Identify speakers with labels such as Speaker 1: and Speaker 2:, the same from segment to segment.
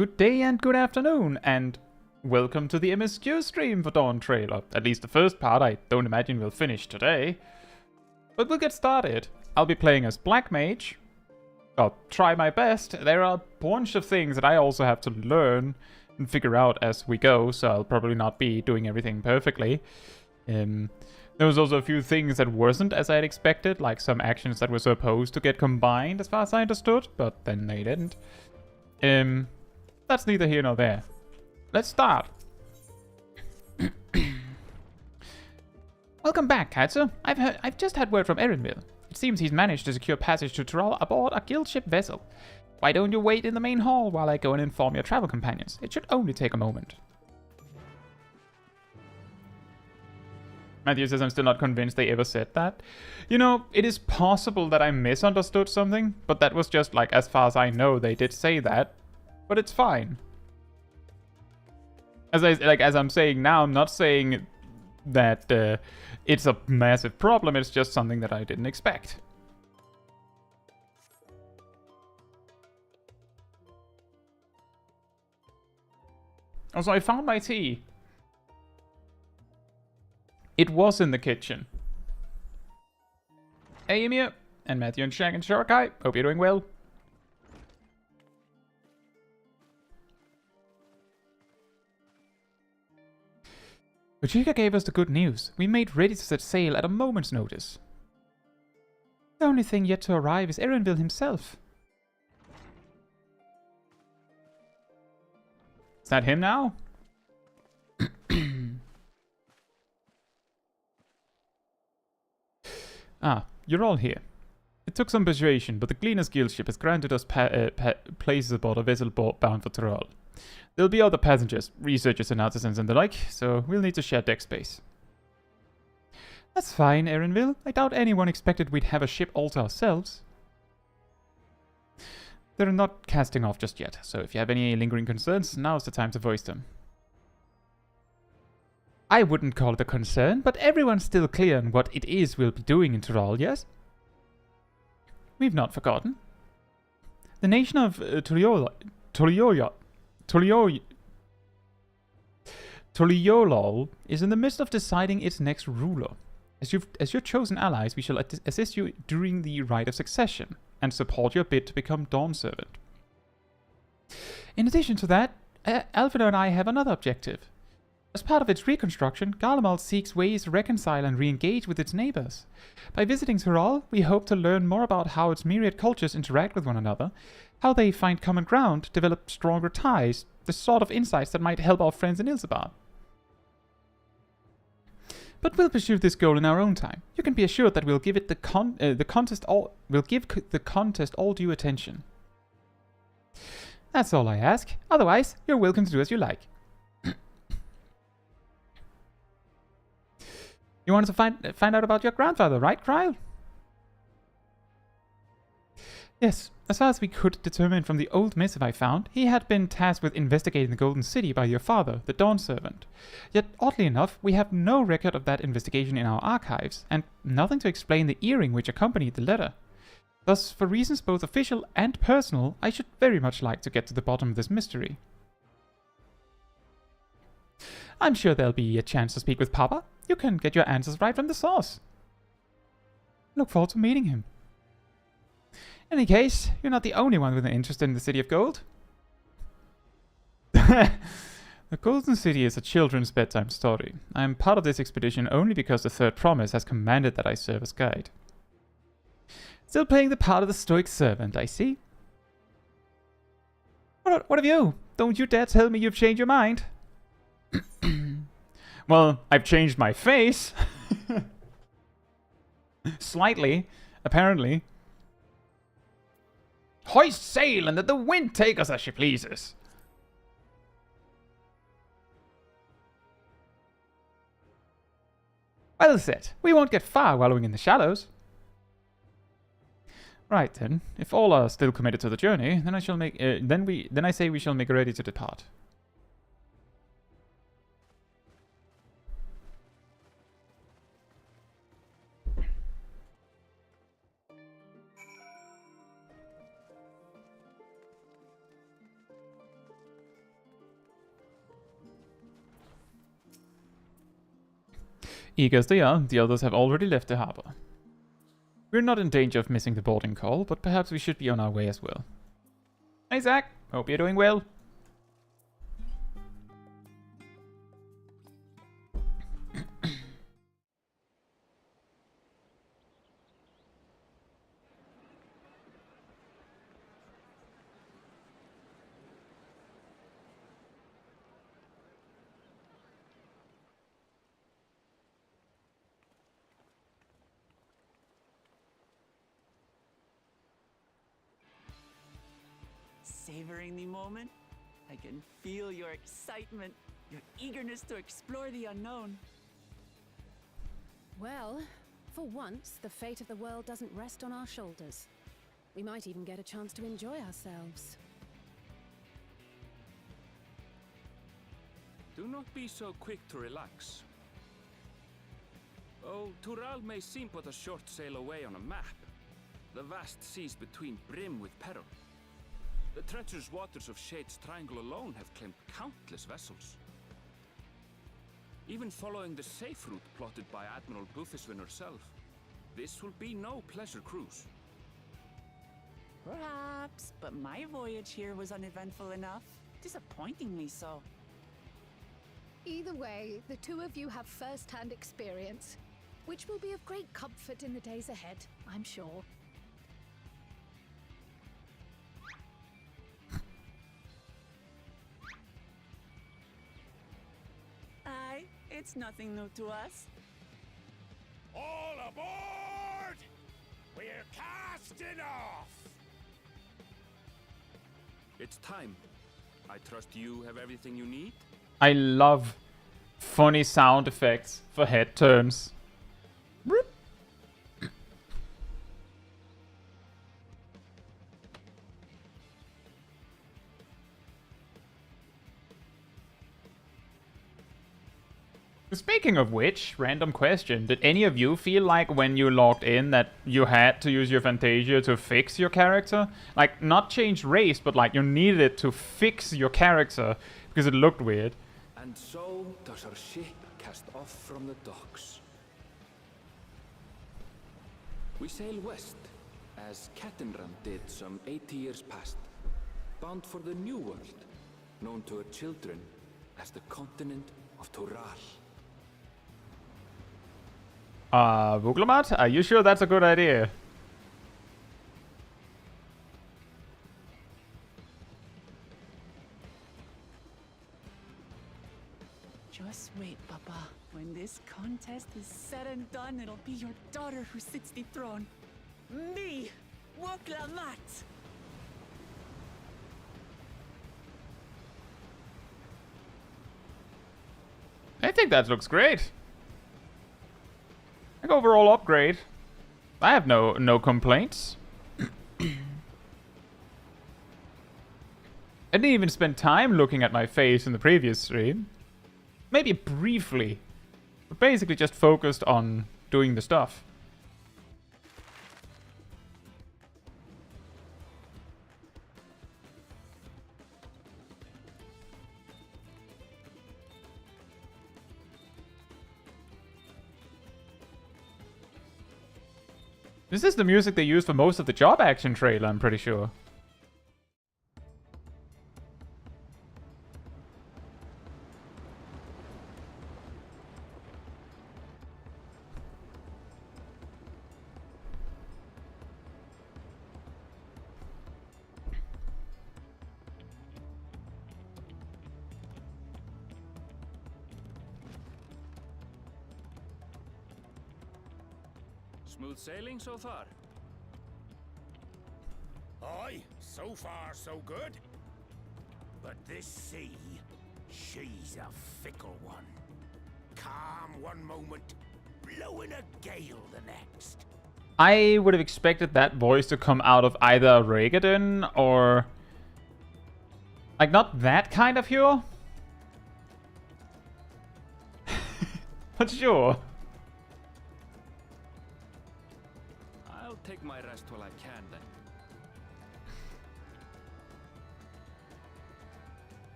Speaker 1: Good day and good afternoon, and welcome to the MSQ stream for Dawntrail, or at least the first part. I don't imagine we'll finish today, but we'll get started. I'll be playing as Black Mage. I'll try my best. There are a bunch of things that I also have to learn and figure out as we go, so I'll probably not be doing everything perfectly. There was also a few things that wasn't as I had expected, like some actions that were supposed to get combined as far as I understood, but then they didn't. That's neither here nor there. Let's start. Welcome back, Caetsu. I've just had word from Erenville. It seems he's managed to secure passage to Tural aboard a guild ship vessel. Why don't you wait in the main hall while I go and inform your travel companions? It should only take a moment. Matthew says I'm still not convinced they ever said that. You know, it is possible that I misunderstood something, but that was just like, as far as I know, they did say that. But it's fine. As I'm saying now, I'm not saying that it's a massive problem. It's just something that I didn't expect. Also, I found my tea. It was in the kitchen. Hey, Emir, and Matthew and Shag and Shorokai. Hope you're doing well. Uchika gave us the good news. We made ready to set sail at a moment's notice. The only thing yet to arrive is Erenville himself. Is that him now? Ah, you're all here. It took some persuasion, but the Gleaner's Guild ship has granted us places aboard a vessel bound for Tural. There'll be other passengers, researchers and artisans and the like, so we'll need to share deck space. That's fine, Erenville. I doubt anyone expected we'd have a ship all to ourselves. They're not casting off just yet, so if you have any lingering concerns, now's the time to voice them. I wouldn't call it a concern, but everyone's still clear on what it is we'll be doing in Tural, yes? We've not forgotten. The nation of Tuliyollal is in the midst of deciding its next ruler. As your chosen allies, we shall assist you during the rite of succession and support your bid to become Dawn Servant. In addition to that, Alfredo and I have another objective. As part of its reconstruction, Garlemald seeks ways to reconcile and re-engage with its neighbors. By visiting Tural, we hope to learn more about how its myriad cultures interact with one another, how they find common ground, develop stronger ties, the sort of insights that might help our friends in Ilzabar. But we'll pursue this goal in our own time. You can be assured that we'll give it the contest all due attention. That's all I ask. Otherwise, you're welcome to do as you like. You wanted to find out about your grandfather, right, Kryle? Yes, as far as we could determine from the old missive I found, he had been tasked with investigating the Golden City by your father, the Dawn Servant. Yet, oddly enough, we have no record of that investigation in our archives, and nothing to explain the earring which accompanied the letter. Thus, for reasons both official and personal, I should very much like to get to the bottom of this mystery. I'm sure there'll be a chance to speak with Papa. You can get your answers right from the source. Look forward to meeting him. In any case, you're not the only one with an interest in the City of Gold. The Golden City is a children's bedtime story. I am part of this expedition only because the Third Promise has commanded that I serve as guide. Still playing the part of the stoic servant, I see. What of you? Don't you dare tell me you've changed your mind. Well, I've changed my face. Slightly, apparently. Hoist sail and let the wind take us as she pleases. Well said. We won't get far wallowing in the shallows. Right then, if all are still committed to the journey, then I shall make. Then I say we shall make ready to depart. Eager as they are, the others have already left the harbor. We're not in danger of missing the boarding call, but perhaps we should be on our way as well. Hey Zach, hope you're doing well.
Speaker 2: Savoring the moment? I can feel your excitement, your eagerness to explore the unknown.
Speaker 3: Well, for once, the fate of the world doesn't rest on our shoulders. We might even get a chance to enjoy ourselves.
Speaker 4: Do not be so quick to relax. Oh, Tural may seem but a short sail away on a map. The vast seas between brim with peril. The treacherous waters of Shade's Triangle alone have claimed countless vessels. Even following the safe route plotted by Admiral Bufiswin herself, this will be no pleasure cruise.
Speaker 2: Perhaps, but my voyage here was uneventful enough. Disappointingly so.
Speaker 5: Either way, the two of you have first-hand experience, which will be of great comfort in the days ahead, I'm sure.
Speaker 2: Aye, it's nothing new to us.
Speaker 6: All aboard! We're casting off!
Speaker 4: It's time. I trust you have everything you need?
Speaker 1: I love funny sound effects for head turns. Speaking of which, random question. Did any of you feel like when you logged in that you had to use your Fantasia to fix your character? Like, not change race, but like you needed it to fix your character because it looked weird.
Speaker 4: And so does our ship cast off from the docks. We sail west, as Kettenram did some 80 years past, bound for the New World, known to her children as the continent of Tural.
Speaker 1: Vuglamat, are you sure that's a good idea?
Speaker 2: Just wait, Papa. When this contest is said and done, it'll be your daughter who sits the throne. Me, Vuglamat.
Speaker 1: I think that looks great. Like overall upgrade. I have no complaints. I didn't even spend time looking at my face in the previous stream. Maybe briefly. But basically just focused on doing the stuff. This is the music they used for most of the job action trailer, I'm pretty sure.
Speaker 4: Smooth sailing so far?
Speaker 6: Aye, so far so good. But this sea, she's a fickle one. Calm one moment, blowing a gale the next.
Speaker 1: I would have expected that voice to come out of either Regaden or... like, not that kind of Hero? But sure.
Speaker 4: I'll take my rest while I can then.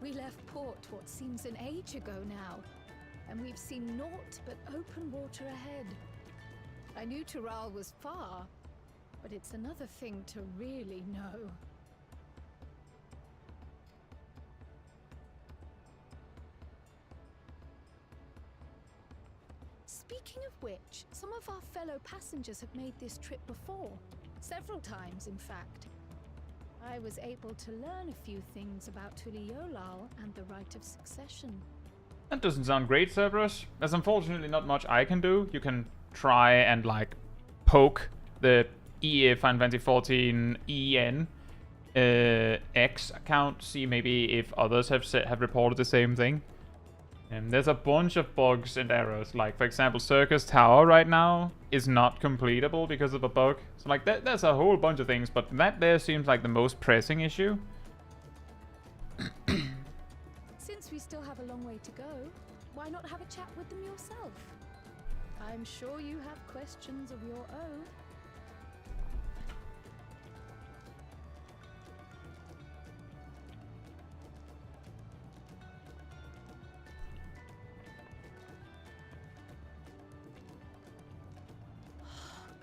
Speaker 5: We left port what seems an age ago now, and we've seen naught but open water ahead. I knew Tural was far, but it's another thing to really know. Speaking of which, some of our fellow passengers have made this trip before. Several times, in fact. I was able to learn a few things about Tuliyollal and the right of succession.
Speaker 1: That doesn't sound great, Cerberus. There's unfortunately not much I can do. You can try and, like, poke the EA Final Fantasy 14 EN X account, see maybe if others have reported the same thing. And there's a bunch of bugs and errors. Like, for example, Circus Tower right now is not completable because of a bug. So, like, there's a whole bunch of things, but that there seems like the most pressing issue.
Speaker 5: Since we still have a long way to go, why not have a chat with them yourself? I'm sure you have questions of your own.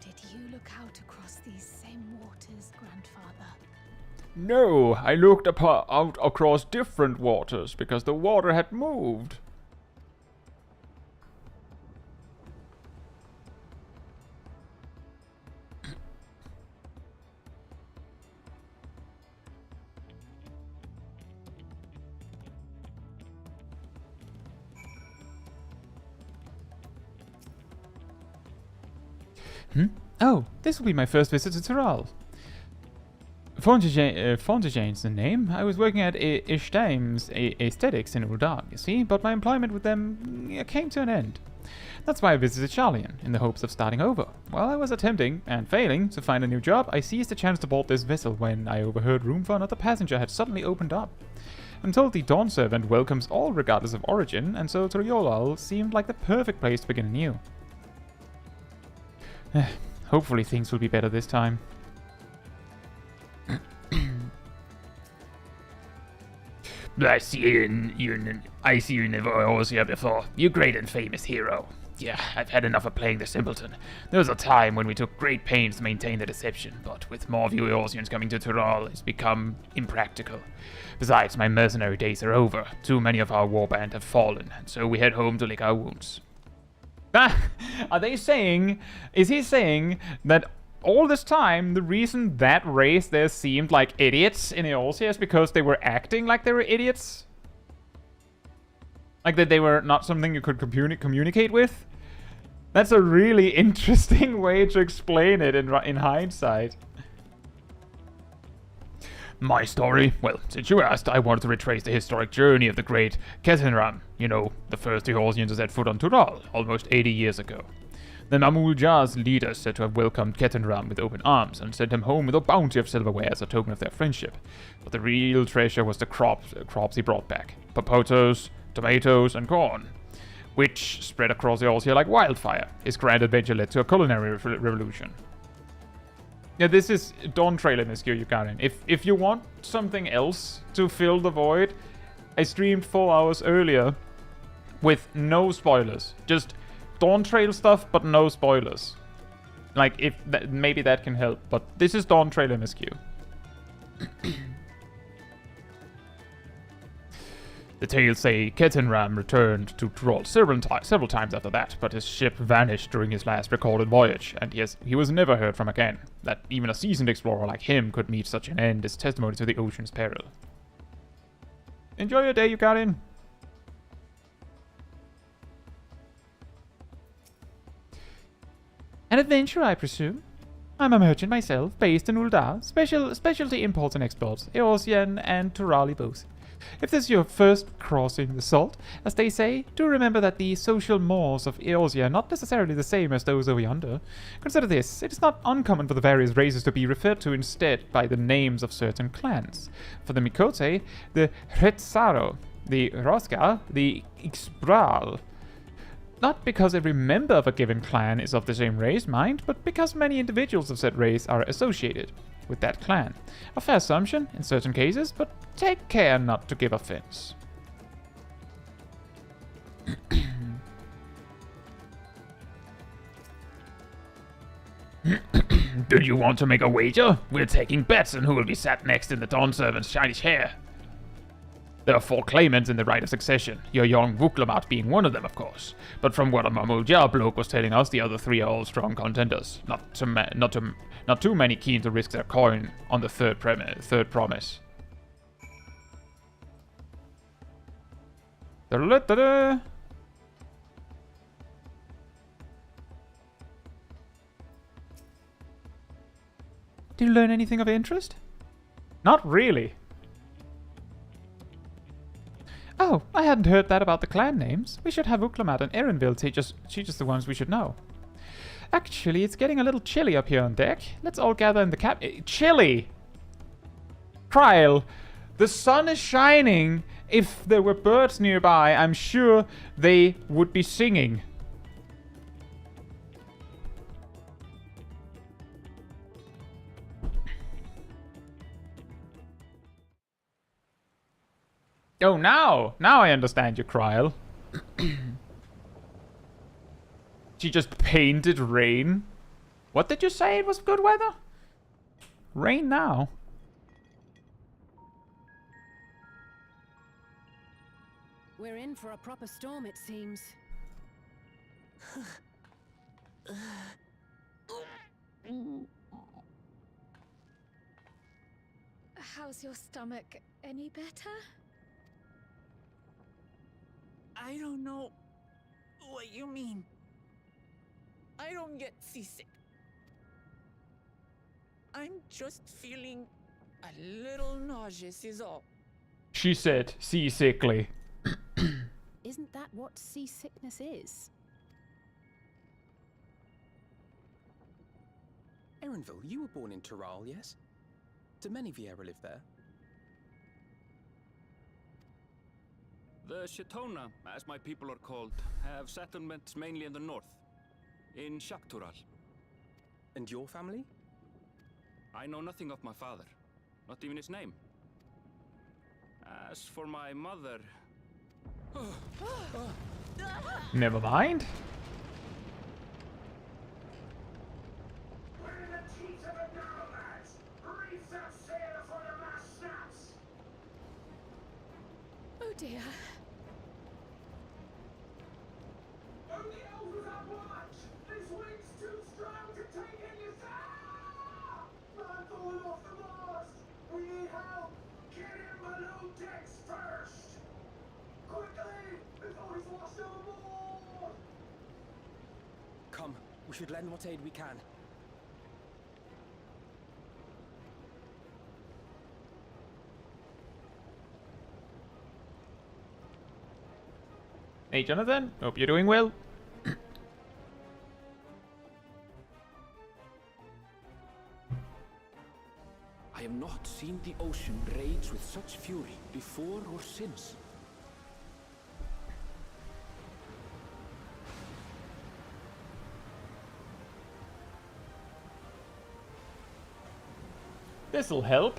Speaker 5: Did you look out across these same waters, Grandfather?
Speaker 1: No, I looked out across different waters because the water had moved. Oh, this will be my first visit to Tural. Fontagene's the name. I was working at Ishtaim's Aesthetics in Uldar, you see, but my employment with them came to an end. That's why I visited Charlian, in the hopes of starting over. While I was attempting, and failing, to find a new job, I seized the chance to board this vessel when I overheard room for another passenger had suddenly opened up. I'm told the Dawn Servant welcomes all regardless of origin, and so Tuliyollal seemed like the perfect place to begin anew. Hopefully things will be better this time.
Speaker 7: I see you never was here before. You great and famous hero. Yeah, I've had enough of playing the simpleton. There was a time when we took great pains to maintain the deception, but with more Eorzeans coming to Tural, it's become impractical. Besides, my mercenary days are over. Too many of our warband have fallen, and so we head home to lick our wounds.
Speaker 1: Are they saying... Is he saying that all this time, the reason that race there seemed like idiots in Eorzea is because they were acting like they were idiots? Like that they were not something you could communicate with? That's a really interesting way to explain it in hindsight.
Speaker 7: My story? Well, since you asked, I wanted to retrace the historic journey of the great Ketenram. You know, the first Eorzeans to set foot on Tural, almost 80 years ago. The Namul Jar's leader said to have welcomed Ketenram with open arms and sent him home with a bounty of silverware as a token of their friendship. But the real treasure was the crops he brought back. Potatoes, tomatoes, and corn, which spread across Eorzea like wildfire. His grand adventure led to a culinary revolution. Yeah, this is Dawntrail in this you got in. If you want something else to fill the void, I streamed 4 hours earlier with no spoilers. Just Dawntrail stuff, but no spoilers. Like, if maybe that can help, but this is Dawntrail in this The tales say Ketenram returned to Tural several times after that, but his ship vanished during his last recorded voyage, and he was never heard from again. That even a seasoned explorer like him could meet such an end is testimony to the ocean's peril.
Speaker 1: Enjoy your day, you got in. An adventurer, I presume? I'm a merchant myself, based in Uldar. Specialty imports and exports, Eorzean and Turali both. If this is your first crossing the salt, as they say, do remember that the social mores of Eorzea are not necessarily the same as those over yonder. Consider this, it is not uncommon for the various races to be referred to instead by the names of certain clans. For the Mikote, the Hretzaro, the Roska, the Ixbral. Not because every member of a given clan is of the same race, mind, but because many individuals of said race are associated. with that clan. A fair assumption in certain cases, but take care not to give offense.
Speaker 7: Do you want to make a wager? We're taking bets on who will be sat next in the Dawn Servant's shiny chair. There are 4 claimants in the right of succession, your young Vuklamat being one of them, of course. But from what a Mamulja bloke was telling us, the other 3 are all strong contenders. Not too many keen to risk their coin on the third promise. Da-da-da-da-da. Did you learn anything of interest? Not really. Oh, I hadn't heard that about the clan names. We should have Uklamat and Erinville teach us the ones we should know. Actually, it's getting a little chilly up here on deck. Let's all gather in the chilly! Trial, the sun is shining. If there were birds nearby, I'm sure they would be singing. Oh, now I understand you, Kryl. She just painted rain. What did you say? It was good weather? Rain now.
Speaker 3: We're in for a proper storm, it seems.
Speaker 5: How's your stomach? Any better?
Speaker 2: I don't know what you mean. I don't get seasick. I'm just feeling a little nauseous is all.
Speaker 1: She said seasickly.
Speaker 3: Isn't that what seasickness is?
Speaker 8: Erinville, you were born in Tural, yes? Do many Vieira live there?
Speaker 4: The Shetona, as my people are called, have settlements mainly in the north, in Tural.
Speaker 8: And your family?
Speaker 4: I know nothing of my father, not even his name. As for my mother...
Speaker 1: Never mind.
Speaker 6: We're in the teeth of it now, lads! Reef that sail for the last snaps!
Speaker 5: Oh dear.
Speaker 6: Only elders are watch! This wind's too strong to take any sound! Man falling off the mast! We need help! Get him below decks first! Quickly! Before he's washed overboard!
Speaker 8: Come, we should lend what aid we can.
Speaker 1: Hey, Jonathan. Hope you're doing well.
Speaker 4: I have not seen the ocean rage with such fury before or since.
Speaker 1: This'll help.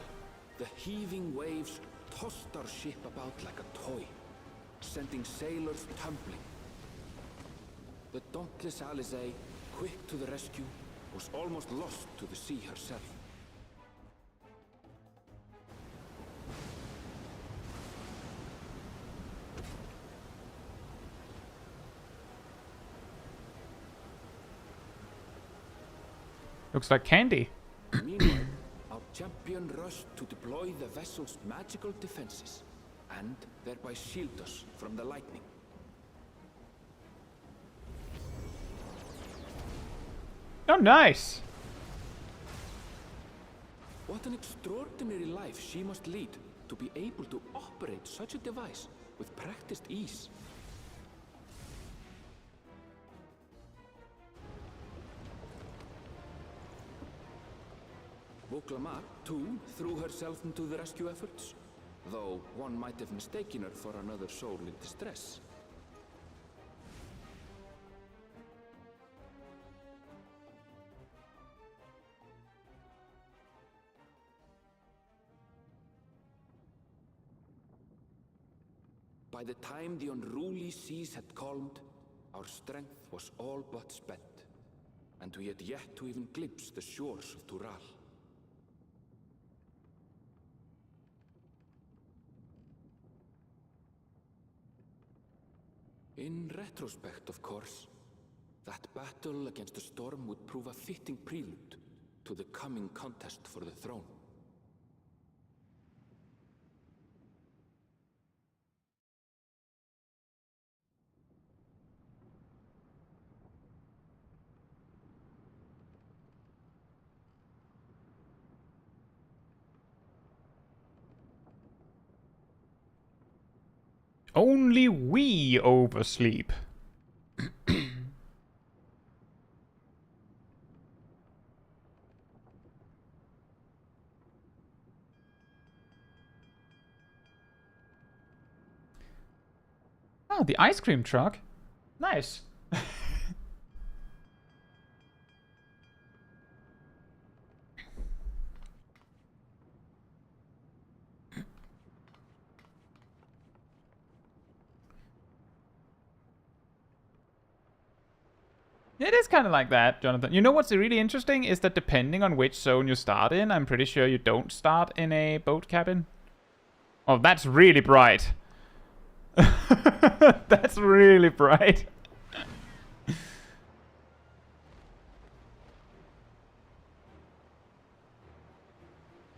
Speaker 4: The heaving waves tossed our ship about like a toy, sending sailors tumbling. The dauntless Alizé, quick to the rescue, was almost lost to the sea herself.
Speaker 1: Looks like candy.
Speaker 4: Meanwhile, our champion rushed to deploy the vessel's magical defenses, and thereby shield us from the lightning.
Speaker 1: Oh, nice.
Speaker 4: What an extraordinary life she must lead to be able to operate such a device with practiced ease. Vuklamat, too, threw herself into the rescue efforts, though one might have mistaken her for another soul in distress. By the time the unruly seas had calmed, our strength was all but spent, and we had yet to even glimpse the shores of Tural. In retrospect, of course, that battle against the storm would prove a fitting prelude to the coming contest for the throne.
Speaker 1: Only we oversleep. Oh, the ice cream truck. Nice. It is kind of like that, Jonathan. You know what's really interesting is that depending on which zone you start in, I'm pretty sure you don't start in a boat cabin. Oh, that's really bright. That's really bright.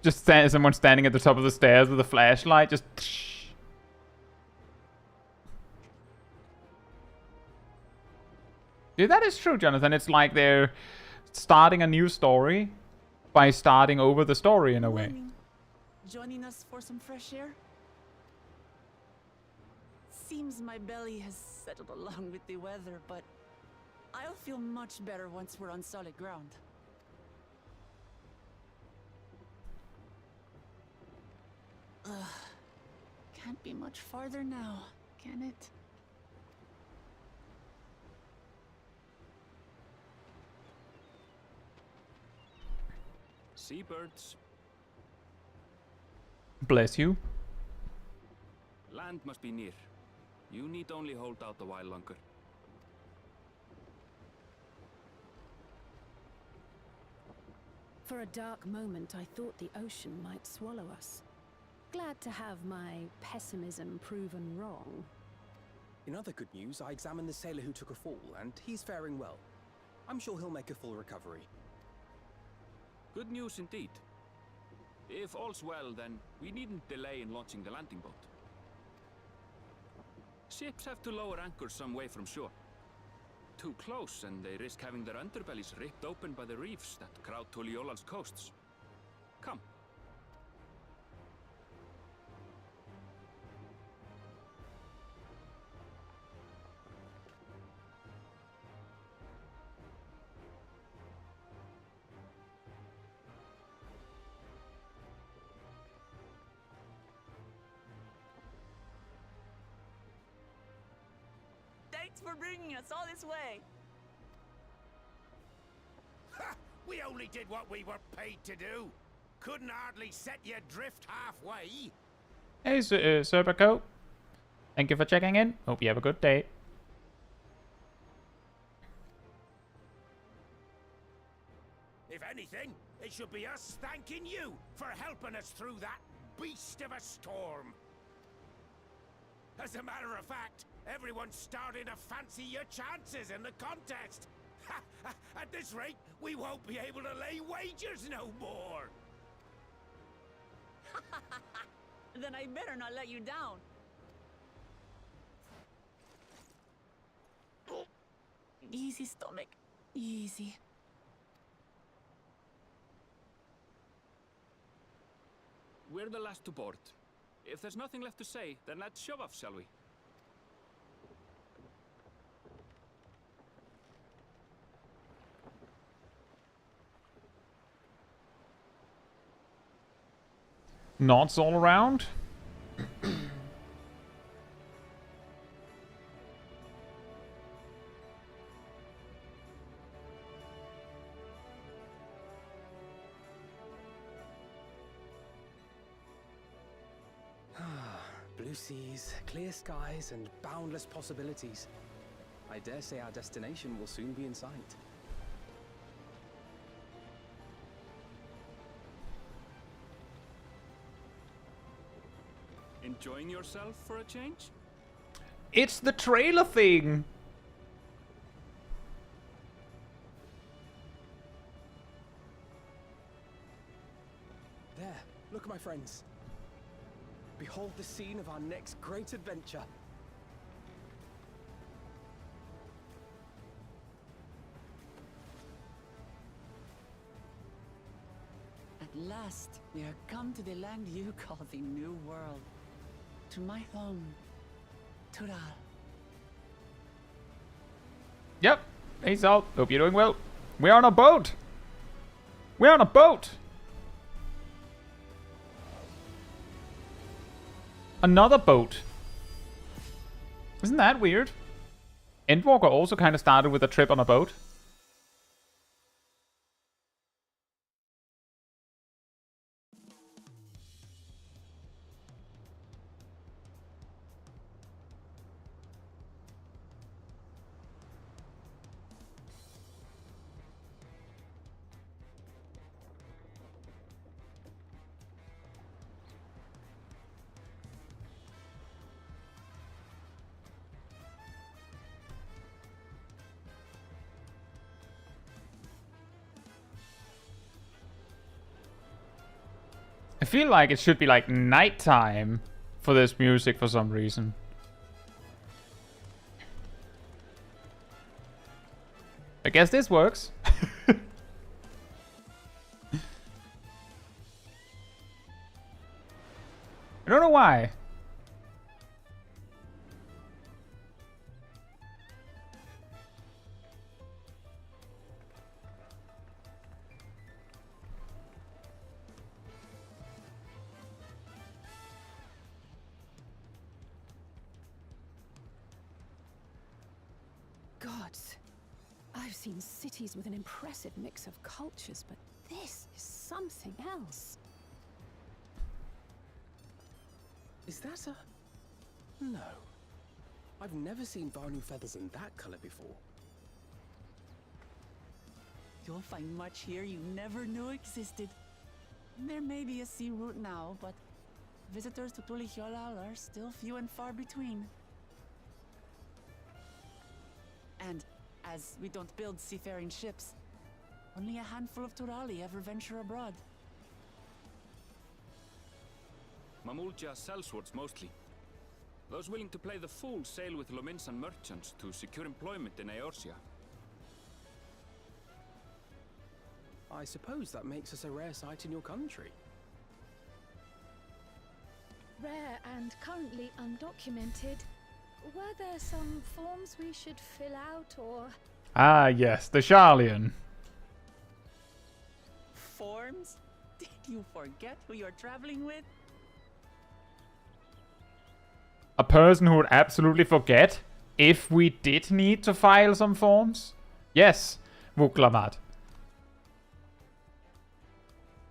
Speaker 1: Just someone standing at the top of the stairs with a flashlight, just... Yeah, that is true, Jonathan. It's like they're starting a new story by starting over the story in a way.
Speaker 2: Joining us for some fresh air? Seems my belly has settled along with the weather, but I'll feel much better once we're on solid ground. Ugh. Can't be much farther now, can it?
Speaker 4: Seabirds.
Speaker 1: Bless you.
Speaker 4: Land must be near. You need only hold out a while longer.
Speaker 3: For a dark moment, I thought the ocean might swallow us. Glad to have my pessimism proven wrong.
Speaker 8: In other good news, I examined the sailor who took a fall, and he's faring well. I'm sure he'll make a full recovery.
Speaker 4: Good news indeed. If all's well, then we needn't delay in launching the landing boat. Ships have to lower anchors some way from shore. Too close, and they risk having their underbellies ripped open by the reefs that crowd Tuliyollal's coasts. Come.
Speaker 2: Thanks for bringing us all this way.
Speaker 6: Ha! We only did what we were paid to do. Couldn't hardly set you adrift halfway.
Speaker 1: Hey, Serpico. Thank you for checking in. Hope you have a good day.
Speaker 6: If anything, it should be us thanking you for helping us through that beast of a storm. As a matter of fact, everyone's starting to fancy your chances in the contest. At this rate, we won't be able to lay wagers no more.
Speaker 2: Then I better not let you down. Easy, stomach. Easy.
Speaker 4: We're the last to board. If there's nothing left to say, then let's shove off, shall we?
Speaker 1: Knots all around.
Speaker 8: Blue seas, clear skies, and boundless possibilities. I dare say our destination will soon be in sight.
Speaker 4: Enjoying yourself for a change?
Speaker 1: It's the trailer thing!
Speaker 8: There, look at my friends. Behold the scene of our next great adventure.
Speaker 2: At last, we are come to the land you call the New World. To my home, Tural.
Speaker 1: Yep. Hey, Sal. Hope you're doing well. We're on a boat! We're on a boat! Another boat. Isn't that weird? Endwalker also kind of started with a trip on a boat. I feel like it should be like nighttime for this music for some reason. I guess this works. I don't know why.
Speaker 3: Gods, I've seen cities with an impressive mix of cultures, but this is something else.
Speaker 8: Is that a... No. I've never seen Vanu feathers in that color before.
Speaker 2: You'll find much here you never knew existed. There may be a sea route now, but visitors to Tuliyollal are still few and far between. And as we don't build seafaring ships, only a handful of Turali ever venture abroad.
Speaker 4: Mamulja sellswords mostly. Those willing to play the fool sail with Lominsan merchants to secure employment in Eorzea.
Speaker 8: I suppose that makes us a rare sight in your country.
Speaker 5: Rare and currently undocumented. Were there some forms we should fill out or...
Speaker 1: Ah, yes, the Sharlian.
Speaker 2: Forms? Did you forget who you're traveling with?
Speaker 1: A person who would absolutely forget if we did need to file some forms? Yes, Vuklamat.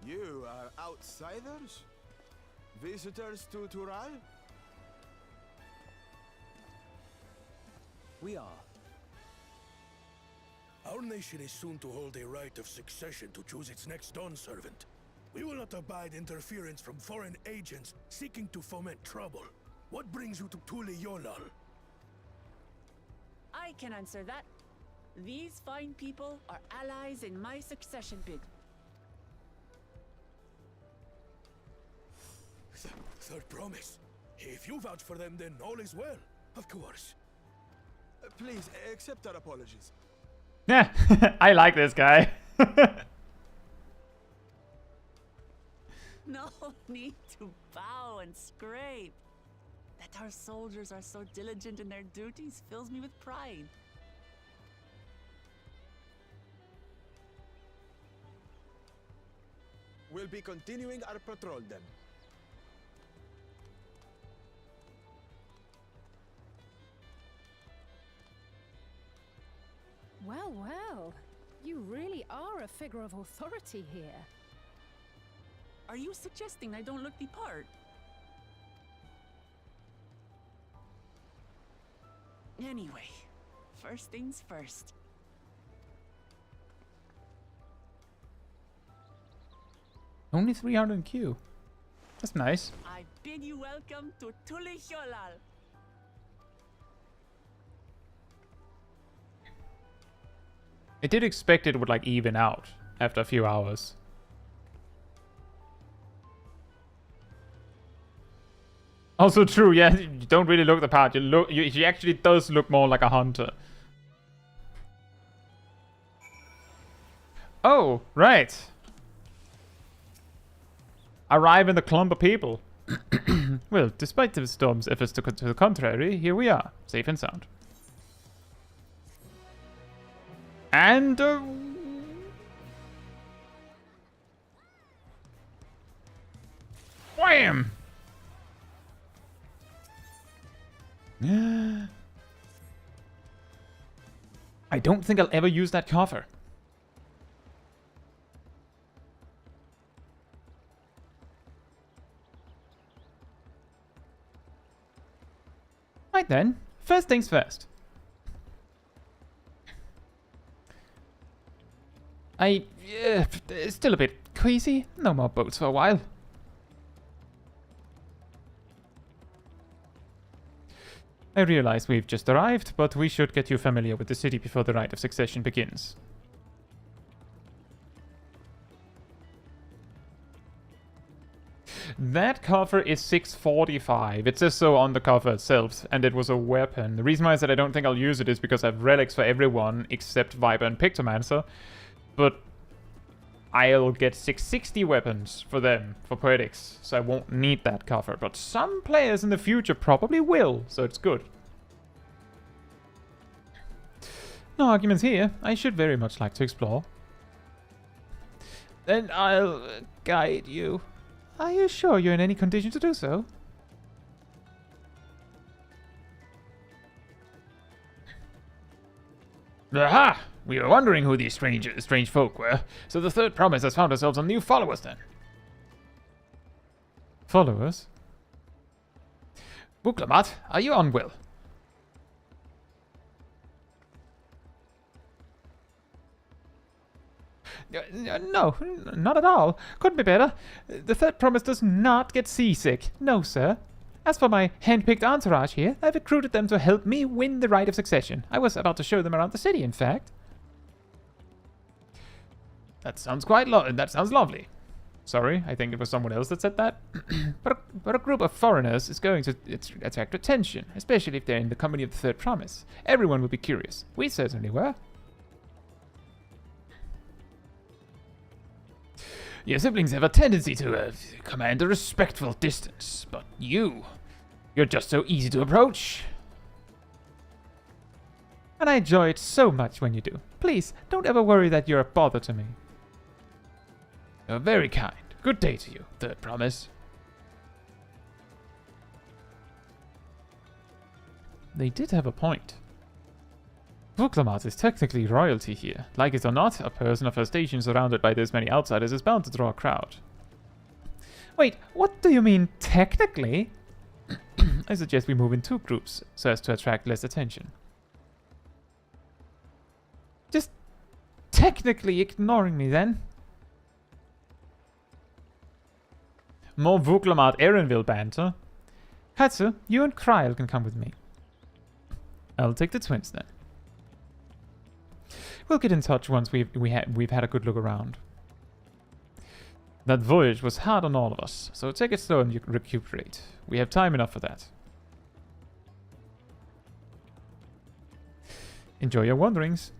Speaker 9: You are outsiders? Visitors to Tural?
Speaker 8: We are.
Speaker 6: Our nation is soon to hold a right of succession to choose its next Dawn servant. We will not abide interference from foreign agents seeking to foment trouble. What brings you to Tuliyollal?
Speaker 2: I can answer that. These fine people are allies in my succession bid.
Speaker 6: Third promise. If you vouch for them, then all is well. Of course.
Speaker 9: Please, accept our apologies.
Speaker 1: Yeah, I like this guy.
Speaker 2: No need to bow and scrape. That our soldiers are so diligent in their duties fills me with pride.
Speaker 9: We'll be continuing our patrol then.
Speaker 3: Well, well. You really are a figure of authority here.
Speaker 2: Are you suggesting I don't look the part? Anyway, first things first.
Speaker 1: Only 300 Q. That's nice.
Speaker 2: I bid you welcome to Tuliyollal.
Speaker 1: I did expect it would like even out after a few hours. Also true, yeah, you don't really look the part. She actually does look more like a hunter. Oh, right. Arrive in the clump of people. Well, despite the storm's efforts to the contrary, here we are, safe and sound. And wham! I don't think I'll ever use that coffer. Right then, first things first. Still a bit queasy. No more boats for a while. I realize we've just arrived, but we should get you familiar with the city before the rite of succession begins. That cover is 645. It says so on the cover itself, and it was a weapon. The reason why I said I don't think I'll use it is because I have relics for everyone except Viper and Pictomancer. But I'll get 660 weapons for them, for Poetics, so I won't need that cover. But some players in the future probably will, so it's good. No arguments here. I should very much like to explore. Then I'll guide you. Are you sure you're in any condition to do so?
Speaker 7: Aha! We were wondering who these strange folk were, so the third promise has found ourselves some new followers then.
Speaker 1: Followers?
Speaker 7: Buklamat, are you on, Will?
Speaker 1: No, not at all. Couldn't be better. The third promise does not get seasick. No, sir. As for my hand-picked entourage here, I've recruited them to help me win the rite of succession. I was about to show them around the city, in fact.
Speaker 7: That sounds that sounds lovely.
Speaker 1: Sorry, I think it was someone else that said that. but a group of foreigners is going to attract attention, especially if they're in the company of the third promise. Everyone will be curious. We certainly were.
Speaker 7: Your siblings have a tendency to command a respectful distance, but you're just so easy to approach.
Speaker 1: And I enjoy it so much when you do. Please, don't ever worry that you're a bother to me.
Speaker 7: You're very kind. Good day to you, third promise.
Speaker 1: They did have a point. Vuklamat is technically royalty here. Like it or not, a person of her station surrounded by this many outsiders is bound to draw a crowd. Wait, what do you mean technically? I suggest we move in two groups so as to attract less attention. Just technically ignoring me then. More Vuklamat Erenville banter. Caetsu, you and Kryl can come with me. I'll take the twins then. We'll get in touch once we've had a good look around. That voyage was hard on all of us, so take it slow and you recuperate. We have time enough for that. Enjoy your wanderings.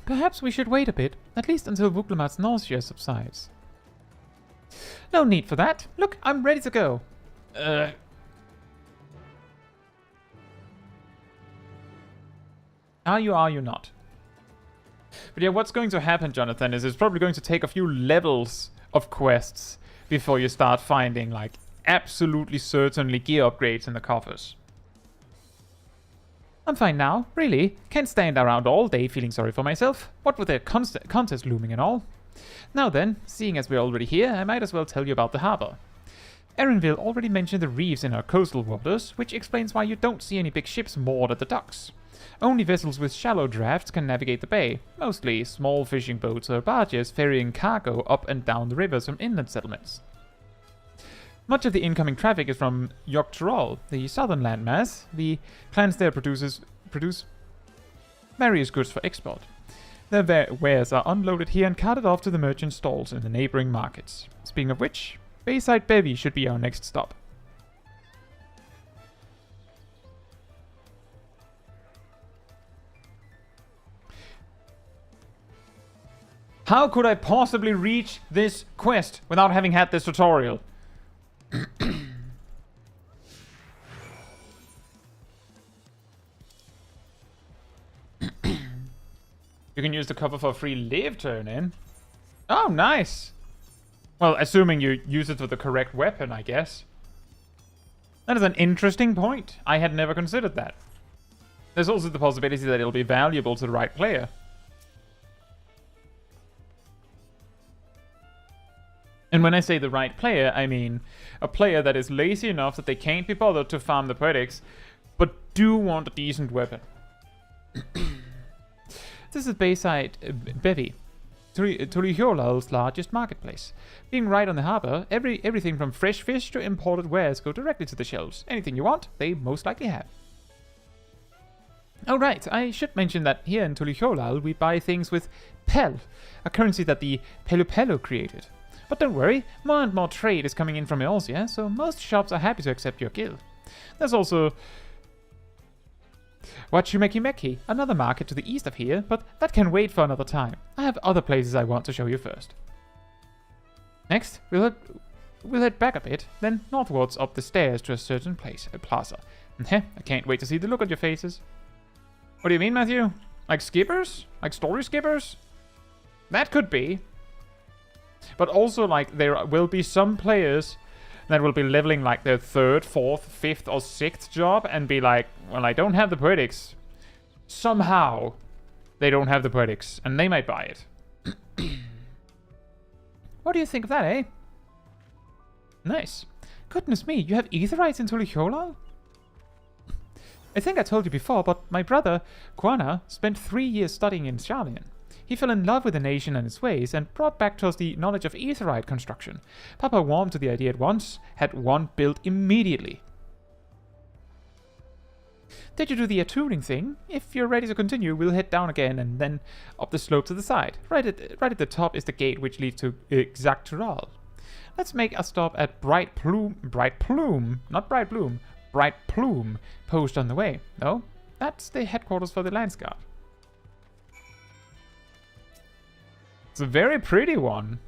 Speaker 1: Perhaps we should wait a bit, at least until Vuklamat's nausea subsides. No need for that. Look, I'm ready to go. Are you not? But yeah, what's going to happen, Jonathan, is it's probably going to take a few levels of quests before you start finding, like, absolutely certainly gear upgrades in the coffers. I'm fine now, really. Can't stand around all day feeling sorry for myself. What with the contest looming and all. Now then, seeing as we're already here, I might as well tell you about the harbor. Erenville already mentioned the reefs in our coastal waters, which explains why you don't see any big ships moored at the docks. Only vessels with shallow drafts can navigate the bay, mostly small fishing boats or barges ferrying cargo up and down the rivers from inland settlements. Much of the incoming traffic is from Tural, the southern landmass. The clans there produce various goods for export. Their wares are unloaded here and carted off to the merchant stalls in the neighboring markets. Speaking of which, Bayside Bevy should be our next stop. How could I possibly reach this quest without having had this tutorial? You can use the cover for a free live turn in. Oh, nice. Well, assuming you use it with the correct weapon, I guess. That is an interesting point. I had never considered that. There's also the possibility that it'll be valuable to the right player. And when I say the right player, I mean a player that is lazy enough that they can't be bothered to farm the poetics, but do want a decent weapon. This is Bayside Bevy, Tuliyollal's largest marketplace. Being right on the harbor, everything from fresh fish to imported wares go directly to the shelves. Anything you want, they most likely have. Oh right, I should mention that here in Tuliyollal we buy things with Pel, a currency that the Pelupelu created. But don't worry, more and more trade is coming in from Eorzea, so most shops are happy to accept your guild. There's also Wachumeki, another market to the east of here, but that can wait for another time. I have other places I want to show you first. Next, we'll head back a bit, then northwards up the stairs to a certain place, a plaza. I can't wait to see the look on your faces. What do you mean, Matthew? Like skippers? Like story skippers? That could be. But also, like, there will be some players that will be leveling like their 3rd, 4th, 5th, or 6th job and be like, well, I don't have the poetics. Somehow, they don't have the poetics, and they might buy it. What do you think of that, eh? Nice. Goodness me, you have aetherites in Tuliyollal? I think I told you before, but my brother, Quana, spent 3 years studying in Sharlayan. He fell in love with the nation and its ways, and brought back to us the knowledge of aetherite construction. Papa warmed to the idea at once, had one built immediately. Did you do the attuning thing? If you're ready to continue, we'll head down again and then up the slope to the side. Right at the top is the gate which leads to Tural. Let's make a stop at Bright Plume, post on the way. No, that's the headquarters for the Lance Guard. It's a very pretty one.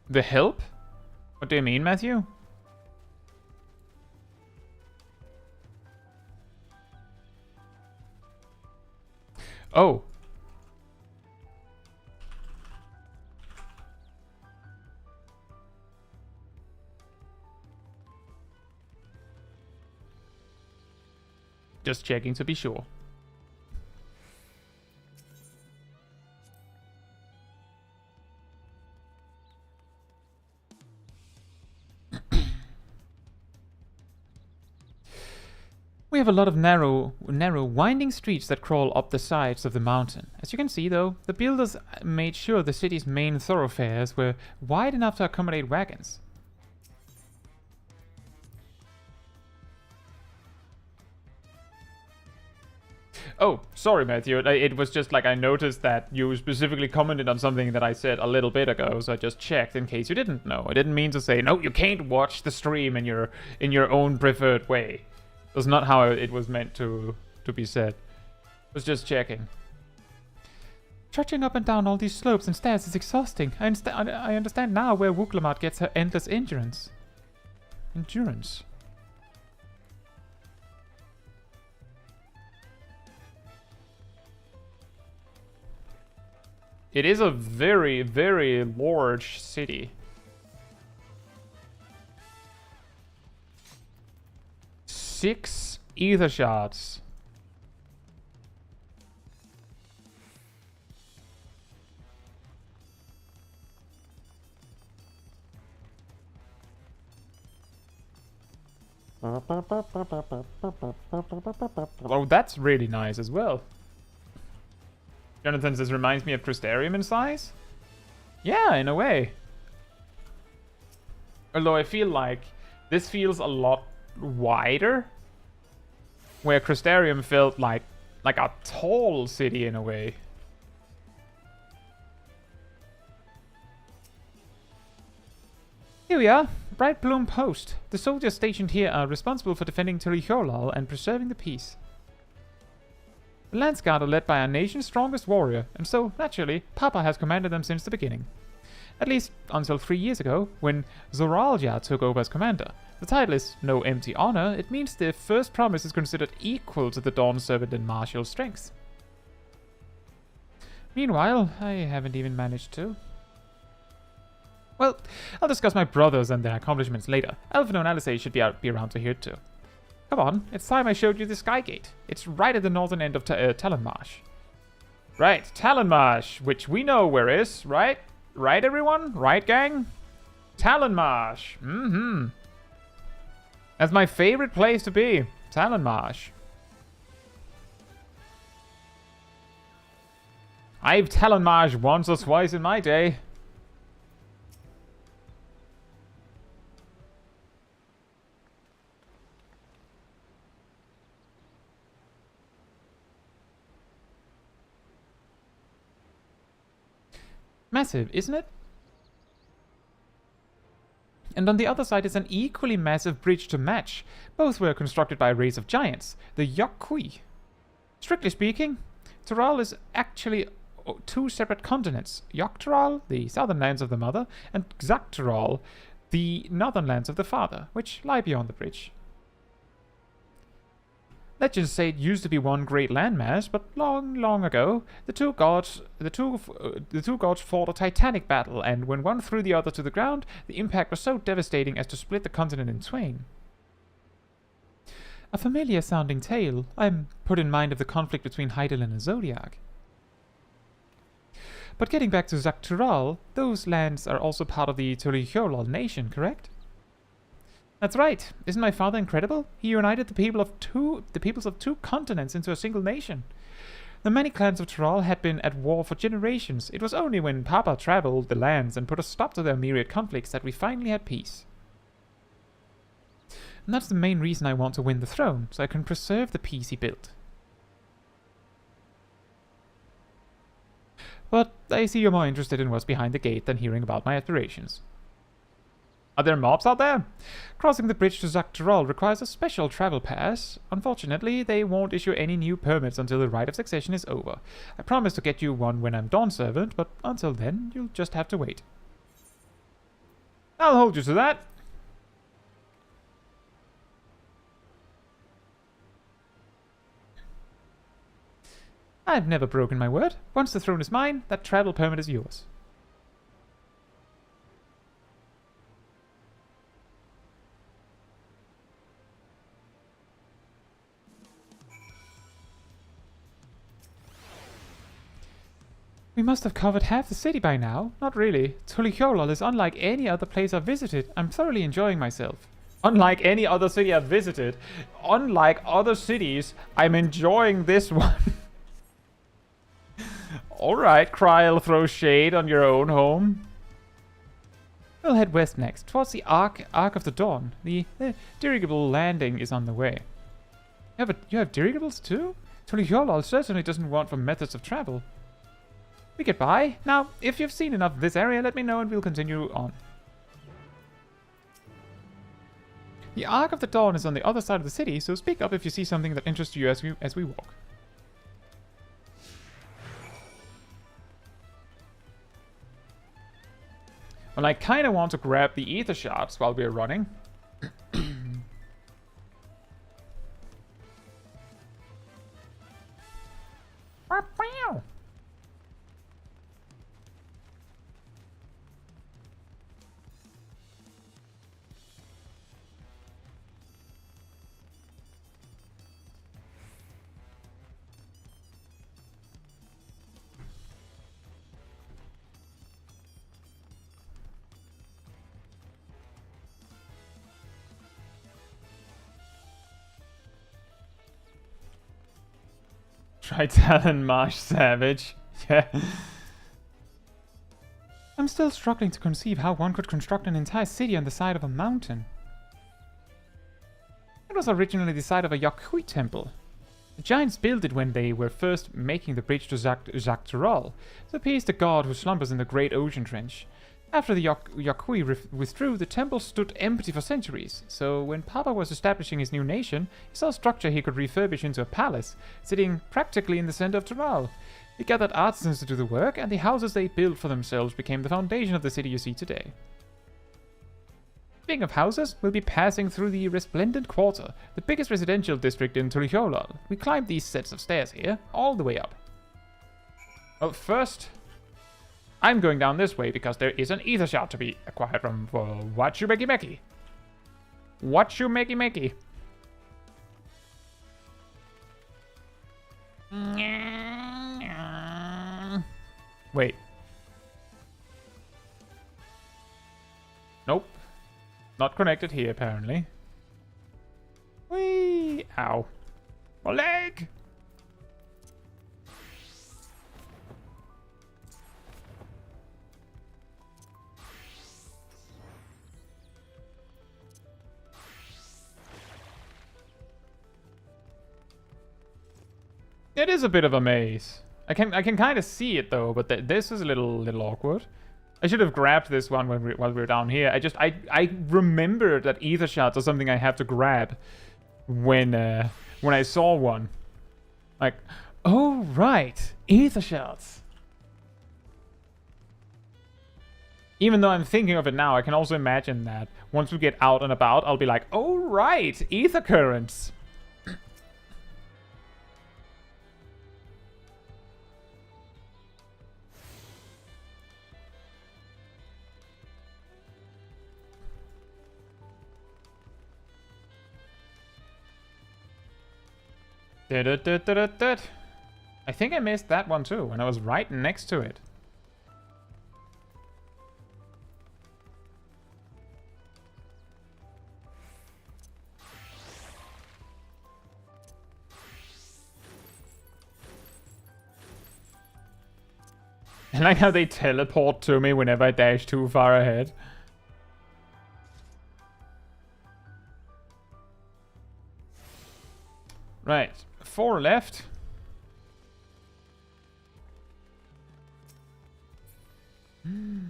Speaker 1: The help? What do you mean, Matthew? Oh. Just checking to be sure. We have a lot of narrow, winding streets that crawl up the sides of the mountain. As you can see, though, the builders made sure the city's main thoroughfares were wide enough to accommodate wagons. Oh, sorry, Matthew. It was just like I noticed that you specifically commented on something that I said a little bit ago, so I just checked in case you didn't know. I didn't mean to say, no, you can't watch the stream in your own preferred way. That's not how it was meant to be said. I was just checking. Trudging up and down all these slopes and stairs is exhausting. I understand now where Wooklamat gets her endless endurance. Endurance. It is a very, very large city. Six ether shards. Oh, that's really nice as well. Jonathan says, reminds me of Crystarium in size? Yeah, in a way. Although I feel like this feels a lot wider. Where Crystarium felt like a tall city in a way. Here we are. Bright Bloom Post. The soldiers stationed here are responsible for defending Tuliyollal and preserving the peace. The Lance Guard are led by our nation's strongest warrior, and so, naturally, Papa has commanded them since the beginning. At least until 3 years ago, when Zoralja took over as commander. The title is no empty honor, it means the first promise is considered equal to the Dawn Servant in martial strength. Meanwhile, I haven't even managed to. Well, I'll discuss my brothers and their accomplishments later. Alphino and Alice should be around to hear too. Come on, it's time I showed you the Sky Gate. It's right at the northern end of Talonmarsh. Right, Talonmarsh, which we know where is, right? Right, everyone? Right, gang? Talonmarsh. Mm-hmm. That's my favorite place to be. Talonmarsh. I've Talonmarsh once or twice in my day. Massive, isn't it? And on the other side is an equally massive bridge to match. Both were constructed by a race of giants, the Yokui. Strictly speaking, Tural is actually 2 separate continents. Tural, the southern lands of the mother, and Tural, the northern lands of the father, which lie beyond the bridge. Legends say it used to be one great landmass, but long, long ago, the two gods fought a titanic battle, and when one threw the other to the ground, the impact was so devastating as to split the continent in twain. A familiar-sounding tale. I'm put in mind of the conflict between Hydaelyn and Zodiac. But getting back to Tural, those lands are also part of the Tuliyollal nation, correct? That's right. Isn't my father incredible? He united the peoples of 2 continents into a single nation. The many clans of Tural had been at war for generations. It was only when Papa traveled the lands and put a stop to their myriad conflicts that we finally had peace. And that's the main reason I want to win the throne, so I can preserve the peace he built. But I see you're more interested in what's behind the gate than hearing about my aspirations. Are there mobs out there? Crossing the bridge to Tural requires a special travel pass. Unfortunately, they won't issue any new permits until the Rite of Succession is over. I promise to get you one when I'm Dawn Servant, but until then, you'll just have to wait. I'll hold you to that. I've never broken my word. Once the throne is mine, that travel permit is yours. We must have covered half the city by now. Not really. Tuliyollal is unlike any other place I've visited. I'm thoroughly enjoying myself. Unlike any other city I've visited, unlike other cities, I'm enjoying this one. Alright, Kryl, throw shade on your own home. We'll head west next, towards the Arc of the Dawn. The dirigible landing is on the way. Yeah, but you have dirigibles too? Tuliyollal certainly doesn't want for methods of travel. We get by. Now, if you've seen enough of this area, let me know and we'll continue on. The Arc of the Dawn is on the other side of the city, so speak up if you see something that interests you as we walk. And I kind of want to grab the ether shards while we're running. Try Talon Marsh Savage. Yeah. I'm still struggling to conceive how one could construct an entire city on the side of a mountain. It was originally the site of a Yakui temple. The giants built it when they were first making the bridge to Tural, to appease the god who slumbers in the great ocean trench. After the Yakui withdrew, the temple stood empty for centuries, so when Papa was establishing his new nation, he saw a structure he could refurbish into a palace, sitting practically in the center of Tural. He gathered artisans to do the work, and the houses they built for themselves became the foundation of the city you see today. Speaking of houses, we'll be passing through the Resplendent Quarter, the biggest residential district in Tuliyollal. We climbed these sets of stairs here, all the way up. Well, first, I'm going down this way because there is an ether shard to be acquired from Wachu Meki Meki. Wachu Meki Meki. Wait. Nope. Not connected here, apparently. Whee! Ow. My leg! It is a bit of a maze. I can kind of see it though, but this is a little awkward. I should have grabbed this one while we were down here. I remember that ether shards are something I have to grab when I saw one. Like, oh right, ether shards. Even though I'm thinking of it now, I can also imagine that once we get out and about, I'll be like, oh right, ether currents. I think I missed that one too, and I was right next to it. I like how they teleport to me whenever I dash too far ahead. Right, 4 left. Hmm.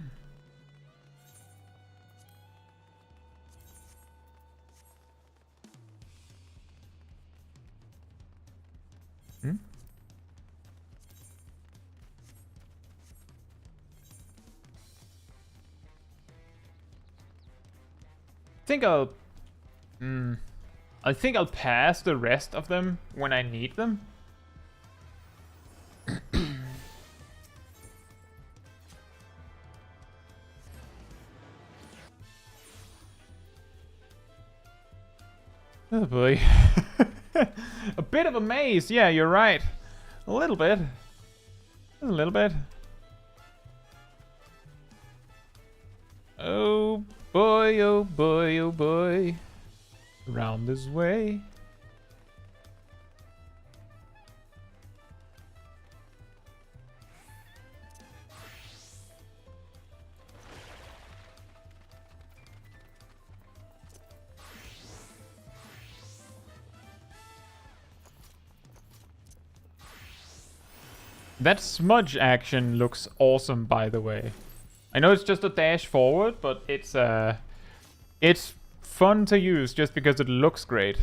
Speaker 1: I think I'll pass the rest of them when I need them. Oh boy. A bit of a maze, yeah, you're right. A little bit. A little bit. Oh boy, oh boy, oh boy. Around this way. That smudge action looks awesome, by the way. I know it's just a dash forward, but it's fun to use just because it looks great.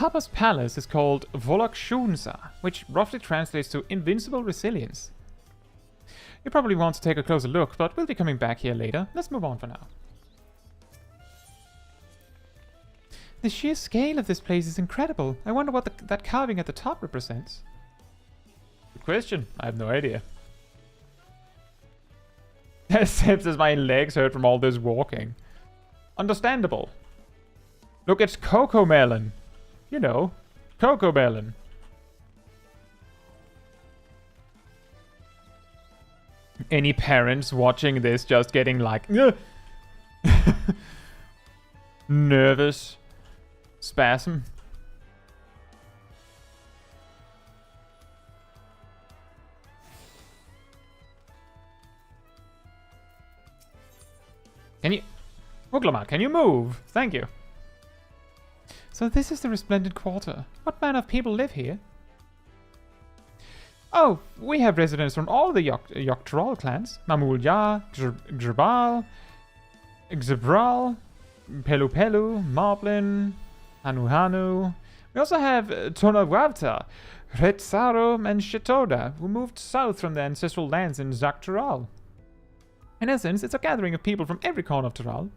Speaker 1: Papa's palace is called Volakshunsa, which roughly translates to Invincible Resilience. You probably want to take a closer look, but we'll be coming back here later. Let's move on for now. The sheer scale of this place is incredible. I wonder what that carving at the top represents. Good question. I have no idea. Except as my legs hurt from all this walking. Understandable. Look, it's Cocoa Melon. You know, Cocoa Melon. Any parents watching this just getting like... nervous. Spasm. Can you... Uglama, can you move? Thank you. So this is the Resplendent Quarter. What manner of people live here? Oh, we have residents from all the Tural clans. Mamulya, Grbal, Xebral, Pelu Pelu, Moblin, Hanu Hanu. We also have Tonawavta, Retsarum, and Shetoda, who moved south from their ancestral lands in Tural. In essence, it's a gathering of people from every corner of Tural.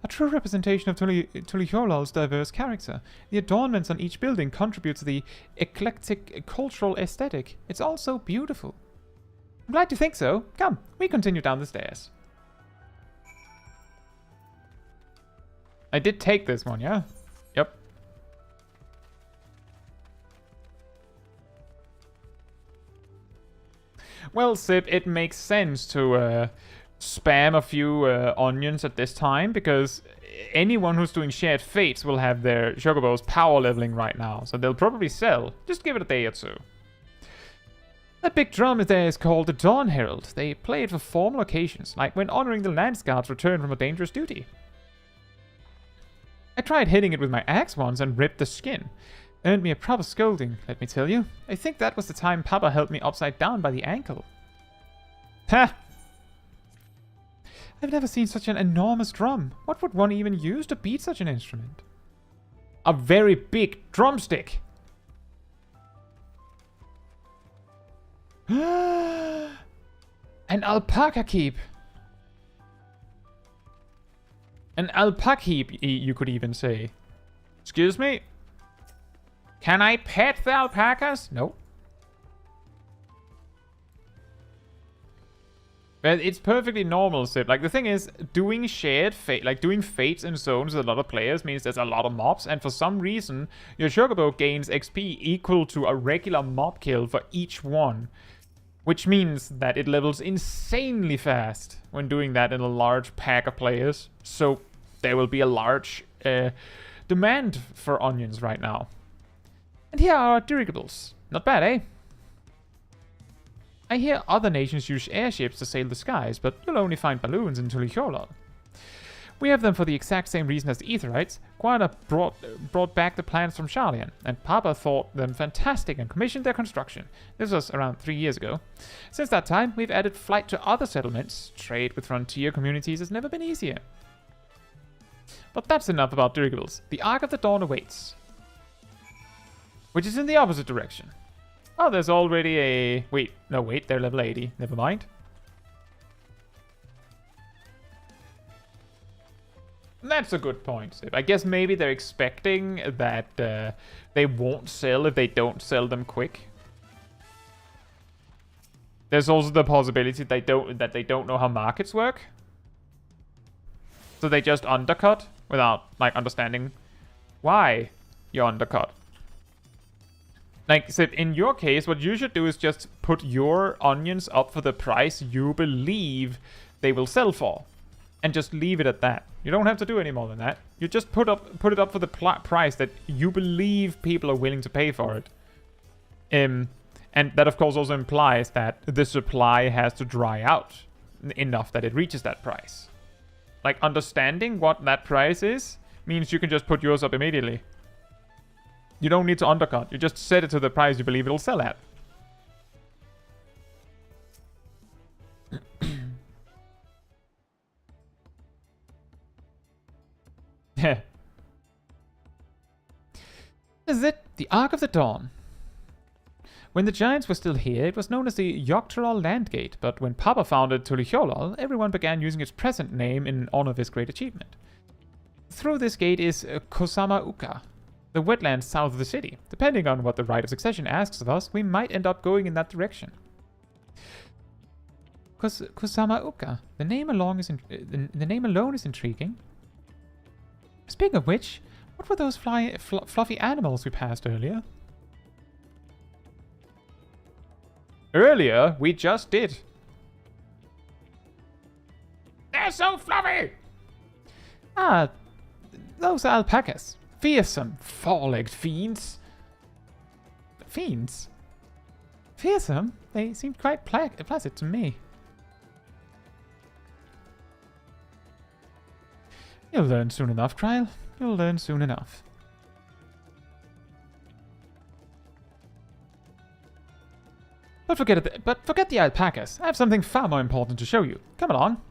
Speaker 1: A true representation of Tuliyollal's diverse character. The adornments on each building contribute to the eclectic cultural aesthetic. It's all so beautiful. I'm glad you think so. Come, we continue down the stairs. I did take this one, yeah? Yep. Well, Sip, it makes sense to spam a few onions at this time, because anyone who's doing shared fates will have their chocobos power leveling right now, so they'll probably sell. Just give it a day or two. That big drum there is called the Dawn Herald. They play it for formal occasions, like when honoring the Landsguard's return from a dangerous duty. I tried hitting it with my axe once and ripped the skin. Earned me a proper scolding, let me tell you. I think that was the time Papa held me upside down by the ankle. Ha! I've never seen such an enormous drum. What would one even use to beat such an instrument? A very big drumstick. An alpaca keep. An alpaca keep, you could even say. Excuse me? Can I pet the alpacas? No. But it's perfectly normal, Sip. Like, the thing is, doing shared fate, like doing fates in zones with a lot of players means there's a lot of mobs, and for some reason, your chocobo gains XP equal to a regular mob kill for each one. Which means that it levels insanely fast when doing that in a large pack of players. So there will be a large demand for onions right now. And here are our dirigibles. Not bad, eh? I hear other nations use airships to sail the skies, but you'll only find balloons in Tuliyollal. We have them for the exact same reason as the Aetherites. Guana brought back the plans from Sharlayan, and Papa thought them fantastic and commissioned their construction. This was around 3 years ago. Since that time, we've added flight to other settlements. Trade with frontier communities has never been easier. But that's enough about dirigibles. The Ark of the Dawn awaits. Which is in the opposite direction. Oh, there's already a... Wait, they're level 80. Never mind. That's a good point, Sip. I guess maybe they're expecting that they won't sell if they don't sell them quick. There's also the possibility that they don't know how markets work. So they just undercut without, like, understanding why you undercut. Like, Sip, in your case, what you should do is just put your onions up for the price you believe they will sell for. And just leave it at that. You don't have to do any more than that. You just put it up for the price that you believe people are willing to pay for it. And that, of course, also implies that the supply has to dry out enough that it reaches that price. Like, understanding what that price is means you can just put yours up immediately. You don't need to undercut. You just set it to the price you believe it'll sell at. This is it, the Ark of the Dawn. When the giants were still here, it was known as the Tural Landgate, but when Papa founded Tuliyollal, everyone began using its present name in honor of his great achievement. Through this gate is Kusama Uka, the wetlands south of the city. Depending on what the Rite of Succession asks of us, we might end up going in that direction. Kusama Uka. The name alone is intriguing. Speaking of which, what were those fluffy animals we passed earlier?
Speaker 7: Earlier, we just did. They're so fluffy!
Speaker 1: Ah, those are alpacas. Fearsome, four-legged fiends. Fiends? Fearsome? They seemed quite placid to me. You'll learn soon enough, Trial. You'll learn soon enough. But forget the alpacas. I have something far more important to show you. Come along.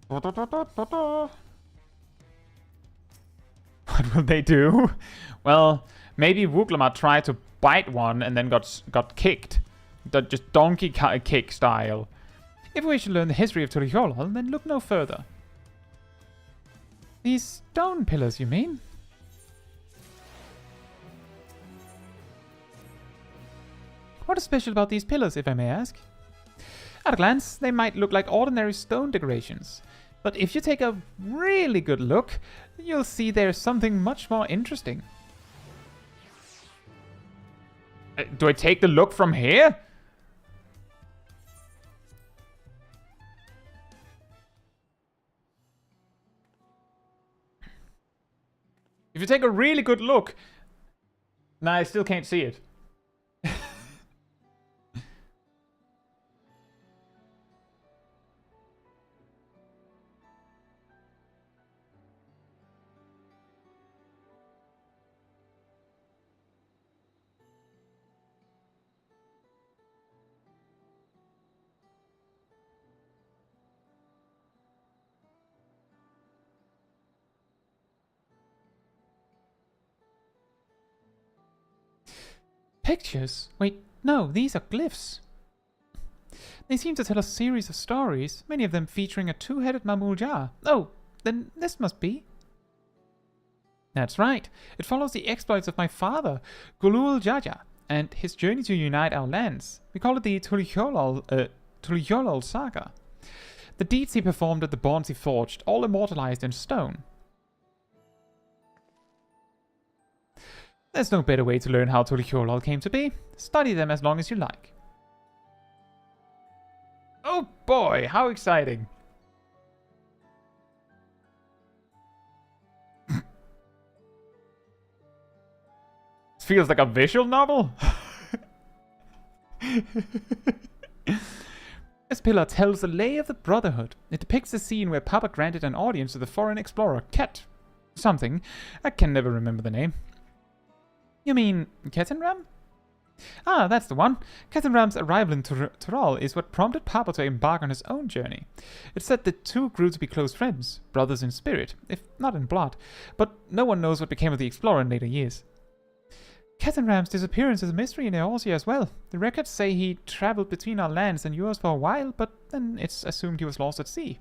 Speaker 1: What will they do? Well, maybe Wooklama tried to bite one and then got kicked. Just donkey kick style. If we wish to learn the history of Tuliyollal, then look no further. These stone pillars, you mean? What is special about these pillars, if I may ask? At a glance, they might look like ordinary stone decorations. But if you take a really good look, you'll see there's something much more interesting.
Speaker 7: Do I take the look from here? If you take a really good look... Nah, I still can't see it.
Speaker 1: Pictures? Wait, no, these are glyphs. They seem to tell a series of stories, many of them featuring a two-headed Mamulja. Oh, then this must be. That's right. It follows the exploits of my father, Gulul Jaja, and his journey to unite our lands. We call it the Tuliyollal saga. The deeds he performed at the bonds he forged, all immortalized in stone. There's no better way to learn how Tuliyollal came to be. Study them as long as you like.
Speaker 7: Oh boy, how exciting. This feels like a visual novel.
Speaker 1: This pillar tells the lay of the Brotherhood. It depicts the scene where Papa granted an audience to the foreign explorer, Ket. Something. I can never remember the name. You mean Ketenram? Ah, that's the one. Ketenram's arrival in Tural is what prompted Papa to embark on his own journey. It's said the two grew to be close friends, brothers in spirit, if not in blood, but no one knows what became of the explorer in later years. Ketenram's disappearance is a mystery in Eorzea as well. The records say he traveled between our lands and yours for a while, but then it's assumed he was lost at sea.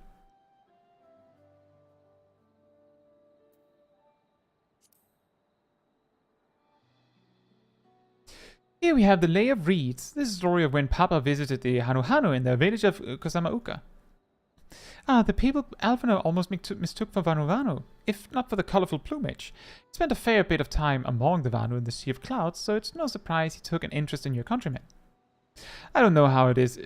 Speaker 1: Here we have the Lay of Reeds. This is the story of when Papa visited the Hanuhanu in the village of Kosamauka. Ah, the people Alphino almost mistook for Vanuvanu, if not for the colorful plumage. He spent a fair bit of time among the Vanu in the Sea of Clouds, so it's no surprise he took an interest in your countrymen. I don't know how it is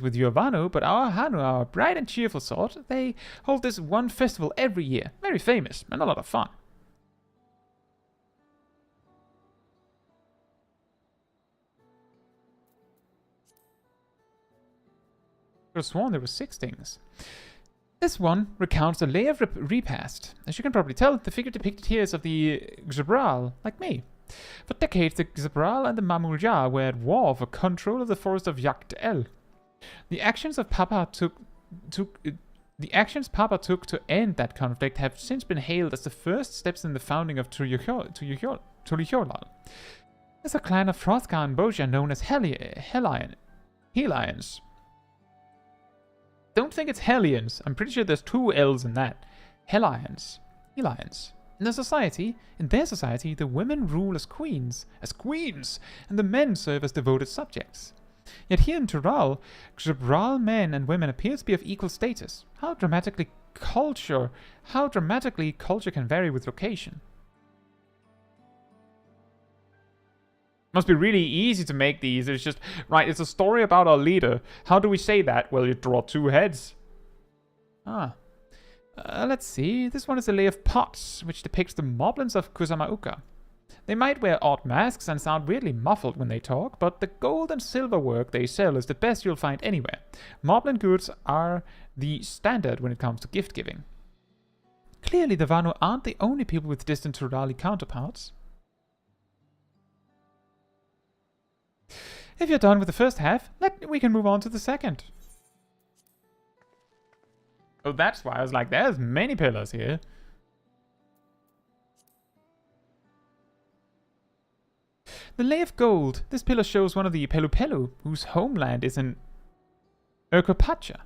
Speaker 1: with your Vanu, but our Hanu are a bright and cheerful sort. They hold this one festival every year, very famous and a lot of fun. I could have sworn there were 6 things. This one recounts a layer of repast. As you can probably tell, the figure depicted here is of the Xabral, like me. For decades, the Xabral and the Mamulja were at war for control of the forest of Yak-El. The actions Papa took to end that conflict have since been hailed as the first steps in the founding of Tuliyollal. There's a clan of Frothgar and Boja known as Hellions. Don't think it's Hellions. I'm pretty sure there's 2 L's in that. Hellions. In their society, the women rule as queens, and the men serve as devoted subjects. Yet here in Tural, Xabral men and women appear to be of equal status. How dramatically culture can vary with location. Must be really easy to make these. It's just, right, it's a story about our leader. How do we say that? Well, you draw 2 heads. Let's see. This one is a lay of pots, which depicts the moblins of Kusamauka. They might wear odd masks and sound weirdly muffled when they talk, but the gold and silver work they sell is the best you'll find anywhere. Moblin goods are the standard when it comes to gift giving. Clearly, the Vanu aren't the only people with distant Turali counterparts. If you're done with the first half, we can move on to the second. Oh, that's why I was like, there's many pillars here. The Lay of Gold. This pillar shows one of the Pelupelu, whose homeland is in Urkopacha.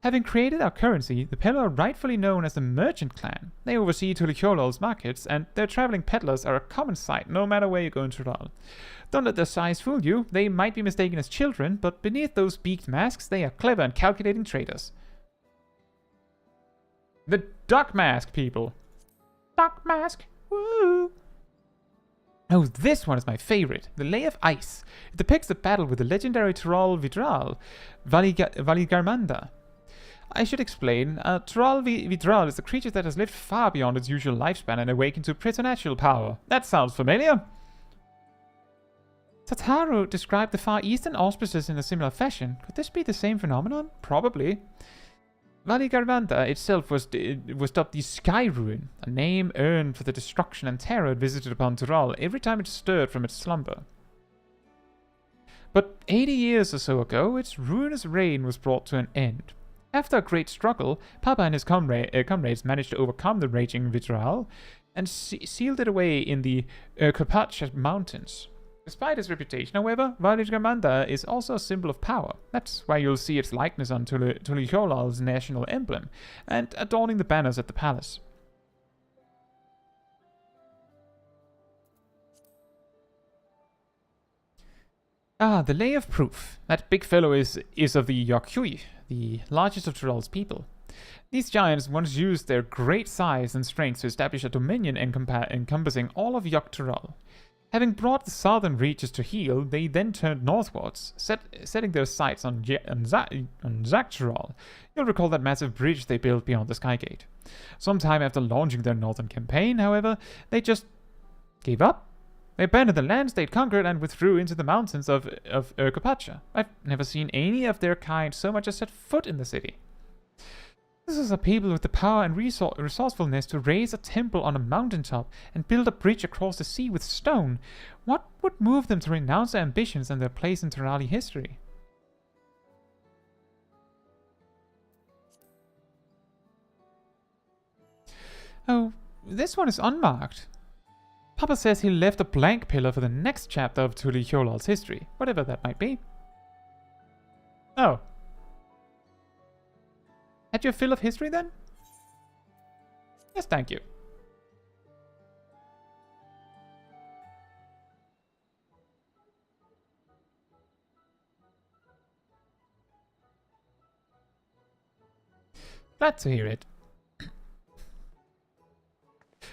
Speaker 1: Having created our currency, the Pelu are rightfully known as the Merchant Clan. They oversee Tuliyollal's markets, and their traveling peddlers are a common sight no matter where you go in Tural. Don't let their size fool you. They might be mistaken as children, but beneath those beaked masks, they are clever and calculating traders. The Duck Mask, people. Duck Mask. Woo! Oh, this one is my favorite. The Lay of Ice. It depicts the battle with the legendary Tural Vidral, Valigarmanda. I should explain, Tural Vidral is a creature that has lived far beyond its usual lifespan and awakened to preternatural power. That sounds familiar. Tataru described the Far Eastern auspices in a similar fashion. Could this be the same phenomenon? Probably. Valigarmanda itself was dubbed the Sky Ruin, a name earned for the destruction and terror it visited upon Tural every time it stirred from its slumber. But 80 years or so ago, its ruinous reign was brought to an end. After a great struggle, Papa and his comrades managed to overcome the raging Vidral and sealed it away in the Urkopacha mountains. Despite its reputation, however, Valigarmanda is also a symbol of power. That's why you'll see its likeness on Tuliyollal's national emblem, and adorning the banners at the palace. The Lay of Proof. That big fellow is of the Yokyui, the largest of Tural's people. These giants once used their great size and strength to establish a dominion encompassing all of Yok-Tural. Having brought the southern reaches to heel, they then turned northwards, setting their sights on Zak-Tural. You'll recall that massive bridge they built beyond the Skygate. Sometime after launching their northern campaign, however, they just gave up. They abandoned the lands they'd conquered and withdrew into the mountains of Urkopacha. I've never seen any of their kind so much as set foot in the city. This is a people with the power and resourcefulness to raise a temple on a mountaintop and build a bridge across the sea with stone. What would move them to renounce their ambitions and their place in Turali history? Oh, this one is unmarked. Papa says he left a blank pillar for the next chapter of Tuliyollal's history, whatever that might be. Oh. Had you a fill of history then? Yes, thank you. Glad to hear it.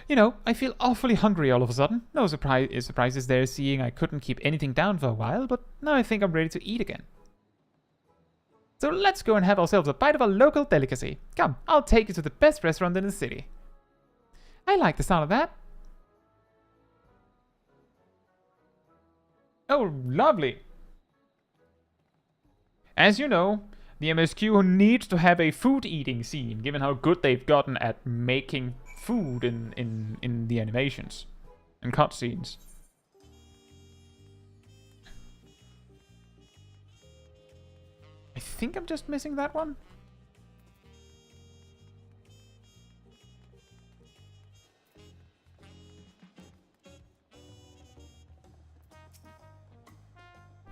Speaker 1: You know, I feel awfully hungry all of a sudden. No surprises there, seeing I couldn't keep anything down for a while, but now I think I'm ready to eat again. So let's go and have ourselves a bite of a local delicacy. Come, I'll take you to the best restaurant in the city. I like the sound of that. Oh, lovely. As you know, The MSQ needs to have a food eating scene, given how good they've gotten at making food in the animations and cutscenes. I think I'm just missing that one.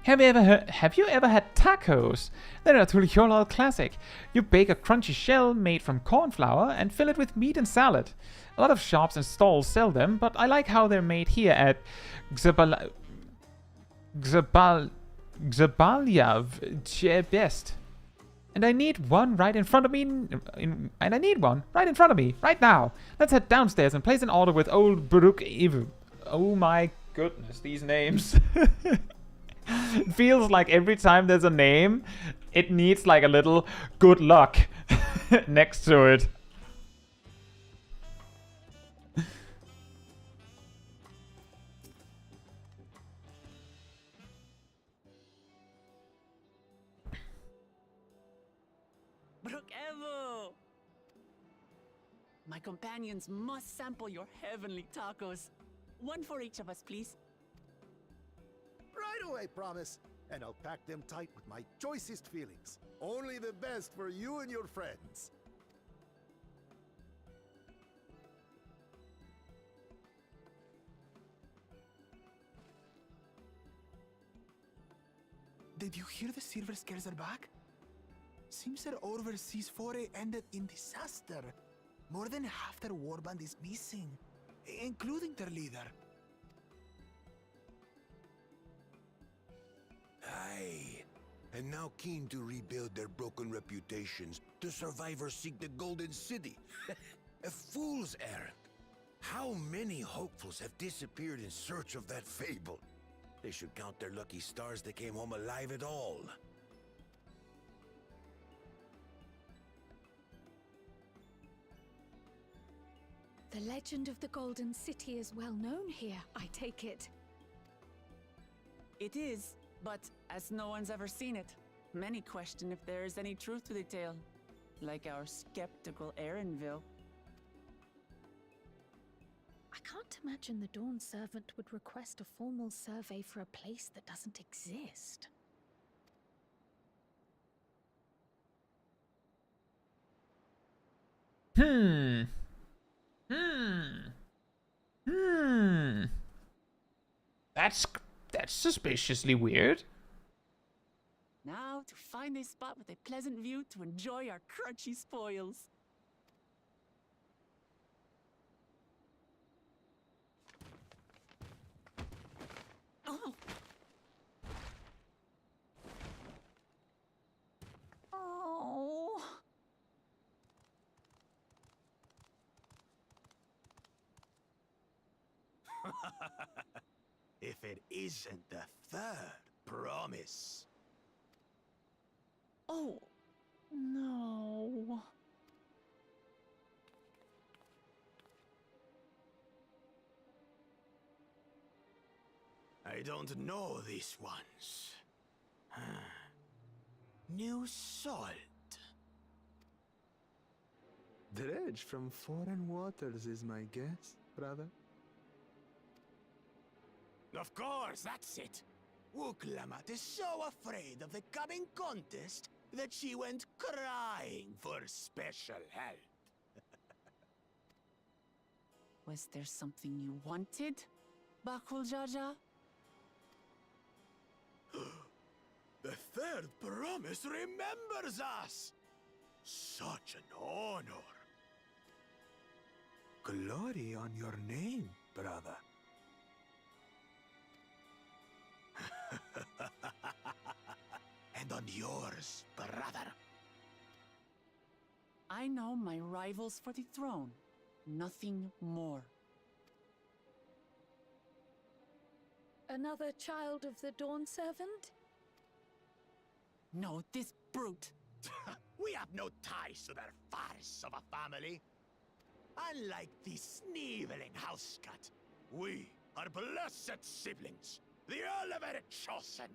Speaker 1: Have you ever had tacos? They're a Tuliyollal classic. You bake a crunchy shell made from corn flour and fill it with meat and salad. A lot of shops and stalls sell them, but I like how they're made here at Gzabalyav best. And I need one right in front of me. Right now. Let's head downstairs and place an order with old Baruk Ivu. Oh my goodness, these names. It feels like every time there's a name, it needs like a little good luck next to it.
Speaker 2: Brook-evo! My companions must sample your heavenly tacos. One for each of us, please.
Speaker 10: Right away, promise. And I'll pack them tight with my choicest feelings. Only the best for you and your friends.
Speaker 9: Did you hear the Silver Scares are back? Seems their overseas foray ended in disaster. More than half their warband is missing, including their leader.
Speaker 6: Aye. And now keen to rebuild their broken reputations, the survivors seek the Golden City. A fool's errand. How many hopefuls have disappeared in search of that fable? They should count their lucky stars they came home alive at all.
Speaker 5: The legend of the Golden City is well known here, I take it.
Speaker 2: It is, but as no one's ever seen it, many question if there is any truth to the tale. Like our skeptical Erinville.
Speaker 5: I can't imagine the Dawn Servant would request a formal survey for a place that doesn't exist.
Speaker 1: That's suspiciously weird.
Speaker 2: Now to find a spot with a pleasant view to enjoy our crunchy spoils. Oh. Oh.
Speaker 6: If it isn't the third promise.
Speaker 2: Oh. No.
Speaker 6: I don't know these ones. New salt.
Speaker 9: Dredge from foreign waters is my guess, brother.
Speaker 6: Of course, that's it. Wuklamat is so afraid of the coming contest that she went crying for special help.
Speaker 2: Was there something you wanted, Bakul Jaja?
Speaker 6: The third promise remembers us! Such an honor!
Speaker 9: Glory on your name, brother.
Speaker 6: And on yours, brother.
Speaker 2: I know my rivals for the throne. Nothing more.
Speaker 5: Another child of the Dawn Servant?
Speaker 2: No, this brute.
Speaker 6: We have no ties to their farce of a family. Unlike the sneevling housecut, we are blessed siblings, the elevated chosen.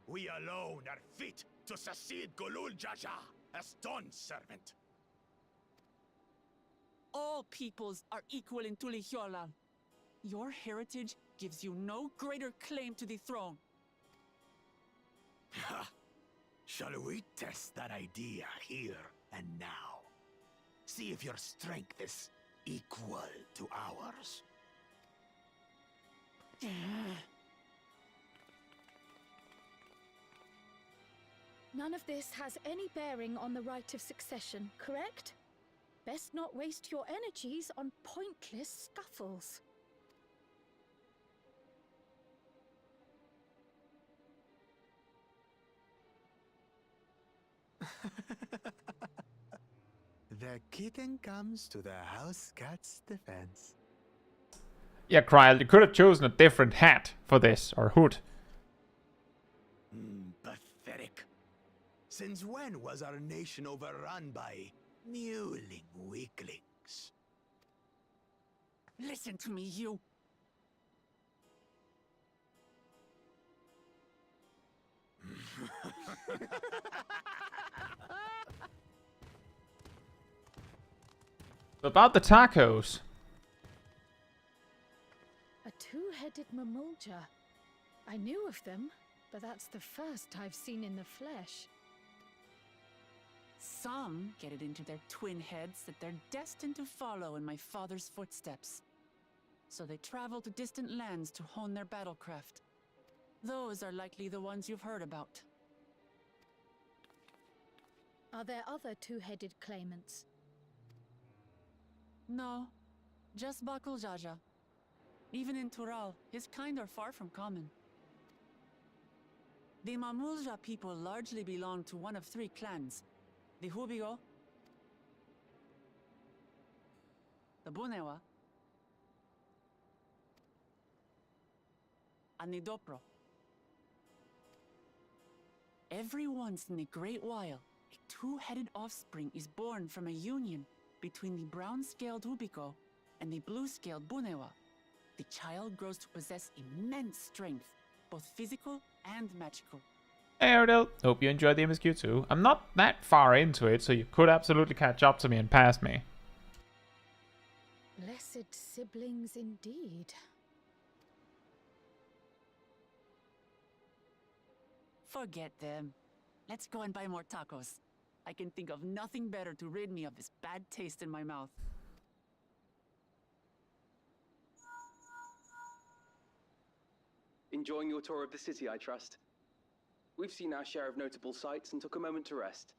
Speaker 6: We alone are fit to succeed Golul Jaja as Dawn's servant.
Speaker 2: All peoples are equal in Tuliyollal. Your heritage gives you no greater claim to the throne.
Speaker 6: Ha! Shall we test that idea here and now? See if your strength is equal to ours.
Speaker 5: None of this has any bearing on the right of succession, correct? Best not waste your energies on pointless scuffles.
Speaker 9: The kitten comes to the house cat's defense.
Speaker 1: Yeah, Kryl, you could have chosen a different hat for this, or hood.
Speaker 6: Pathetic. Since when was our nation overrun by mewling weaklings?
Speaker 2: Listen to me, you.
Speaker 1: About the tacos.
Speaker 5: A two-headed mamulja. I knew of them, but that's the first I've seen in the flesh.
Speaker 2: Some get it into their twin heads that they're destined to follow in my father's footsteps. So they travel to distant lands to hone their battlecraft. Those are likely the ones you've heard about.
Speaker 5: Are there other two-headed claimants?
Speaker 2: No, just Bakul Jaja. Even in Tural, his kind are far from common. The Mamulja people largely belong to one of three clans. The Hubigo, the Bunewa, and the Dopro. Every once in a great while, a two-headed offspring is born from a union between the brown-scaled Hubigo and the blue-scaled Bunewa. The child grows to possess immense strength, both physical and magical.
Speaker 1: Hey Ardell, hope you enjoyed the MSQ too. I'm not that far into it, so you could absolutely catch up to me and pass me.
Speaker 5: Blessed siblings indeed.
Speaker 2: Forget them. Let's go and buy more tacos. I can think of nothing better to rid me of this bad taste in my mouth.
Speaker 8: Enjoying your tour of the city, I trust. We've seen our share of notable sights and took a moment to rest.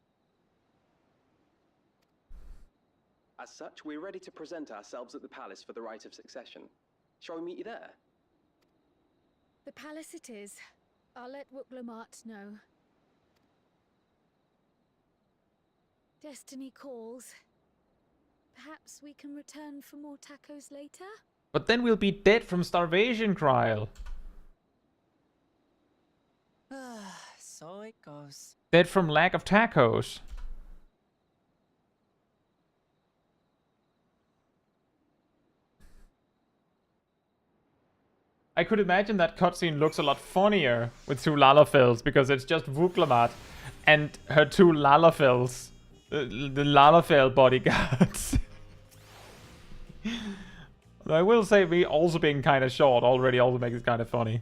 Speaker 8: As such, we're ready to present ourselves at the palace for the rite of succession. Shall we meet you there?
Speaker 5: The palace it is. I'll let Wuklamart know. Destiny calls. Perhaps we can return for more tacos later?
Speaker 1: But then we'll be dead from starvation, Kryl.
Speaker 2: So it goes.
Speaker 1: Dead from lack of tacos. I could imagine that cutscene looks a lot funnier with two Lalafels because it's just Wuklamart and her two Lalafels. The Lalafel bodyguards. I will say me also being kind of short already also makes it kind of funny.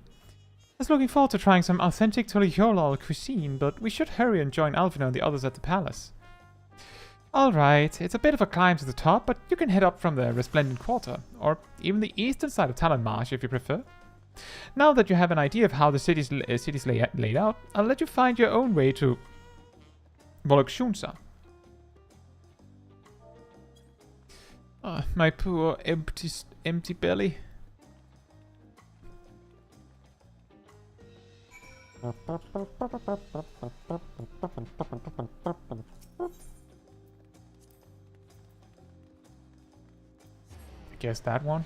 Speaker 1: I was looking forward to trying some authentic Tuliyollal cuisine, but we should hurry and join Alvina and the others at the palace. Alright, it's a bit of a climb to the top, but you can head up from the Resplendent Quarter, or even the eastern side of Talon Marsh if you prefer. Now that you have an idea of how the city's laid out, I'll let you find your own way to Volokshunsa. Oh, my poor empty belly. I guess that one.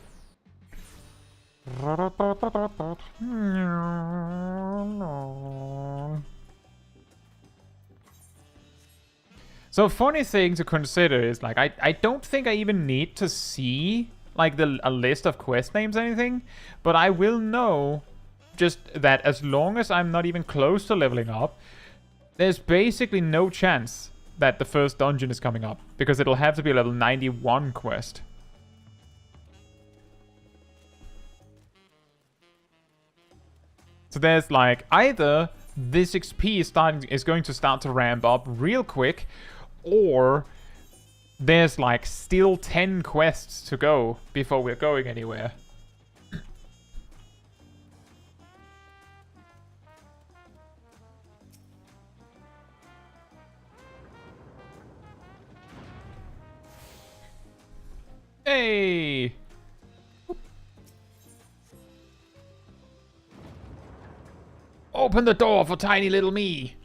Speaker 1: So funny thing to consider is like I don't think I even need to see like a list of quest names or anything, but I will know just that as long as I'm not even close to leveling up, There's basically no chance that the first dungeon is coming up, because it'll have to be a level 91 quest. So there's like, either this XP is going to start to ramp up real quick, or there's like still 10 quests to go before we're going anywhere. Hey! Open the door for tiny little me!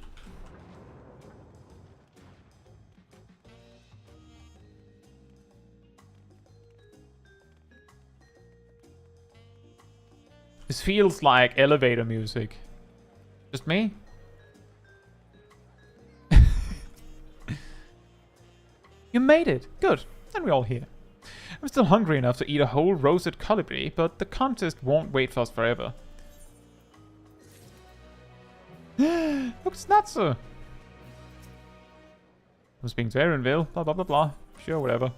Speaker 1: This feels like elevator music. Just me? You made it! Good. Then we're all here. I'm still hungry enough to eat a whole roasted colibri, but the contest won't wait for us forever. Look, it's Natsu! I'm speaking to Erinville, blah blah blah blah. Sure, whatever.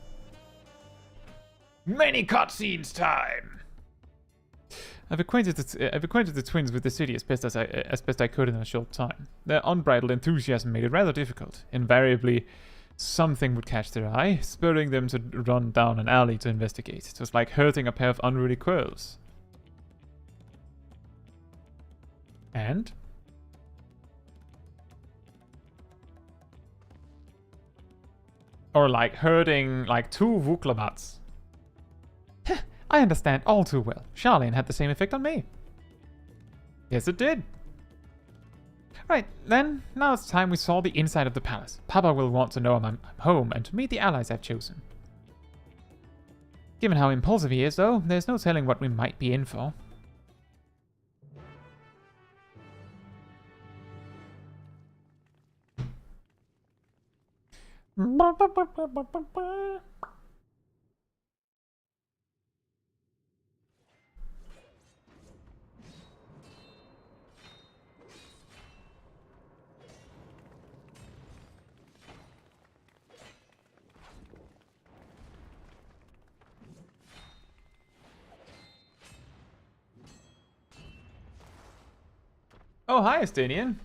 Speaker 1: Many cutscenes time! I've acquainted the twins with the city as best I could in a short time. Their unbridled enthusiasm made it rather difficult. Invariably, something would catch their eye, spurring them to run down an alley to investigate. It was like herding a pair of unruly squirrels. And? Or like herding like 2 Wuklamats. I understand all too well. Charlene had the same effect on me. Yes, it did. Right, then, now it's time we saw the inside of the palace. Papa will want to know I'm home and to meet the allies I've chosen. Given how impulsive he is, though, there's no telling what we might be in for. Oh, hi, Estinian.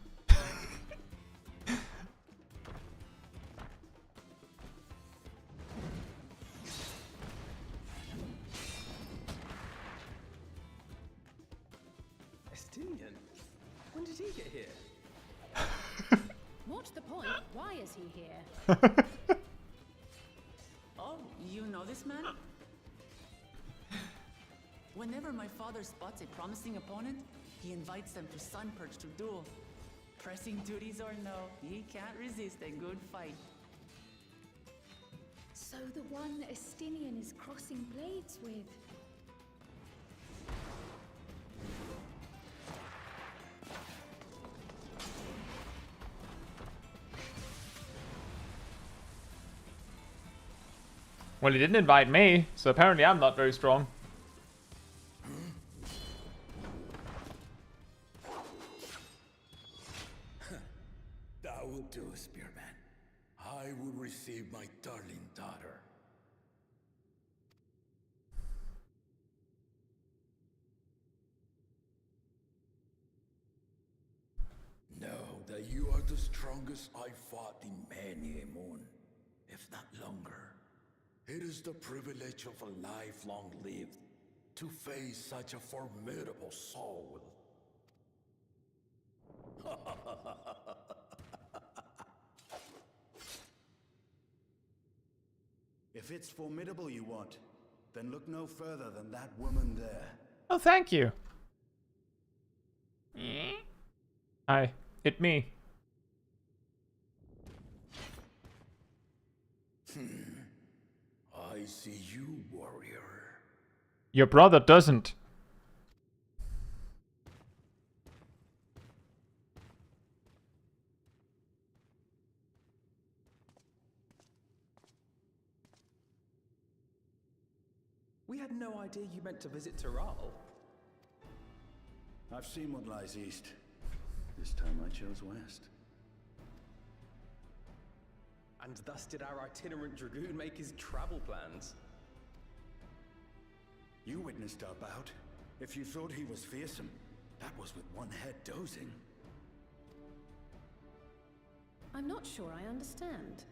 Speaker 8: Estinian? When did he get here?
Speaker 3: What's the point? Why is he here?
Speaker 2: Oh, you know this man? Whenever my father spots a promising opponent, he invites them to Sunperch to duel. Pressing duties or no, he can't resist a good fight.
Speaker 5: So the one that Estinian is crossing blades with.
Speaker 1: Well, he didn't invite me, so apparently I'm not very strong.
Speaker 6: That will do, Spearman. I will receive my darling daughter. Know that you are the strongest I fought in many a moon, if not longer. It is the privilege of a life long lived to face such a formidable soul.
Speaker 11: If it's formidable you want, then look no further than that woman there.
Speaker 1: Oh, thank you. Hi, it me.
Speaker 6: I see you, warrior.
Speaker 1: Your brother doesn't.
Speaker 8: We had no idea you meant to visit Tural.
Speaker 11: I've seen what lies east. This time I chose west.
Speaker 8: And thus did our itinerant dragoon make his travel plans.
Speaker 11: You witnessed our bout. If you thought he was fearsome, that was with one head dozing.
Speaker 3: I'm not sure I understand.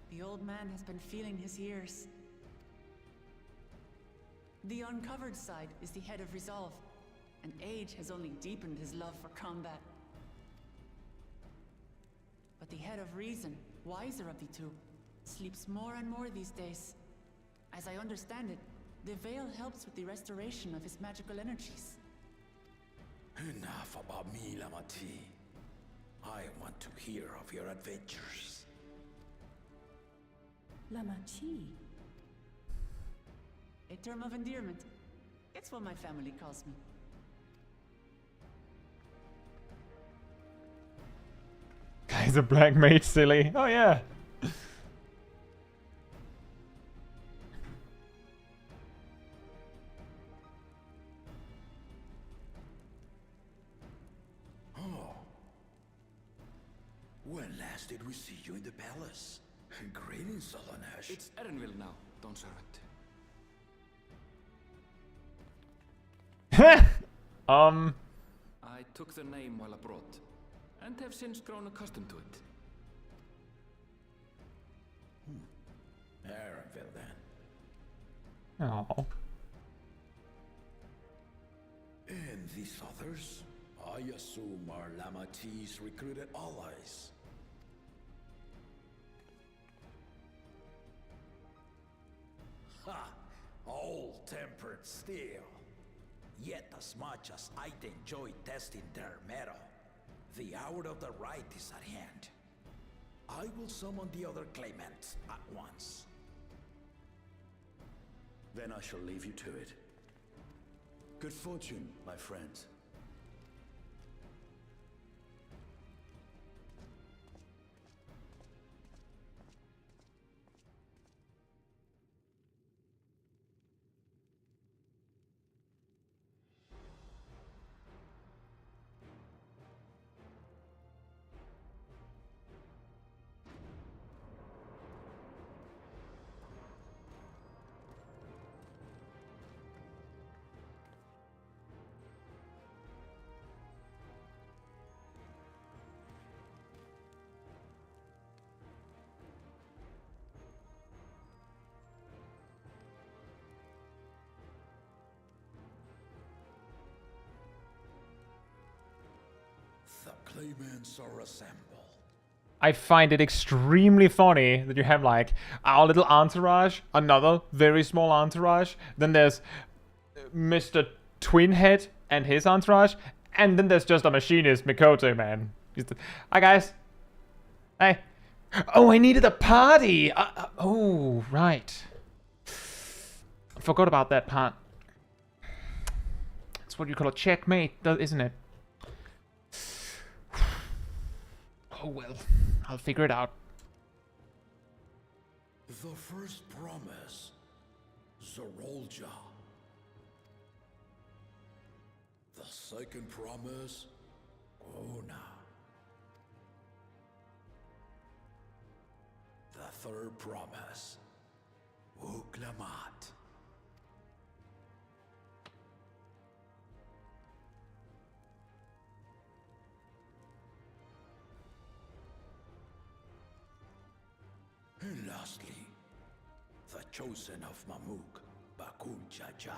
Speaker 2: The old man has been feeling his years. The uncovered side is the head of resolve, and age has only deepened his love for combat. But the head of reason, wiser of the two, sleeps more and more these days. As I understand it, the veil helps with the restoration of his magical energies.
Speaker 6: Enough about me, Lamati. I want to hear of your adventures.
Speaker 3: Lamachi.
Speaker 2: A term of endearment. It's what my family calls me.
Speaker 1: Guy's a black mage, silly. Oh yeah.
Speaker 6: Oh. When last did we see you in the palace? Greetings, Solonash.
Speaker 4: It's Erenville now, Dawn Servant. I took the name while abroad, and have since grown accustomed to it.
Speaker 6: Erenville, then.
Speaker 1: Oh.
Speaker 6: And these others? I assume are Lamati's recruited allies. Ha! All-tempered steel. Yet as much as I enjoy testing their metal, the hour of the right is at hand. I will summon the other claimants at once.
Speaker 11: Then I shall leave you to it. Good fortune, my friends.
Speaker 6: The claimants are assembled.
Speaker 1: I find it extremely funny that you have like our little entourage, another very small entourage, then there's Mr. Twinhead and his entourage, and then there's just a machinist, Mikoto, man. Hi guys. Hey. Oh, I needed a party. Oh, right. I forgot about that part. That's what you call a checkmate, isn't it? Oh well, I'll figure it out.
Speaker 6: The first promise, Zorolja. The second promise, Ona. The third promise, Uklamat. And lastly, the chosen of Mamuk, Bakun Jaja.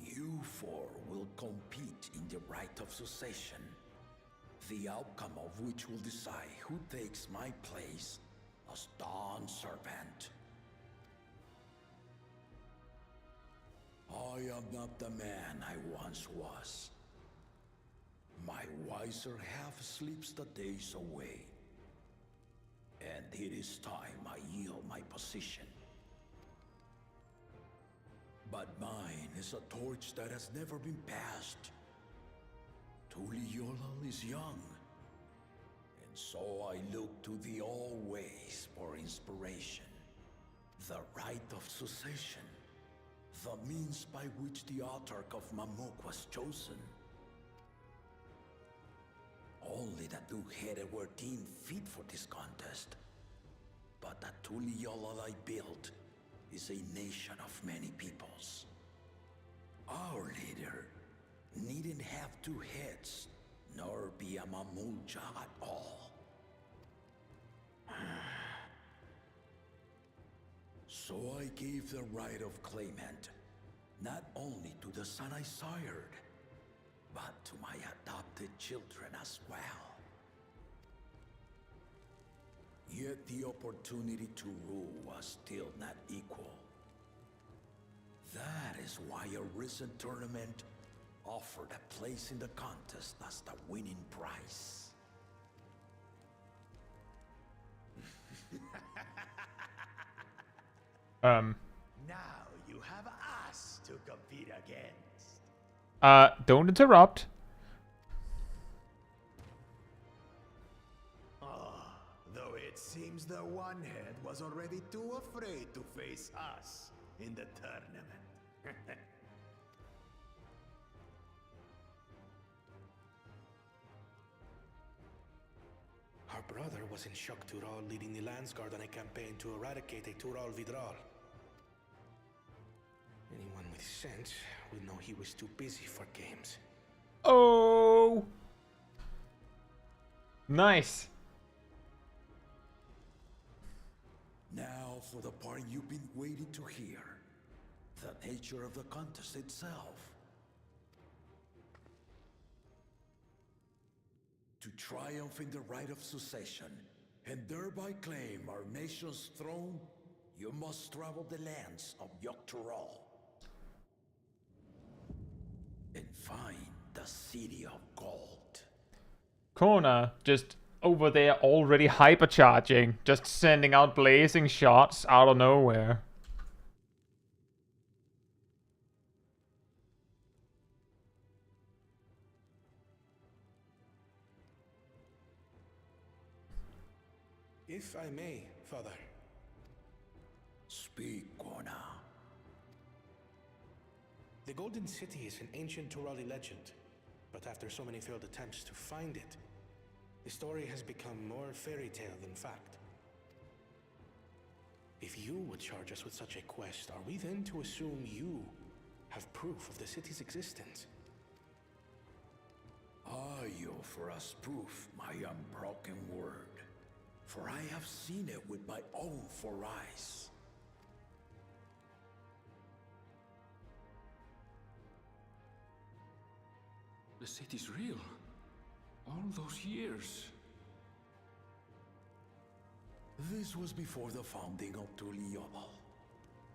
Speaker 6: You four will compete in the right of succession, the outcome of which will decide who takes my place as Dawn Servant. I am not the man I once was. My wiser half sleeps the days away, and it is time I yield my position. But mine is a torch that has never been passed. Tuliyollal is young, and
Speaker 11: So I look to the always for inspiration. The rite of succession. The means by which the autarch of Mamuk was chosen. Only the two-headed were deemed fit for this contest. But the Tuliyollal I built is a nation of many peoples. Our leader needn't have two heads, nor be a Mamulja at all. So I gave the right of claimant, not only to the son I sired, but to my adopted children as well. Yet the opportunity to rule was still not equal. That is why a recent tournament offered a place in the contest as the winning prize.
Speaker 6: Now you have us to compete against.
Speaker 1: Don't interrupt.
Speaker 6: Though it seems the one head was already too afraid to face us in the tournament.
Speaker 12: Our brother was in Shock Tural leading the Landsguard on a campaign to eradicate a Tural Vidral. Anyone with sense would know he was too busy for games.
Speaker 1: Oh! Nice.
Speaker 11: Now for the part you've been waiting to hear. The nature of the contest itself. To triumph in the right of succession, and thereby claim our nation's throne, you must travel the lands of Tural and find the City of Gold.
Speaker 1: Kona just over there already hypercharging, just sending out blazing shots out of nowhere.
Speaker 12: If I may, Father.
Speaker 11: Speak, Kona.
Speaker 12: The Golden City is an ancient Turali legend, but after so many failed attempts to find it, the story has become more fairy tale than fact. If you would charge us with such a quest, are we then to assume you have proof of the city's existence?
Speaker 11: I offer as proof my unbroken word, for I have seen it with my own 4 eyes.
Speaker 4: The city's real. All those years.
Speaker 11: This was before the founding of Tuliyollal.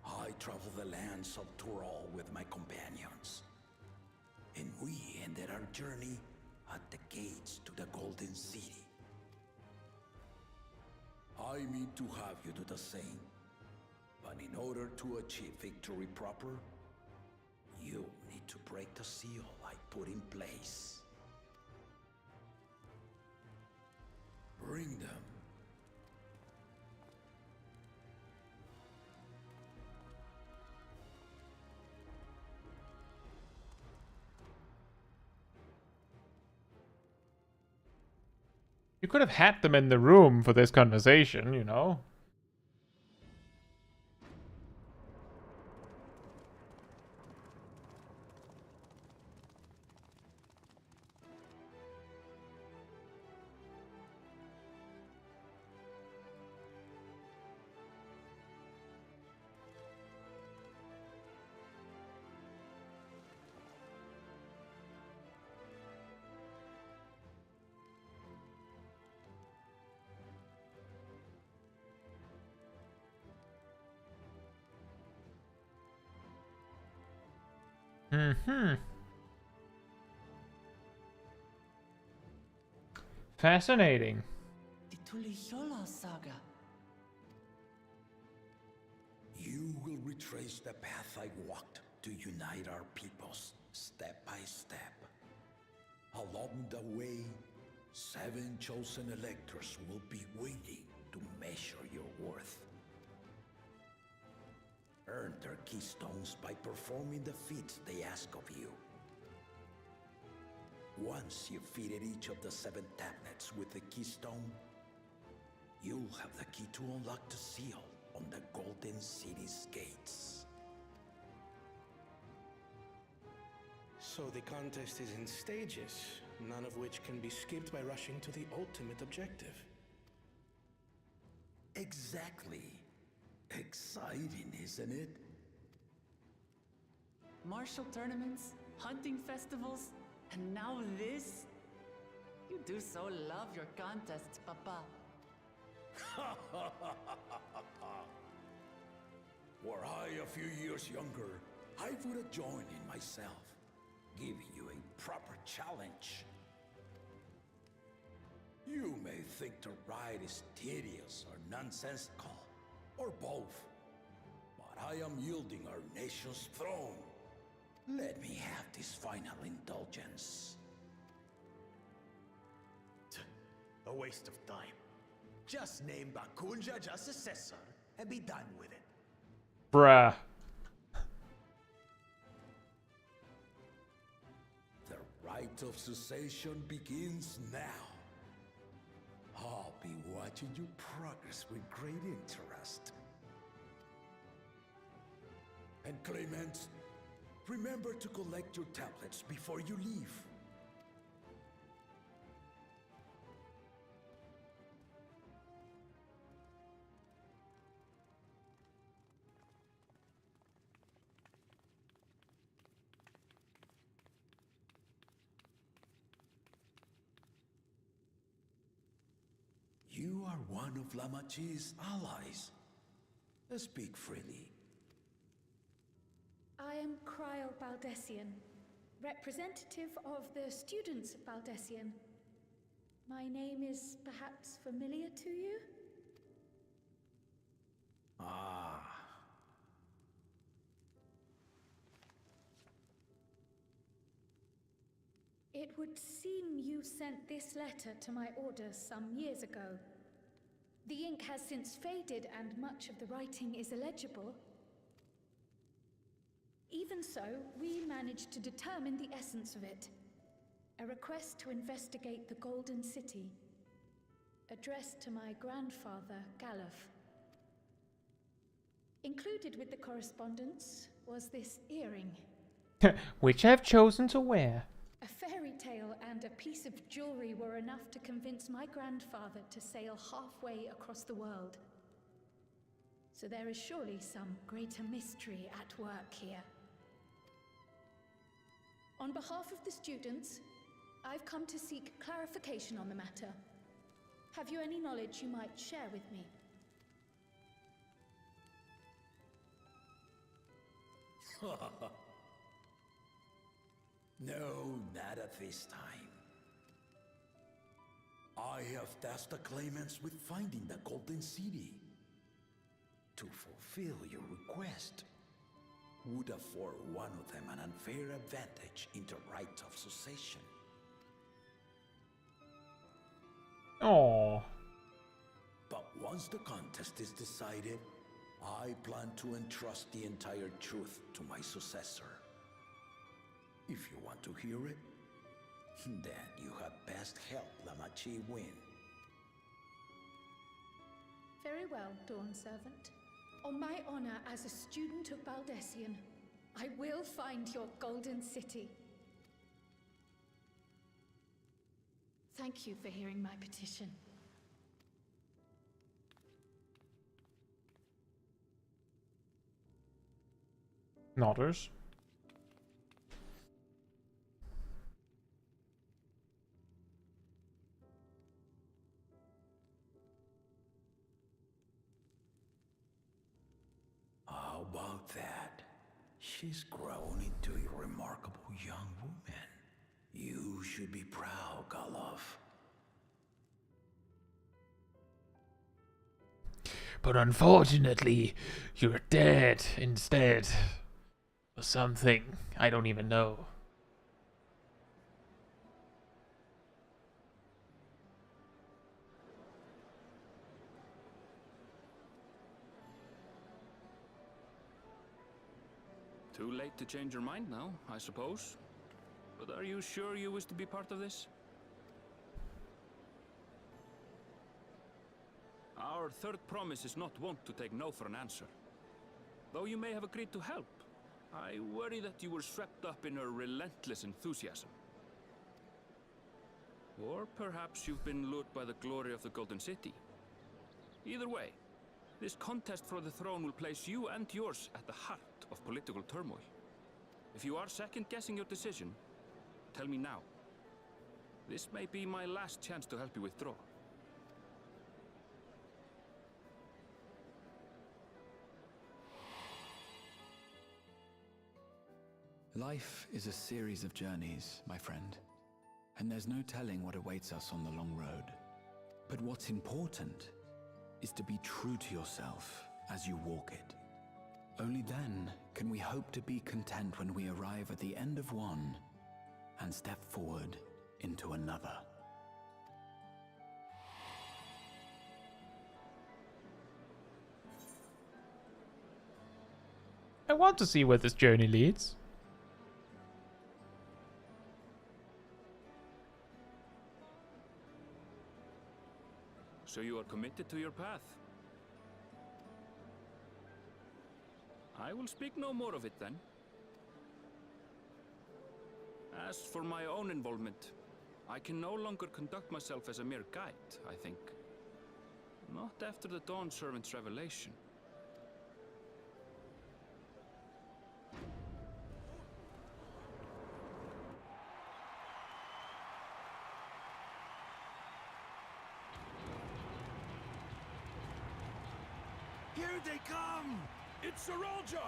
Speaker 11: I traveled the lands of Tural with my companions. And we ended our journey at the gates to the Golden City. I mean to have you do the same. But in order to achieve victory proper, you need to break the seal I put in place. Bring them.
Speaker 1: You could have had them in the room for this conversation, you know? Fascinating.
Speaker 2: The Tuliyollal saga.
Speaker 11: You will retrace the path I walked to unite our peoples, step by step. Along the way, 7 chosen electors will be waiting to measure your worth. Earn their keystones by performing the feats they ask of you. Once you've fitted each of the 7 tablets with the keystone, you'll have the key to unlock the seal on the Golden City's gates.
Speaker 12: So the contest is in stages, none of which can be skipped by rushing to the ultimate objective.
Speaker 11: Exactly. Exciting, isn't it?
Speaker 2: Martial tournaments, hunting festivals, and now this? You do so love your contests, Papa.
Speaker 11: Were I a few years younger, I would have joined in myself, giving you a proper challenge. You may think the ride is tedious or nonsensical, or both, but I am yielding our nation's throne. Let me have this final indulgence.
Speaker 9: A waste of time. Just name Bakunja just successor and be done with it.
Speaker 1: Bruh.
Speaker 11: The rite of succession begins now. I'll be watching you progress with great interest. And Clemens, remember to collect your tablets before you leave. You are one of Lamachi's allies. Speak freely.
Speaker 5: I am Kryl Baldessian, representative of the students of Baldessian. My name is perhaps familiar to you?
Speaker 11: Ah.
Speaker 5: It would seem you sent this letter to my orders some years ago. The ink has since faded and much of the writing is illegible. Even so, we managed to determine the essence of it. A request to investigate the Golden City, addressed to my grandfather, Galuf. Included with the correspondence was this earring.
Speaker 1: Which I've chosen to wear.
Speaker 5: A fairy tale and a piece of jewelry were enough to convince my grandfather to sail halfway across the world. So there is surely some greater mystery at work here. On behalf of the students, I've come to seek clarification on the matter. Have you any knowledge you might share with me?
Speaker 11: No, not at this time. I have tasked the claimants with finding the Golden City. To fulfill your request would afford one of them an unfair advantage in the right of succession.
Speaker 1: Oh.
Speaker 11: But once the contest is decided, I plan to entrust the entire truth to my successor. If you want to hear it, then you had best help Lamachi win.
Speaker 5: Very well, Dawn Servant. On my honor as a student of Baldessian, I will find your Golden City. Thank you for hearing my petition.
Speaker 1: Nodders.
Speaker 11: How about that? She's grown into a remarkable young woman. You should be proud, Galuf.
Speaker 7: But unfortunately, you're dead instead. Or something. I don't even know.
Speaker 4: Too late to change your mind now, I suppose. But are you sure you wish to be part of this? Our third promise is not wont to take no for an answer. Though you may have agreed to help, I worry that you were swept up in her relentless enthusiasm. Or perhaps you've been lured by the glory of the Golden City. Either way, this contest for the throne will place you and yours at the heart of political turmoil. If you are second-guessing your decision, tell me now. This may be my last chance to help you withdraw.
Speaker 13: Life is a series of journeys, my friend. And there's no telling what awaits us on the long road. But what's important is to be true to yourself as you walk it. Only then can we hope to be content when we arrive at the end of one and step forward into another.
Speaker 1: I want to see where this journey leads.
Speaker 4: So you are committed to your path? I will speak no more of it then. As for my own involvement, I can no longer conduct myself as a mere guide, I think. Not after the Dawn Servant's revelation.
Speaker 6: Here they come! It's Saralja!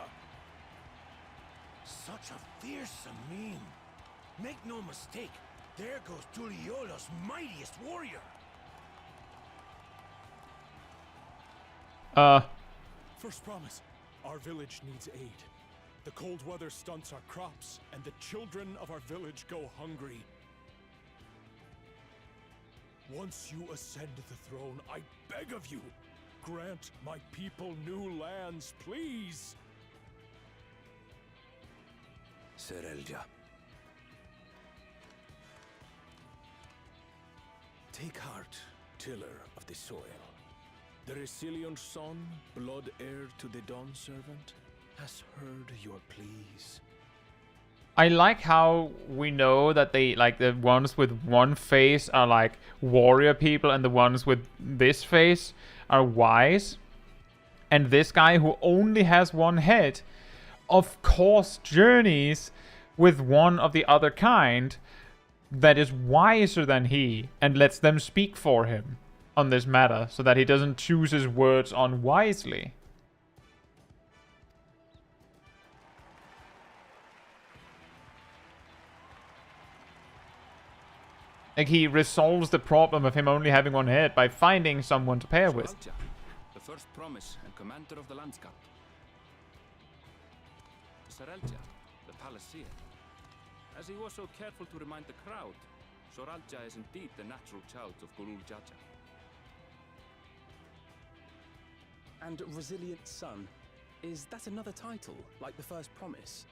Speaker 6: Such a fearsome mien. Make no mistake, there goes Tuliyollal's mightiest warrior.
Speaker 14: First promise, our village needs aid. The cold weather stunts our crops, and the children of our village go hungry. Once you ascend the throne, I beg of you, grant my people new lands, please!
Speaker 6: Saralja. Take heart, tiller of the soil. The resilient son, blood heir to the Dawn Servant, has heard your pleas.
Speaker 1: I like how we know that they, like, the ones with one face are like warrior people and the ones with this face are wise. And this guy who only has one head, of course, journeys with one of the other kind that is wiser than he and lets them speak for him on this matter so that he doesn't choose his words unwisely. Like, he resolves the problem of him only having one head by finding someone to pair with.
Speaker 4: Saralja, the first promise and commander of the Landscape. Saralja, the Palaceer. As he was so careful to remind the crowd, Saralja is indeed the natural child of Gurul Jaja.
Speaker 8: And Resilient Son, is that another title, like the first promise?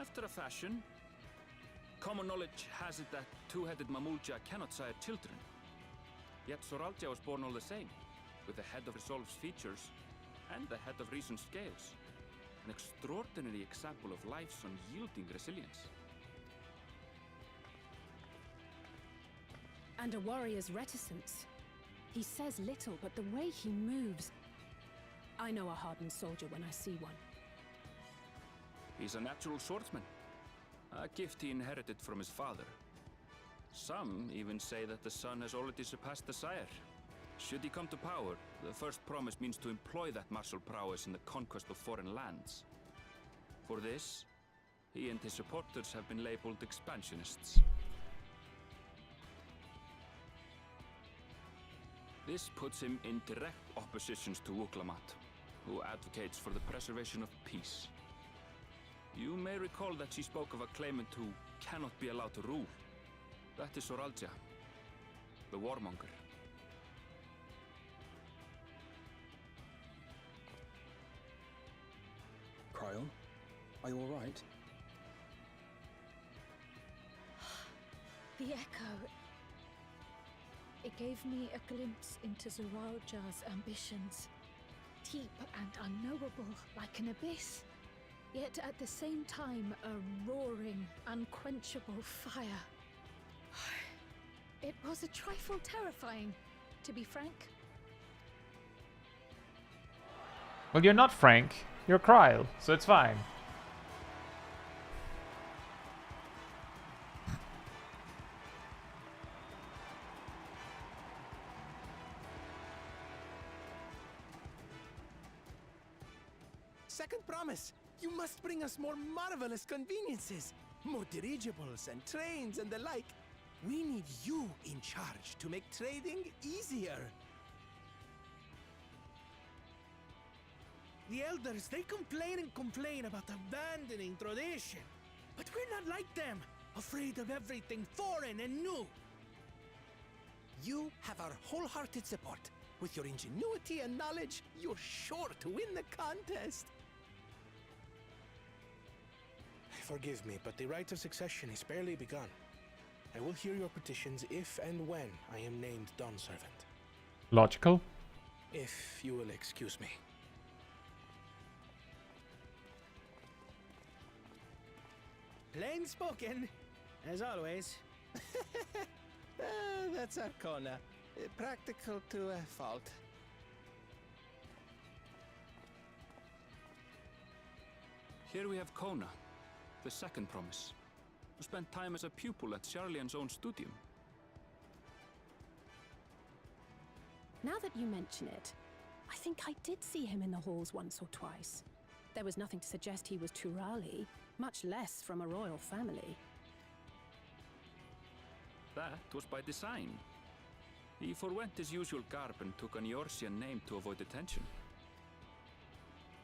Speaker 4: After a fashion. Common knowledge has it that two-headed Mamulja cannot sire children. Yet Saralja was born all the same, with the head of Resolve's features and the head of Reason's scales. An extraordinary example of life's unyielding resilience.
Speaker 3: And a warrior's reticence. He says little, but the way he moves... I know a hardened soldier when I see one.
Speaker 4: He's a natural swordsman. A gift he inherited from his father. Some even say that the son has already surpassed the sire. Should he come to power, the first promise means to employ that martial prowess in the conquest of foreign lands. For this, he and his supporters have been labeled expansionists. This puts him in direct opposition to Wuklamat, who advocates for the preservation of peace. You may recall that she spoke of a claimant who cannot be allowed to rule. That is Saralja, the warmonger.
Speaker 8: Cryon? Are you all right?
Speaker 5: The echo. It gave me a glimpse into Zeralja's ambitions. Deep and unknowable, like an abyss. Yet at the same time, a roaring, unquenchable fire. It was a trifle terrifying, to be frank.
Speaker 1: Well, you're not Frank. You're Kryl, so it's fine.
Speaker 6: Second promise. You must bring us more marvelous conveniences. More dirigibles and trains and the like. We need you in charge to make trading easier. The elders, they complain about abandoning tradition. But we're not like them, afraid of everything foreign and new. You have our wholehearted support. With your ingenuity and knowledge, you're sure to win the contest.
Speaker 12: Forgive me, but the rite of succession is barely begun. I will hear your petitions if and when I am named Dawn Servant.
Speaker 1: Logical.
Speaker 12: If you will excuse me.
Speaker 6: Plain spoken, as always. That's Arcona. Practical to a fault.
Speaker 4: Here we have Kona, the second promise, who spent time as a pupil at Sharlian's own studium.
Speaker 3: Now that you mention it, I think I did see him in the halls once or twice. There was nothing to suggest he was Turali, much less from a royal family.
Speaker 4: That was by design. He forwent his usual garb and took an Eorzean name to avoid attention.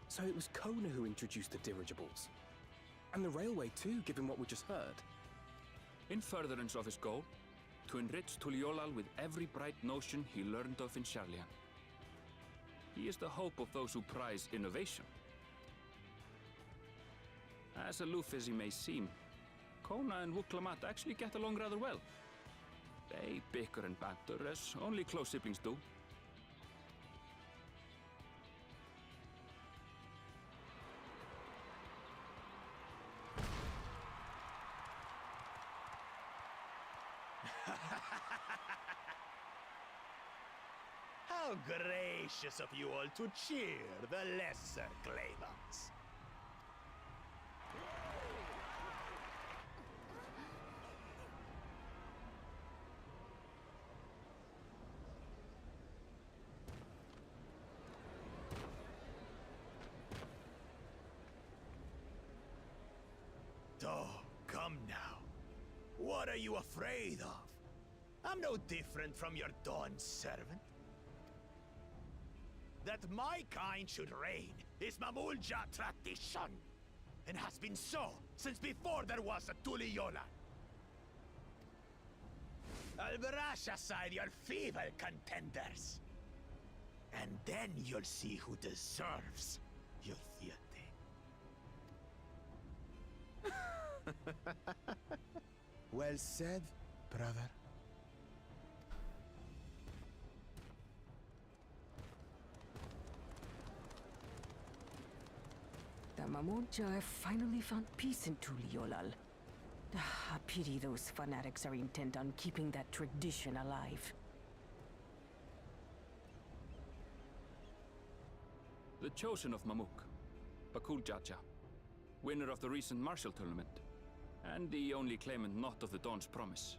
Speaker 8: So it was Kona who introduced the dirigibles. And the railway too, given what we just heard.
Speaker 4: In furtherance of his goal, to enrich Tuliyollal with every bright notion he learned of in Sharlian. He is the hope of those who prize innovation. As aloof as he may seem, Kona and Wuklamat actually get along rather well. They bicker and banter as only close siblings do.
Speaker 6: How gracious of you all to cheer the lesser claimants. Oh, come now. What are you afraid of? I'm no different from your Dawn servant. That my kind should reign is Mamulja tradition, and has been so since before there was a Tuliyollal. I'll brush aside your feeble contenders, and then you'll see who deserves your theater. Well said, brother.
Speaker 15: The Mamulja have finally found peace in Tuliyollal. I pity those fanatics are intent on keeping that tradition alive.
Speaker 4: The chosen of Mamuk, Bakul Jaja, winner of the recent martial tournament, and the only claimant not of the Dawn's promise.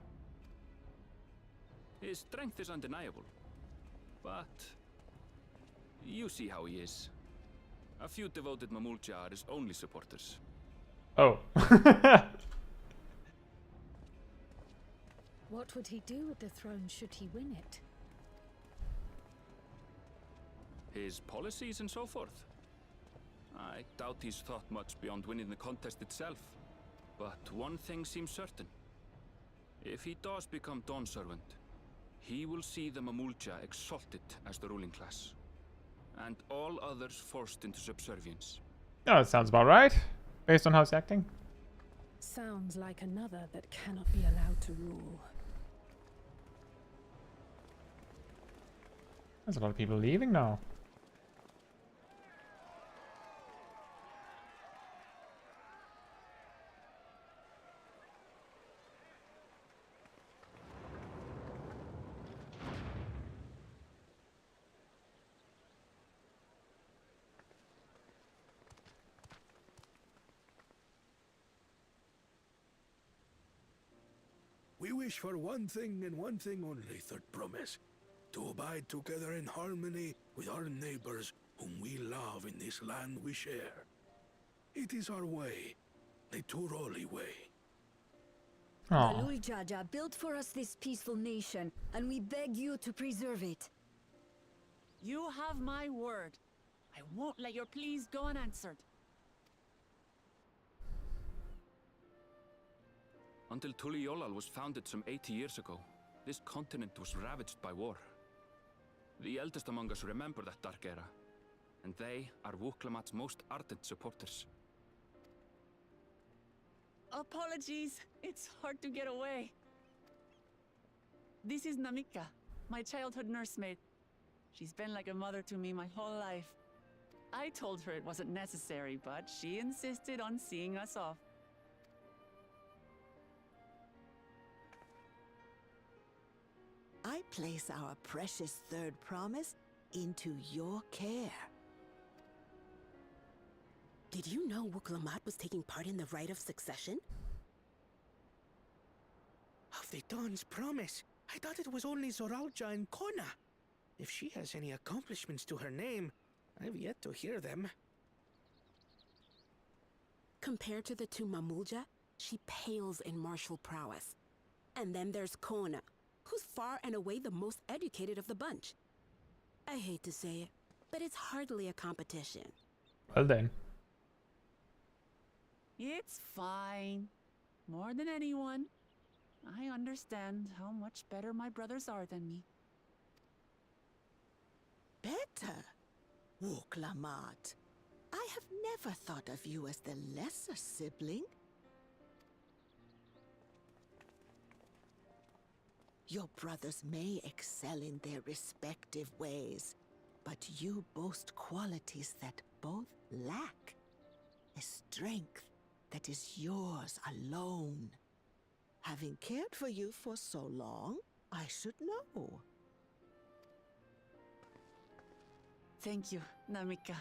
Speaker 4: His strength is undeniable, but you see how he is. A few devoted Mamulja are his only supporters.
Speaker 1: Oh.
Speaker 5: What would he do with the throne should he win it?
Speaker 4: His policies and so forth. I doubt he's thought much beyond winning the contest itself. But one thing seems certain. If he does become Dawn Servant, he will see the Mamulja exalted as the ruling class, and all others forced into subservience.
Speaker 1: Oh, that sounds about right. based on how it's acting.
Speaker 3: Sounds like another that cannot be allowed to rule.
Speaker 1: There's a lot of people leaving now.
Speaker 6: We wish for one thing and one thing only, Third Promise. To abide together in harmony with our neighbors whom we love in this land we share. It is our way, the Turoli way.
Speaker 15: Galul Jaja built for us this peaceful nation, and we beg you to preserve it.
Speaker 2: You have my word. I won't let your pleas go unanswered.
Speaker 4: Until Tuliyollal was founded some 80 years ago, this continent was ravaged by war. The eldest among us remember that dark era, and they are Wuklamat's most ardent supporters.
Speaker 2: Apologies, it's hard to get away. This is Namika, my childhood nursemaid. She's been like a mother to me my whole life. I told her it wasn't necessary, but she insisted on seeing us off.
Speaker 16: I place our precious third promise into your care.
Speaker 17: Did you know Wuklamat was taking part in the rite of succession?
Speaker 12: Of the Dawn's promise? I thought it was only Zoralja and Kona. If she has any accomplishments to her name, I've yet to hear them.
Speaker 17: Compared to the two Mamulja, she pales in martial prowess. And then there's Kona, who's far and away the most educated of the bunch. I hate to say it, but it's hardly a competition.
Speaker 1: Well then.
Speaker 2: It's fine. More than anyone, I understand how much better my brothers are than me.
Speaker 16: Better? Wuklamat. I have never thought of you as the lesser sibling. Your brothers may excel in their respective ways, but you boast qualities that both lack. A strength that is yours alone. Having cared for you for so long, I should know.
Speaker 2: Thank you, Namika.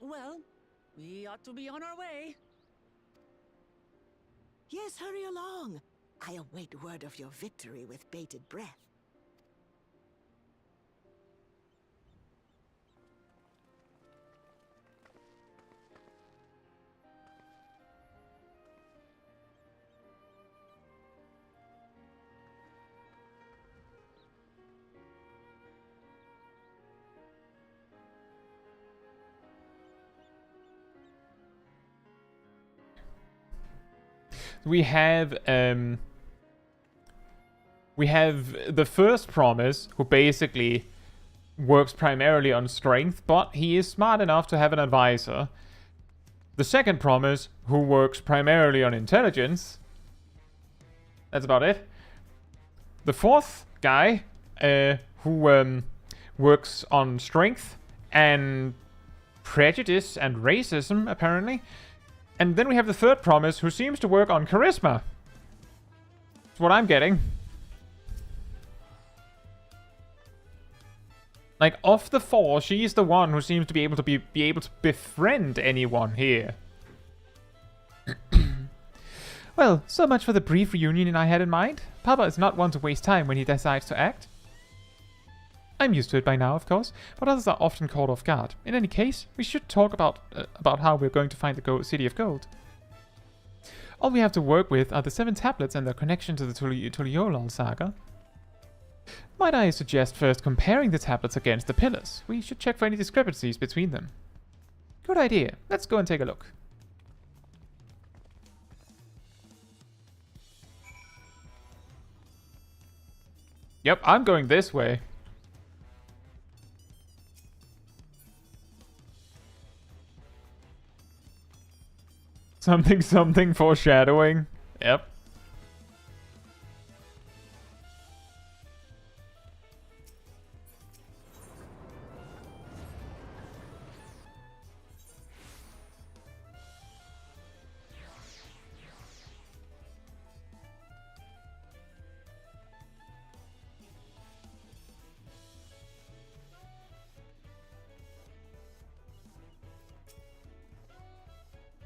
Speaker 2: Well, we ought to be on our way.
Speaker 16: Yes, hurry along. I await word of your victory with bated breath.
Speaker 1: We have the first promise, who basically works primarily on strength, but he is smart enough to have an advisor. The second promise, who works primarily on intelligence. That's about it. The fourth guy, who works on strength and prejudice and racism, apparently. And then we have the third promise, who seems to work on charisma. That's what I'm getting. Like, of the four, she's the one who seems to be able to befriend anyone here. Well, so much for the brief reunion I had in mind. Papa is not one to waste time when he decides to act. I'm used to it by now, of course, but others are often caught off guard. In any case, we should talk about how we're going to find the City of Gold. All we have to work with are the 7 tablets and their connection to the Tuliyollal saga. Might I suggest first comparing the tablets against the pillars? We should check for any discrepancies between them. Good idea. Let's go and take a look. Yep, I'm going this way. Something, something foreshadowing. Yep.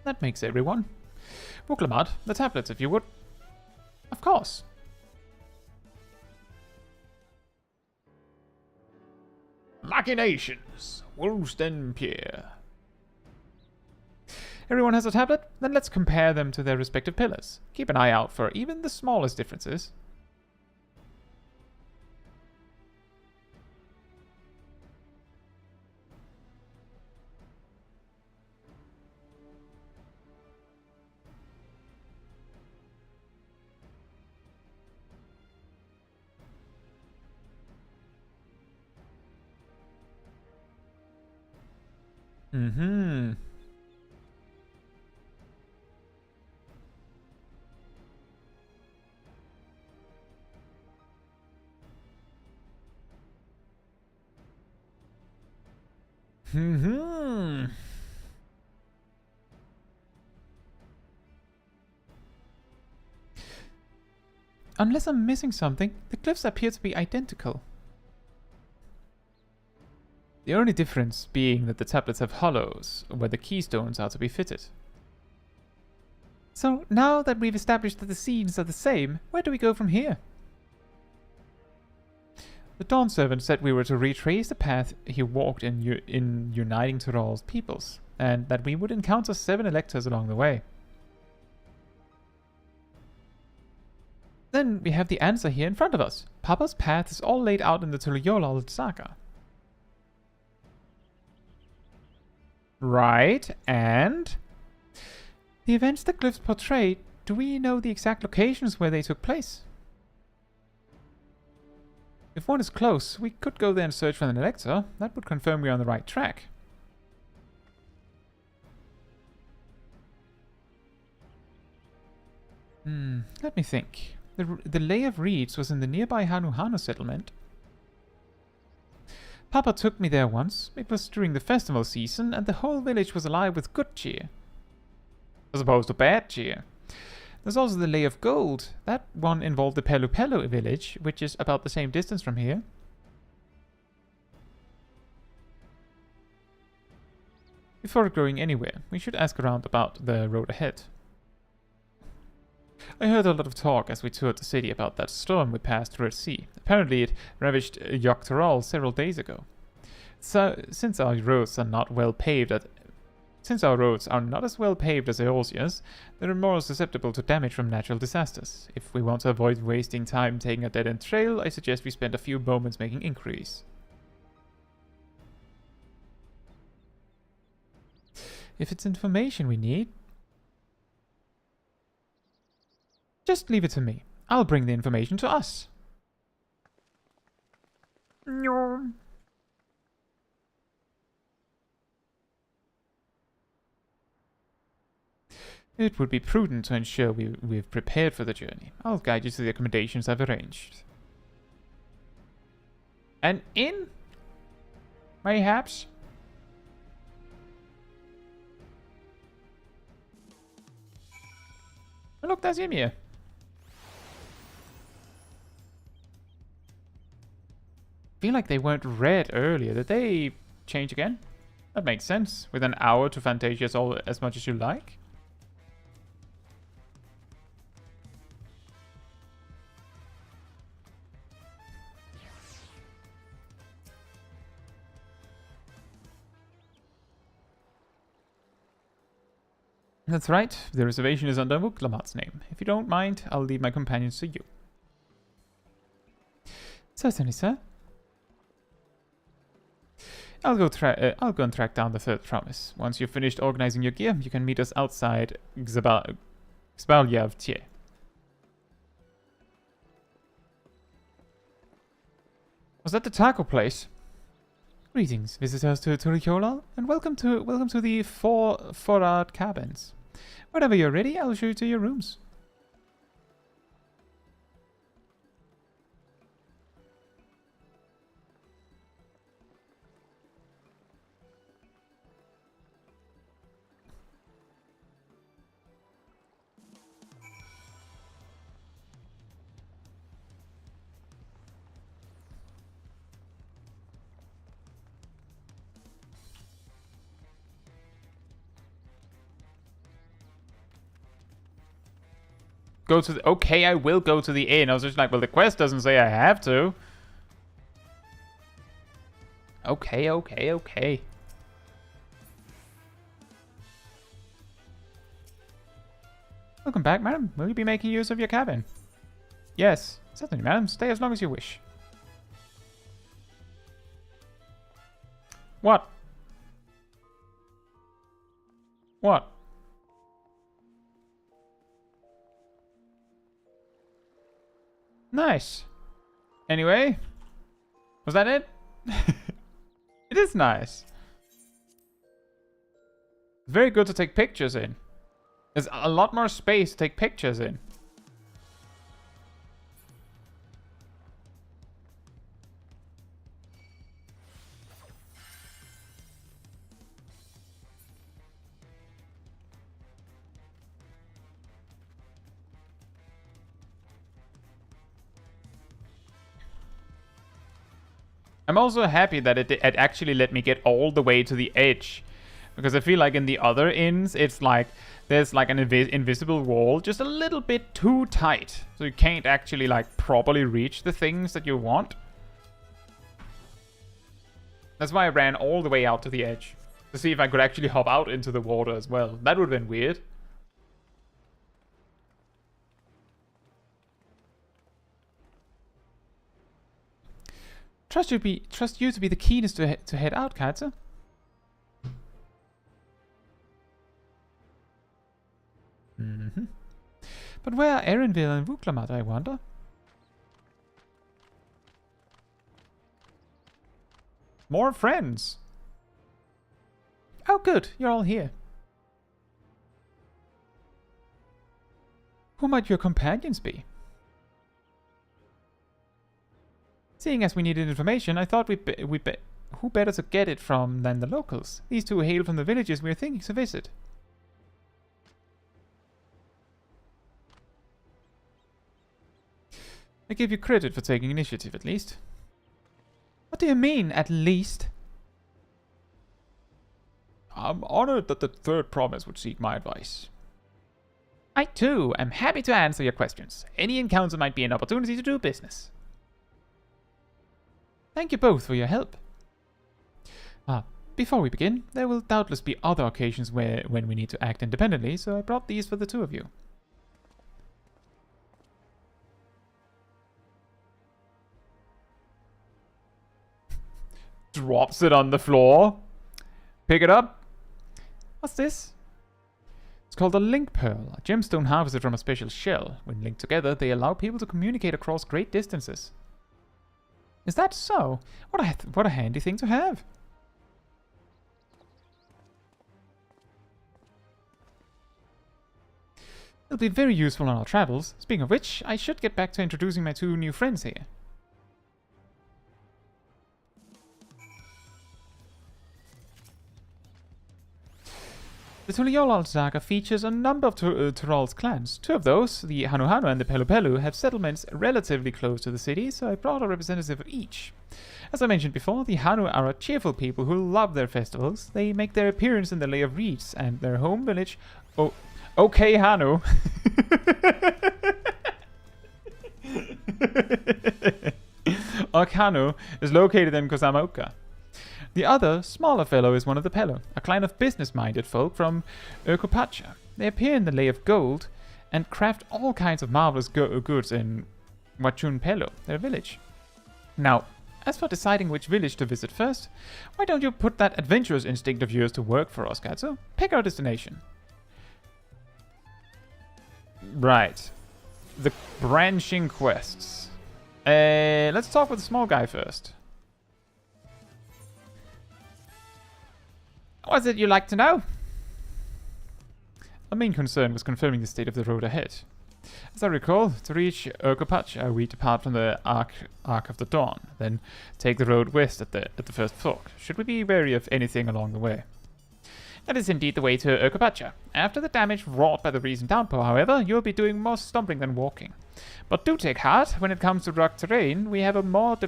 Speaker 1: That makes everyone. Wuklamad, the tablets, if you would. Of course. Machinations. Woolston Pier. Everyone has a tablet? Then let's compare them to their respective pillars. Keep an eye out for even the smallest differences. Mm-hmm. Mm-hmm. Unless I'm missing something, the glyphs appear to be identical. The only difference being that the tablets have hollows, where the keystones are to be fitted. So, now that we've established that the scenes are the same, where do we go from here? The Dawn Servant said we were to retrace the path he walked in uniting Tural's peoples, and that we would encounter 7 electors along the way. Then we have the answer here in front of us. Papa's path is all laid out in the Tuliyollal saga. Right, and the events the glyphs portray, do we know the exact locations where they took place? If one is close, we could go there and search for an elector. That would confirm we're on the right track. Let me think. The Lay of Reeds was in the nearby Hanuhanu settlement. Papa took me there once. It was during the festival season, and the whole village was alive with good cheer. As opposed to bad cheer. There's also the Lay of Gold. That one involved the Pelu Pelu village, which is about the same distance from here. Before going anywhere, we should ask around about the road ahead. I heard a lot of talk as we toured the city about that storm we passed through at sea. Apparently it ravaged Tural several days ago. So, since our roads are not as well paved as Eorzea's, they're more susceptible to damage from natural disasters. If we want to avoid wasting time taking a dead-end trail, I suggest we spend a few moments making inquiries. If it's information we need, just leave it to me. I'll bring the information to us. No. It would be prudent to ensure we've prepared for the journey. I'll guide you to the accommodations I've arranged. An inn? Mayhaps? Oh, look, there's Ymir. I feel like they weren't red earlier. Did they change again? That makes sense. With an hour to Fantasia's all as much as you like. That's right. The reservation is under Wuklamad's name. If you don't mind, I'll leave my companions to you. Certainly, sir. I'll go and track down the third promise. Once you've finished organizing your gear, you can meet us outside Xbalyav. Was that the taco place? Greetings, visitors to Tuliyollal, and welcome to the Four Forard Cabins. Whenever you're ready, I'll show you to your rooms. Go to the... Okay, I will go to the inn. I was just like, well, the quest doesn't say I have to. Okay, okay, okay. Welcome back, madam. Will you be making use of your cabin? Yes, certainly, madam. Stay as long as you wish. What? What? Nice. Anyway, was that it? It is nice. Very good to take pictures in. There's a lot more space to take pictures in. I'm also happy that it actually let me get all the way to the edge. Because I feel like in the other inns, it's like there's like an invisible wall just a little bit too tight. So you can't actually like properly reach the things that you want. That's why I ran all the way out to the edge. To see if I could actually hop out into the water as well. That would have been weird. Trust you to be the keenest to head out, Caetsu. But where are Erenville and Vuklamat, I wonder? More friends. Oh, good. You're all here. Who might your companions be? Seeing as we needed information, I thought who better to get it from than the locals? These two hail from the villages we are thinking to visit. I give you credit for taking initiative, at least. What do you mean, at least? I'm honored that the third promise would seek my advice. I, too, am happy to answer your questions. Any encounter might be an opportunity to do business. Thank you both for your help. Before we begin, there will doubtless be other occasions when we need to act independently, so I brought these for the two of you. Drops it on the floor. Pick it up. What's this? It's called a link pearl, a gemstone harvested from a special shell. When linked together, they allow people to communicate across great distances. Is that so? What a handy thing to have. It'll be very useful on our travels. Speaking of which, I should get back to introducing my two new friends here. The Tuliyollal saga features a number of Tural's clans. Two of those, the Hanuhanu and the Pelupelu, have settlements relatively close to the city, so I brought a representative of each. As I mentioned before, the Hanu are a cheerful people who love their festivals. They make their appearance in the Lay of Reeds, and their home village... Oh, okay, Hanu. Hanu is located in Kozamaoka. The other, smaller fellow is one of the Pelo, a clan of business-minded folk from Urkopacha. They appear in the Lay of Gold and craft all kinds of marvelous goods in Wachun Pelo, their village. Now, as for deciding which village to visit first, why don't you put that adventurous instinct of yours to work for us, Caetsu? Pick our destination. Right. The branching quests. Let's talk with the small guy first. What is it you'd like to know? Our main concern was confirming the state of the road ahead. As I recall, to reach Urkopacha, we depart from the Arc of the Dawn, then take the road west at the first fork. Should we be wary of anything along the way? That is indeed the way to Urkopacha. After the damage wrought by the recent downpour, however, you'll be doing more stumbling than walking. But do take heart, when it comes to rough terrain, we have a most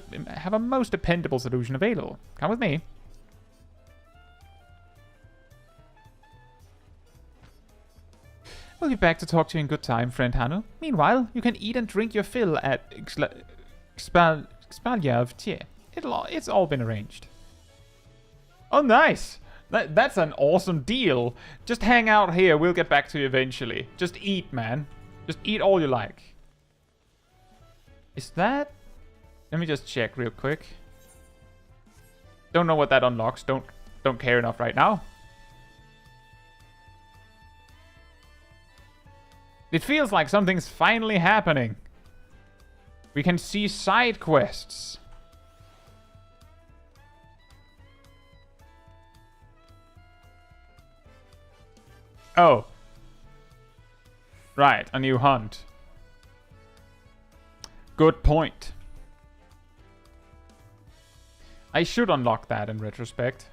Speaker 1: dependable solution available. Come with me. We'll be back to talk to you in good time, friend Hanu. Meanwhile, you can eat and drink your fill at Xpalia of Tie. It's all been arranged. Oh, nice! That's an awesome deal. Just hang out here, we'll get back to you eventually. Just eat, man. Just eat all you like. Is that... Let me just check real quick. Don't know what that unlocks. Don't care enough right now. It feels like something's finally happening. We can see side quests. Oh. Right, a new hunt. Good point. I should unlock that in retrospect.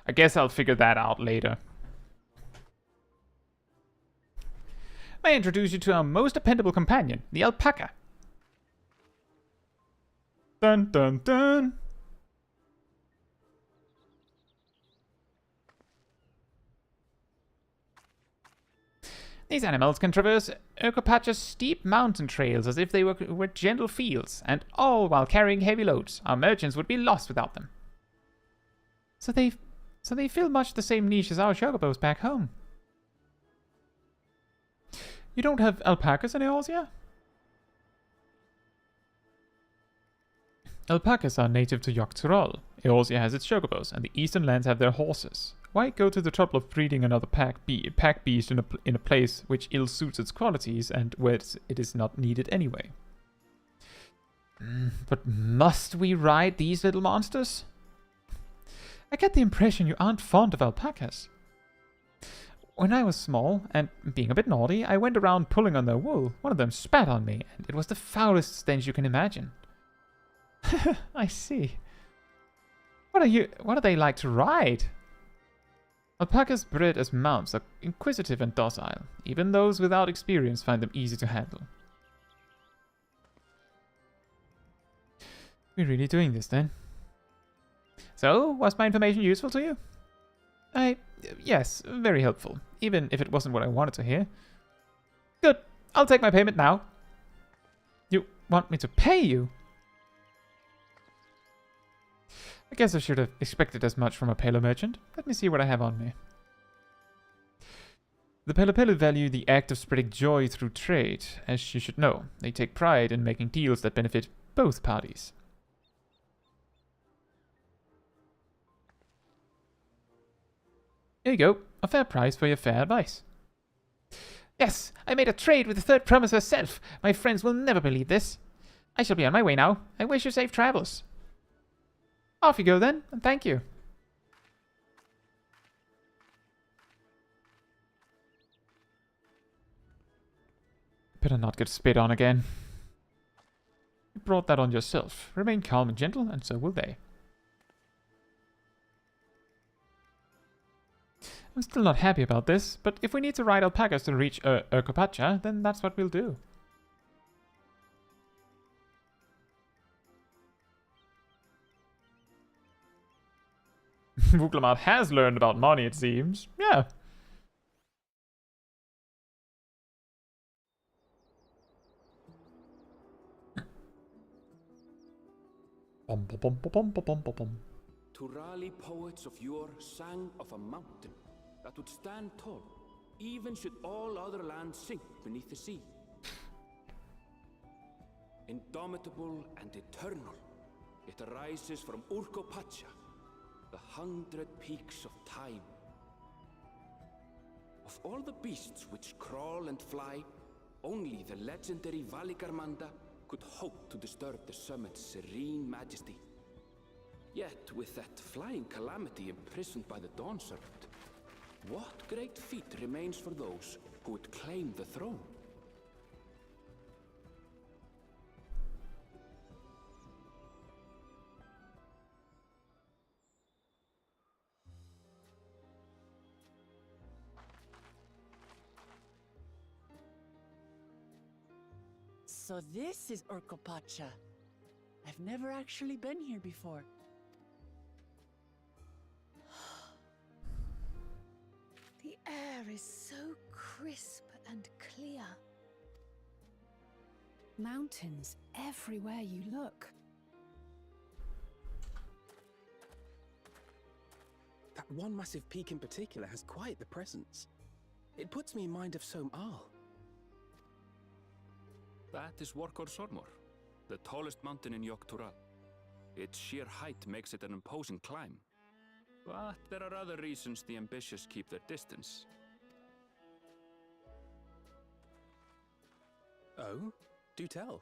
Speaker 1: I guess I'll figure that out later. May I introduce you to our most dependable companion, the alpaca. Dun dun dun. These animals can traverse Urkopacha's steep mountain trails as if they were gentle fields, and all while carrying heavy loads. Our merchants would be lost without them. So they fill much the same niche as our chocobos back home. You don't have alpacas in Eorzea? Alpacas are native to Tural. Eorzea has its chocobos, and the eastern lands have their horses. Why go to the trouble of breeding another pack beast in a place which ill suits its qualities and where it is not needed anyway? But must we ride these little monsters? I get the impression you aren't fond of alpacas. When I was small, and being a bit naughty, I went around pulling on their wool. One of them spat on me, and it was the foulest stench you can imagine. I see. What are they like to ride? Alpacas bred as mounts are inquisitive and docile. Even those without experience find them easy to handle. We're really doing this then? So, was my information useful to you? Yes, very helpful. Even if it wasn't what I wanted to hear. Good. I'll take my payment now. You want me to pay you? I guess I should have expected as much from a Palo merchant. Let me see what I have on me. The Palo value the act of spreading joy through trade, as you should know. They take pride in making deals that benefit both parties. Here you go, a fair price for your fair advice. Yes, I made a trade with the third promise herself. My friends will never believe this. I shall be on my way now. I wish you safe travels. Off you go then, and thank you. Better not get spit on again. You brought that on yourself. Remain calm and gentle, and so will they. I'm still not happy about this, but if we need to ride alpacas to reach Urkopacha, then that's what we'll do. Vuklamat has learned about money, it seems. Yeah.
Speaker 4: Turali poets of yore sang of a mountain that would stand tall, even should all other lands sink beneath the sea. Indomitable and eternal, it arises from Urkopacha, the 100 peaks of time. Of all the beasts which crawl and fly, only the legendary Valigarmanda could hope to disturb the summit's serene majesty. Yet, with that flying calamity imprisoned by the Dawn Serpent, what great feat remains for those who would claim the throne?
Speaker 2: So this is Urkopacha. I've never actually been here before.
Speaker 5: The air is so crisp and clear.
Speaker 3: Mountains everywhere you look.
Speaker 8: That one massive peak in particular has quite the presence. It puts me in mind of Som-Al.
Speaker 4: That is Workor Sormor, the tallest mountain in Tural. Its sheer height makes it an imposing climb. But there are other reasons the ambitious keep their distance.
Speaker 8: Oh? Do tell.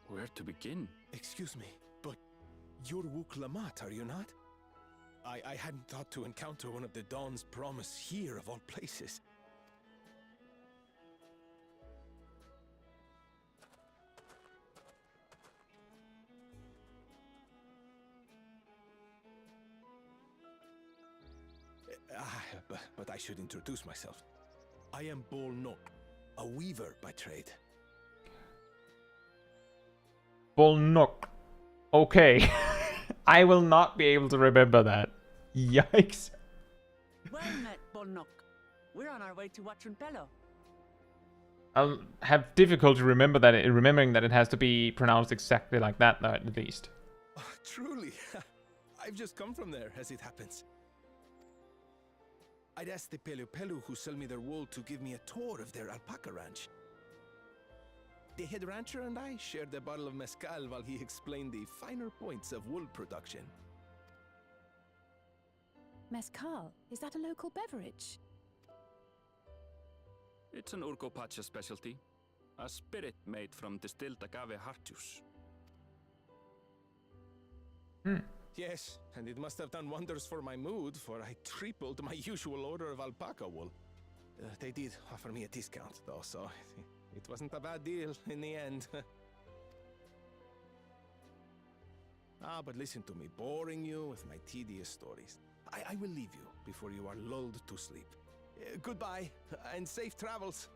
Speaker 4: Where to begin?
Speaker 6: Excuse me, but you're Wook Lamat, are you not? I hadn't thought to encounter one of the Dawn's promise here of all places. But I should introduce myself. I am Bol Nok, a weaver by trade.
Speaker 1: Bol Nok. Okay. I will not be able to remember that. Yikes.
Speaker 2: Well met, Bolnok. We're on our way to Watron Pello.
Speaker 1: I'll have difficulty remembering that it has to be pronounced exactly like that, though, at least.
Speaker 6: Oh, truly. I've just come from there, as it happens. I'd asked the Pelu Pelu who sell me their wool to give me a tour of their alpaca ranch. The head rancher and I shared a bottle of mezcal while he explained the finer points of wool production.
Speaker 3: Mezcal, is that a local beverage?
Speaker 4: It's an Urkopacha specialty. A spirit made from distilled agave heart juice.
Speaker 6: Yes, and it must have done wonders for my mood, for I tripled my usual order of alpaca wool. They did offer me a discount, though, so it wasn't a bad deal in the end. But listen to me, boring you with my tedious stories. I will leave you before you are lulled to sleep. Goodbye, and safe travels.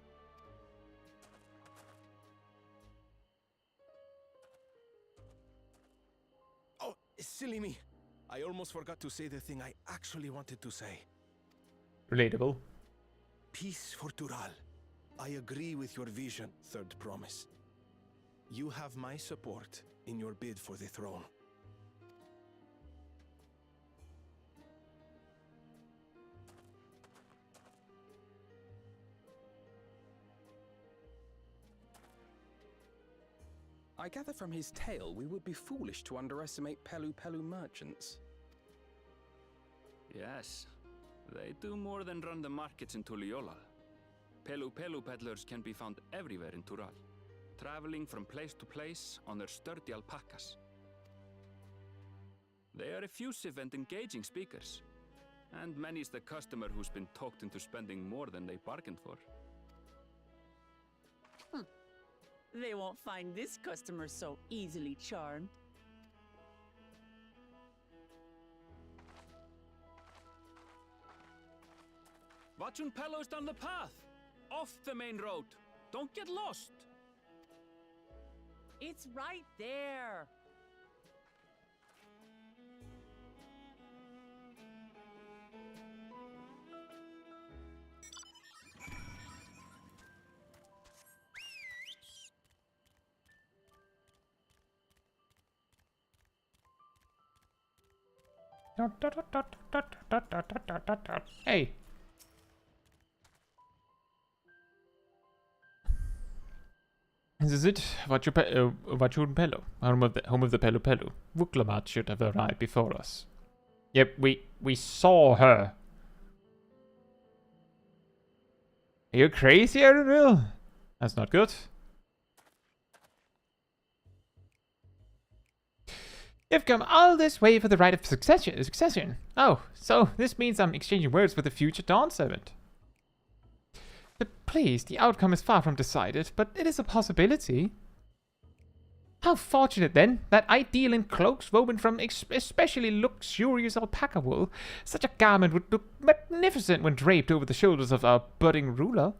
Speaker 6: Oh, silly me. I almost forgot to say the thing I actually wanted to say.
Speaker 1: Relatable.
Speaker 6: Peace for Tural. I agree with your vision, Third Promise. You have my support in your bid for the throne.
Speaker 8: I gather from his tale we would be foolish to underestimate Pelu Pelu merchants.
Speaker 4: Yes, they do more than run the markets in Tuliyollal. Pelu Pelu peddlers can be found everywhere in Tural, traveling from place to place on their sturdy alpacas. They are effusive and engaging speakers, and many's the customer who's been talked into spending more than they bargained for.
Speaker 2: They won't find this customer so easily charmed.
Speaker 4: Watchun Pello's down the path! Off the main road! Don't get lost!
Speaker 2: It's right there!
Speaker 1: Hey. This is it, Watchun Pello, home of the Pelu Pelu. Wook Lamat should have arrived before us. Yep, we saw her. Are you crazy, Aaronville? That's not good. You've come all this way for the right of succession. Oh, so this means I'm exchanging words with the future Dawn Servant. But please, the outcome is far from decided, but it is a possibility. How fortunate, then, that I deal in cloaks woven from especially luxurious alpaca wool. Such a garment would look magnificent when draped over the shoulders of our budding ruler.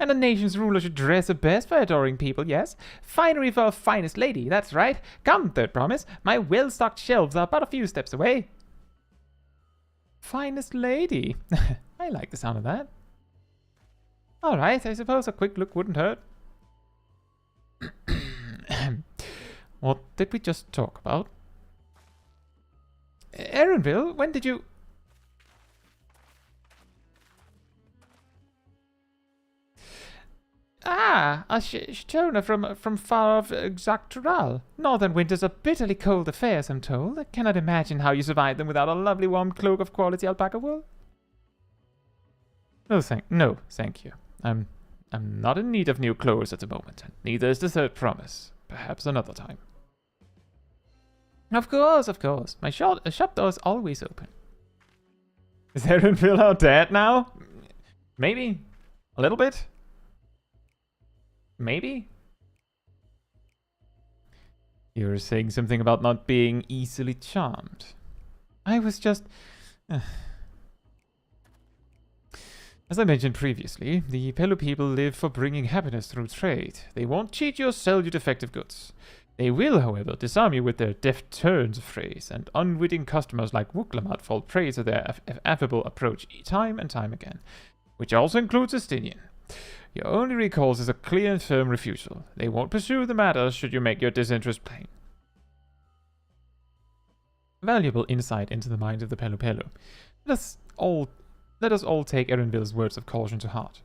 Speaker 1: And a nation's ruler should dress her best for adoring people, yes? Finery for a finest lady, that's right. Come, third promise, my well-stocked shelves are but a few steps away. Finest lady? I like the sound of that. Alright, I suppose a quick look wouldn't hurt. What did we just talk about? Erenville, when did you... Ah, a Shona from far off Tural. Northern winters are bitterly cold affairs, I'm told. I cannot imagine how you survive them without a lovely warm cloak of quality alpaca wool. No, thank you. I'm not in need of new clothes at the moment, and neither is the third promise. Perhaps another time. Of course. My shop door is always open. Is Erenville out dead now? Maybe. A little bit. Maybe. You were saying something about not being easily charmed. I was just... As I mentioned previously, the Pelu people live for bringing happiness through trade. They won't cheat you or sell you defective goods. They will, however, disarm you with their deft turns of phrase, and unwitting customers like Wuklamat fall prey to their affable approach time and time again, which also includes Estinian. Your only recourse is a clear and firm refusal. They won't pursue the matter should you make your disinterest plain. Valuable insight into the mind of the Pelu Pelu. Let us all take Erenville's words of caution to heart.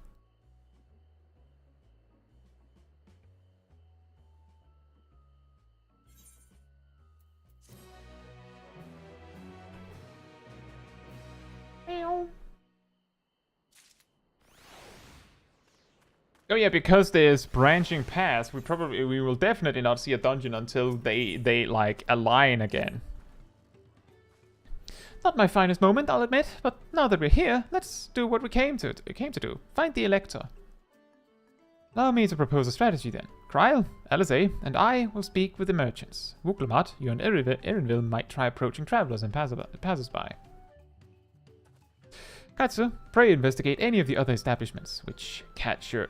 Speaker 1: Oh yeah, because there's branching paths, we will definitely not see a dungeon until they like align again. Not my finest moment, I'll admit, but now that we're here, let's do what we came to do. Find the elector. Allow me to propose a strategy then. Kryl, Alizé, and I will speak with the merchants. Wuklamat, you and Erenville might try approaching travelers and passers-by. Caetsu, pray investigate any of the other establishments which catch your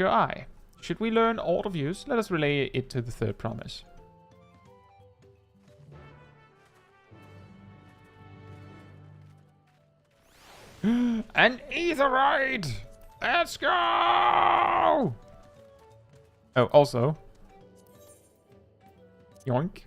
Speaker 1: eye. Should we learn aught of use, let us relay it to the third promise. An ether ride! Let's go! Oh, also. Yoink.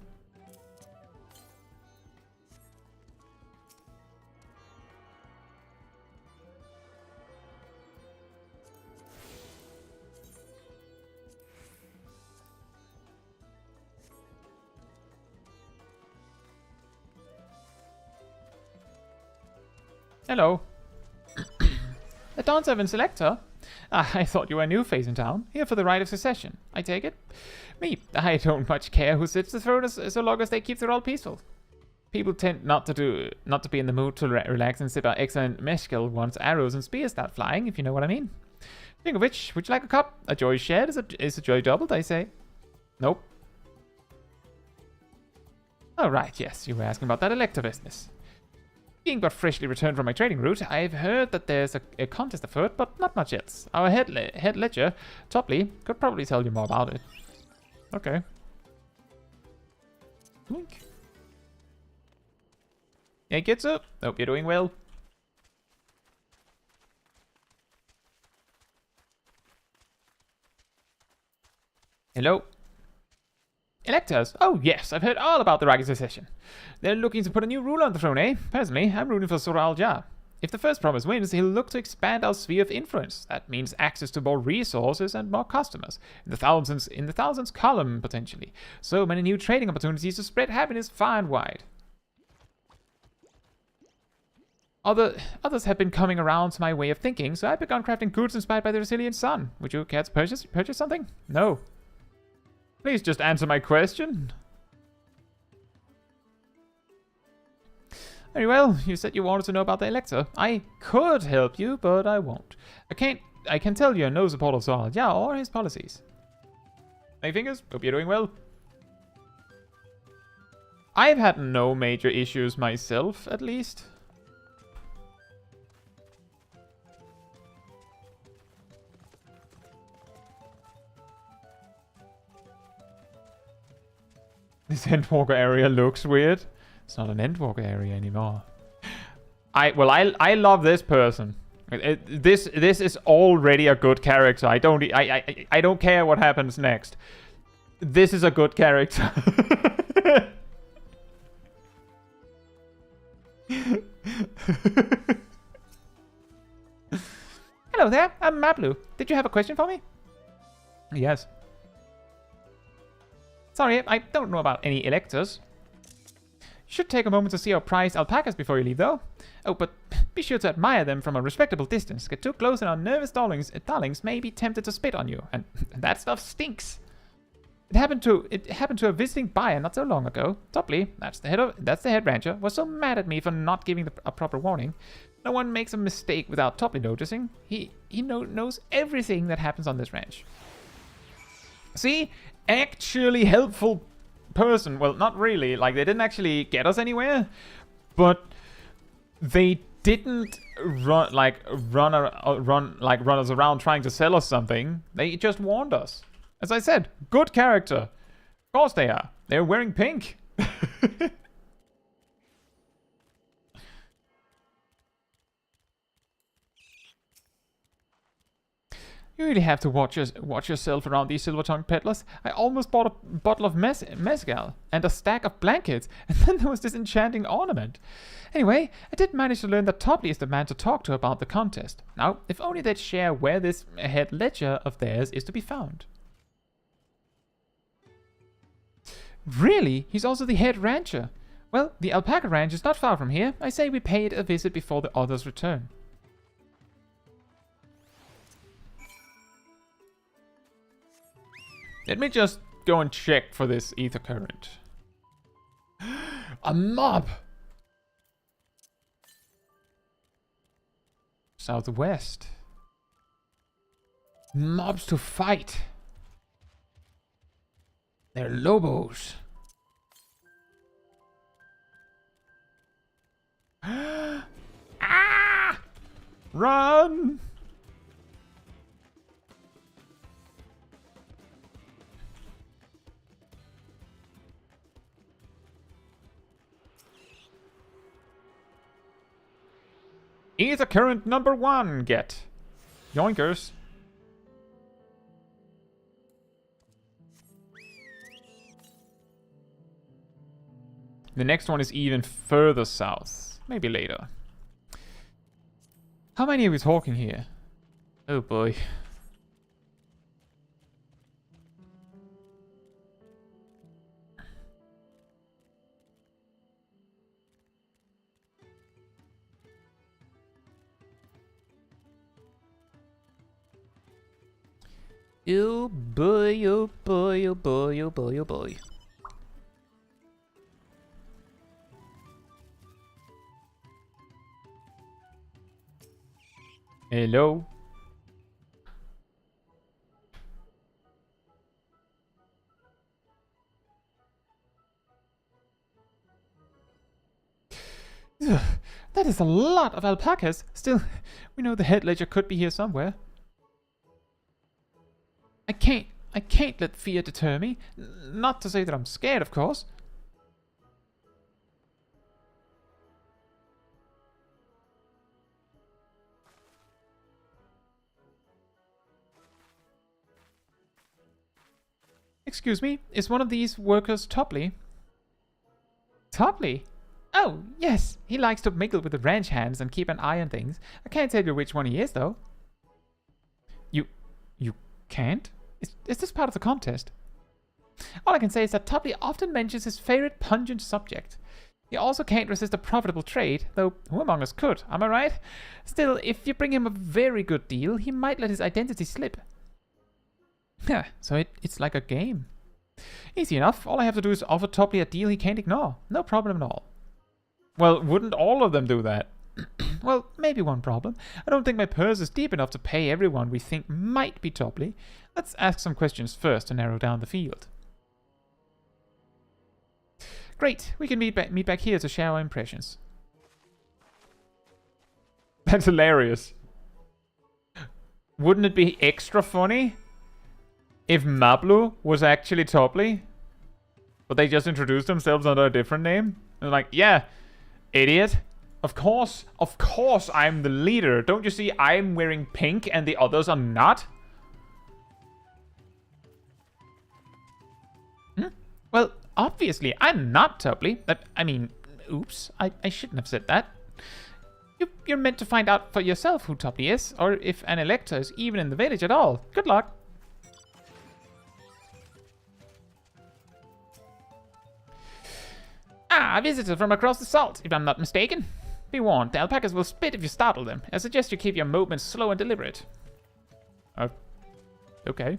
Speaker 1: Hello. A Dawn Servant Selector? I thought you were a new face in town, here for the right of succession. I take it? Me, I don't much care who sits the throne so long as they keep the role peaceful. People tend not to be in the mood to relax and sip our excellent meshkel once arrows and spears start flying, if you know what I mean. Speaking of which, would you like a cup? A joy shared is a joy doubled, I say. Nope. Oh right, yes, you were asking about that elector business. Being but freshly returned from my trading route, I've heard that there's a contest afoot, but not much else. Our head ledger, Topley, could probably tell you more about it. Okay. Blink. Hey, Caetsu. Hope you're doing well. Hello. Electors? Oh yes, I've heard all about the Ragged Succession. They're looking to put a new ruler on the throne, eh? Personally, I'm rooting for Tural Jah. If the first promise wins, he'll look to expand our sphere of influence. That means access to more resources and more customers. In the thousands column, potentially. So many new trading opportunities to spread happiness far and wide. Others have been coming around to my way of thinking, so I've begun crafting goods inspired by the resilient sun. Would you care to purchase something? No. Please just answer my question. Very well, you said you wanted to know about the elector. I could help you, but I won't. I can tell you're no support of Tural, yeah, or his policies. Hey fingers, hope you're doing well. I've had no major issues myself, at least. This Endwalker area looks weird. It's not an Endwalker area anymore. I love this person. This is already a good character. I don't care what happens next. This is a good character. Hello there, I'm Mablu. Did you have a question for me? Yes. Sorry, I don't know about any electors. You should take a moment to see our prized alpacas before you leave, though. Oh, but be sure to admire them from a respectable distance. Get too close and our nervous darlings may be tempted to spit on you, and that stuff stinks. It happened to a visiting buyer not so long ago. Topley, that's the head rancher, was so mad at me for not giving a proper warning. No one makes a mistake without Topley noticing. He knows everything that happens on this ranch. See? Actually helpful person. Well, not really. Like, they didn't actually get us anywhere, but they didn't run us around trying to sell us something. They just warned us. As I said, good character. Of course they are. They're wearing pink. You really have to watch yourself around these silver-tongued peddlers. I almost bought a bottle of mezcal and a stack of blankets, and then there was this enchanting ornament. Anyway, I did manage to learn that Topley is the man to talk to about the contest. Now, if only they'd share where this head ledger of theirs is to be found. Really? He's also the head rancher. Well, the alpaca ranch is not far from here. I say we pay it a visit before the others return. Let me just go and check for this ether current. A mob! Southwest. Mobs to fight. They're lobos. Ah! Run! Ether current number 1, get. Yoinkers. The next one is even further south. Maybe later. How many are we talking here? Oh boy. Oh boy, oh boy, oh boy, oh boy, oh boy. Hello? Ugh, that is a lot of alpacas. Still, we know the head ledger could be here somewhere. I can't let fear deter me. Not to say that I'm scared, of course. Excuse me, is one of these workers Topley? Topley? Oh, yes. He likes to mingle with the ranch hands and keep an eye on things. I can't tell you which one he is, though. You can't? Is this part of the contest? All I can say is that Topley often mentions his favorite pungent subject. He also can't resist a profitable trade, though who among us could, am I right? Still, if you bring him a very good deal, he might let his identity slip. Yeah, so it's like a game. Easy enough. All I have to do is offer Topley a deal he can't ignore. No problem at all. Well, wouldn't all of them do that? Well, maybe one problem. I don't think my purse is deep enough to pay everyone we think might be Topley. Let's ask some questions first to narrow down the field. Great. We can meet back here to share our impressions. That's hilarious. Wouldn't it be extra funny if Mablu was actually Topley? But they just introduced themselves under a different name? And like, yeah, idiot. Of course I'm the leader. Don't you see I'm wearing pink and the others are not? Well, obviously I'm not Topley. I mean, oops, I shouldn't have said that. You're meant to find out for yourself who Topley is, or if an elector is even in the village at all. Good luck. Ah, a visitor from across the salt, if I'm not mistaken. Be warned, the alpacas will spit if you startle them. I suggest you keep your movements slow and deliberate. Okay.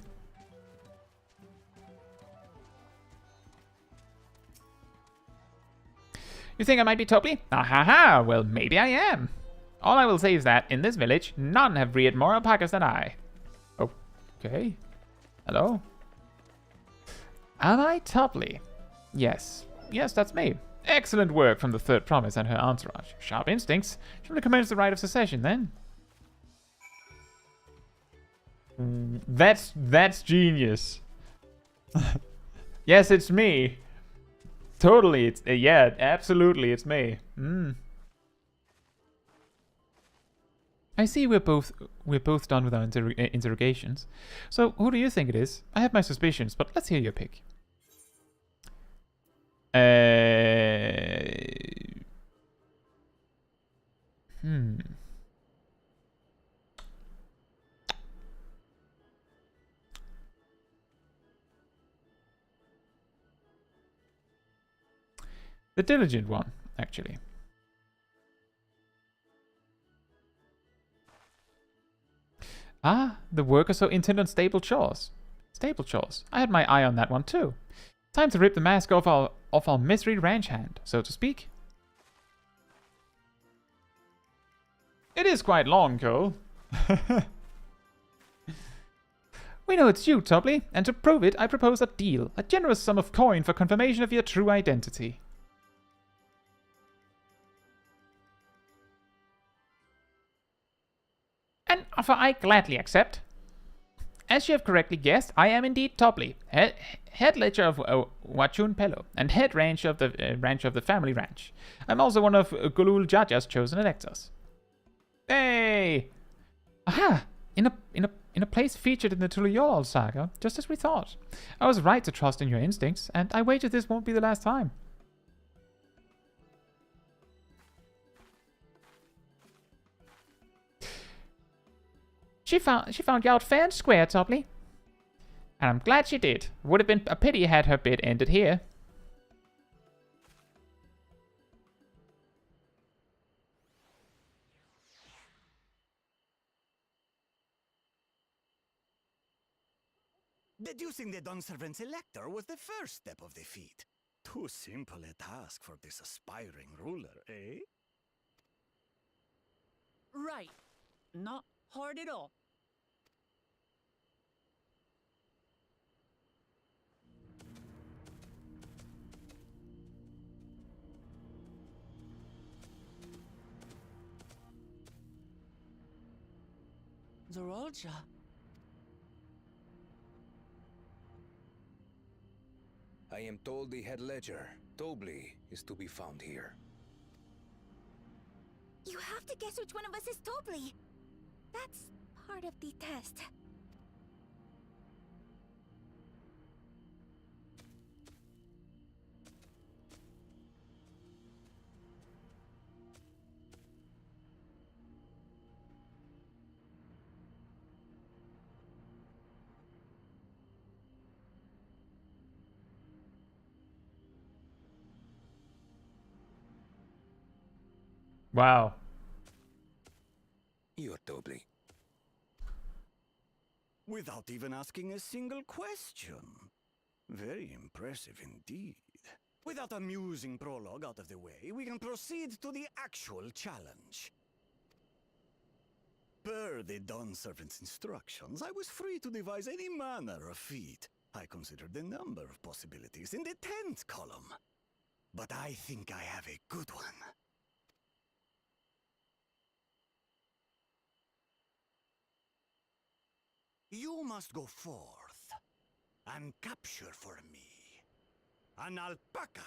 Speaker 1: You think I might be Topley? Ah, well, maybe I am. All I will say is that, in this village, none have reared more alpacas than I. Okay. Hello? Am I Topley? Yes. Yes, that's me. Excellent work from the Third Promise and her entourage. Sharp instincts. Shall we commence the rite of secession, then? That's genius. Yes, it's me. Totally, it's yeah, absolutely, it's me. I see we're both done with our interrogations. So, who do you think it is? I have my suspicions, but let's hear your pick. The diligent one, actually. Ah, the workers so intent on stable chores. Stable chores. I had my eye on that one too. Time to rip the mask off our misery ranch hand, so to speak. It is quite long, Cole. We know it's you, Topley, and to prove it, I propose a deal. A generous sum of coin for confirmation of your true identity. An offer I gladly accept. As you have correctly guessed, I am indeed Topley, head ledger of Wachun Pello, and head ranch of the family ranch. I'm also one of Gulul Jaja's chosen electors. Hey! Aha! In a place featured in the Tuliyollal saga, just as we thought. I was right to trust in your instincts, and I wager this won't be the last time. She found you out fair and square, Topley. And I'm glad she did. Would have been a pity had her bid ended here.
Speaker 6: Deducing the Dunservant's elector was the first step of the feat. Too simple a task for this aspiring ruler, eh?
Speaker 2: Right. Not hard at all. Zorolja.
Speaker 4: I am told the head ledger, Topley, is to be found here.
Speaker 18: You have to guess which one of us is Topley. That's part of the test.
Speaker 1: Wow.
Speaker 6: You're Topley. Without even asking a single question. Very impressive indeed. With that amusing prologue out of the way, we can proceed to the actual challenge. Per the Dawn Servant's instructions, I was free to devise any manner of feat. I considered the number of possibilities in the 10th column. But I think I have a good one. You must go forth and capture for me an alpaca.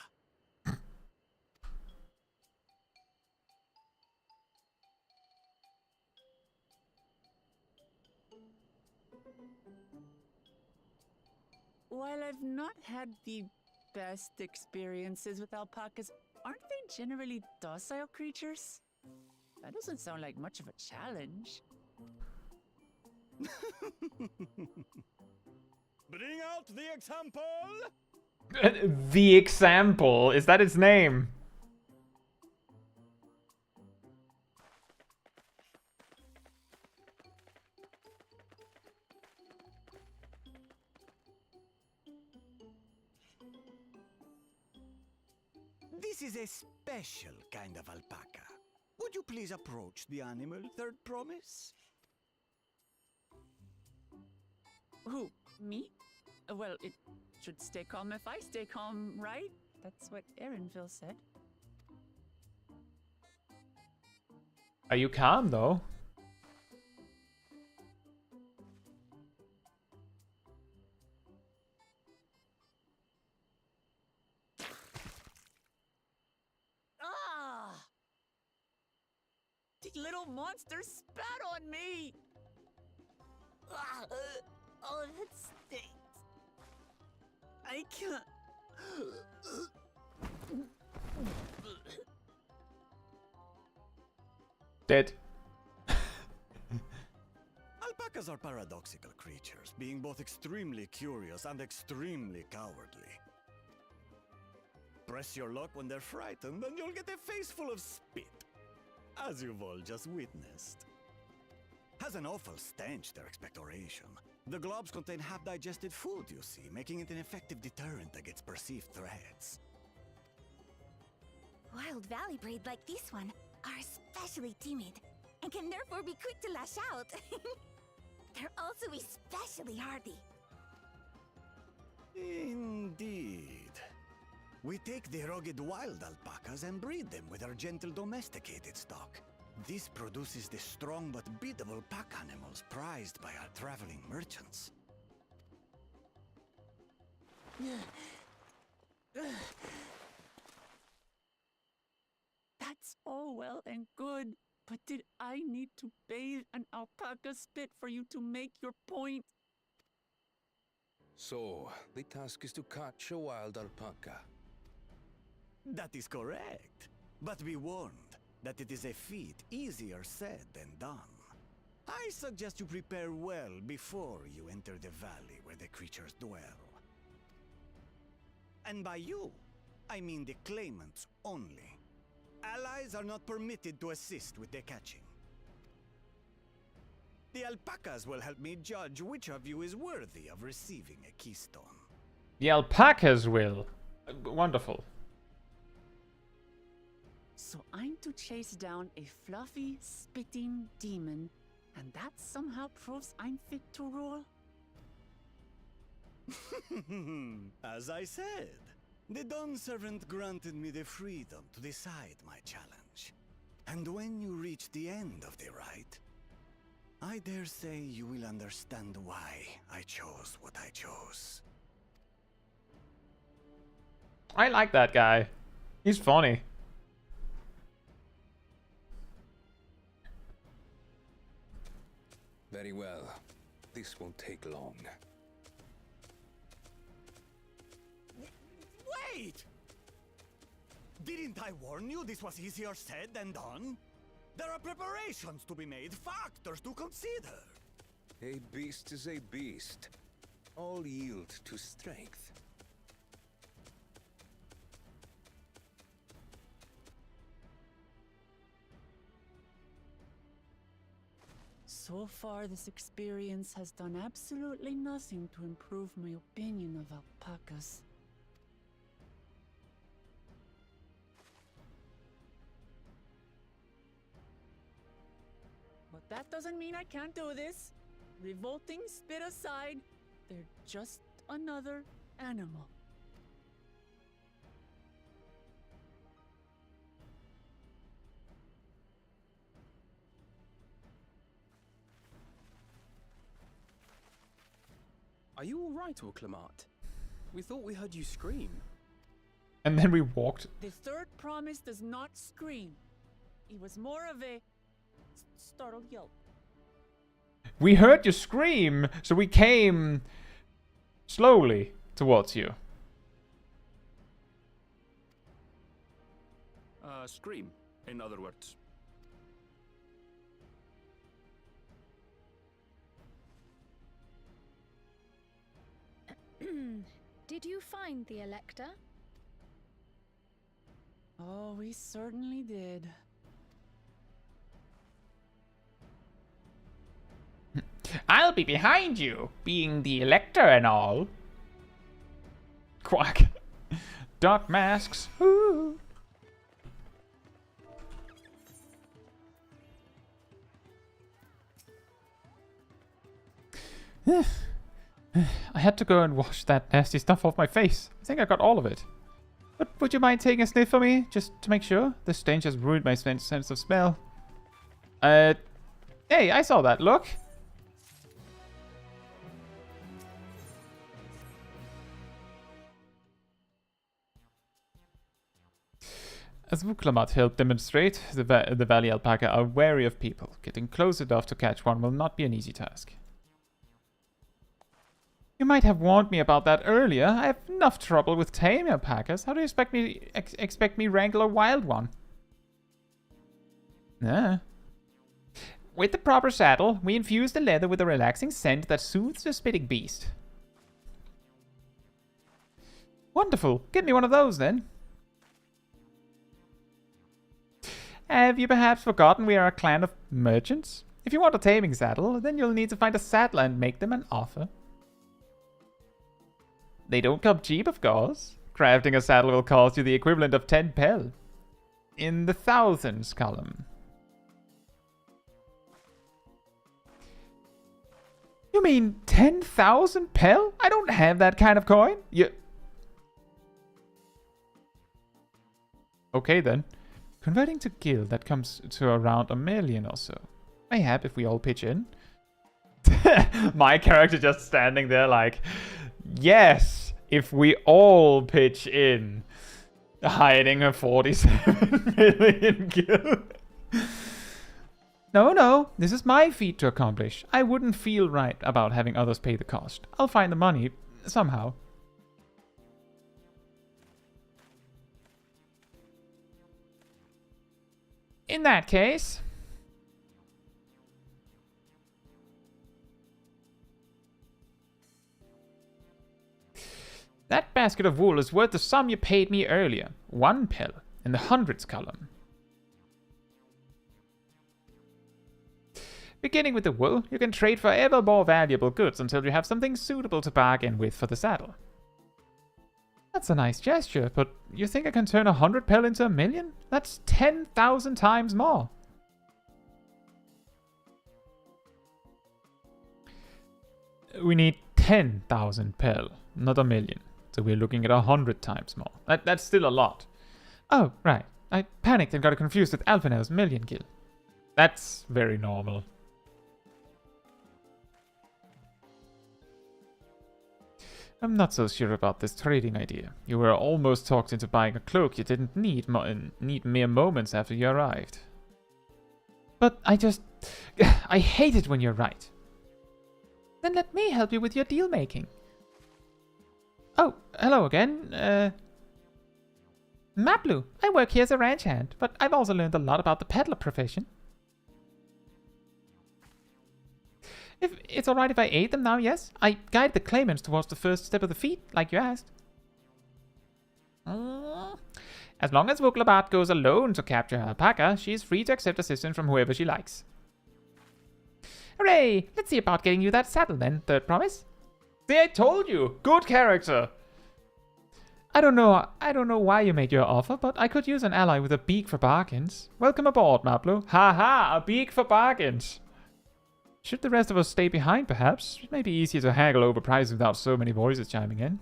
Speaker 2: While I've not had the best experiences with alpacas, aren't they generally docile creatures? That doesn't sound like much of a challenge.
Speaker 6: Bring out the example!
Speaker 1: The example, is that its name?
Speaker 6: This is a special kind of alpaca. Would you please approach the animal, Third Promise?
Speaker 2: Who? Me? Well, it should stay calm if I stay calm, right? That's what Erinville said.
Speaker 1: Are you calm though?
Speaker 2: Ah! The little monster spat on me! Ah, oh, that stinks. I can't.
Speaker 1: Dead.
Speaker 6: Alpacas are paradoxical creatures, being both extremely curious and extremely cowardly. Press your luck when they're frightened, and you'll get a face full of spit, as you've all just witnessed. Has an awful stench, their expectoration. The globs contain half-digested food, you see, making it an effective deterrent against perceived threats.
Speaker 18: Wild valley braid like this one are especially timid and can therefore be quick to lash out. They're also especially hardy.
Speaker 6: Indeed. We take the rugged wild alpacas and breed them with our gentle domesticated stock. This produces the strong but beatable pack animals prized by our traveling merchants.
Speaker 2: That's all well and good, but did I need to bathe an alpaca spit for you to make your point?
Speaker 4: So, the task is to catch a wild alpaca.
Speaker 6: That is correct. But be warned that it is a feat easier said than done. I suggest you prepare well before you enter the valley where the creatures dwell. And by you, I mean the claimants only. Allies are not permitted to assist with the catching. The alpacas will help me judge which of you is worthy of receiving a keystone.
Speaker 1: The alpacas will. Wonderful.
Speaker 2: So I'm to chase down a fluffy, spitting demon, and that somehow proves I'm fit to rule?
Speaker 6: As I said, the Dawn Servant granted me the freedom to decide my challenge. And when you reach the end of the rite, I dare say you will understand why I chose what I chose.
Speaker 1: I like that guy. He's funny.
Speaker 4: Very well. This won't take long.
Speaker 6: Wait! Didn't I warn you this was easier said than done? There are preparations to be made, factors to consider.
Speaker 4: A beast is a beast. All yield to strength.
Speaker 2: So far, this experience has done absolutely nothing to improve my opinion of alpacas. But that doesn't mean I can't do this. Revolting spit aside, they're just another animal.
Speaker 8: Are you all right, Orclamat? We thought we heard you scream.
Speaker 1: And then we walked.
Speaker 2: The third promise does not scream. It was more of a startled yelp.
Speaker 1: We heard you scream, so we came slowly towards you.
Speaker 4: Scream, in other words.
Speaker 5: Did you find the elector?
Speaker 2: Oh, we certainly did.
Speaker 7: I'll be behind you, being the elector and all.
Speaker 1: Quack. Dark masks. Ooh. I had to go and wash that nasty stuff off my face. I think I got all of it. But would you mind taking a sniff for me, just to make sure? This stench has ruined my sense of smell. Hey, I saw that. Look. As Vuklamat helped demonstrate, the valley alpaca are wary of people. Getting close enough to catch one will not be an easy task. You might have warned me about that earlier. I have enough trouble with tame alpacas. How do you expect me wrangle a wild one? With the proper saddle, we infuse the leather with a relaxing scent that soothes the spitting beast. Wonderful. Get me one of those then. Have you perhaps forgotten we are a clan of merchants? If you want a taming saddle, then you'll need to find a saddler and make them an offer. They don't come cheap, of course. Crafting a saddle will cost you the equivalent of 10 pel. In the thousands column. You mean 10,000 pel? I don't have that kind of coin. Okay then. Converting to gil, that comes to around 1 million or so. Mayhap if we all pitch in. My character just standing there like, yes, if we all pitch in. Hiding a 47 million gil. No, this is my feat to accomplish. I wouldn't feel right about having others pay the cost. I'll find the money, somehow. In that case... that basket of wool is worth the sum you paid me earlier. 1 pel in the hundreds column. Beginning with the wool, you can trade for ever more valuable goods until you have something suitable to bargain with for the saddle. That's a nice gesture, but you think I can turn 100 pel into 1 million? That's 10,000 times more. We need 10,000 pel, not 1 million. So we're looking at 100 times more. That's still a lot. Oh, right. I panicked and got confused with Alphanel's million gil. That's very normal. I'm not so sure about this trading idea. You were almost talked into buying a cloak you didn't need mere moments after you arrived. But I hate it when you're right. Then let me help you with your deal making. Oh, hello again. Maplu, I work here as a ranch hand, but I've also learned a lot about the peddler profession. If it's alright if I aid them now, yes? I guide the claimants towards the first step of the feat, like you asked. As long as Vuklabat goes alone to capture her alpaca, she is free to accept assistance from whoever she likes. Hooray! Let's see about getting you that saddle then, third promise. See, I told you! Good character! I don't know why you made your offer, but I could use an ally with a beak for bargains. Welcome aboard, Maplo. Haha, a beak for bargains! Should the rest of us stay behind, perhaps? It may be easier to haggle over prices without so many voices chiming in.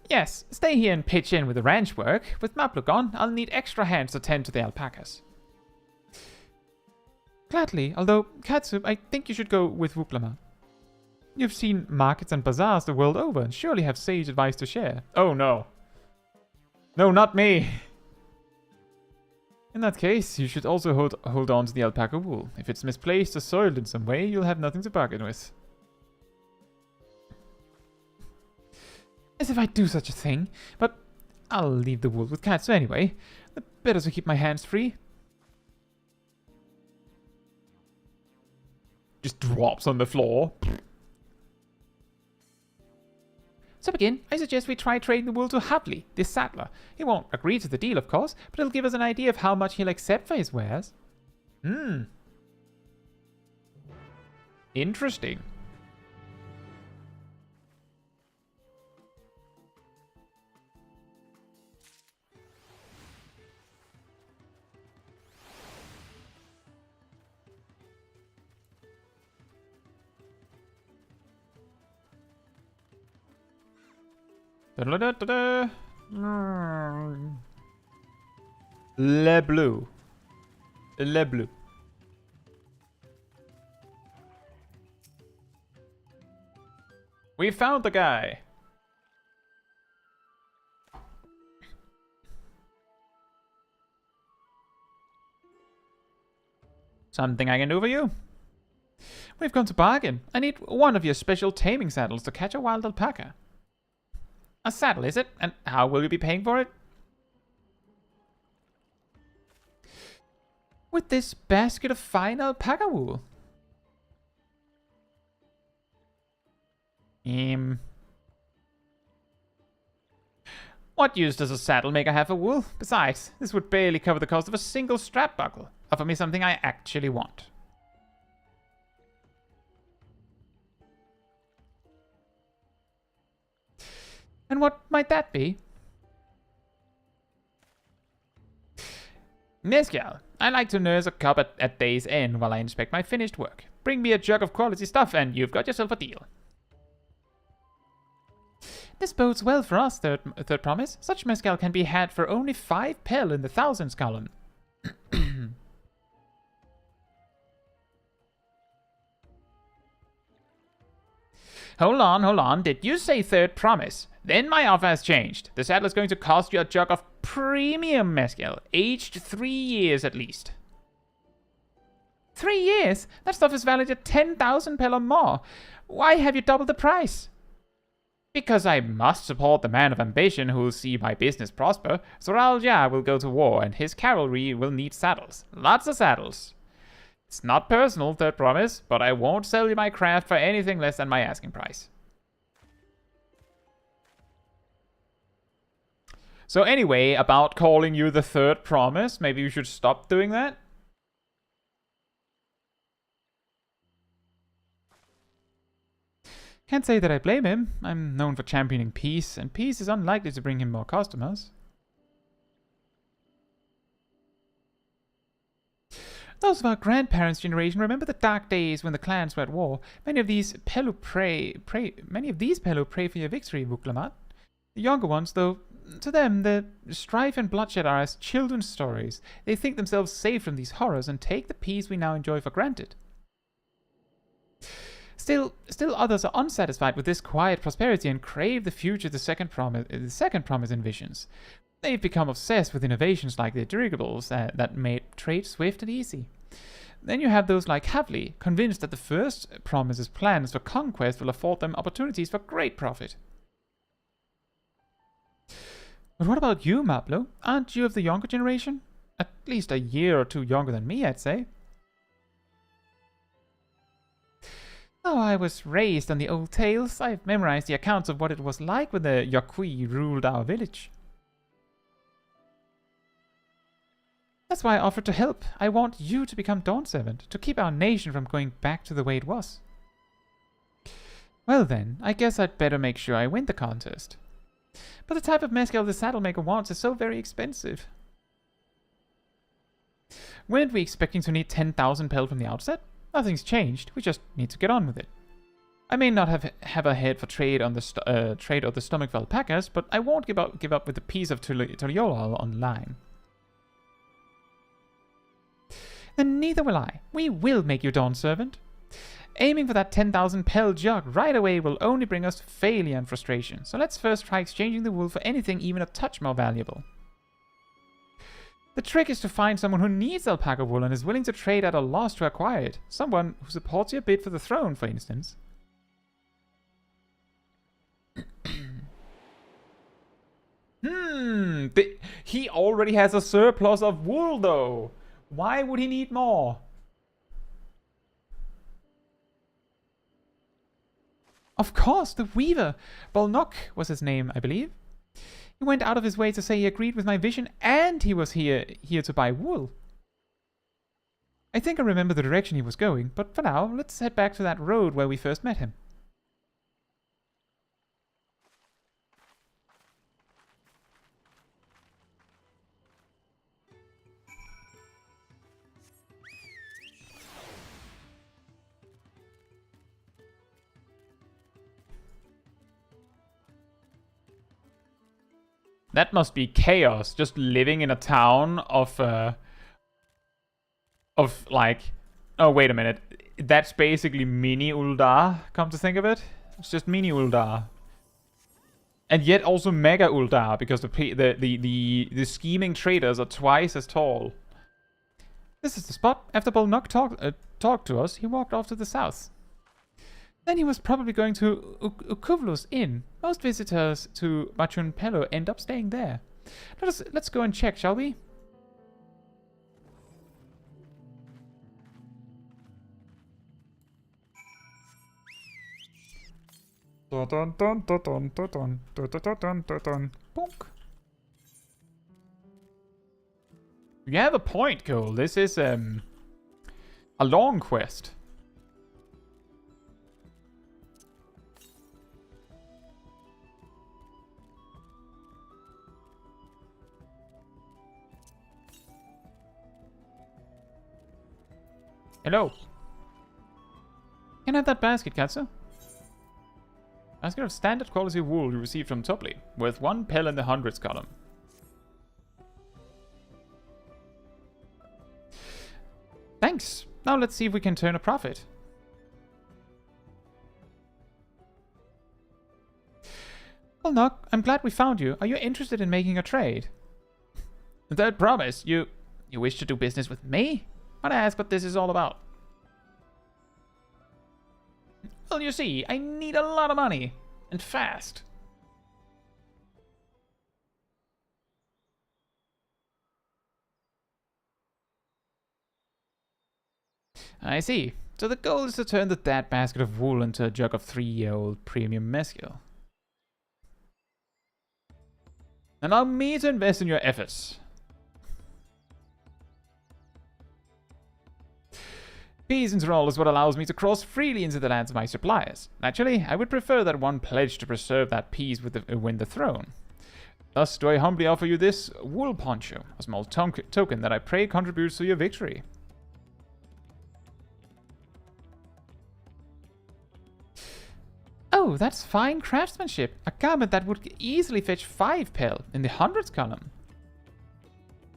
Speaker 1: Yes, stay here and pitch in with the ranch work. With Maplo gone, I'll need extra hands to tend to the alpacas. Gladly, although, Caetsu, I think you should go with Wuklama. You've seen markets and bazaars the world over and surely have sage advice to share. Oh no. No, not me! In that case, you should also hold on to the alpaca wool. If it's misplaced or soiled in some way, you'll have nothing to bargain with. As if I'd do such a thing, but I'll leave the wool with Caetsu anyway. Better to keep my hands free. Just drops on the floor. To begin, I suggest we try trading the wool to Havli, this saddler. He won't agree to the deal, of course, but it'll give us an idea of how much he'll accept for his wares. Interesting. Le bleu. Le bleu. We found the guy. Something I can do for you? We've come to bargain. I need one of your special taming saddles to catch a wild alpaca. A saddle, is it? And how will you be paying for it? With this basket of fine alpaca wool. What use does a saddle maker have for wool? Besides, this would barely cover the cost of a single strap buckle. Offer me something I actually want. And what might that be? Mezcal. I like to nurse a cup at day's end while I inspect my finished work. Bring me a jug of quality stuff and you've got yourself a deal. This bodes well for us, third promise. Such mezcal can be had for only 5 pel in the thousands column. Hold on. Did you say third promise? Then my offer has changed. The saddle is going to cost you a jug of premium mezcal, aged 3 years at least. 3 years? That stuff is valued at 10,000 pel or more. Why have you doubled the price? Because I must support the man of ambition who will see my business prosper. Tural will go to war and his cavalry will need saddles. Lots of saddles. It's not personal, third promise, but I won't sell you my craft for anything less than my asking price. So anyway, about calling you the third promise, maybe you should stop doing that? Can't say that I blame him. I'm known for championing peace, and peace is unlikely to bring him more customers. Those of our grandparents' generation remember the dark days when the clans were at war. Many of these Pelu pray for your victory, Wuklamat. The younger ones, though, to them, the strife and bloodshed are as children's stories. They think themselves safe from these horrors and take the peace we now enjoy for granted. Still others are unsatisfied with this quiet prosperity and crave the future the second promise envisions. They've become obsessed with innovations like the dirigibles that made trade swift and easy. Then you have those like Havli, convinced that the first promise's plans for conquest will afford them opportunities for great profit. But what about you, Maplo? Aren't you of the younger generation? At least a year or two younger than me, I'd say. Oh, I was raised on the old tales. I've memorized the accounts of what it was like when the Yakui ruled our village. That's why I offered to help. I want you to become Dawn Servant, to keep our nation from going back to the way it was. Well then, I guess I'd better make sure I win the contest. But the type of mezcal the Saddlemaker wants is so very expensive. Weren't we expecting to need 10,000 pel from the outset? Nothing's changed, we just need to get on with it. I may not have a head for trade on the trade or the stomach for alpacas, but I won't give up with a piece of Tuliyollal on line. Then neither will I. We will make you Dawn Servant. Aiming for that 10,000 pel jug right away will only bring us failure and frustration, so let's first try exchanging the wool for anything even a touch more valuable. The trick is to find someone who needs alpaca wool and is willing to trade at a loss to acquire it. Someone who supports your bid for the throne, for instance. He already has a surplus of wool, though. Why would he need more? Of course, the Weaver. Bolnock was his name, I believe. He went out of his way to say he agreed with my vision and he was here to buy wool. I think I remember the direction he was going, but for now, let's head back to that road where we first met him. That must be chaos, just living in a town of like... Oh, wait a minute. That's basically mini Uldar, come to think of it. It's just mini Uldar. And yet also mega Uldar, because the scheming traders are twice as tall. This is the spot. After Bolnock talked to us, he walked off to the south. Then he was probably going to Ukuvlu's inn. Most visitors to Machunpelo end up staying there. Let's go and check, shall we? Bonk. You have a point, Cole. This is a long quest. Hello. Can I have that basket, Caetsu? Basket of standard quality wool you received from Tupley, worth 1 pel in the hundreds column. Thanks. Now let's see if we can turn a profit. Well, Nock, I'm glad we found you. Are you interested in making a trade? That promise. You wish to do business with me? Might I ask what this is all about? Well, you see, I need a lot of money. And fast. I see. So the goal is to turn that basket of wool into a jug of 3-year-old premium mezcal. Allow me to invest in your efforts. Peace in Tural is what allows me to cross freely into the lands of my suppliers. Naturally, I would prefer that one pledge to preserve that peace win the throne. Thus do I humbly offer you this wool poncho, a small token that I pray contributes to your victory. Oh, that's fine craftsmanship. A garment that would easily fetch 5 pel in the hundreds column.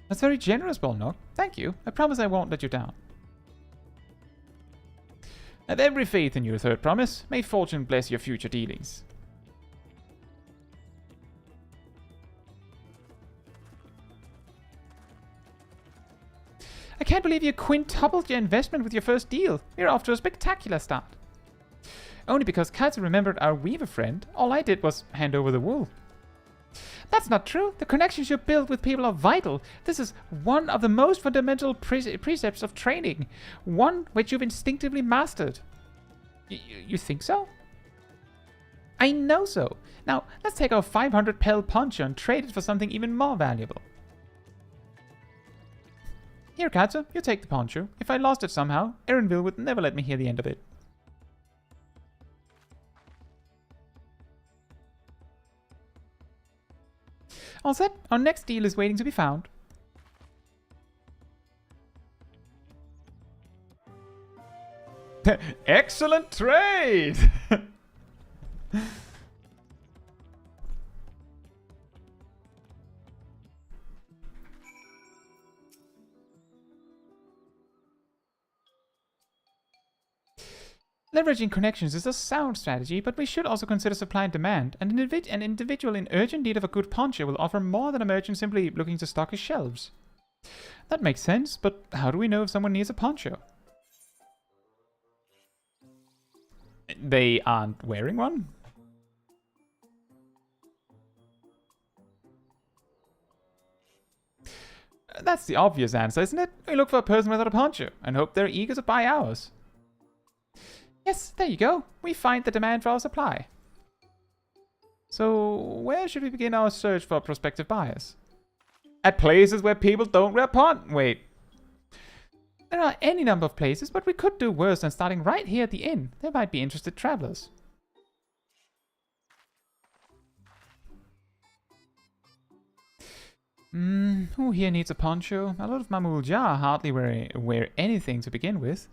Speaker 1: That's very generous, Bolnock. Thank you. I promise I won't let you down. I have every faith in your third promise. May fortune bless your future dealings. I can't believe you quintupled your investment with your first deal. You're off to a spectacular start. Only because Caetsu remembered our weaver friend, all I did was hand over the wool. That's not true. The connections you build with people are vital. This is one of the most fundamental precepts of training. One which you've instinctively mastered. You think so? I know so. Now, let's take our 500 pel poncho and trade it for something even more valuable. Here, Caetsu, you take the poncho. If I lost it somehow, Erenville would never let me hear the end of it. All set. Our next deal is waiting to be found. Excellent trade! Leveraging connections is a sound strategy, but we should also consider supply and demand. An individual in urgent need of a good poncho will offer more than a merchant simply looking to stock his shelves. That makes sense, but how do we know if someone needs a poncho? They aren't wearing one? That's the obvious answer, isn't it? We look for a person without a poncho and hope they're eager to buy ours. Yes, there you go. We find the demand for our supply. So, where should we begin our search for prospective buyers? At places where people don't wear Wait. There are any number of places, but we could do worse than starting right here at the inn. There might be interested travelers. Who here needs a poncho? A lot of Mamulja hardly wear anything to begin with.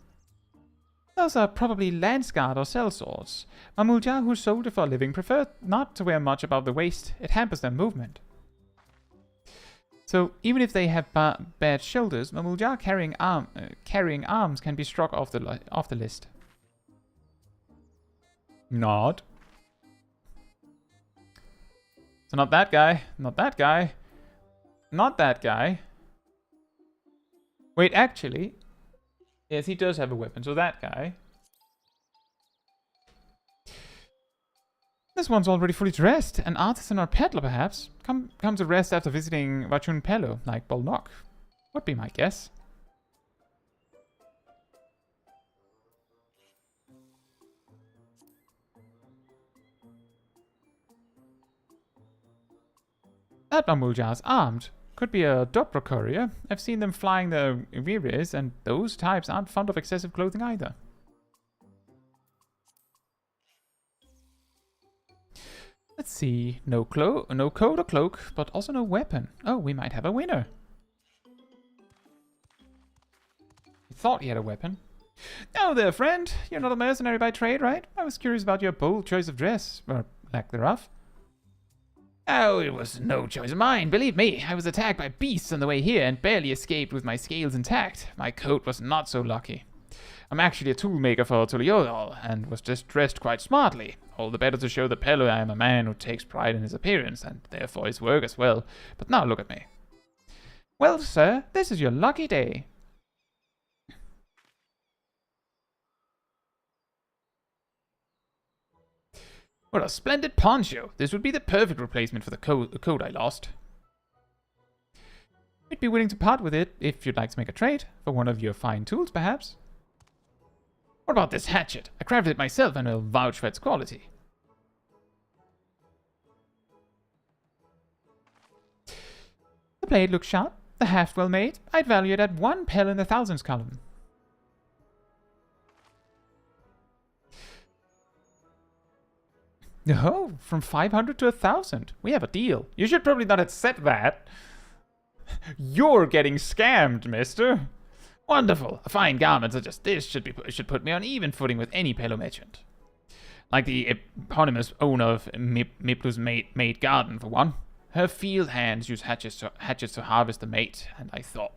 Speaker 1: Those are probably Landsguard or sellswords. Mamulja who soldier for a living prefer not to wear much above the waist. It hampers their movement. So even if they have bad shoulders, Mamulja carrying arms can be struck off the list. Not. So not that guy. Not that guy. Not that guy. Wait, actually. Yes, he does have a weapon, so that guy. This one's already fully dressed. An artisan or peddler, perhaps. Come to rest after visiting Vachun Pello, like Bolnok. Would be my guess. That Mamulja's armed. Could be a Dobra courier. I've seen them flying the Viris, and those types aren't fond of excessive clothing either. Let's see. No coat or cloak, but also no weapon. Oh, we might have a winner. He thought he had a weapon. Oh there, friend. You're not a mercenary by trade, right? I was curious about your bold choice of dress, or lack thereof. Oh, it was no choice of mine. Believe me, I was attacked by beasts on the way here and barely escaped with my scales intact. My coat was not so lucky. I'm actually a toolmaker for Tuliyollal and was just dressed quite smartly. All the better to show the Pello I am a man who takes pride in his appearance and therefore his work as well. But now look at me. Well, sir, this is your lucky day. What a splendid poncho. This would be the perfect replacement for the coat I lost. We'd be willing to part with it if you'd like to make a trade. For one of your fine tools, perhaps. What about this hatchet? I crafted it myself and will vouch for its quality. The blade looks sharp. The haft well made. I'd value it at 1 pel in the thousands column. Oh, from 500 to 1,000. We have a deal. You should probably not have said that. You're getting scammed, mister. Wonderful. A fine garment such as this should put me on even footing with any Pello merchant. Like the eponymous owner of Miplu's Mate Garden, for one. Her field hands use hatchets to harvest the mate, and I thought...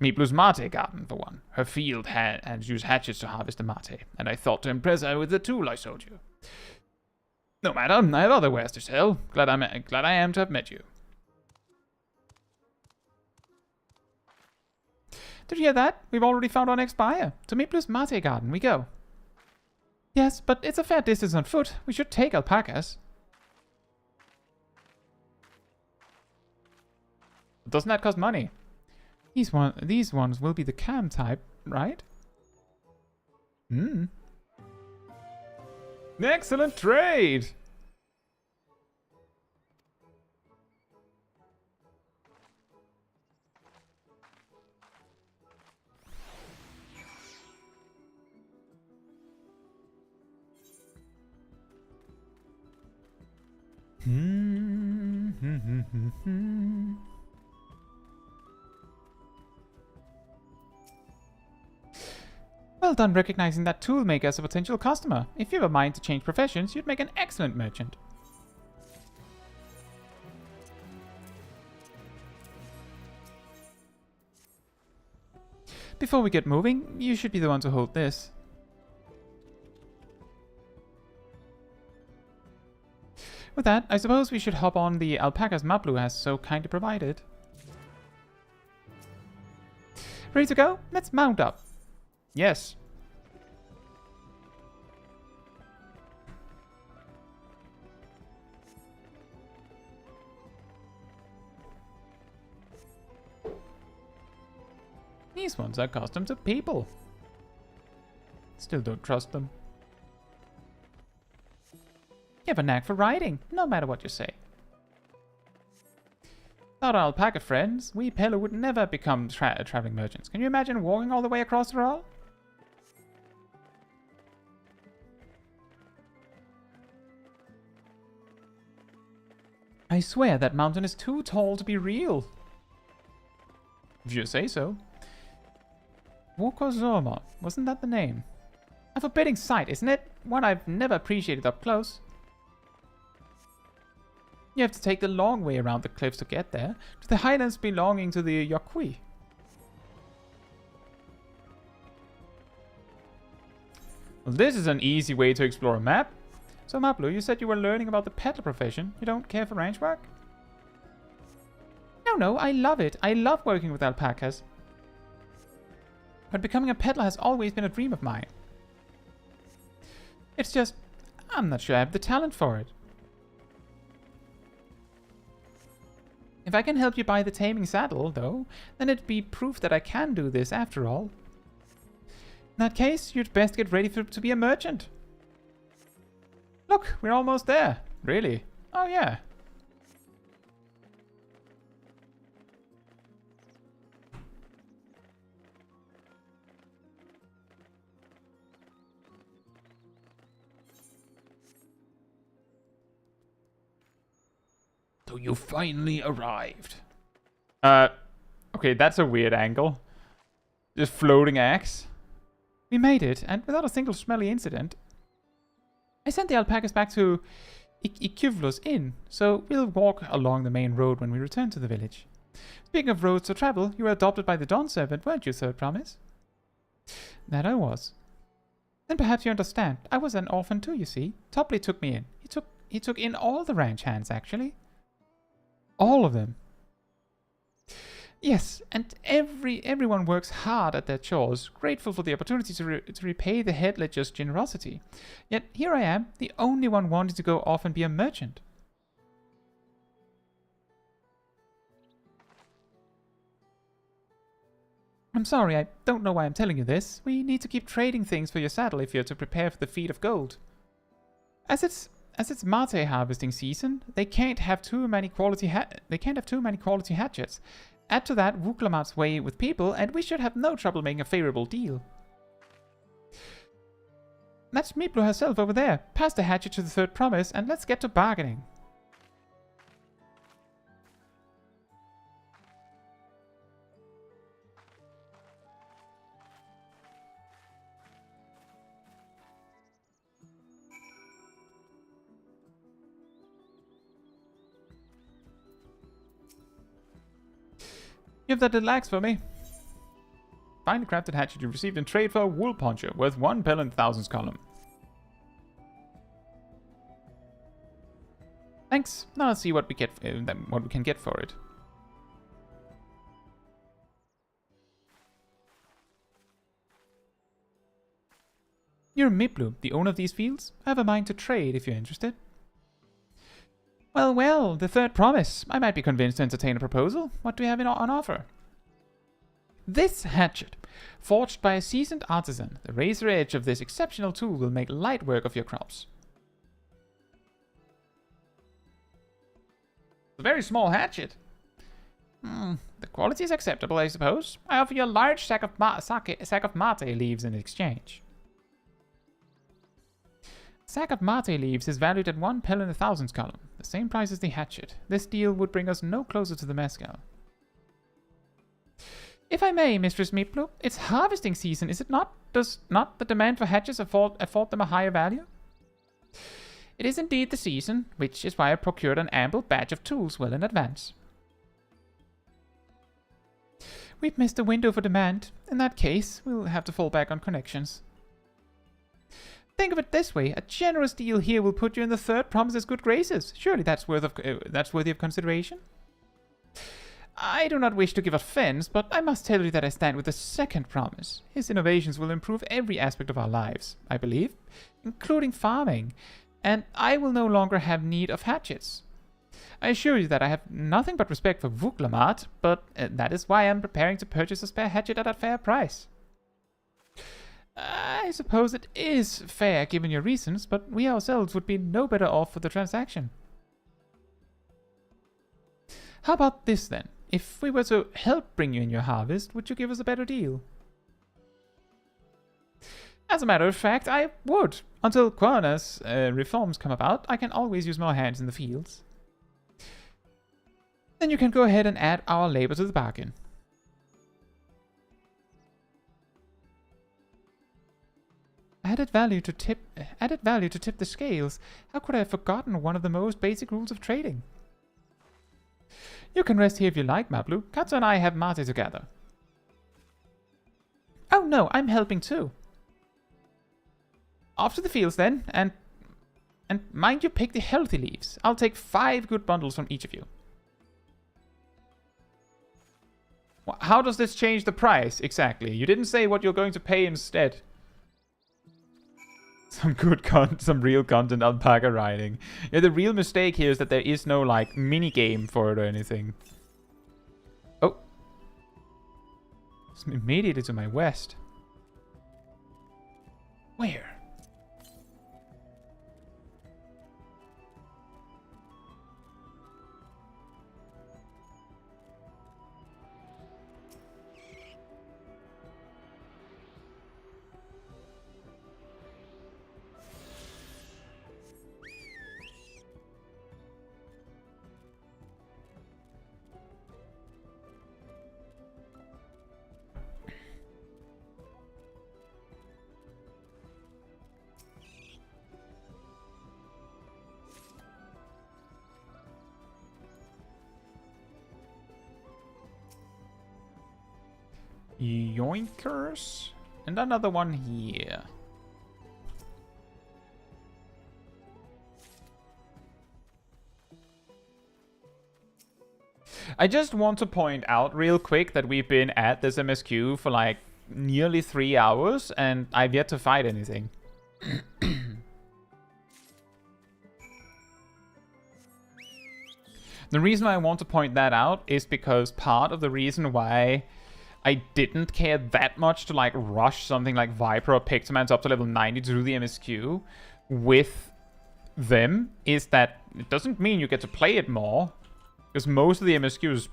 Speaker 1: Miplu's Mate Garden, for one. Her field hands use hatchets to harvest the mate, and I thought to impress her with the tool I sold you. No matter, I have other wares to sell. Glad I am to have met you. Did you hear that? We've already found our next buyer. To Miplu's Mate Garden we go. Yes, but it's a fair distance on foot. We should take alpacas. Doesn't that cost money? These ones will be the cam type, right? Excellent trade! Well done recognizing that tool maker as a potential customer. If you have a mind to change professions, you'd make an excellent merchant. Before we get moving, you should be the one to hold this. With that, I suppose we should hop on the alpacas Maplu has so kindly provided. Ready to go? Let's mount up. Yes. These ones are accustomed to people. Still don't trust them. You have a knack for riding, no matter what you say. Without our alpaca friends, we Pelu would never become traveling merchants. Can you imagine walking all the way across Tural? I swear that mountain is too tall to be real. If you say so. Wukozoma, wasn't that the name? A forbidding sight, isn't it? One I've never appreciated up close. You have to take the long way around the cliffs to get there, to the highlands belonging to the Yokui. Well, this is an easy way to explore a map. So Maplu, you said you were learning about the peddler profession. You don't care for ranch work? No, I love it. I love working with alpacas. But becoming a peddler has always been a dream of mine. It's just, I'm not sure I have the talent for it. If I can help you buy the Taming saddle, though, then it'd be proof that I can do this after all. In that case, you'd best get ready to be a merchant. Look, we're almost there. Really? Oh yeah.
Speaker 7: So you finally arrived.
Speaker 1: Okay, that's a weird angle. Just floating axe. We made it, and without a single smelly incident. I sent the alpacas back to Ikuvlos Inn, so we'll walk along the main road when we return to the village. Speaking of roads to travel, you were adopted by the Dawn Servant, weren't you, Third Promise? That I was. Then perhaps you understand. I was an orphan too, you see. Topley took me in. He took in all the ranch hands, actually. All of them. Yes, and everyone works hard at their chores, grateful for the opportunity to repay the head ledger's generosity. Yet here I am, the only one wanting to go off and be a merchant. I'm sorry, I don't know why I'm telling you this. We need to keep trading things for your saddle if you're to prepare for the feat of gold. As it's mate harvesting season, they can't have too many quality hatchets. Add to that Wuklamat's way with people, and we should have no trouble making a favorable deal. That's Miplu herself over there. Pass the hatchet to the Third Promise, and let's get to bargaining. You have that little axe for me. Finely crafted hatchet you received in trade for a wool poncho, worth 1 pel in the thousands column. Thanks. Now let's see what we can get for it. You're Miplu, the owner of these fields. I have a mind to trade if you're interested. Well, the Third Promise. I might be convinced to entertain a proposal. What do you have on offer? This hatchet, forged by a seasoned artisan. The razor edge of this exceptional tool will make light work of your crops. A very small hatchet. The quality is acceptable, I suppose. I offer you a large sack of mate leaves in exchange. sack of mate leaves is valued at 1 pel in the thousands column, the same price as the hatchet. This deal would bring us no closer to the mezcal. If I may, Mistress Miplu, it's harvesting season, is it not? Does not the demand for hatchets afford them a higher value? It is indeed the season, which is why I procured an ample batch of tools well in advance. We've missed the window for demand. In that case, we'll have to fall back on connections. Think of it this way, a generous deal here will put you in the third promise's good graces. Surely that's worthy of consideration. I do not wish to give offense, but I must tell you that I stand with the second promise. His innovations will improve every aspect of our lives, I believe, including farming, and I will no longer have need of hatchets. I assure you that I have nothing but respect for Vuklamat, but that is why I am preparing to purchase a spare hatchet at a fair price. I suppose it is fair given your reasons, but we ourselves would be no better off for the transaction. How about this then? If we were to help bring you in your harvest, would you give us a better deal? As a matter of fact, I would. Until Querna's reforms come about, I can always use more hands in the fields. Then you can go ahead and add our labor to the bargain. Added value to tip the scales. How could I have forgotten one of the most basic rules of trading? You can rest here if you like, Mablu. Caetsu and I have mate together. Oh no, I'm helping too. Off to the fields then, and mind you pick the healthy leaves. I'll take 5 good bundles from each of you. How does this change the price exactly? You didn't say what you're going to pay instead. Some real content alpaca riding. Yeah, the real mistake here is that there is no, like, mini-game for it or anything. Oh. It's immediately to my west. Where? Yoinkers. And another one here. I just want to point out real quick that we've been at this MSQ for like nearly 3 hours and I've yet to fight anything. The reason I want to point that out is because part of the reason why I didn't care that much to like rush something like Viper or Pictomans up to level 90 to do the MSQ with them is that it doesn't mean you get to play it more. Because most of the MSQ is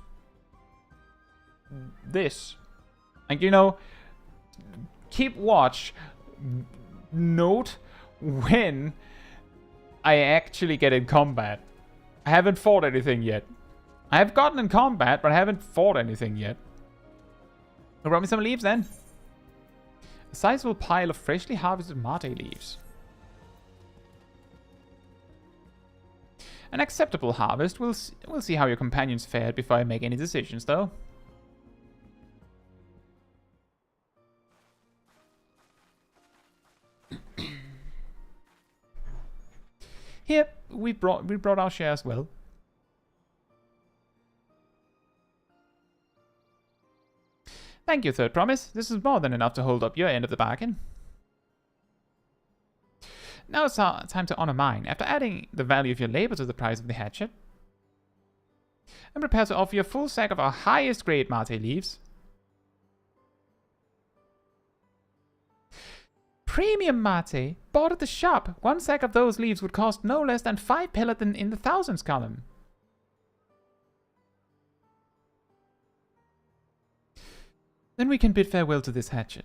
Speaker 1: this. And you know, keep watch. Note when I actually get in combat. I haven't fought anything yet. I have gotten in combat, but I haven't fought anything yet. Grab me some leaves then. A sizable pile of freshly harvested mate leaves. An acceptable harvest. We'll see how your companions fared before I make any decisions, though. Here, we brought our share as well. Thank you, Third Promise. This is more than enough to hold up your end of the bargain. Now it's time to honor mine. After adding the value of your labor to the price of the hatchet, I'm prepared to offer you a full sack of our highest grade mate leaves. Premium mate, bought at the shop. 1 sack of those leaves would cost no less than 5 pellet in the thousands column. Then we can bid farewell to this hatchet.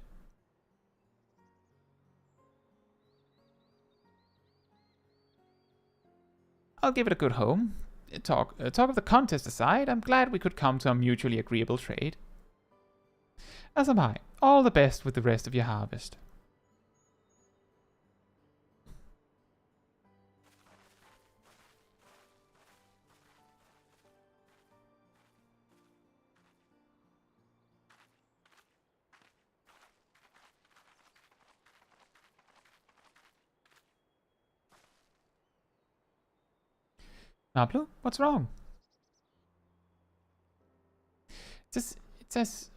Speaker 1: I'll give it a good home. Talk of the contest aside, I'm glad we could come to a mutually agreeable trade. As am I. All the best with the rest of your harvest. Nablu, what's wrong? It's as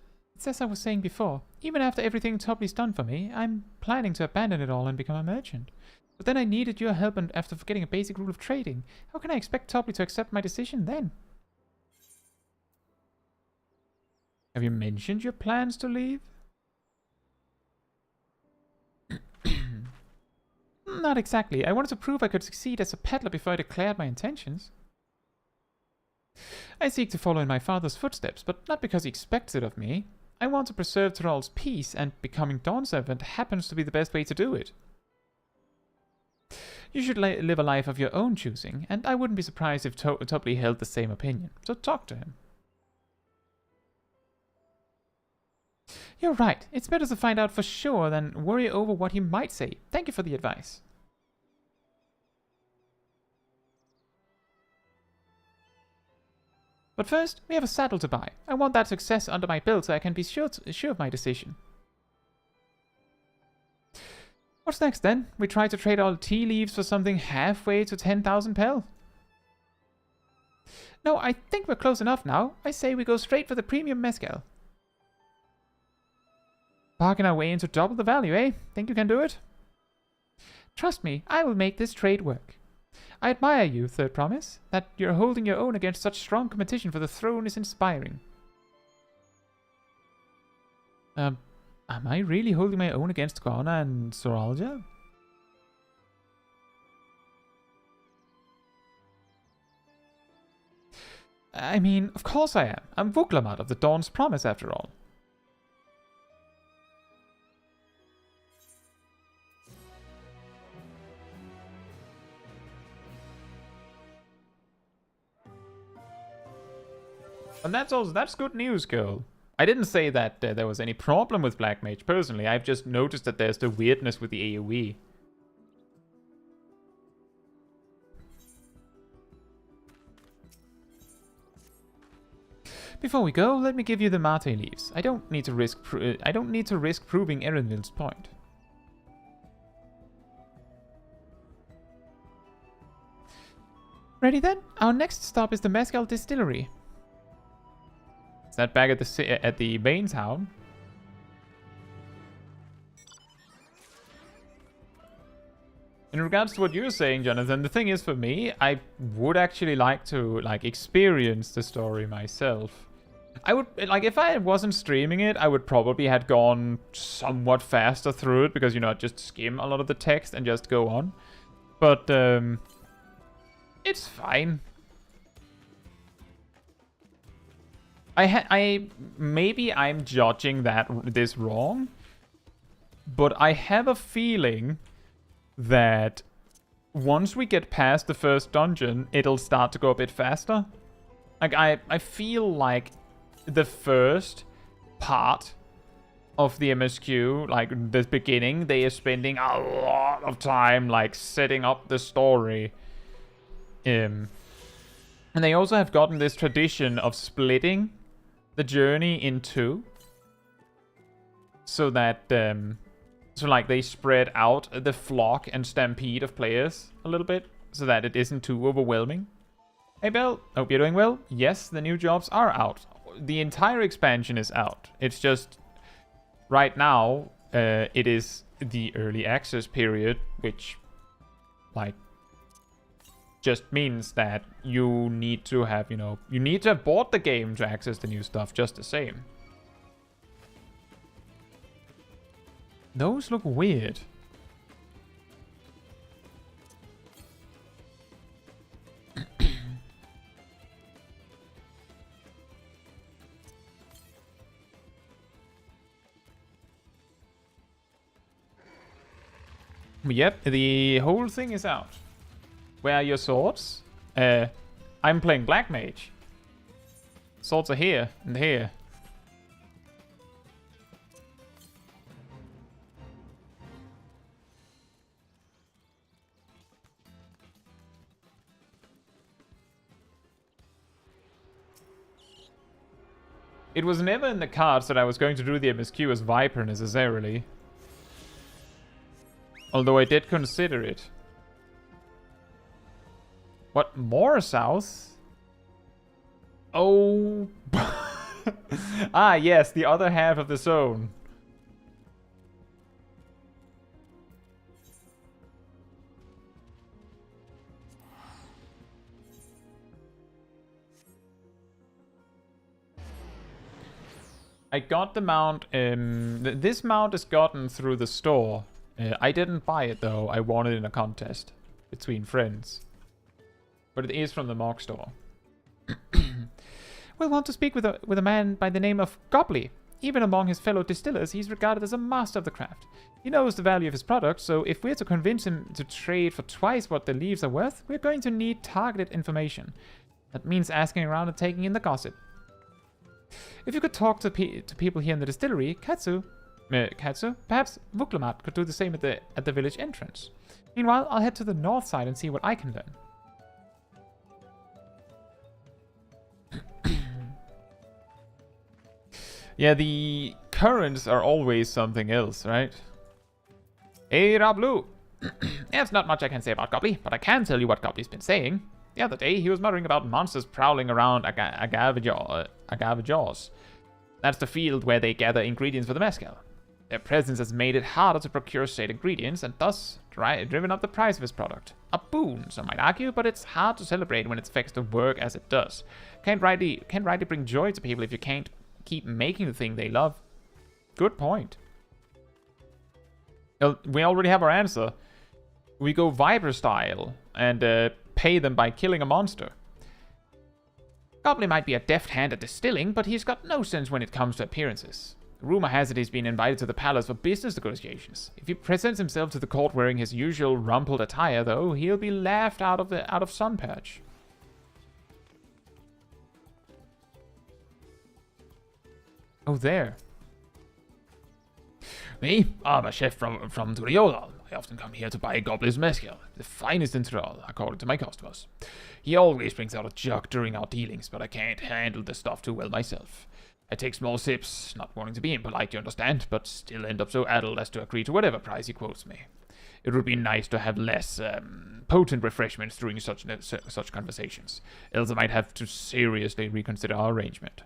Speaker 1: I was saying before. Even after everything Topley's done for me, I'm planning to abandon it all and become a merchant. But then I needed your help, and after forgetting a basic rule of trading, how can I expect Topley to accept my decision then? Have you mentioned your plans to leave? Not exactly. I wanted to prove I could succeed as a peddler before I declared my intentions. I seek to follow in my father's footsteps, but not because he expects it of me. I want to preserve Tural's peace, and becoming Dawnservant happens to be the best way to do it. You should live a life of your own choosing, and I wouldn't be surprised if Topley held the same opinion, so talk to him. You're right. It's better to find out for sure than worry over what he might say. Thank you for the advice. But first, we have a saddle to buy. I want that success under my belt so I can be sure of my decision. What's next then? We try to trade all tea leaves for something halfway to 10,000 pel. No, I think we're close enough now. I say we go straight for the premium mezcal. Bargain our way into double the value, eh? Think you can do it? Trust me, I will make this trade work. I admire you, Third Promise. That you're holding your own against such strong competition for the throne is inspiring. Am I really holding my own against Ghana and Soralja? I mean, of course I am. I'm Vuklamat of the Dawn's Promise, after all. And that's good news, girl. I didn't say that there was any problem with Black Mage personally. I've just noticed that there's the weirdness with the AoE. Before we go, let me give you the Mate leaves. I don't need to risk proving Erenvil's point. Ready then? Our next stop is the Mezcal Distillery. Is that back at the main town? In regards to what you're saying, Jonathan, the thing is, for me, I would actually like to experience the story myself. I would if I wasn't streaming it, I would probably have gone somewhat faster through it because I'd just skim a lot of the text and just go on. But it's fine. Maybe I'm judging this wrong, but I have a feeling that once we get past the first dungeon, it'll start to go a bit faster. I feel like the first part of the MSQ, the beginning, they are spending a lot of time setting up the story. And they also have gotten this tradition of splitting the journey in two, so that they spread out the flock and stampede of players a little bit, so that it isn't too overwhelming. Hey Belle, hope you're doing well. Yes, the new jobs are out. The entire expansion is out. It's just right now it is the early access period, which just means that you need to have, you need to have bought the game to access the new stuff just the same. Those look weird. Yep, the whole thing is out. Where are your swords? I'm playing Black Mage. Swords are here and here. It was never in the cards that I was going to do the MSQ as Viper necessarily. Although I did consider it. What, more south? Oh. Ah, yes, the other half of the zone. I got the mount, this mount is gotten through the store. I didn't buy it though, I won it in a contest between friends. But it is from the Morg store. We'll want to speak with a man by the name of Gobley. Even among his fellow distillers, he's regarded as a master of the craft. He knows the value of his product, so if we're to convince him to trade for twice what the leaves are worth, we're going to need targeted information. That means asking around and taking in the gossip. If you could talk to people here in the distillery, Caetsu, perhaps Vuklamat could do the same at the village entrance. Meanwhile, I'll head to the north side and see what I can learn. Yeah, the currents are always something else, right? Hey, Rablu! There's not much I can say about Gobley, but I can tell you what Gobley's been saying. The other day, he was muttering about monsters prowling around Agavajaws. That's the field where they gather ingredients for the mezcal. Their presence has made it harder to procure said ingredients and thus driven up the price of his product. A boon, some might argue, but it's hard to celebrate when it affects the work as it does. Can't rightly bring joy to people if you can't keep making the thing they love. Good point. We already have our answer. We go Viper style and pay them by killing a monster. Goblin might be a deft hand at distilling, but he's got no sense when it comes to appearances. Rumor has it he's been invited to the palace for business negotiations. If he presents himself to the court wearing his usual rumpled attire, though, he'll be laughed out of Sunperch. Oh, there.
Speaker 7: Me? I'm a chef from Tuliyollal. I often come here to buy Goblin's mezcal, the finest in Tural, according to my customers. He always brings out a jug during our dealings, but I can't handle the stuff too well myself. I take small sips, not wanting to be impolite, you understand, but still end up so addled as to agree to whatever price he quotes me. It would be nice to have less potent refreshments during such conversations, else I might have to seriously reconsider our arrangement.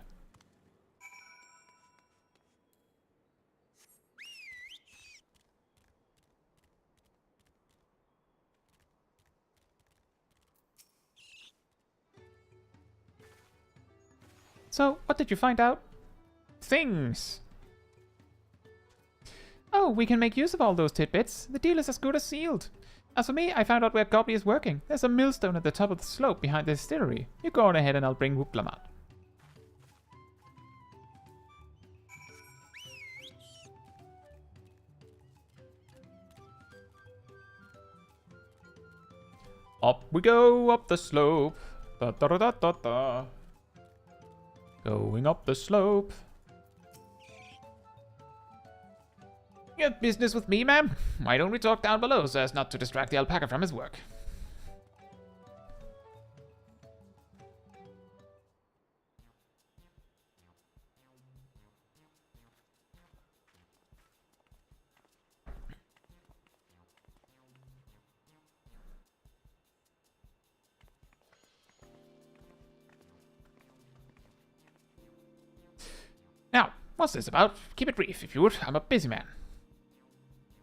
Speaker 1: So, what did you find out? Things! Oh, we can make use of all those tidbits. The deal is as good as sealed. As for me, I found out where Gobley is working. There's a millstone at the top of the slope behind the distillery. You go on ahead and I'll bring Vuklamat. Up we go, up the slope. Da da da da da da. Going up the slope. You have business with me, ma'am? Why don't we talk down below so as not to distract the alpaca from his work? Now, what's this about? Keep it brief, if you would. I'm a busy man.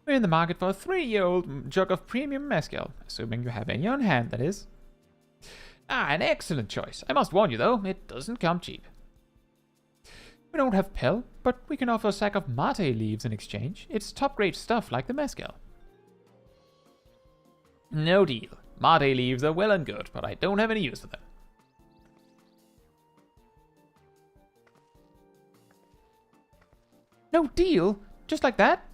Speaker 1: We're in the market for a 3-year-old jug of premium mezcal, assuming you have any on hand, that is. Ah, an excellent choice. I must warn you, though, it doesn't come cheap. We don't have Pel, but we can offer a sack of mate leaves in exchange. It's top-grade stuff like the mezcal. No deal. Mate leaves are well and good, but I don't have any use for them. No deal? Just like that?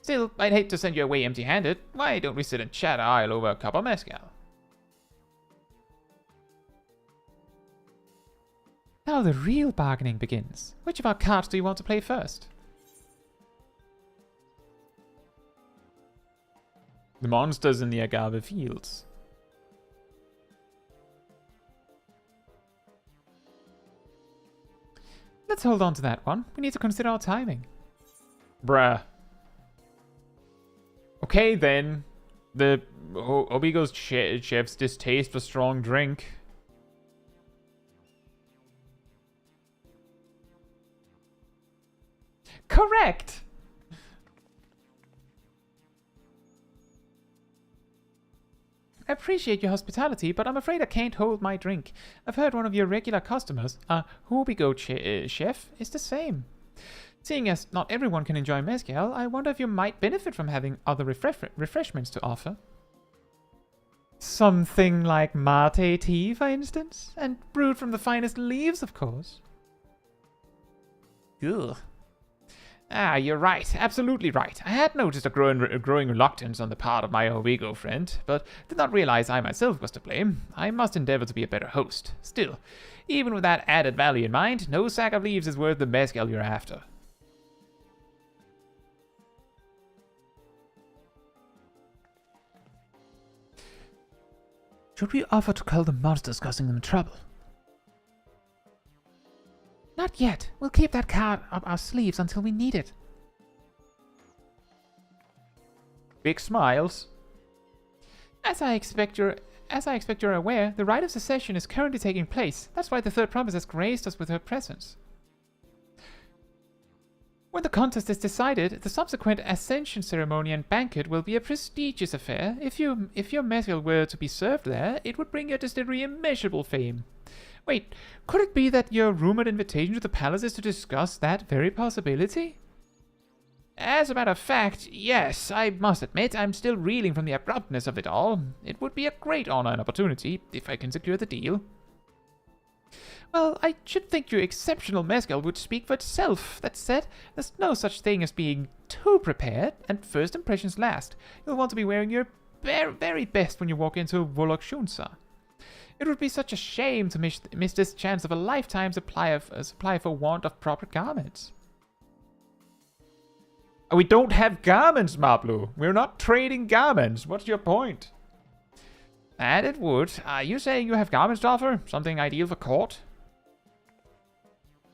Speaker 1: Still, I'd hate to send you away empty-handed. Why don't we sit and chat a while over a cup of mezcal? Now the real bargaining begins. Which of our cards do you want to play first? The monsters in the agave fields. Let's hold on to that one. We need to consider our timing. Bruh. Okay then. The Obigo's chef's distaste for strong drink. Correct! I appreciate your hospitality, but I'm afraid I can't hold my drink. I've heard one of your regular customers, Hobigo chef, is the same. Seeing as not everyone can enjoy mezcal, I wonder if you might benefit from having other refreshments to offer. Something like mate tea, for instance? And brewed from the finest leaves, of course. Ugh. Ah, you're right. Absolutely right. I had noticed a growing reluctance on the part of my Hobigo friend, but did not realize I myself was to blame. I must endeavor to be a better host. Still, even with that added value in mind, no sack of leaves is worth the mezcal you're after. Should we offer to cull the monsters causing them trouble? Not yet. We'll keep that card up our sleeves until we need it. Big smiles. As I expect you're aware, the rite of secession is currently taking place. That's why the third promise has graced us with her presence. When the contest is decided, the subsequent ascension ceremony and banquet will be a prestigious affair. If your mezcal were to be served there, it would bring your distillery immeasurable fame. Wait, could it be that your rumored invitation to the palace is to discuss that very possibility? As a matter of fact, yes, I must admit I'm still reeling from the abruptness of it all. It would be a great honor and opportunity if I can secure the deal. Well, I should think your exceptional mezcal would speak for itself. That said, there's no such thing as being too prepared, and first impressions last. You'll want to be wearing your very best when you walk into Volokshunsa. It would be such a shame to miss this chance of a lifetime supply for want of proper garments. We don't have garments, Mablu. We're not trading garments. What's your point? And it would. Are you saying you have garments to offer? Something ideal for court?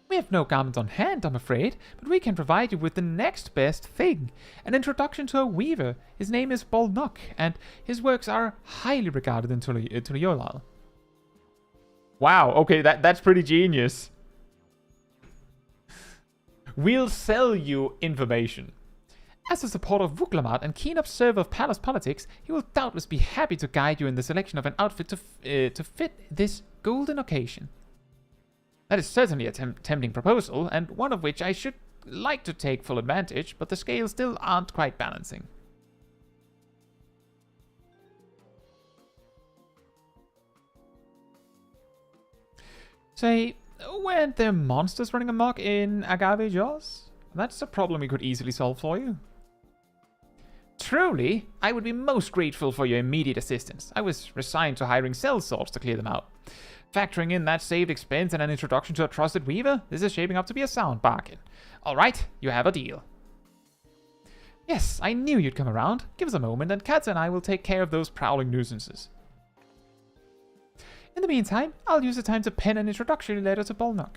Speaker 1: We have no garments on hand, I'm afraid, but we can provide you with the next best thing. An introduction to a weaver. His name is Bolnok, and his works are highly regarded in Tuliyollal. Wow, okay, that's pretty genius. We'll sell you information. As a supporter of Vuklamat and keen observer of palace politics, he will doubtless be happy to guide you in the selection of an outfit to fit this golden occasion. That is certainly a tempting proposal, and one of which I should like to take full advantage, but the scales still aren't quite balancing. Say, weren't there monsters running amok in Agave Jaws? That's a problem we could easily solve for you. Truly, I would be most grateful for your immediate assistance. I was resigned to hiring sellswords to clear them out. Factoring in that saved expense and an introduction to a trusted weaver, this is shaping up to be a sound bargain. Alright, you have a deal. Yes, I knew you'd come around. Give us a moment and Caetsu and I will take care of those prowling nuisances. In the meantime, I'll use the time to pen an introductory letter to Bolnok.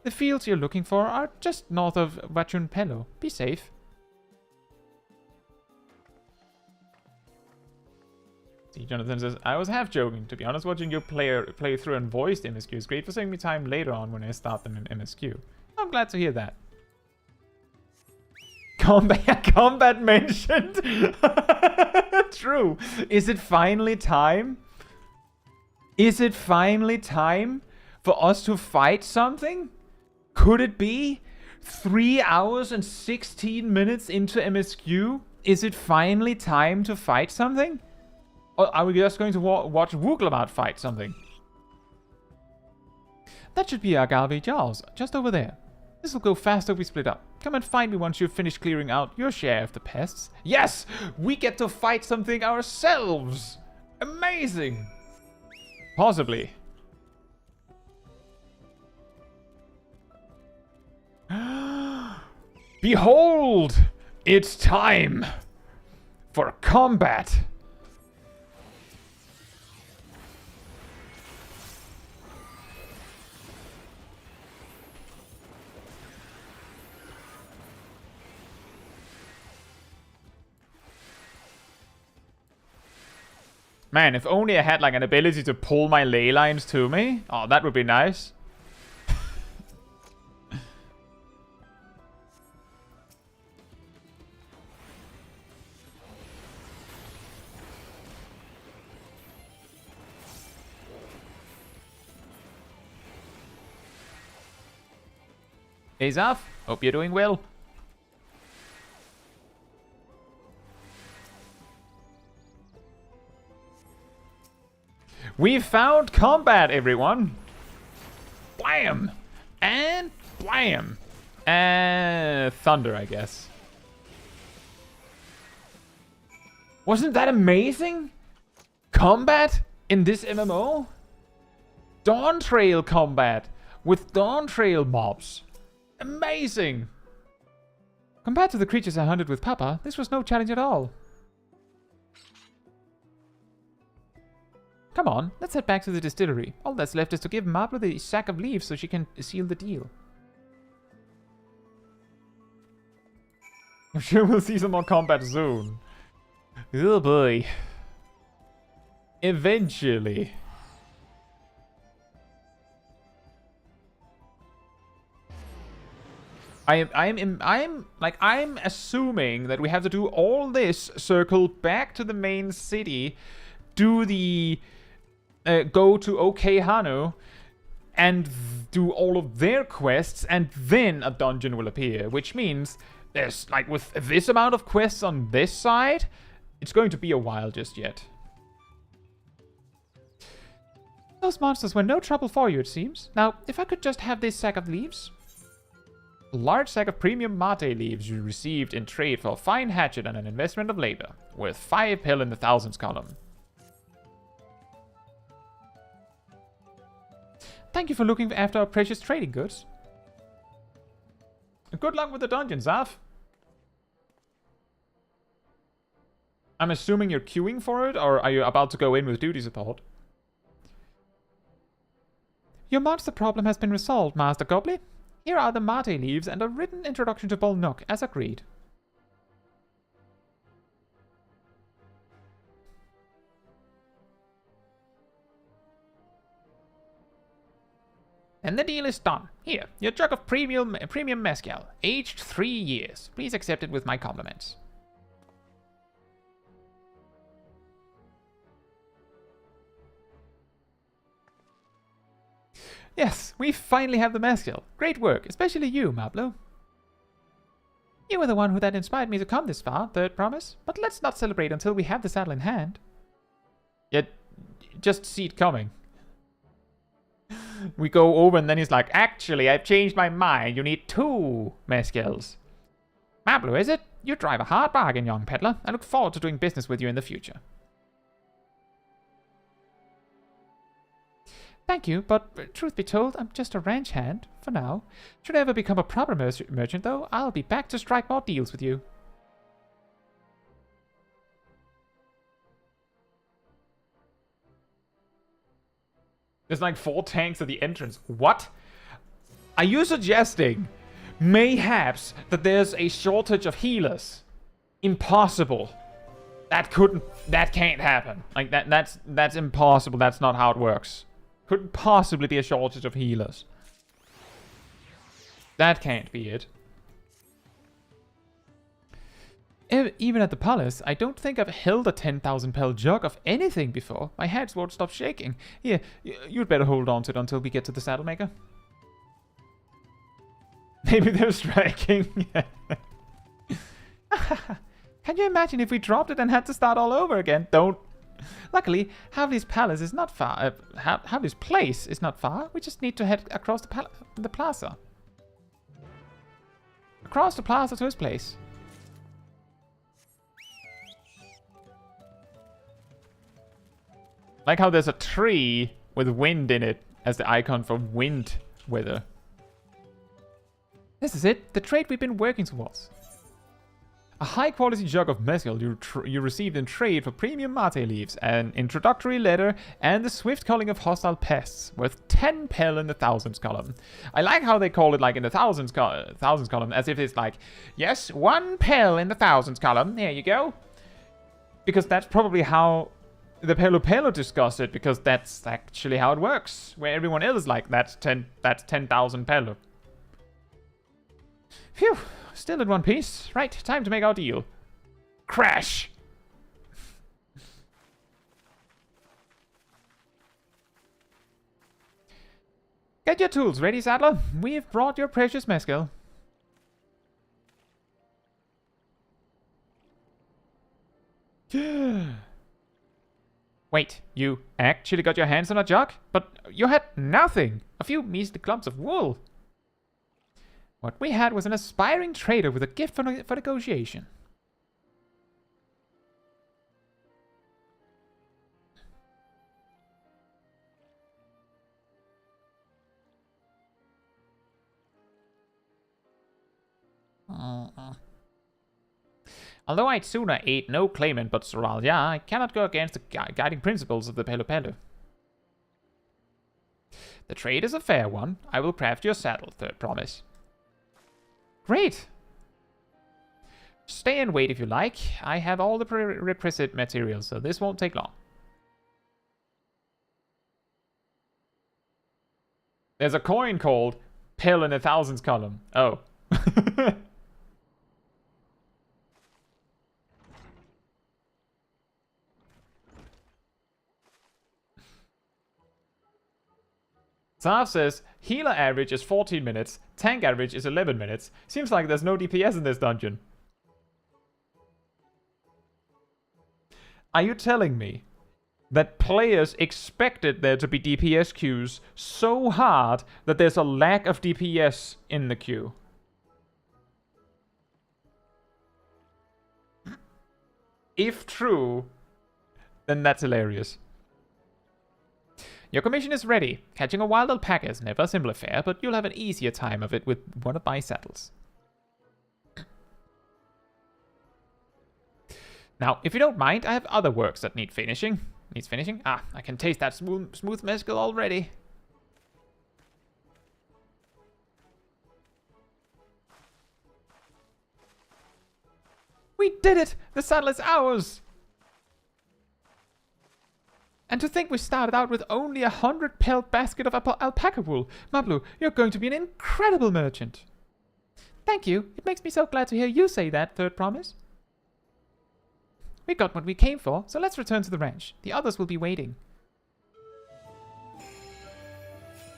Speaker 1: The fields you're looking for are just north of Vachunpelo. Be safe. See, Jonathan says, I was half joking. To be honest, watching you play through and voiced MSQ is great for saving me time later on when I start them in MSQ. I'm glad to hear that. Combat mentioned. True. Is it finally time? Is it finally time for us to fight something? Could it be 3 hours and 16 minutes into MSQ? Is it finally time to fight something? Or are we just going to watch Vuklamat fight something? That should be Agave Jaws, just over there. This will go faster if we split up. Come and find me once you've finished clearing out your share of the pests. Yes! We get to fight something ourselves! Amazing! Possibly.
Speaker 7: Behold! It's time for combat! Man, if only I had like an ability to pull my ley lines to me. Oh, that would be nice. Hey Zaf, hope you're doing well. We found combat, everyone. Blam! And blam! And thunder, I guess. Wasn't that amazing? Combat in this MMO? Dawntrail combat with Dawntrail mobs. Amazing! Compared to the creatures I hunted with Papa, this was no challenge at all. Come on, let's head back to the distillery. All that's left is to give Mablo the sack of leaves so she can seal the deal. I'm sure we'll see some more combat soon. Oh boy. Eventually. I'm assuming that we have to do all this, circle back to the main city, do the go to OK Hanu, and do all of their quests, and then a dungeon will appear, which means there's, like, with this amount of quests on this side, it's going to be a while just yet. Those monsters were no trouble for you, it seems. Now, if I could just have this sack of leaves. A large sack of premium mate leaves you received in trade for a fine hatchet and an investment of labor, worth 5 pill in the thousands column. Thank you for looking after our precious trading goods. Good luck with the dungeon, Zaf. I'm assuming you're queuing for it, or are you about to go in with duty support? Your monster problem has been resolved, Master Goblin. Here are the mate leaves and a written introduction to Bolnook, as agreed. And the deal is done. Here, your jug of premium mezcal, aged 3 years. Please accept it with my compliments. Yes, we finally have the mezcal. Great work, especially you, Mablo. You were the one that inspired me to come this far, Third Promise. But let's not celebrate until we have the saddle in hand. Yet, just see it coming. We go over and then he's like, actually, I've changed my mind. You need 2 mezcals. Mablo, is it? You drive a hard bargain, young peddler. I look forward to doing business with you in the future. Thank you, but truth be told, I'm just a ranch hand, for now. Should I ever become a proper merchant, though, I'll be back to strike more deals with you. There's like 4 tanks at the entrance. What? Are you suggesting, mayhaps, that there's a shortage of healers? Impossible. That can't happen. Like, that's impossible. That's not how it works. Couldn't possibly be a shortage of healers. That can't be it. Even at the palace, I don't think I've held a 10,000 pel jug of anything before. My hands won't stop shaking. Here, you'd better hold on to it until we get to the saddle maker. Maybe they're striking. Can you imagine if we dropped it and had to start all over again? Don't. Luckily, Havli's palace is not far. Havli's place is not far. We just need to head across the plaza. Across the plaza to his place. Like how there's a tree with wind in it as the icon for wind weather.
Speaker 1: This is it, the trade we've been working towards. A high-quality jug of mezcal you received in trade for premium mate leaves, an introductory letter, and the swift culling of hostile pests, worth 10 pel in the thousands column. I like how they call it like in the thousands column, as if it's like, yes, 1 pel in the thousands column, here you go. Because that's probably how the Pelo Pelo discussed it, because that's actually how it works, where everyone else is like, that's 10,000 Pelo. Phew. Still in one piece. Right, time to make our deal. Crash! Get your tools ready, Saddler. We've brought your precious mezcal. Wait, you actually got your hands on a jug? But you had nothing. A few measly clumps of wool. What we had was an aspiring trader with a gift for negotiation. Although I'd sooner aid no claimant but Tural, I cannot go against the guiding principles of the Pelo Pelo. The trade is a fair one. I will craft your saddle, third promise. Great! Stay and wait if you like. I have all the prerequisite materials, so this won't take long. There's a coin called Pill in the Thousands column. Oh. Zav says, healer average is 14 minutes, tank average is 11 minutes. Seems like there's no DPS in this dungeon. Are you telling me that players expected there to be DPS queues so hard that there's a lack of DPS in the queue? If true, then that's hilarious. Your commission is ready. Catching a wild alpaca is never a simple affair, but you'll have an easier time of it with one of my saddles. Now, if you don't mind, I have other works that need finishing. Needs finishing? Ah, I can taste that smooth mezcal already. We did it! The saddle is ours! And to think we started out with only 100 pelt basket of alpaca wool. Mablu, you're going to be an incredible merchant. Thank you. It makes me so glad to hear you say that, third promise. We got what we came for, so let's return to the ranch. The others will be waiting.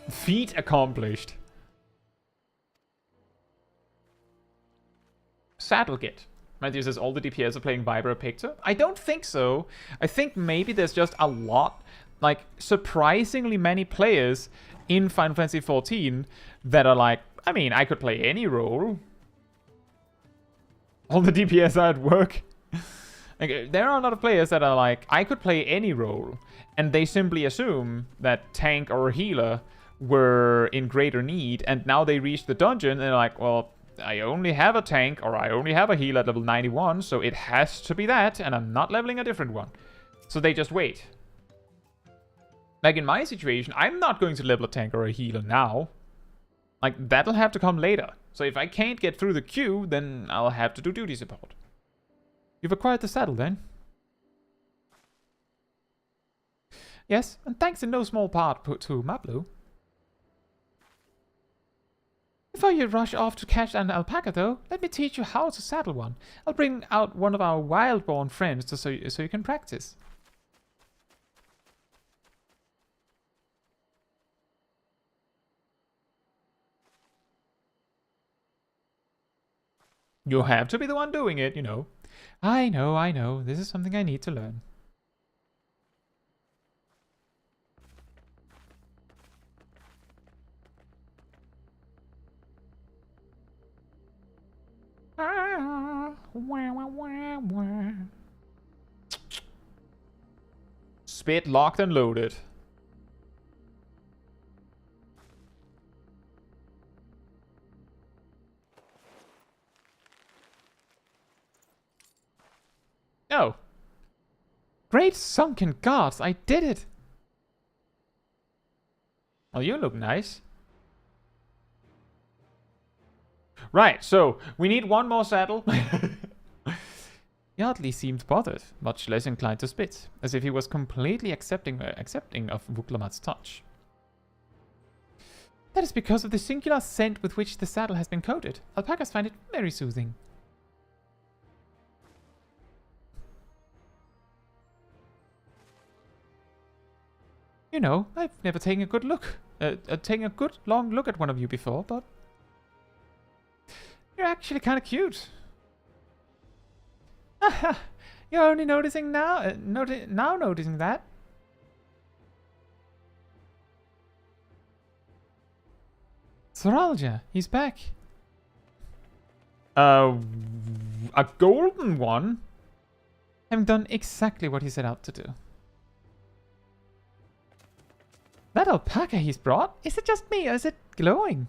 Speaker 1: Feat accomplished. Saddle kit. Matthew says all the DPS are playing Vibra Pictor. I don't think so. I think maybe there's just a lot, like surprisingly many players in Final Fantasy XIV that are like, I mean, I could play any role. All the DPS are at work. Like, there are a lot of players that are like, I could play any role, and they simply assume that tank or healer were in greater need, and now they reach the dungeon and they're like, well, I only have a tank, or I only have a healer at level 91, so it has to be that, and I'm not leveling a different one. So they just wait. Like in my situation, I'm not going to level a tank or a healer now. Like, that'll have to come later. So if I can't get through the queue, then I'll have to do duty support. You've acquired the saddle, then? Yes, and thanks in no small part to Mablu. Before you rush off to catch an alpaca, though, let me teach you how to saddle one. I'll bring out one of our wild-born friends so you can practice. You have to be the one doing it, you know. I know. This is something I need to learn. Spit locked and loaded. Great sunken gods, I did it! Well, you look nice. Right, so we need one more saddle. He hardly seemed bothered, much less inclined to spit, as if he was completely accepting of Vuklamat's touch. That is because of the singular scent with which the saddle has been coated. Alpacas find it very soothing. You know, I've never taken a good long look at one of you before, but you're actually kind of cute. You're only noticing now, noticing that. Soralja, he's back. A golden one? Having done exactly what he set out to do. That alpaca he's brought? Is it just me or is it glowing?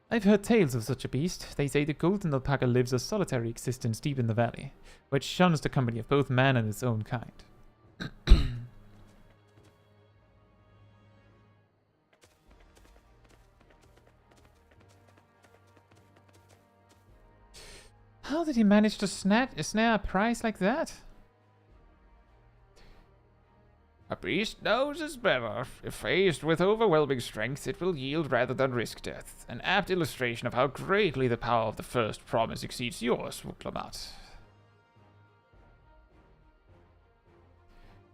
Speaker 1: I've heard tales of such a beast. They say the golden alpaca lives a solitary existence deep in the valley, which shuns the company of both man and its own kind. How did he manage to snare a prize like that?
Speaker 7: A beast knows its better. If faced with overwhelming strength, it will yield rather than risk death. An apt illustration of how greatly the power of the first promise exceeds yours, Vuklamat.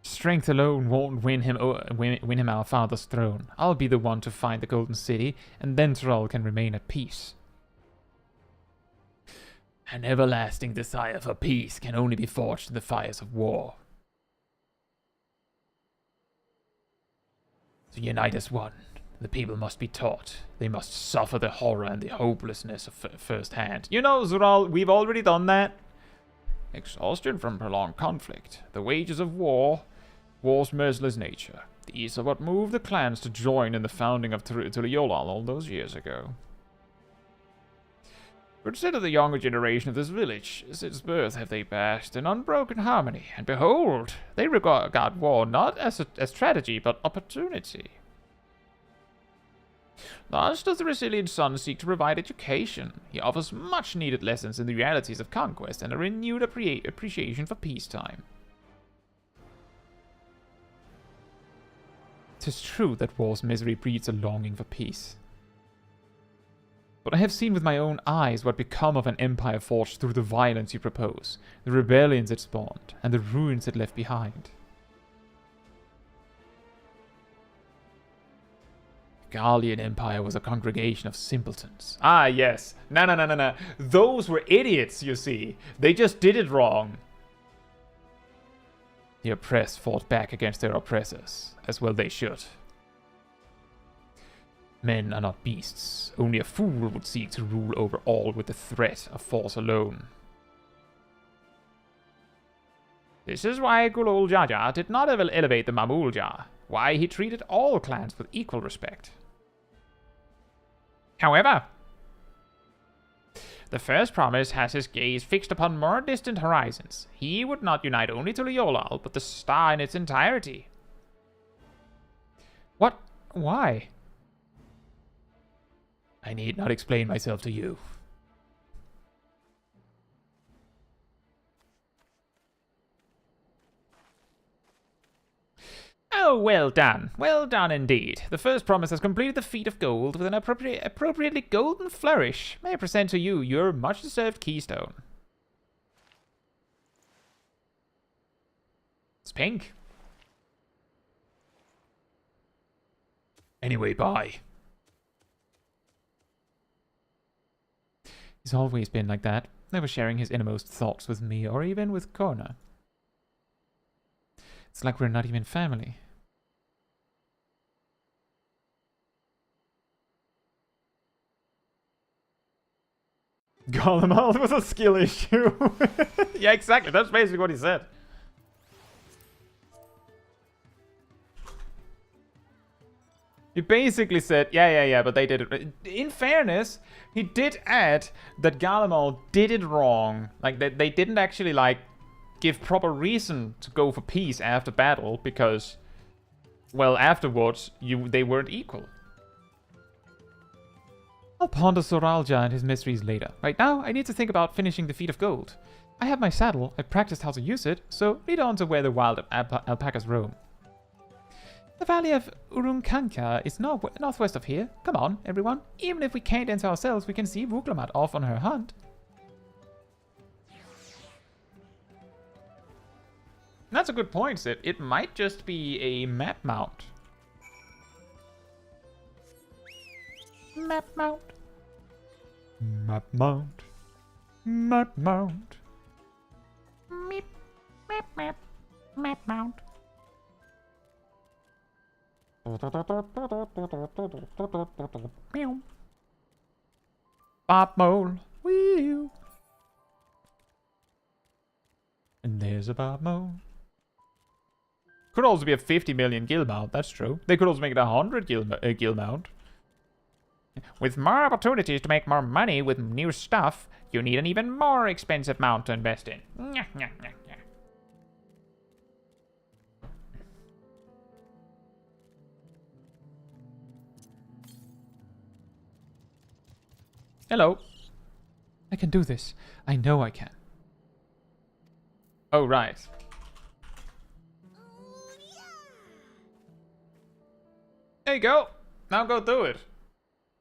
Speaker 1: Strength alone won't win him our father's throne. I'll be the one to find the Golden City, and then Tural can remain at peace.
Speaker 7: An everlasting desire for peace can only be forged in the fires of war. To unite as one, the people must be taught. They must suffer the horror and the hopelessness of first hand.
Speaker 1: You know, Tural, we've already done that.
Speaker 7: Exhaustion from prolonged conflict, the wages of war, war's merciless nature. These are what moved the clans to join in the founding of Tuliyollal all those years ago. Consider the younger generation of this village. Since birth have they passed in unbroken harmony, and behold, they regard war not as strategy, but opportunity. Thus does the resilient son seek to provide education. He offers much-needed lessons in the realities of conquest and a renewed appreciation for peacetime.
Speaker 1: 'Tis true that war's misery breeds a longing for peace. But I have seen with my own eyes what become of an empire forged through the violence you propose, the rebellions it spawned, and the ruins it left behind.
Speaker 7: The Gallian Empire was a congregation of simpletons.
Speaker 1: Ah, yes. No. Those were idiots, you see. They just did it wrong.
Speaker 7: The oppressed fought back against their oppressors, as well they should. Men are not beasts. Only a fool would seek to rule over all with the threat of force alone.
Speaker 1: This is why Gulul Jaja did not ever elevate the Mamulja. Why he treated all clans with equal respect. However, the first promise has his gaze fixed upon more distant horizons. He would not unite only Tuliyollal, but the star in its entirety.
Speaker 7: What? Why? I need not explain myself to you.
Speaker 1: Oh, well done. Well done indeed. The first promise has completed the feat of gold with an appropriately golden flourish. May I present to you your much-deserved Keystone. It's pink.
Speaker 7: Anyway, bye.
Speaker 1: He's always been like that, never sharing his innermost thoughts with me or even with Kona. It's like we're not even family. Garlemald was a skill issue. Yeah, exactly. That's basically what he said. He basically said, yeah, but they did it. In fairness, he did add that Garlemald did it wrong. Like, they didn't actually, like, give proper reason to go for peace after battle, because, well, afterwards, they weren't equal. I'll ponder Soralja and his mysteries later. Right now, I need to think about finishing the Feet of Gold. I have my saddle, I practiced how to use it, so lead on to where the wild alpacas roam. The valley of Urunkanka is northwest of here. Come on, everyone. Even if we can't enter ourselves, we can see Wuglamat off on her hunt. That's a good point, Sid. It might just be a map mount. Map mount. Map mount. Map mount. Meep. Map map. Map mount. Bob Mole. Woo. And there's a Bob Mole. Could also be a 50 million guild mount, that's true. They could also make it a 100 guild mount. With more opportunities to make more money with new stuff, you need an even more expensive mount to invest in. Hello. I can do this. I know I can. Oh, right. There you go. Now go do it.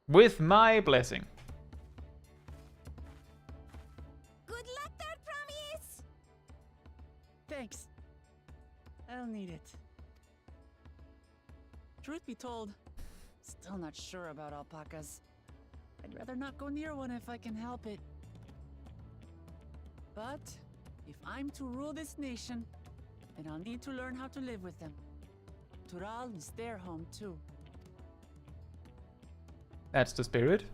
Speaker 1: With my blessing.
Speaker 2: Good luck there, Promise! Thanks. I'll need it. Truth be told, still not sure about alpacas. I'd rather not go near one if I can help it. But if I'm to rule this nation, then I'll need to learn how to live with them. Tural is their home too.
Speaker 1: That's the spirit.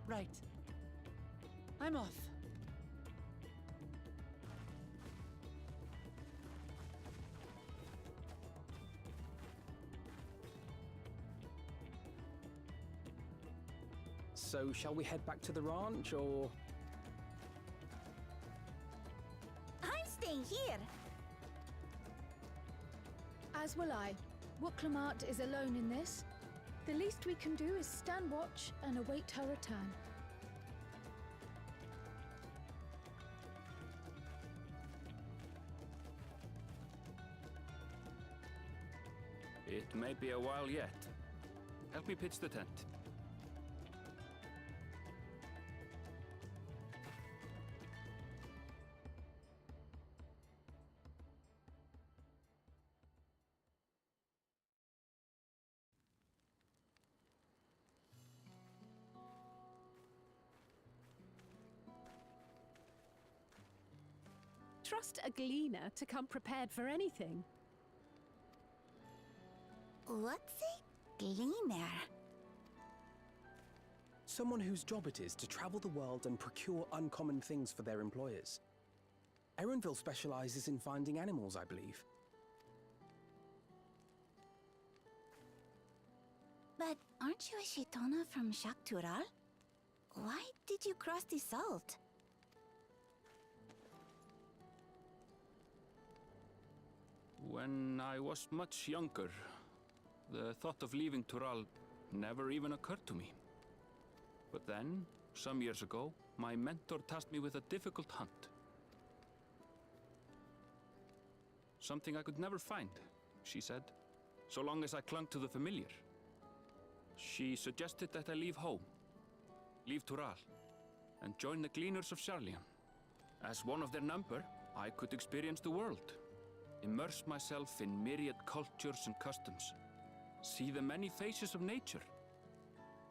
Speaker 2: Right. I'm off.
Speaker 8: So, shall we head back to the ranch, or...?
Speaker 18: I'm staying here.
Speaker 5: As will I. Wuglamat is alone in this. The least we can do is stand watch and await her return.
Speaker 4: It may be a while yet. Help me pitch the tent.
Speaker 3: Trust a gleaner to come prepared for anything.
Speaker 18: What's a gleaner?
Speaker 8: Someone whose job it is to travel the world and procure uncommon things for their employers. Erenville specializes in finding animals, I believe.
Speaker 18: But aren't you a Shitona from Tural? Why did you cross the salt?
Speaker 4: When I was much younger, the thought of leaving Tural never even occurred to me. But then, some years ago, my mentor tasked me with a difficult hunt. Something I could never find, she said, so long as I clung to the familiar. She suggested that I leave home, leave Tural, and join the Gleaners of Sharlayan. As one of their number, I could experience the world, immerse myself in myriad cultures and customs, see the many faces of nature.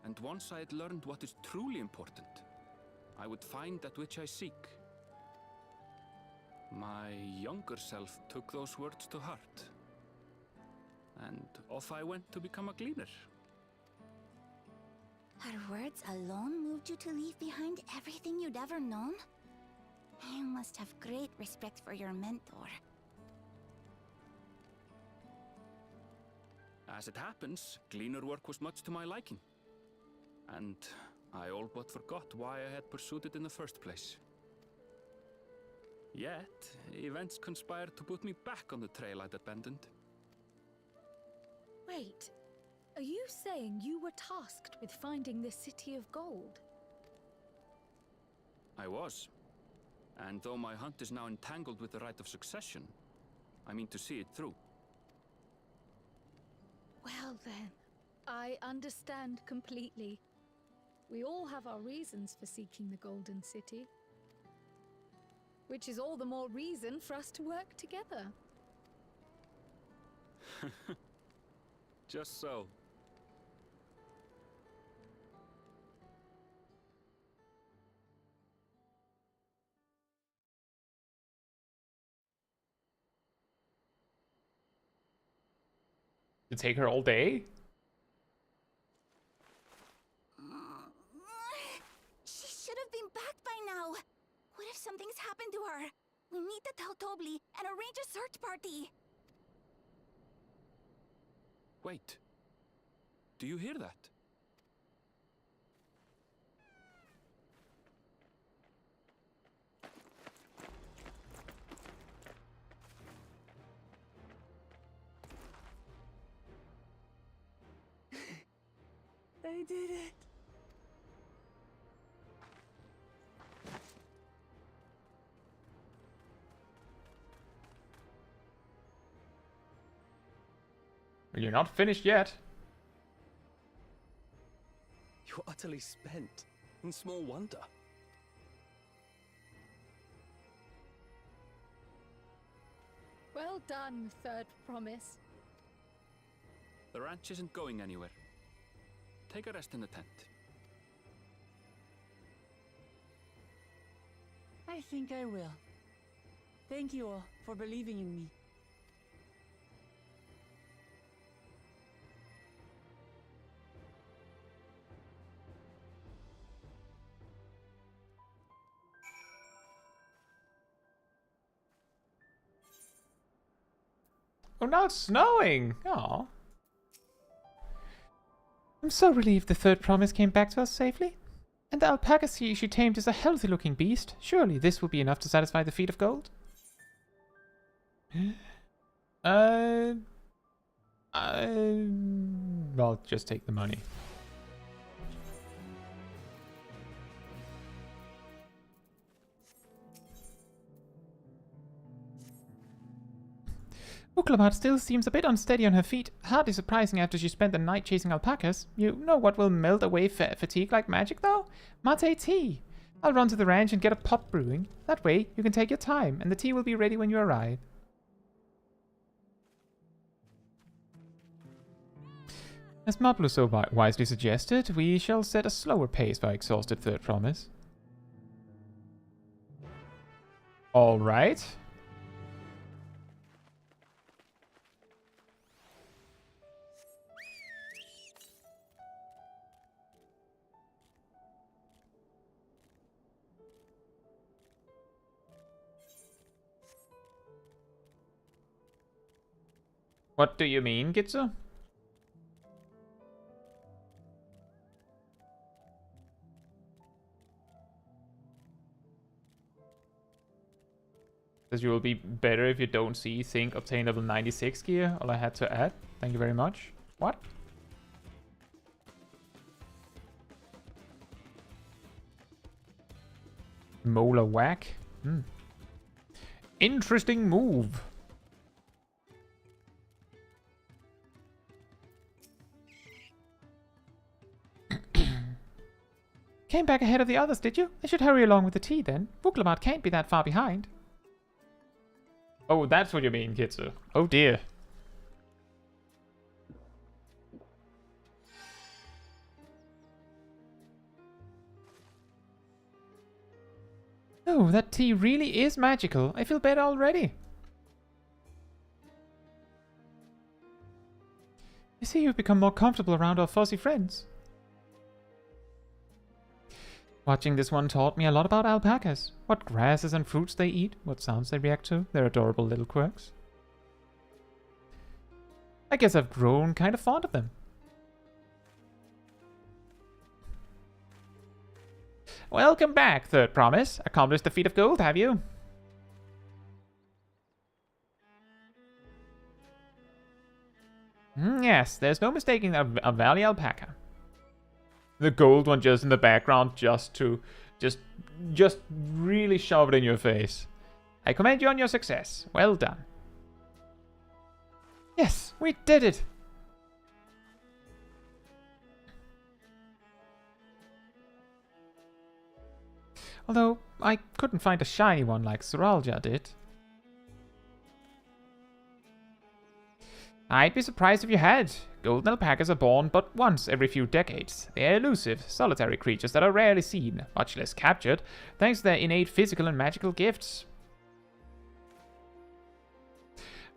Speaker 4: And once I had learned what is truly important, I would find that which I seek. My younger self took those words to heart, and off I went to become a gleaner.
Speaker 18: Her words alone moved you to leave behind everything you'd ever known? You must have great respect for your mentor.
Speaker 4: As it happens, gleaner work was much to my liking, and I all but forgot why I had pursued it in the first place. Yet, events conspired to put me back on the trail I'd abandoned.
Speaker 5: Wait, are you saying you were tasked with finding the City of Gold?
Speaker 4: I was. And though my hunt is now entangled with the right of succession, I mean to see it through.
Speaker 5: Well then, I understand completely. We all have our reasons for seeking the Golden City. Which is all the more reason for us to work together.
Speaker 4: Just so.
Speaker 1: To take her all day?
Speaker 18: She should have been back by now. What if something's happened to her? We need to tell Tobli and arrange a search party.
Speaker 4: Wait. Do you hear that?
Speaker 2: I did it.
Speaker 1: You're not finished yet.
Speaker 8: You're utterly spent, and small wonder.
Speaker 5: Well done, Third Promise.
Speaker 4: The ranch isn't going anywhere. Take a rest in the tent.
Speaker 2: I think I will. Thank you all for believing in me.
Speaker 1: Oh, now it's snowing! Aw. I'm so relieved the Third Promise came back to us safely. And the alpaca she tamed is a healthy-looking beast. Surely this will be enough to satisfy the feat of gold? I'll just take the money. Uklabat still seems a bit unsteady on her feet. Hardly surprising after she spent the night chasing alpacas. You know what will melt away fatigue like magic, though? Mate tea. I'll run to the ranch and get a pot brewing. That way, you can take your time, and the tea will be ready when you arrive. As Mablu so wisely suggested, we shall set a slower pace for our exhausted Third Promise. All right. What do you mean, Caetsu? Says you will be better if you don't see think obtain level 96 gear. All I had to add. Thank you very much. What? Molar whack. Interesting move. Came back ahead of the others, did you? I should hurry along with the tea then. Buklamat can't be that far behind. Oh, that's what you mean, Caetsu. Oh dear. Oh, that tea really is magical. I feel better already. I see you've become more comfortable around our fuzzy friends. Watching this one taught me a lot about alpacas. What grasses and fruits they eat, what sounds they react to, their adorable little quirks. I guess I've grown kind of fond of them. Welcome back, Third Promise. Accomplished the feat of gold, have you? Yes, there's no mistaking a valley alpaca. The gold one just in the background just really shove it in your face. I commend you on your success. Well done. Yes, we did it! Although, I couldn't find a shiny one like Suralja did. I'd be surprised if you had. Golden alpacas are born but once every few decades. They're elusive, solitary creatures that are rarely seen, much less captured, thanks to their innate physical and magical gifts.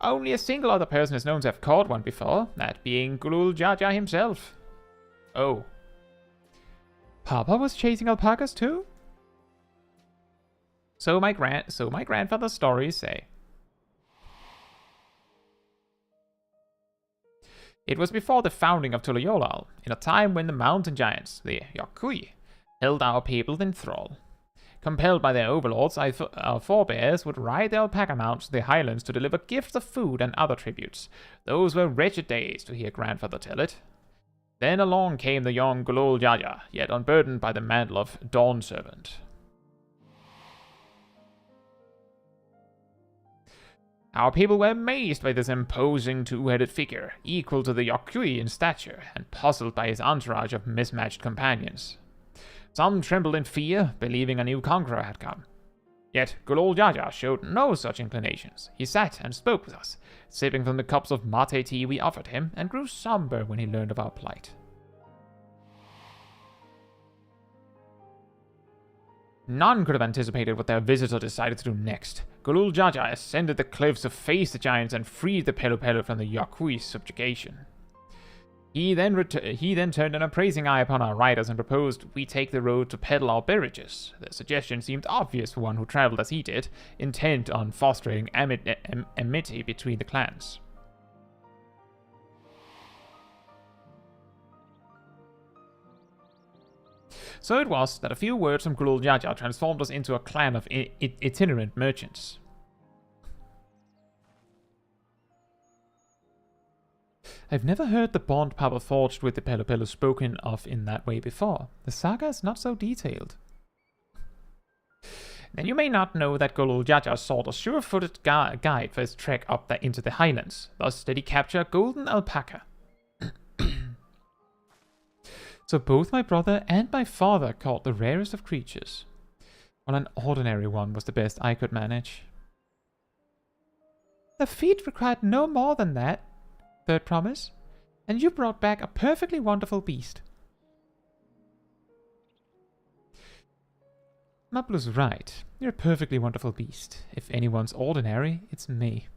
Speaker 1: Only a single other person is known to have caught one before, that being Gulul Jaja himself. Oh. Papa was chasing alpacas too? So my grandfather's stories say. It was before the founding of Tuliyollal, in a time when the mountain giants, the Yakui, held our people in thrall. Compelled by their overlords, our forebears would ride the alpaca mounts to the highlands to deliver gifts of food and other tributes. Those were wretched days, to hear grandfather tell it. Then along came the young Gulul Jaja, yet unburdened by the mantle of Dawn Servant. Our people were amazed by this imposing two-headed figure, equal to the Yakui in stature, and puzzled by his entourage of mismatched companions. Some trembled in fear, believing a new conqueror had come. Yet Gulul Jaja showed no such inclinations. He sat and spoke with us, sipping from the cups of mate tea we offered him, and grew somber when he learned of our plight. None could have anticipated what their visitor decided to do next. Gulul Jaja ascended the cliffs to face the giants and freed the Pelu Pelu from the Yakui's subjugation. He then turned an appraising eye upon our riders and proposed we take the road to peddle our beverages. The suggestion seemed obvious for one who travelled as he did, intent on fostering amity between the clans. So it was that a few words from Gulul Jaja transformed us into a clan of itinerant merchants. I've never heard the bond Papa forged with the Pelu Pelu spoken of in that way before. The saga is not so detailed. Then you may not know that Gulul Jaja sought a sure-footed guide for his trek up into the highlands. Thus did he capture a golden alpaca. So both my brother and my father caught the rarest of creatures, while an ordinary one was the best I could manage. The feat required no more than that, Third Promise, and you brought back a perfectly wonderful beast. Mablu's right. You're a perfectly wonderful beast. If anyone's ordinary, it's me.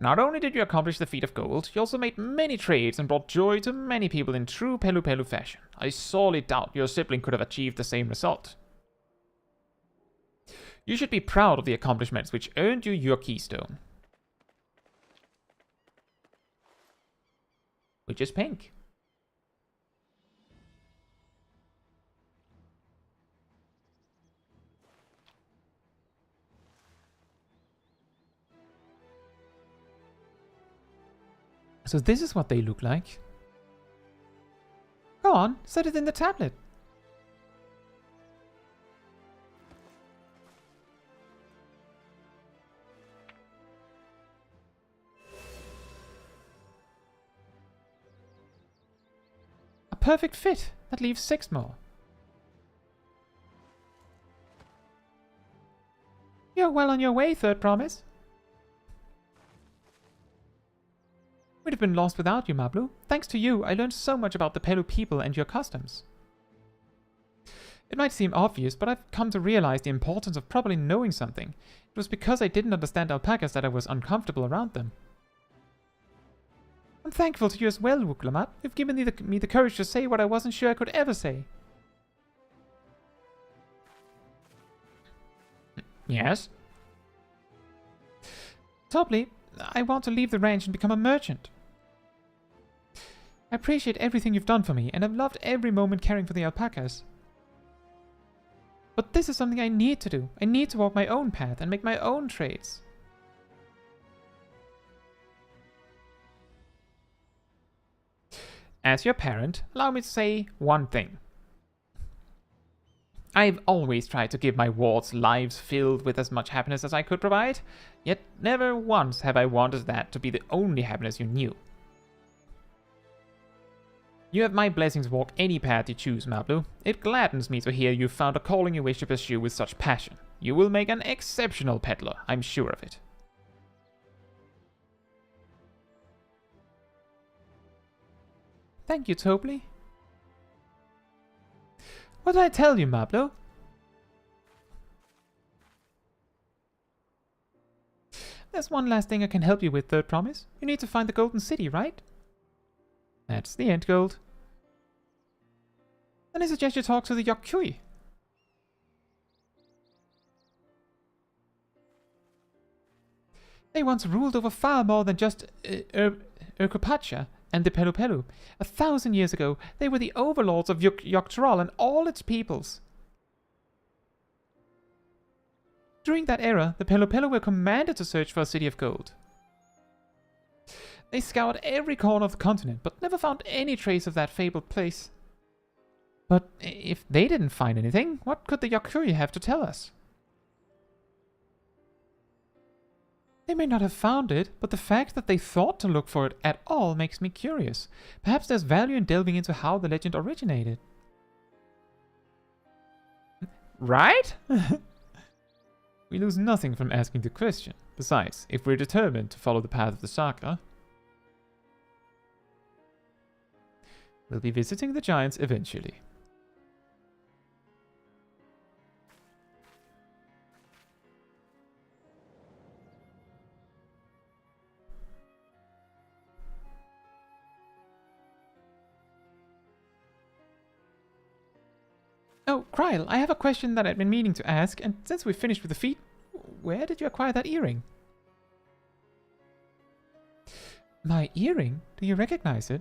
Speaker 1: Not only did you accomplish the feat of gold, you also made many trades and brought joy to many people in true Pelu Pelu fashion. I sorely doubt your sibling could have achieved the same result. You should be proud of the accomplishments which earned you your Keystone. Which is pink. So this is what they look like. Go on, set it in the tablet. A perfect fit. That leaves 6 more. You're well on your way, Third Promise. We'd have been lost without you, Mablu. Thanks to you, I learned so much about the Pelu people and your customs. It might seem obvious, but I've come to realize the importance of properly knowing something. It was because I didn't understand alpacas that I was uncomfortable around them. I'm thankful to you as well, Wuklamat. You've given me the courage to say what I wasn't sure I could ever say. Yes? Topley, I want to leave the ranch and become a merchant. I appreciate everything you've done for me, and I've loved every moment caring for the alpacas. But this is something I need to do. I need to walk my own path and make my own trades. As your parent, allow me to say one thing. I've always tried to give my wards lives filled with as much happiness as I could provide, yet never once have I wanted that to be the only happiness you knew. You have my blessings to walk any path you choose, Mablu. It gladdens me to hear you've found a calling you wish to pursue with such passion. You will make an exceptional peddler, I'm sure of it. Thank you, Topley. What did I tell you, Mablu? There's one last thing I can help you with, Third Promise. You need to find the Golden City, right? That's the end goal. Then I suggest you talk to the Yokui. They once ruled over far more than just Urkupacha and the Pelu Pelu. 1,000 years ago, they were the overlords of Tural and all its peoples. During that era, the Pelu Pelu were commanded to search for a city of gold. They scoured every corner of the continent, but never found any trace of that fabled place. But if they didn't find anything, what could the Yokui have to tell us? They may not have found it, but the fact that they thought to look for it at all makes me curious. Perhaps there's value in delving into how the legend originated. Right? We lose nothing from asking the question. Besides, if we're determined to follow the path of the saga, we'll be visiting the giants eventually. Oh, Kryle, I have a question that I've been meaning to ask, and since we've finished with the feet, where did you acquire that earring? My earring? Do you recognize it?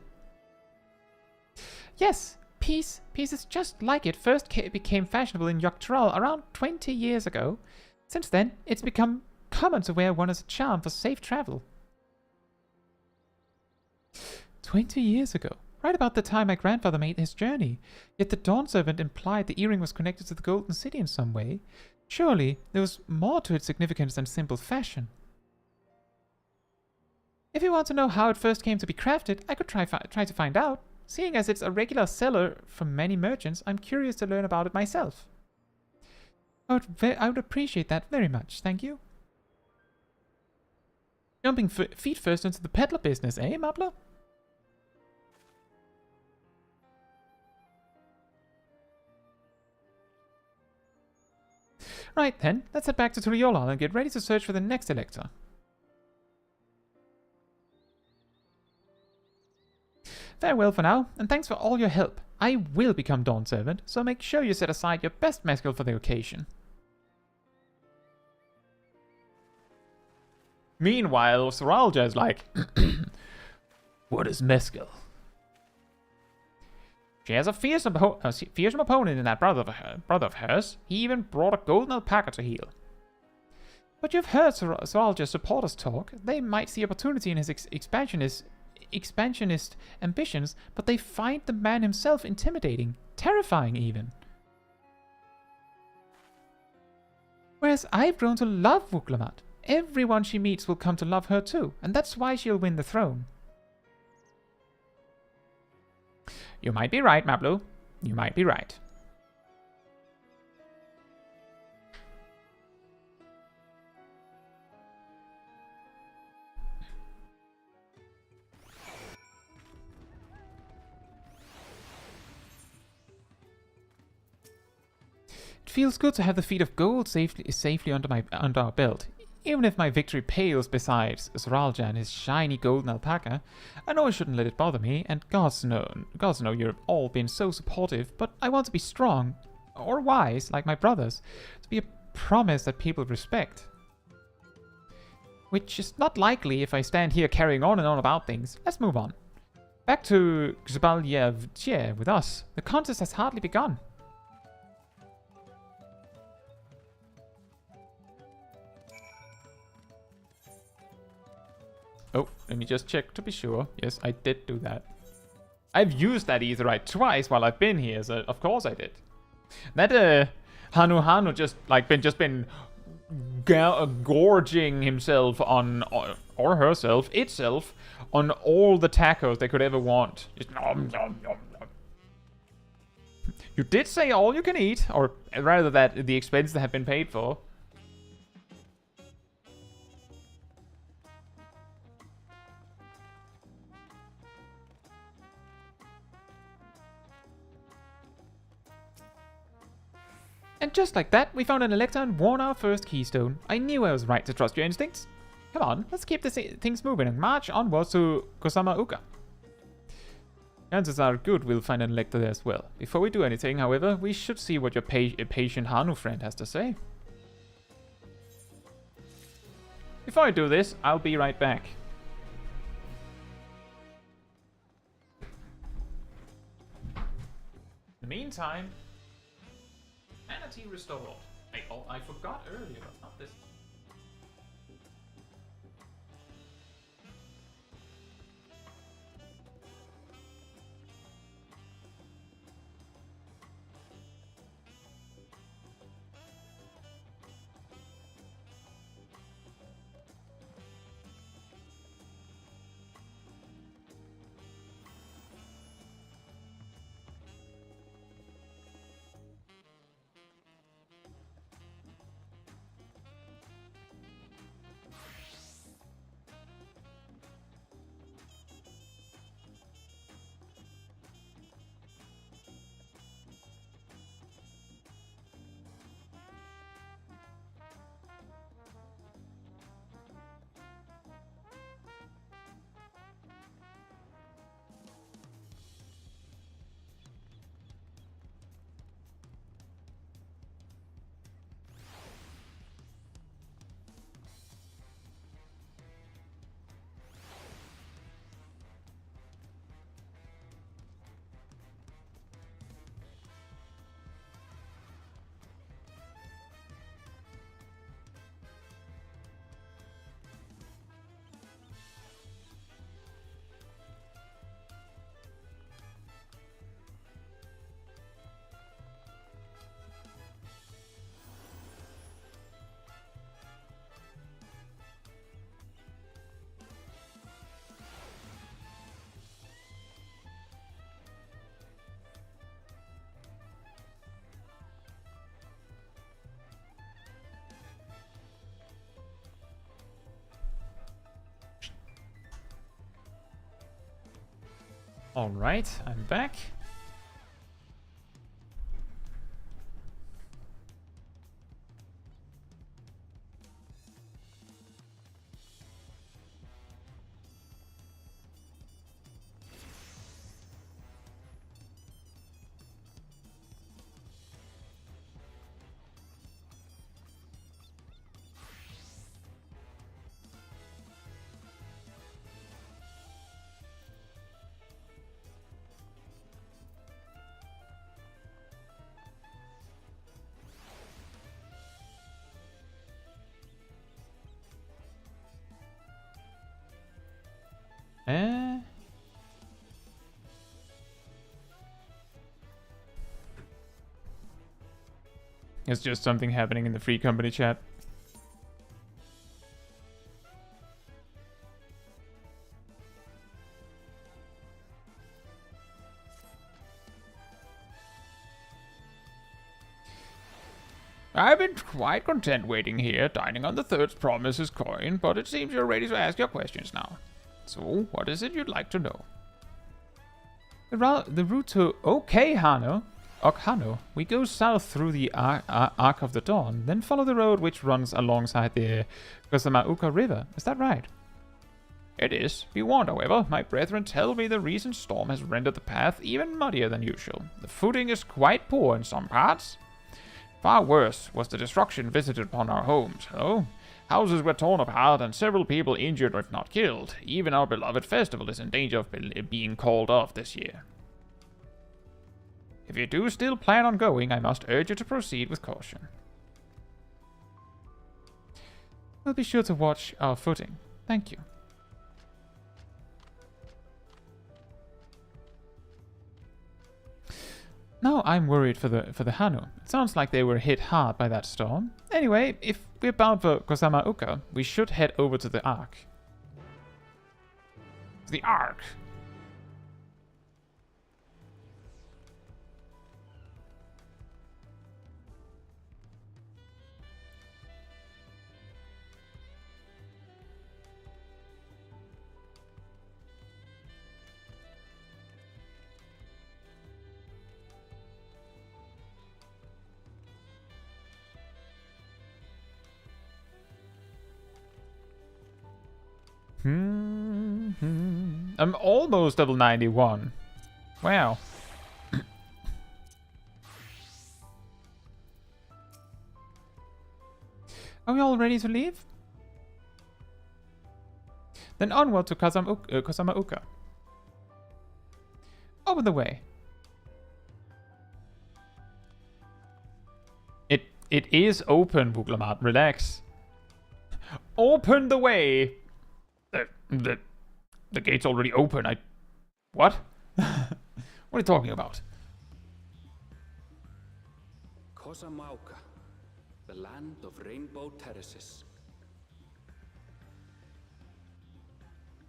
Speaker 1: Yes, pieces just like it first became fashionable in Tural around 20 years ago. Since then, it's become common to wear one as a charm for safe travel. 20 years ago? Right about the time my grandfather made his journey. Yet the Dawn Servant implied the earring was connected to the Golden City in some way. Surely, there was more to its significance than simple fashion. If you want to know how it first came to be crafted, I could try to find out. Seeing as it's a regular seller from many merchants, I'm curious to learn about it myself. I would appreciate that very much, thank you. Jumping feet first into the peddler business, eh, Mablo? Right then, let's head back to Tuliyollal and get ready to search for the next elector. Farewell for now, and thanks for all your help. I will become Dawn Servant, so make sure you set aside your best mescal for the occasion. Meanwhile, Soralja is like, what is mescal? She has a fearsome opponent in that brother of hers. He even brought a golden alpaca to heal. But you've heard Soralja's supporters talk. They might see opportunity in his expansionist ambitions, but they find the man himself intimidating, terrifying even. Whereas I've grown to love Vuklamat. Everyone she meets will come to love her too, and that's why she'll win the throne. You might be right, Mablu. You might be right. It feels good to have the feet of gold safely under our belt. Even if my victory pales beside Soralja and his shiny golden alpaca, I know I shouldn't let it bother me, and gods know you've all been so supportive, but I want to be strong, or wise, like my brothers, to be a promise that people respect. Which is not likely if I stand here carrying on and on about things. Let's move on. Back to Gzbalyev with us. The contest has hardly begun. Oh, let me just check to be sure. Yes, I did do that. I've used that aetheryte twice while I've been here, so of course I did. That Hanu just been gorging himself on, or herself, itself, on all the tacos they could ever want. Just nom, nom, nom, nom. You did say all you can eat, or rather that the expenses have been paid for. And just like that, we found an elector and won our first keystone. I knew I was right to trust your instincts. Come on, let's keep things moving and march onwards to Kusama-uka. Chances are good we'll find an elector there as well. Before we do anything, however, we should see what your patient Hanu friend has to say. Before I do this, I'll be right back. In the meantime, Manatee restored. I forgot earlier, but not this. Alright, I'm back. It's just something happening in the free company chat. I've been quite content waiting here, dining on the third promise's coin, but it seems you're ready to ask your questions now. So, what is it you'd like to know? The route to Hano. We go south through the Arc of the Dawn, then follow the road which runs alongside the Kusama-uka River. Is that right? It is. Be warned, however, my brethren tell me the recent storm has rendered the path even muddier than usual. The footing is quite poor in some parts. Far worse was the destruction visited upon our homes, though. Houses were torn apart and several people injured if not killed. Even our beloved festival is in danger of being called off this year. If you do still plan on going, I must urge you to proceed with caution. We'll be sure to watch our footing. Thank you. Now I'm worried for the Hanu. It sounds like they were hit hard by that storm. Anyway, if we're bound for Kusama Uka, we should head over to the Ark. The Ark! I'm almost level 91. Wow. Are we all ready to leave? Then onward to Kusama Uka. Open the way. It is open, Buglamat. Relax. Open the way. The gate's already open. What? What are you talking about?
Speaker 4: Kosamauka, the land of rainbow terraces.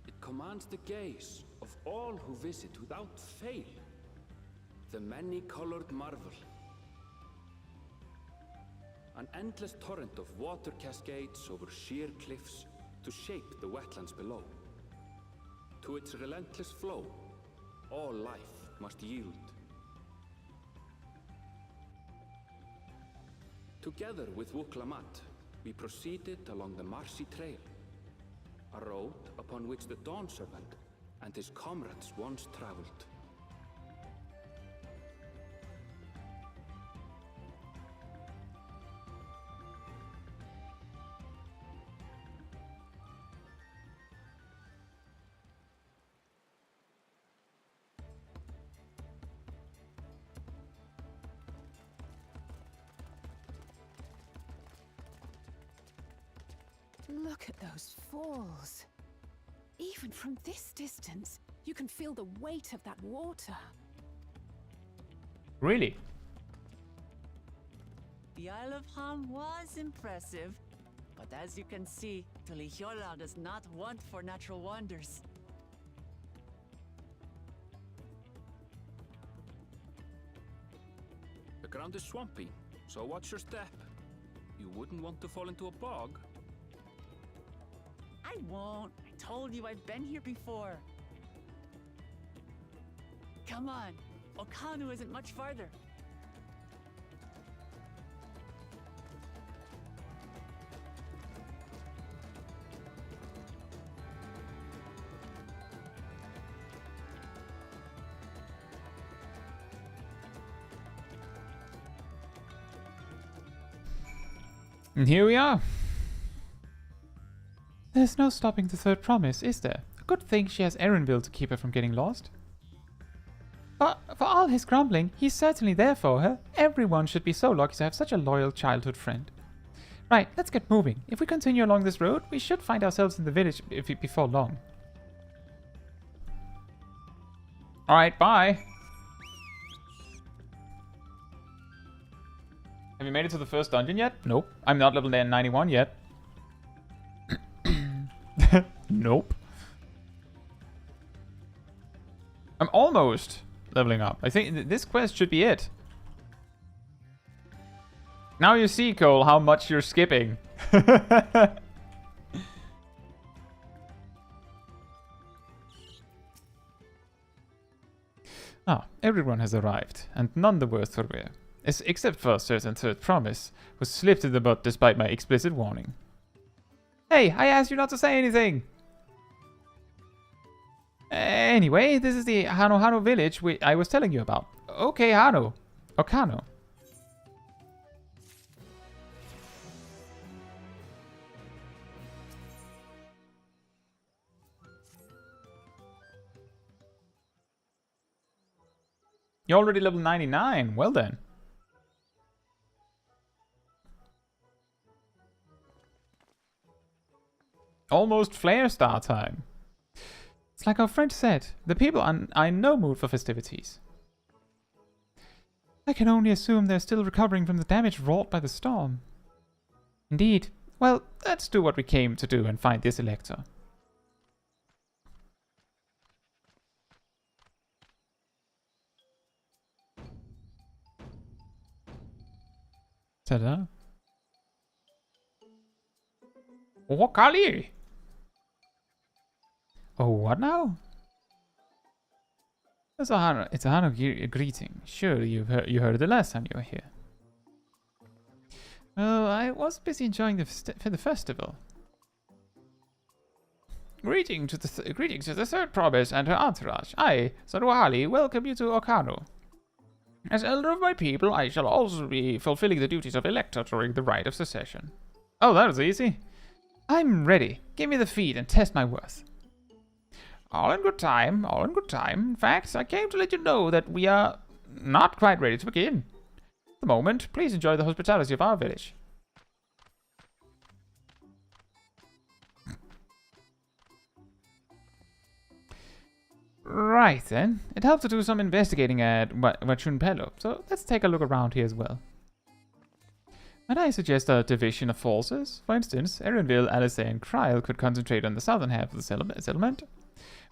Speaker 4: It commands the gaze of all who visit without fail. The many-colored marvel. An endless torrent of water cascades over sheer cliffs to shape the wetlands below. To its relentless flow, all life must yield. Together with Wuklamat, we proceeded along the marshy trail, a road upon which the Dawn Servant and his comrades once traveled.
Speaker 3: Look at those falls. Even from this distance, you can feel the weight of that water.
Speaker 1: Really?
Speaker 2: The Isle of Ham was impressive, but as you can see, Tuliyollal does not want for natural wonders.
Speaker 4: The ground is swampy, so watch your step. You wouldn't want to fall into a bog.
Speaker 2: I won't. I told you I've been here before. Come on. Okanu isn't much farther.
Speaker 1: And here we are. There's no stopping the third promise, is there? A good thing she has Erenville to keep her from getting lost. But for all his grumbling, he's certainly there for her. Everyone should be so lucky to have such a loyal childhood friend. Right, let's get moving. If we continue along this road, we should find ourselves in the village before long. Alright, bye. Have you made it to the first dungeon yet? Nope. I'm not level 91 yet. Nope. I'm almost leveling up. I think this quest should be it. Now you see, Cole, how much you're skipping. Ah, everyone has arrived, and none the worse for wear. Except for a certain third promise, who slipped in the butt despite my explicit warning. Hey, I asked you not to say anything! Anyway, this is the Hano village I was telling you about. Okay, Hano. Okano. You're already level 99. Well then. Almost flare star time. It's like our friend said, the people are in no mood for festivities. I can only assume they're still recovering from the damage wrought by the storm. Indeed. Well, let's do what we came to do and find this elector. Ta-da. Oh, Kali! Oh, what now? It's a Hano greeting. Surely you heard it the last time you were here. Well, I was busy enjoying the festival. Greetings to the third province and her entourage. I, Saruali, welcome you to Okano. As elder of my people, I shall also be fulfilling the duties of elector during the rite of succession. Oh, that was easy. I'm ready. Give me the feed and test my worth. All in good time, all in good time. In fact, I came to let you know that we are not quite ready to begin. At the moment, please enjoy the hospitality of our village. Right then, it helps to do some investigating at Wachunpelo, so let's take a look around here as well. Might I suggest a division of forces? For instance, Erenville, Alice, and Kryl could concentrate on the southern half of the settlement.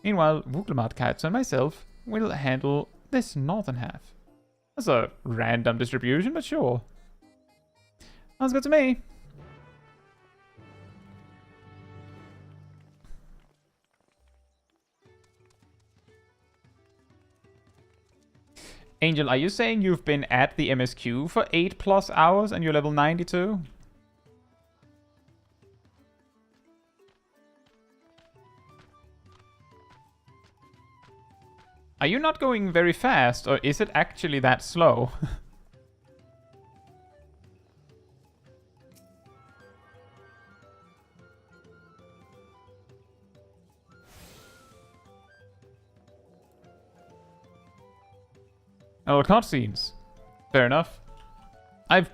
Speaker 1: Meanwhile, Wuglamat, Caetsu, and myself will handle this northern half. That's a random distribution, but sure. Sounds good to me. Angel, are you saying you've been at the MSQ for 8+ hours and you're level 92? Are you not going very fast, or is it actually that slow? Oh, cutscenes. Fair enough. I've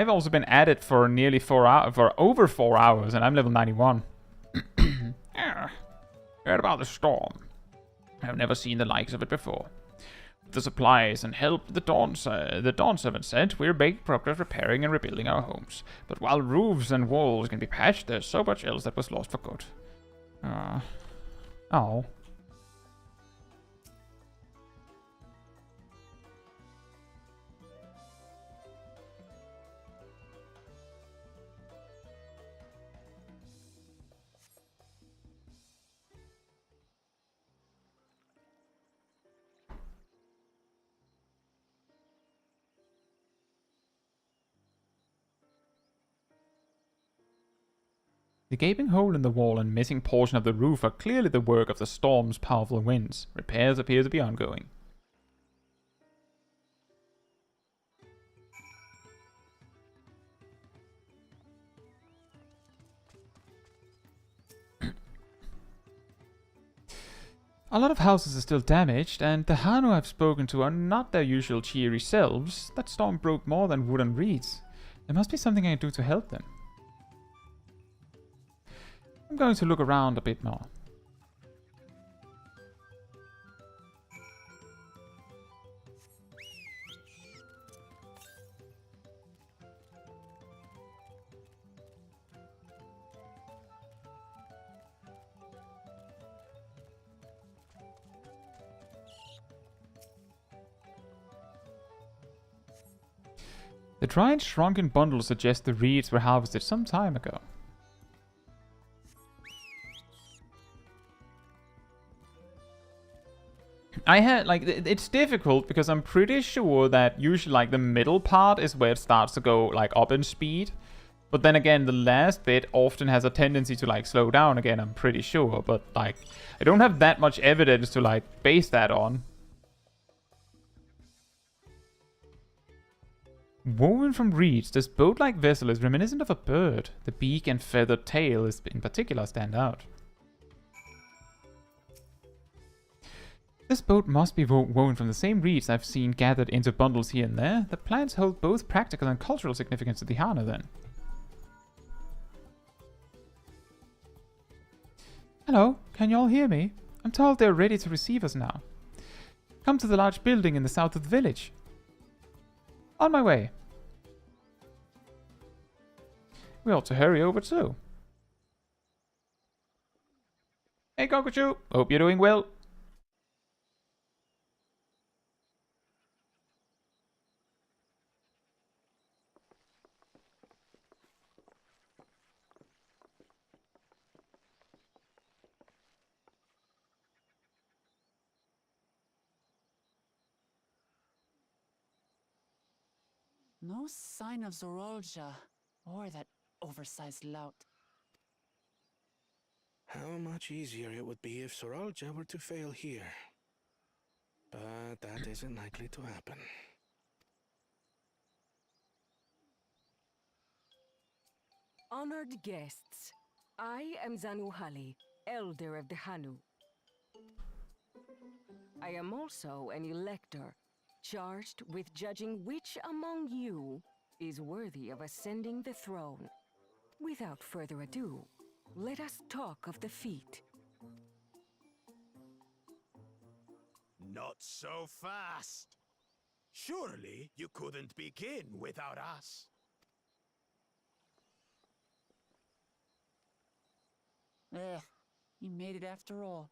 Speaker 1: also been at it for nearly 4 hours, for over 4 hours, and I'm level 91. Heard about the storm. I've never seen the likes of it before. With the supplies and help the Dawn Servant sent, we're making progress repairing and rebuilding our homes. But while roofs and walls can be patched, there's so much else that was lost for good. Oh. The gaping hole in the wall and missing portion of the roof are clearly the work of the storm's powerful winds. Repairs appear to be ongoing. A lot of houses are still damaged, and the Hanu I've spoken to are not their usual cheery selves. That storm broke more than wood and reeds. There must be something I can do to help them. I'm going to look around a bit more. The dried, shrunken bundles suggest the reeds were harvested some time ago. It's difficult because I'm pretty sure that usually, like, the middle part is where it starts to go, like, up in speed. But then again, the last bit often has a tendency to, like, slow down again, I'm pretty sure. But, like, I don't have that much evidence to, like, base that on. Woven from reeds, this boat-like vessel is reminiscent of a bird. The beak and feathered tail in particular stand out. This boat must be woven from the same reeds I've seen gathered into bundles here and there. The plants hold both practical and cultural significance to the Hana then. Hello, can you all hear me? I'm told they're ready to receive us now. Come to the large building in the south of the village. On my way. We ought to hurry over too. Hey Cockatoo, hope you're doing well.
Speaker 2: No sign of Zorolja or that oversized lout.
Speaker 12: How much easier it would be if Zorolja were to fail here. But that isn't likely to happen.
Speaker 15: Honored guests, I am Zanuhali, Elder of the Hanu. I am also an elector, charged with judging which among you is worthy of ascending the throne. Without further ado, let us talk of the feat.
Speaker 6: Not so fast. Surely you couldn't begin without us.
Speaker 2: You made it after all.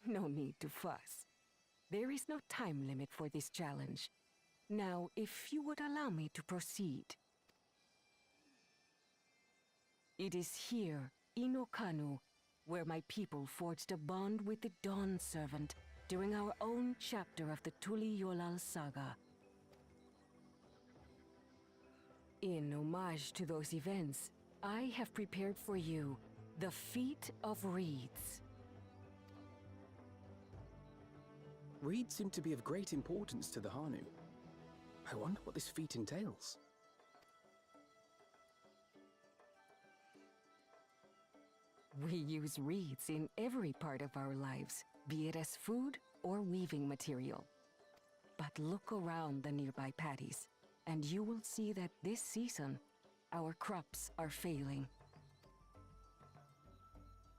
Speaker 15: No need to fuss. There is no time limit for this challenge. Now, if you would allow me to proceed. It is here, in Okanu, where my people forged a bond with the Dawn Servant during our own chapter of the Tuliyollal saga. In homage to those events, I have prepared for you the Feat of Reeds.
Speaker 8: Reeds seem to be of great importance to the Hanu. I wonder what this feat entails.
Speaker 15: We use reeds in every part of our lives, be it as food or weaving material. But look around the nearby paddies, and you will see that this season, our crops are failing.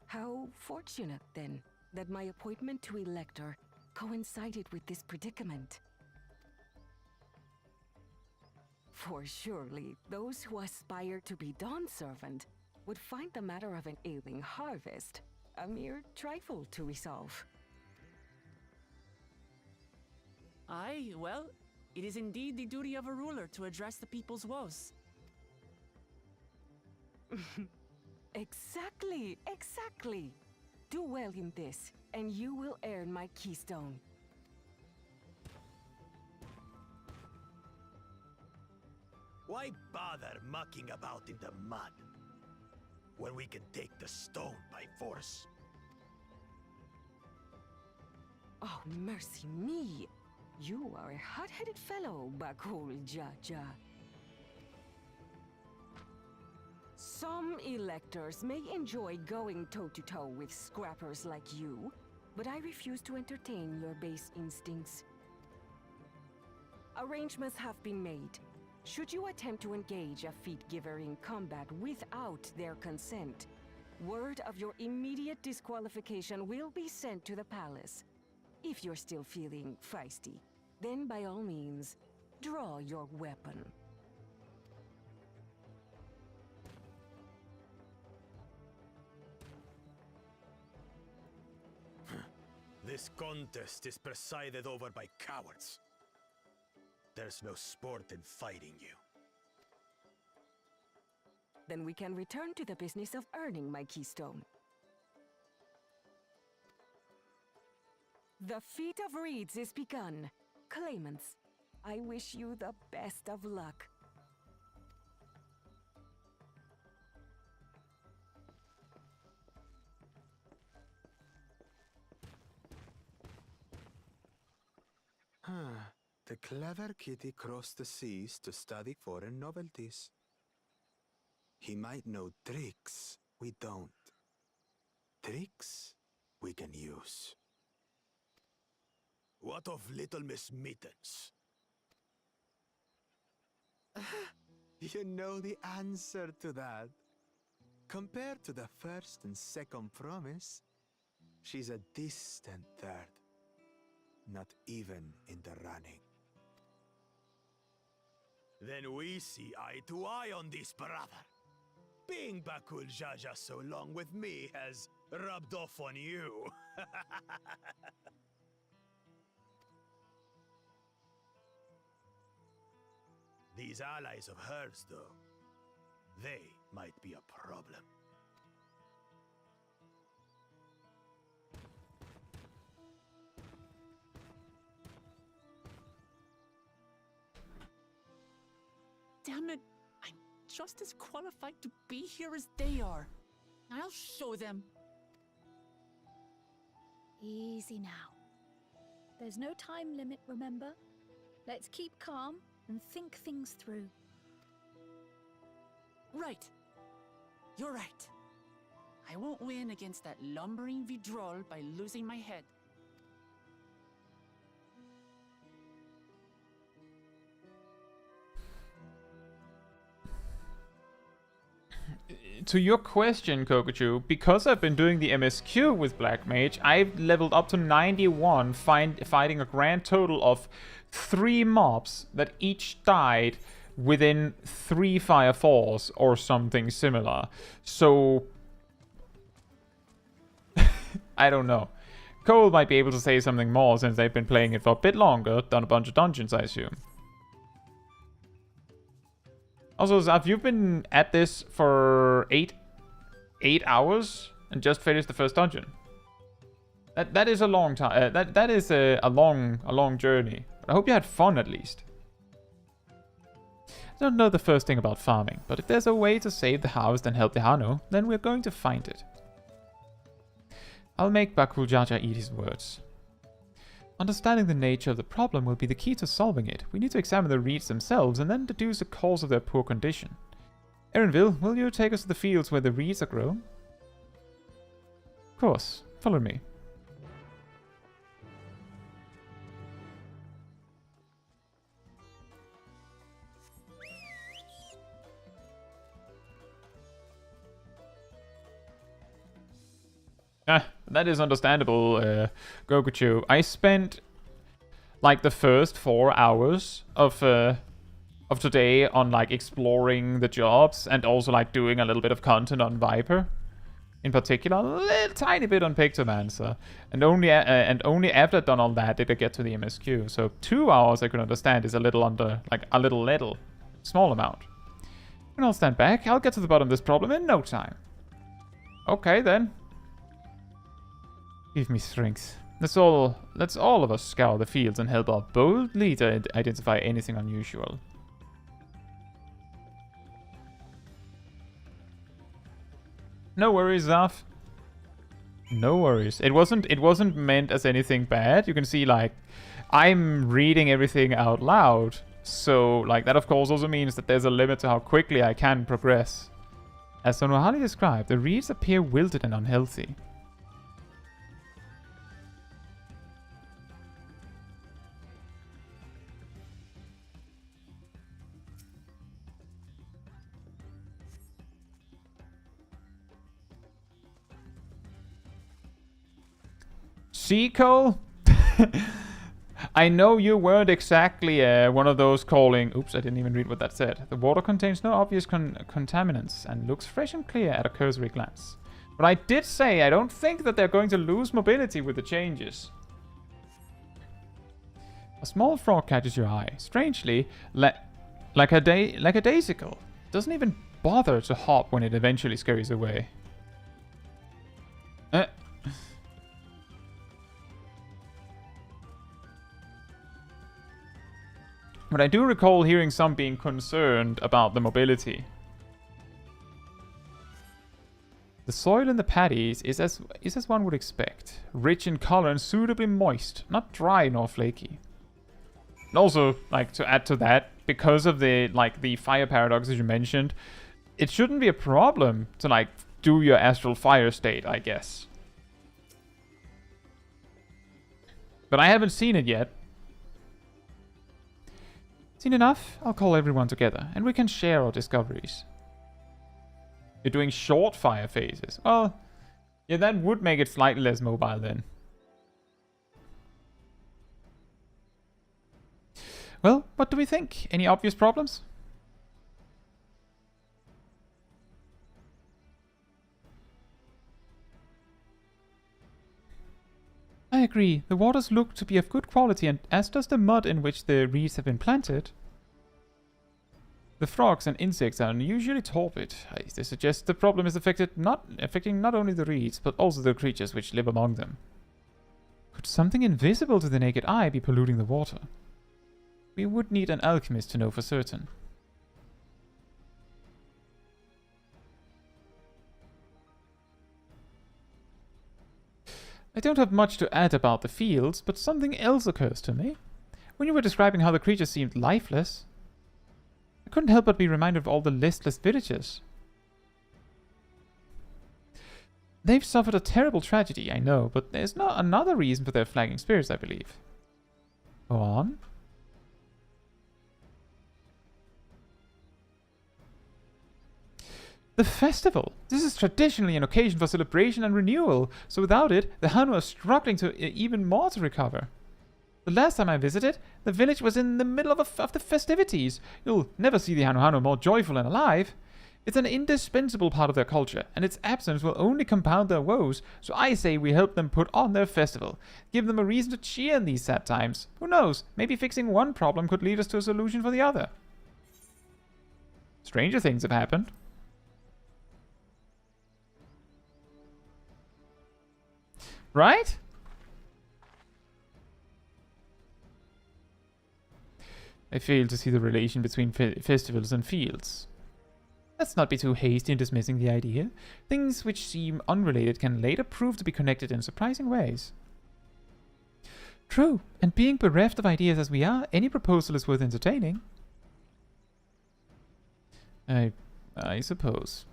Speaker 15: How fortunate, then, that my appointment to elector coincided with this predicament. For surely, those who aspire to be Dawn Servant would find the matter of an ailing harvest a mere trifle to resolve.
Speaker 2: Aye, well, it is indeed the duty of a ruler to address the people's woes.
Speaker 15: Exactly, exactly. Do well in this, and you will earn my Keystone.
Speaker 6: Why bother mucking about in the mud when we can take the stone by force?
Speaker 15: Oh, mercy me! You are a hot-headed fellow, Bakul Jaja. Some electors may enjoy going toe-to-toe with scrappers like you, but I refuse to entertain your base instincts. Arrangements have been made. Should you attempt to engage a feat giver in combat without their consent, word of your immediate disqualification will be sent to the palace. If you're still feeling feisty, then by all means, draw your weapon.
Speaker 6: This contest is presided over by cowards. There's no sport in fighting you.
Speaker 15: Then we can return to the business of earning my Keystone. The Feat of Reeds is begun. Claimants, I wish you the best of luck.
Speaker 9: The clever kitty crossed the seas to study foreign novelties. He might know tricks we don't. Tricks we can use.
Speaker 6: What of Little Miss Mittens?
Speaker 9: You know the answer to that. Compared to the first and second promise, she's a distant third. Not even in the running.
Speaker 6: Then we see eye to eye on this, brother. Being Bakul Jaja so long with me has rubbed off on you. These allies of hers, though, they might be a problem.
Speaker 2: Damn it! I'm just as qualified to be here as they are. I'll show them.
Speaker 5: Easy now. There's no time limit, remember? Let's keep calm and think things through.
Speaker 2: Right. You're right. I won't win against that lumbering Vidrol by losing my head.
Speaker 1: To your question, Kokuchu, because I've been doing the MSQ with Black Mage, I've leveled up to 91, fighting a grand total of 3 mobs that each died within 3 fire falls or something similar. So I don't know. Cole might be able to say something more since they've been playing it for a bit longer, done a bunch of dungeons, I assume. Also, Zaf, you've been at this for 8 hours and just finished the first dungeon. That is a long time. That is a long journey. I hope you had fun at least. I don't know the first thing about farming, but if there's a way to save the house and help the Hano, then we're going to find it. I'll make Bakul Jaja eat his words. Understanding the nature of the problem will be the key to solving it. We need to examine the reeds themselves and then deduce the cause of their poor condition. Erenville, will you take us to the fields where the reeds are grown? Of course. Follow me. That is understandable, Gokuchu. I spent like the first 4 hours of today on like exploring the jobs and also like doing a little bit of content on Viper, in particular, a little tiny bit on Pictomancer, and only after I'd done all that did I get to the MSQ. So 2 hours I could understand is a little under, like a little small amount. And I'll stand back. I'll get to the bottom of this problem in no time. Okay then. Give me strength. Let's all of us scour the fields and help our bold leader identify anything unusual. No worries, Zaf. No worries. It wasn't meant as anything bad. You can see like I'm reading everything out loud. So like that of course also means that there's a limit to how quickly I can progress. As Sonohali described, the reeds appear wilted and unhealthy. See, Cole? I know you weren't exactly one of those calling... Oops, I didn't even read what that said. The water contains no obvious contaminants and looks fresh and clear at a cursory glance. But I did say I don't think that they're going to lose mobility with the changes. A small frog catches your eye. Strangely, like a daisicle. It doesn't even bother to hop when it eventually scurries away. But I do recall hearing some being concerned about the mobility. The soil in the paddies is as one would expect. Rich in color and suitably moist, not dry nor flaky. And also, like, to add to that, because of the fire paradox as you mentioned, it shouldn't be a problem to, like, do your astral fire state, I guess. But I haven't seen it yet. Seen enough? I'll call everyone together, and we can share our discoveries. You're doing short fire phases. Well, yeah, that would make it slightly less mobile then. Well, what do we think? Any obvious problems? I agree. The waters look to be of good quality, and as does the mud in which the reeds have been planted. The frogs and insects are unusually torpid. I suggest the problem is affecting not only the reeds, but also the creatures which live among them. Could something invisible to the naked eye be polluting the water? We would need an alchemist to know for certain. I don't have much to add about the fields, but something else occurs to me. When you were describing how the creatures seemed lifeless, I couldn't help but be reminded of all the listless villagers. They've suffered a terrible tragedy, I know, but there's not another reason for their flagging spirits, I believe. Go on. The festival! This is traditionally an occasion for celebration and renewal, so without it, the Hanu are struggling to even more to recover. The last time I visited, the village was in the middle of the festivities. You'll never see the Hanu more joyful and alive. It's an indispensable part of their culture, and its absence will only compound their woes, so I say we help them put on their festival. Give them a reason to cheer in these sad times. Who knows, maybe fixing one problem could lead us to a solution for the other. Stranger things have happened. Right? I fail to see the relation between festivals and fields. Let's not be too hasty in dismissing the idea. Things which seem unrelated can later prove to be connected in surprising ways. True, and being bereft of ideas as we are, any proposal is worth entertaining. I suppose.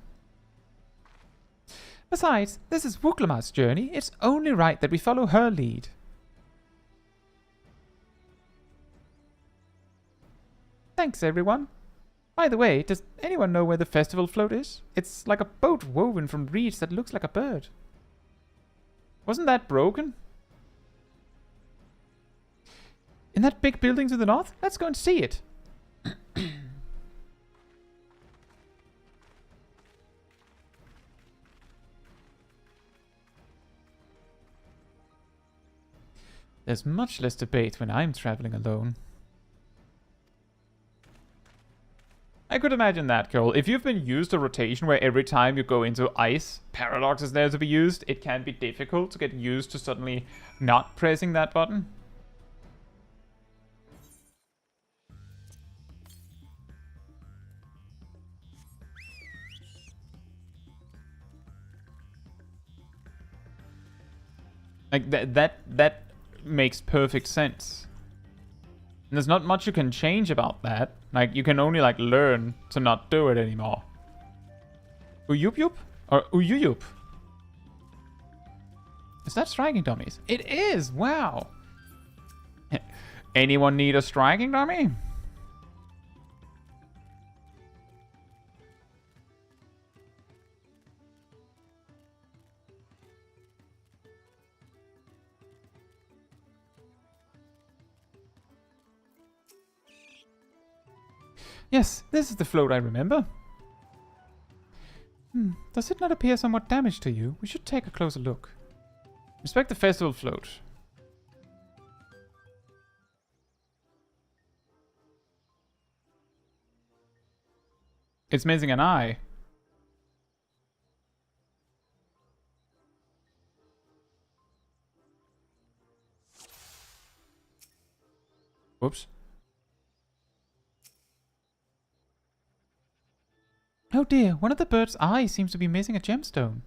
Speaker 1: Besides, this is Wuklamar's journey. It's only right that we follow her lead. Thanks, everyone. By the way, does anyone know where the festival float is? It's like a boat woven from reeds that looks like a bird. Wasn't that broken? In that big building to the north? Let's go and see it. There's much less debate when I'm traveling alone. I could imagine that, Cole. If you've been used to rotation where every time you go into ice, paradox is there to be used, it can be difficult to get used to suddenly not pressing that button. Like that makes perfect sense. And there's not much you can change about that. Like, you can only, like, learn to not do it anymore. Uyup-yup? Or Uyuyup? Is that striking dummies? It is! Wow! Anyone need a striking dummy? Yes, this is the float I remember. Does it not appear somewhat damaged to you? We should take a closer look. Inspect the festival float. It's missing an eye. Whoops. Oh dear, one of the bird's eyes seems to be missing a gemstone.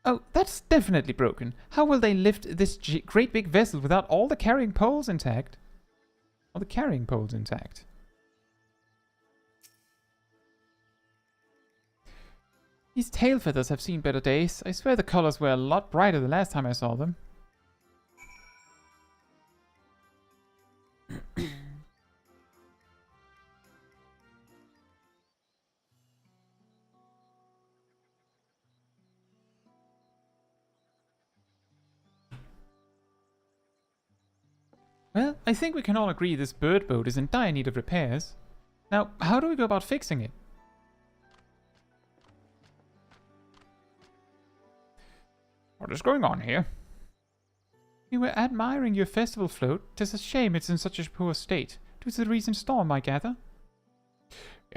Speaker 1: Oh, that's definitely broken. How will they lift this great big vessel without all the carrying poles intact? All the carrying poles intact. These tail feathers have seen better days. I swear the colors were a lot brighter the last time I saw them. Well, I think we can all agree this bird boat is in dire need of repairs. Now, how do we go about fixing it?
Speaker 7: What is going on here?
Speaker 1: We were admiring your festival float. 'Tis a shame it's in such a poor state. Due to the recent storm, I gather.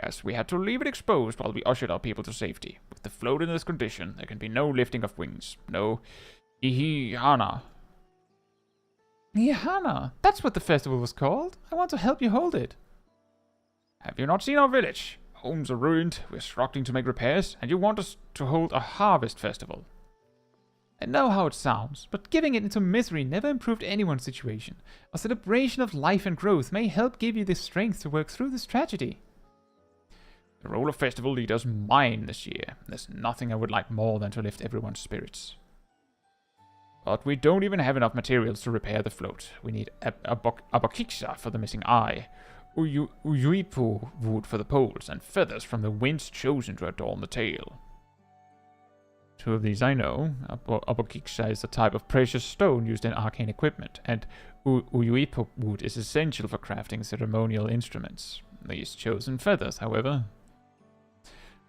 Speaker 7: Yes, we had to leave it exposed while we ushered our people to safety. With the float in this condition, there can be no lifting of wings. No ihihana.
Speaker 1: Ihana! That's what the festival was called. I want to help you hold it.
Speaker 7: Have you not seen our village? Homes are ruined, we're struggling to make repairs, and you want us to hold a harvest festival.
Speaker 1: I know how it sounds, but giving it into misery never improved anyone's situation. A celebration of life and growth may help give you the strength to work through this tragedy.
Speaker 7: The role of festival leader is mine this year. There's nothing I would like more than to lift everyone's spirits. But we don't even have enough materials to repair the float. We need alpaca for the missing eye, uyuipu wood for the poles, and feathers from the winds chosen to adorn the tail. Two of these I know. Alpaca is a type of precious stone used in arcane equipment, and uyuipu wood is essential for crafting ceremonial instruments. These chosen feathers, however.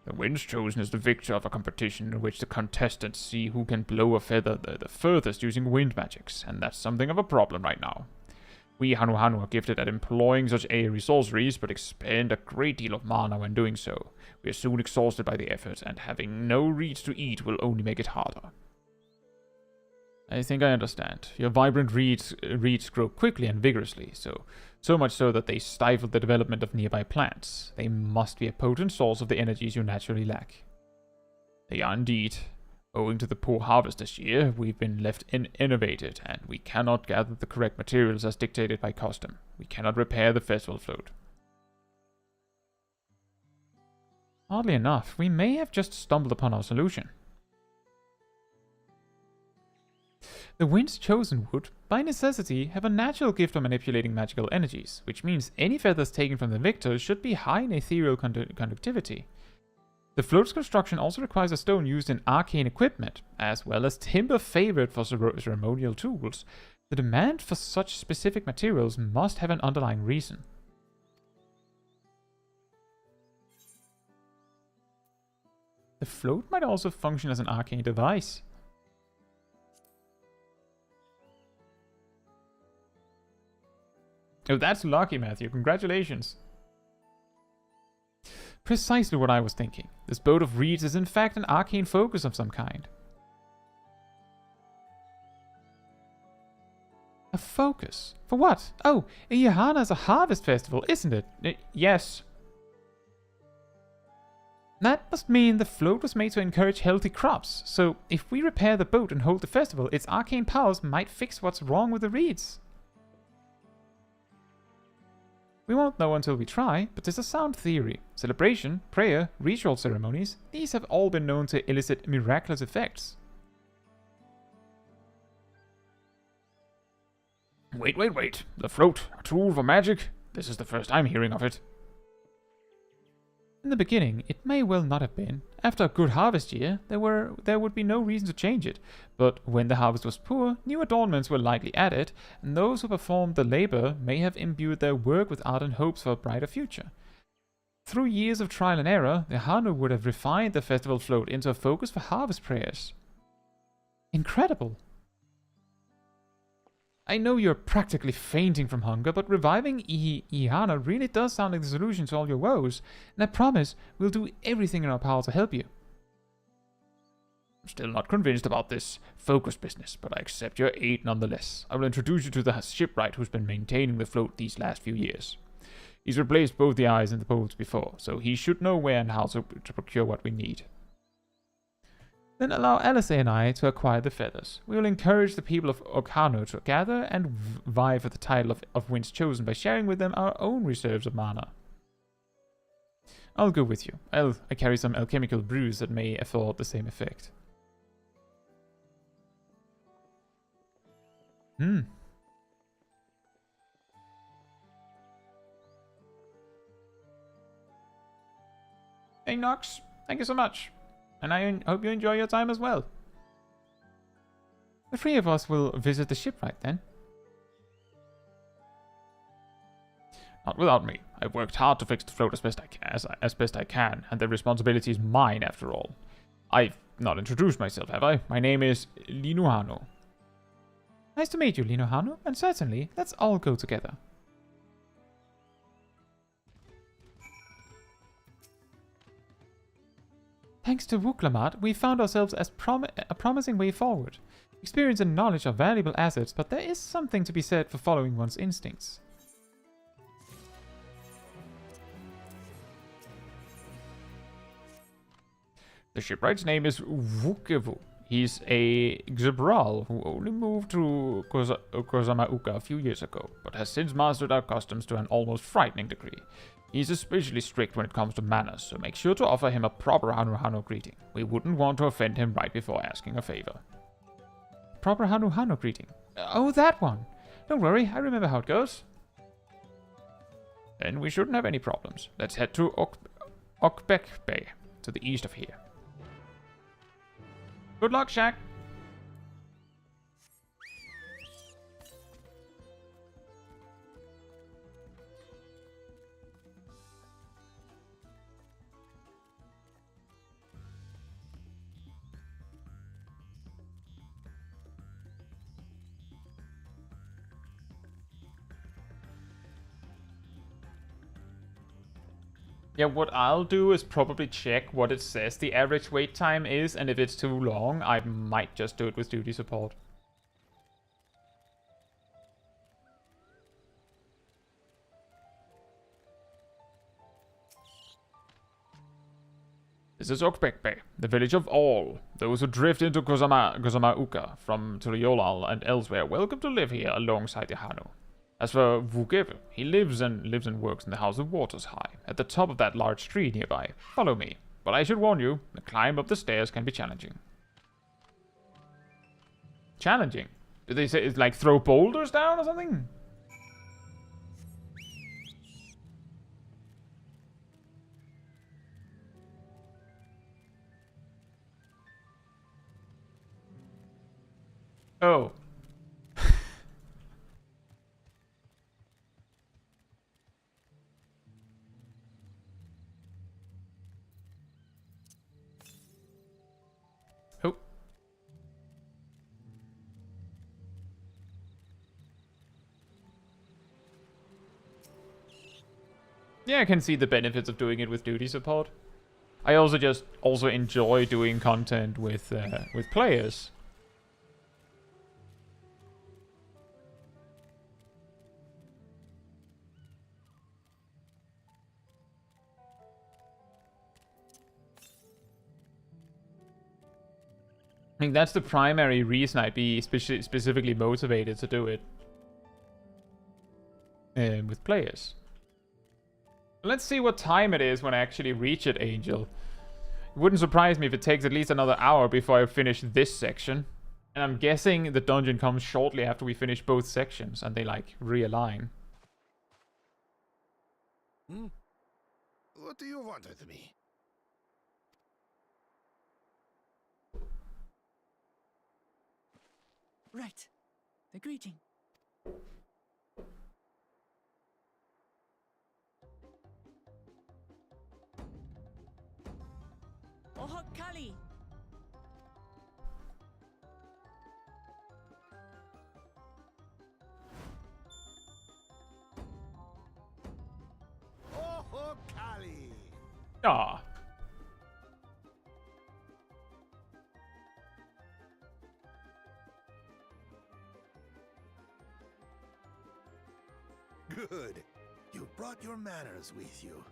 Speaker 7: The winds chosen is the victor of a competition in which the contestants see who can blow a feather the furthest using wind magics, and that's something of a problem right now. We Hanu are gifted at employing such airy sorceries, but expend a great deal of mana when doing so. We are soon exhausted by the effort, and having no reeds to eat will only make it harder.
Speaker 1: I think I understand. Your vibrant reeds grow quickly and vigorously, so much so that they stifle the development of nearby plants. They must be a potent source of the energies you naturally lack.
Speaker 7: They are indeed. Owing to the poor harvest this year, we've been left innovated, and we cannot gather the correct materials as dictated by custom. We cannot repair the festival float.
Speaker 1: Oddly enough, we may have just stumbled upon our solution. The winds chosen would, by necessity, have a natural gift of manipulating magical energies, which means any feathers taken from the victor should be high in ethereal conductivity. The float's construction also requires a stone used in arcane equipment, as well as timber favored for ceremonial tools. The demand for such specific materials must have an underlying reason. The float might also function as an arcane device. Oh, that's lucky, Matthew. Congratulations. Precisely what I was thinking. This boat of reeds is in fact an arcane focus of some kind. A focus? For what? Oh, Iyahana is a harvest festival, isn't it? Yes. That must mean the float was made to encourage healthy crops, so if we repair the boat and hold the festival, its arcane powers might fix what's wrong with the reeds. We won't know until we try, but it's a sound theory. Celebration, prayer, ritual ceremonies, these have all been known to elicit miraculous effects.
Speaker 7: Wait. The float, a tool for magic? This is the first I'm hearing of it.
Speaker 1: In the beginning, it may well not have been. After a good harvest year, there would be no reason to change it. But when the harvest was poor, new adornments were likely added, and those who performed the labor may have imbued their work with ardent hopes for a brighter future. Through years of trial and error, the Hanu would have refined the festival float into a focus for harvest prayers. Incredible! I know you're practically fainting from hunger, but reviving Ihana really does sound like the solution to all your woes, and I promise we'll do everything in our power to help you.
Speaker 7: I'm still not convinced about this focus business, but I accept your aid nonetheless. I will introduce you to the shipwright who's been maintaining the float these last few years. He's replaced both the eyes and the poles before, so he should know where and how to procure what we need.
Speaker 1: Then allow Alice and I to acquire the feathers. We will encourage the people of Okano to gather and vie for the title of Winds Chosen by sharing with them our own reserves of mana. I'll go with you. I carry some alchemical brews that may afford the same effect. Hey Nox, thank you so much. And I hope you enjoy your time as well. The three of us will visit the shipwright then. Not without me. I've worked hard to fix the float as best I can, and the responsibility is mine after all. I've not introduced myself, have I? My name is Linuhano. Nice to meet you, Linuhano, and certainly, let's all go together. Thanks to Wuklamat, we found ourselves as a promising way forward. Experience and knowledge are valuable assets, but there is something to be said for following one's instincts. The shipwright's name is Vukevu. He's a Xebral who only moved to Kozamauka a few years ago, but has since mastered our customs to an almost frightening degree. He's especially strict when it comes to manners, so make sure to offer him a proper Hanuhano greeting. We wouldn't want to offend him right before asking a favor. Proper Hanuhano greeting? Oh, that one! Don't worry, I remember how it goes. Then we shouldn't have any problems. Let's head to Okbek Bay, to the east of here. Good luck, Shaq! Yeah, what I'll do is probably check what it says the average wait time is, and if it's too long, I might just do it with duty support. This is Okbek Bay, the village of all. Those who drift into Kozamauka from Tuliyollal and elsewhere, welcome to live here alongside the Hano. As for Vukev, he lives and works in the House of Waters High, at the top of that large tree nearby. Follow me. But I should warn you, the climb up the stairs can be challenging. Challenging? Did they say it's like throw boulders down or something? Oh. Yeah, I can see the benefits of doing it with duty support. I also enjoy doing content with players. I think that's the primary reason I'd be specifically motivated to do it with players. Let's see what time it is when I actually reach it, Angel. It wouldn't surprise me if it takes at least another hour before I finish this section. And I'm guessing the dungeon comes shortly after we finish both sections and they like realign.
Speaker 10: What do you want with me?
Speaker 2: Right. The greeting. Ohok Kali!
Speaker 10: Ohok Kali!
Speaker 1: Ah.
Speaker 10: Good. You brought your manners with you.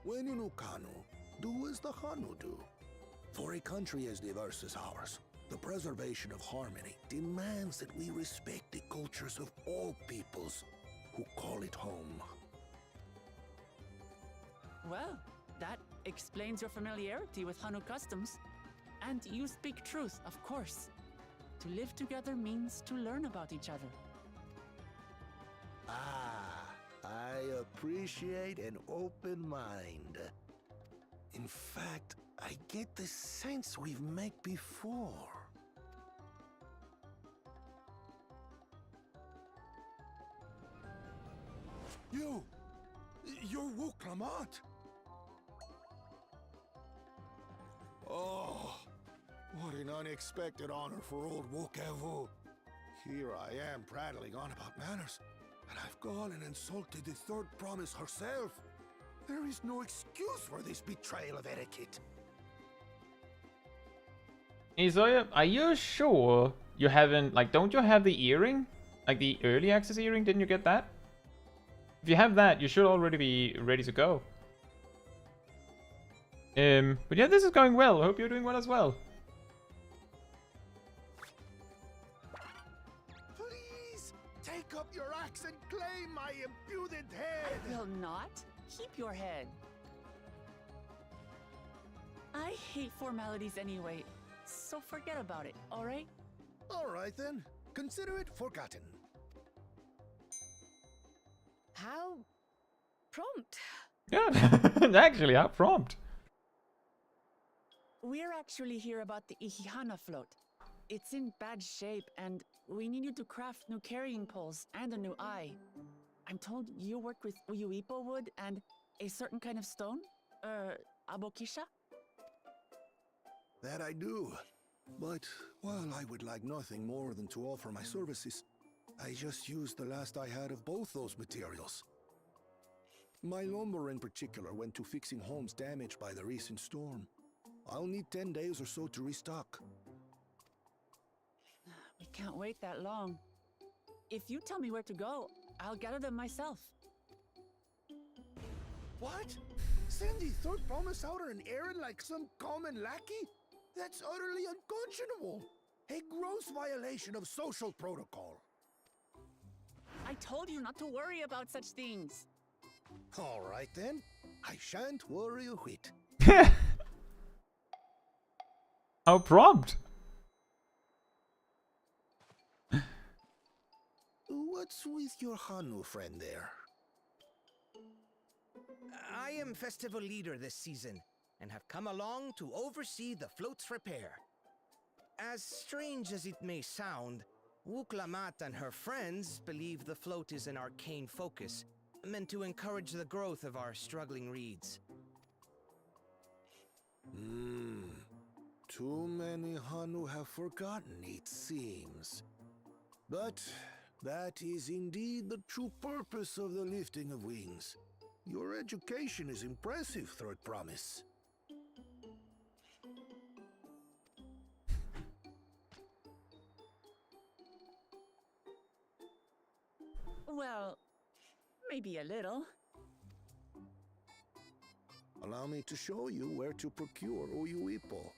Speaker 10: When you know Kanu, do as the Hanu do. For a country as diverse as ours, the preservation of harmony demands that we respect the cultures of all peoples who call it home.
Speaker 2: Well, that explains your familiarity with Hanu customs. And you speak truth, of course. To live together means to learn about each other.
Speaker 10: Ah, I appreciate an open mind. In fact, I get the sense we've met before. You're Wuklamat! Oh, what an unexpected honor for old Wukevu. Here I am prattling on about manners, and I've gone and insulted the third promise herself. There is no excuse for this betrayal of etiquette.
Speaker 1: Isoya, are you sure you haven't, like, don't you have the earring? Like the early access earring, didn't you get that? If you have that, you should already be ready to go. But yeah, this is going well. I hope you're doing well as well.
Speaker 10: Please, take up your axe and claim my impudent head!
Speaker 2: I will not. Keep your head. I hate formalities anyway, so forget about it, alright?
Speaker 10: Alright then. Consider it forgotten.
Speaker 5: How prompt.
Speaker 1: Yeah, actually, how prompt.
Speaker 2: We're actually here about the Ihihana float. It's in bad shape, and we need you to craft new carrying poles and a new eye. I'm told you work with Uyuipo wood and a certain kind of stone? Abokisha?
Speaker 10: That I do. But while I would like nothing more than to offer my services, I just used the last I had of both those materials. My lumber in particular went to fixing homes damaged by the recent storm. I'll need 10 days or so to restock.
Speaker 2: We can't wait that long. If you tell me where to go, I'll gather them myself.
Speaker 10: What? Send the third promise out on an errand like some common lackey? That's utterly unconscionable. A gross violation of social protocol.
Speaker 2: I told you not to worry about such things.
Speaker 10: All right then. I shan't worry a whit.
Speaker 1: How prompt.
Speaker 10: What's with your Hanu friend there?
Speaker 19: I am festival leader this season, and have come along to oversee the float's repair. As strange as it may sound, Wuklamat and her friends believe the float is an arcane focus, meant to encourage the growth of our struggling reeds.
Speaker 10: Too many Hanu have forgotten, it seems. But that is indeed the true purpose of the lifting of wings. Your education is impressive, Third Promise.
Speaker 2: Well, maybe a little.
Speaker 10: Allow me to show you where to procure Uyuipo.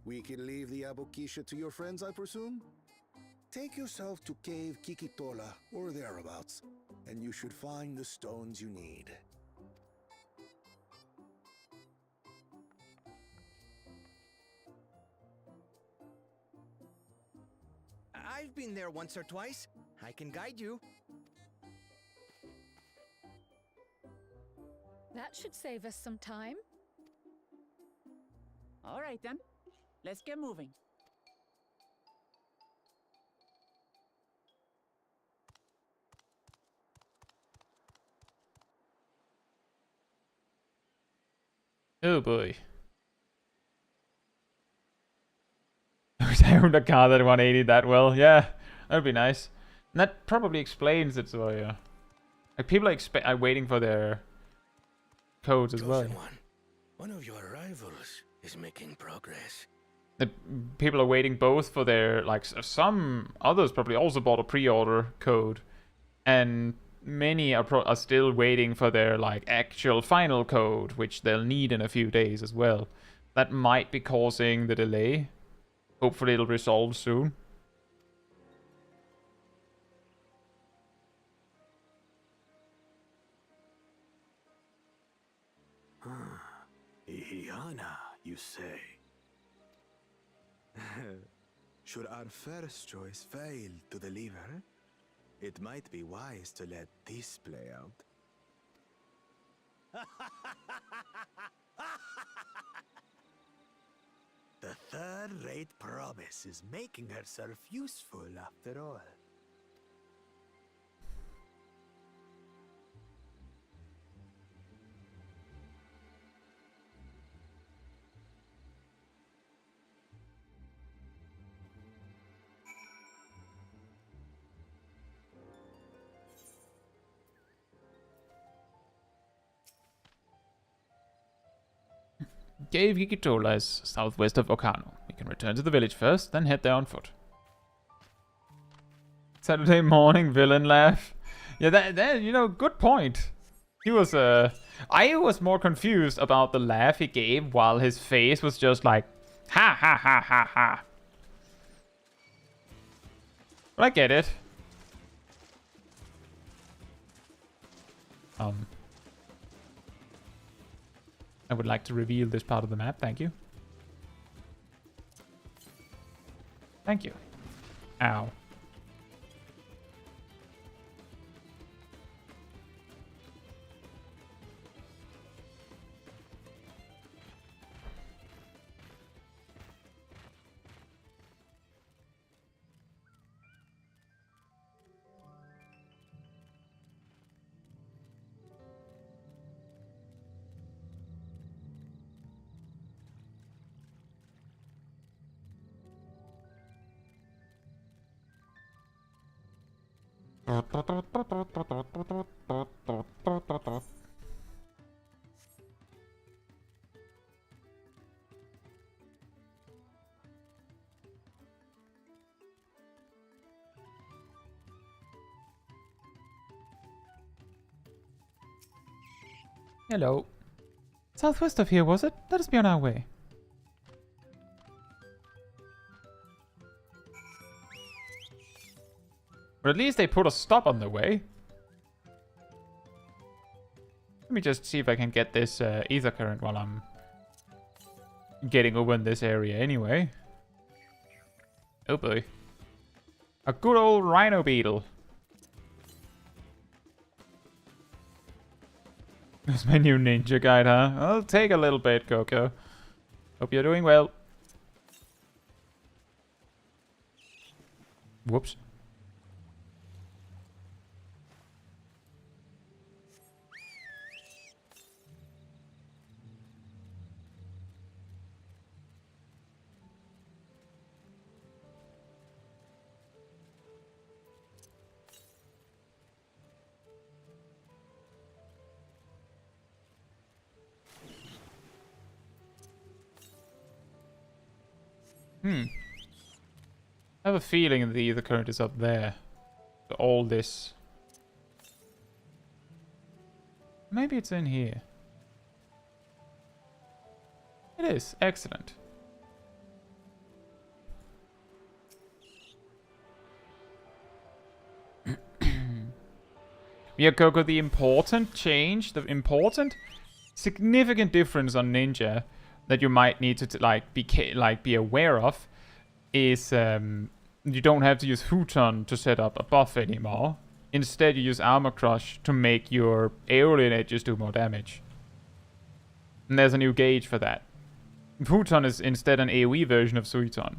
Speaker 10: We can leave the Abokisha to your friends, I presume? Take yourself to Cave Kikitola, or thereabouts, and you should find the stones you need.
Speaker 19: I've been there once or twice. I can guide you.
Speaker 5: That should save us some time.
Speaker 2: All right then. Let's get moving.
Speaker 1: Oh boy. I owned a car that 180 that well. Yeah, that would be nice. And that probably explains it, so yeah. Like people are waiting for their codes as well.
Speaker 6: One of your rivals is making progress.
Speaker 1: The people are waiting both for their, like, some others probably also bought a pre-order code, and many are still waiting for their, like, actual final code, which they'll need in a few days as well. That might be causing the delay. Hopefully it'll resolve soon.
Speaker 9: Hyana, you say? Should our first choice fail to deliver, it might be wise to let this play out. The third-rate promise is making herself useful after all.
Speaker 1: Cave Kikitola is southwest of Okano. We can return to the village first, then head there on foot. Saturday morning villain laugh. Yeah, that you know, good point. He was I was more confused about the laugh he gave while his face was just like ha ha ha ha ha. But I get it. I would like to reveal this part of the map, thank you. Thank you. Ow. Hello. Southwest of here, was it? Let us be on our way. Or at least they put a stop on the way. Let me just see if I can get this ether current while I'm getting over in this area anyway. Oh boy. A good old rhino beetle. That's my new ninja guide, huh? I'll take a little bit, Coco. Hope you're doing well. Whoops. I have a feeling the ether current is up there. So all this. Maybe it's in here. It is. Excellent. Yeah, Coco, the important change, the important significant difference on Ninja that you might need to be aware of is you don't have to use Futon to set up a buff anymore. Instead, you use Armor Crush to make your Aeolian edges do more damage. And there's a new gauge for that. Futon is instead an AoE version of Suiton.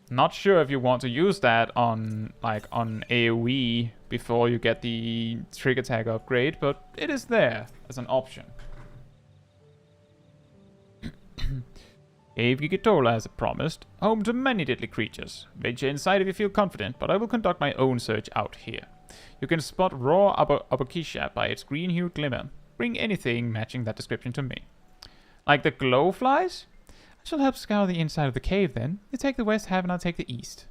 Speaker 1: Not sure if you want to use that on AoE before you get the trigger tag upgrade, but it is there as an option. Cave Gigatola, as promised, home to many deadly creatures. Venture inside if you feel confident, but I will conduct my own search out here. You can spot raw Abokisha by its green-hued glimmer. Bring anything matching that description to me. Like the glowflies? I shall help scour the inside of the cave then. You take the west half and I'll take the east.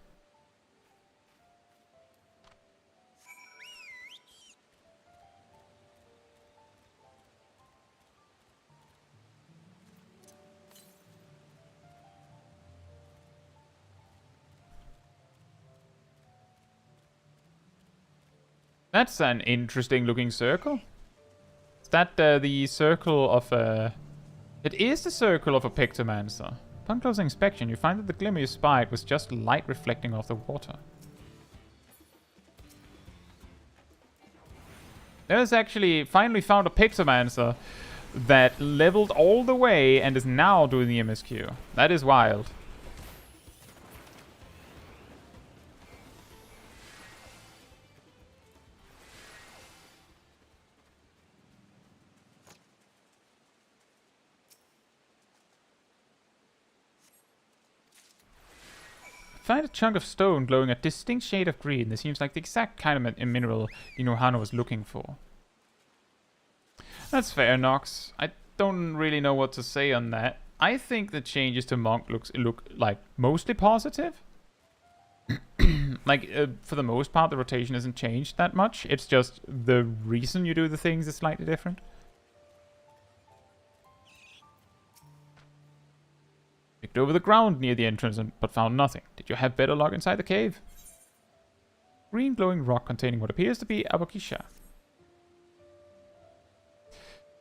Speaker 1: That's an interesting looking circle. Is that the circle of It is the circle of a pictomancer. Upon closer inspection, you find that the glimmer you spied was just light reflecting off the water. There's actually finally found a pictomancer that leveled all the way and is now doing the MSQ. That is wild. Find a chunk of stone glowing a distinct shade of green. This seems like the exact kind of mineral Inohana was looking for. That's fair, Nox. I don't really know what to say on that. I think the changes to Monk look like mostly positive. Like, for the most part, the rotation hasn't changed that much. It's just the reason you do the things is slightly different. Picked over the ground near the entrance, but found nothing. Did you have better luck inside the cave? Green glowing rock containing what appears to be abakisha.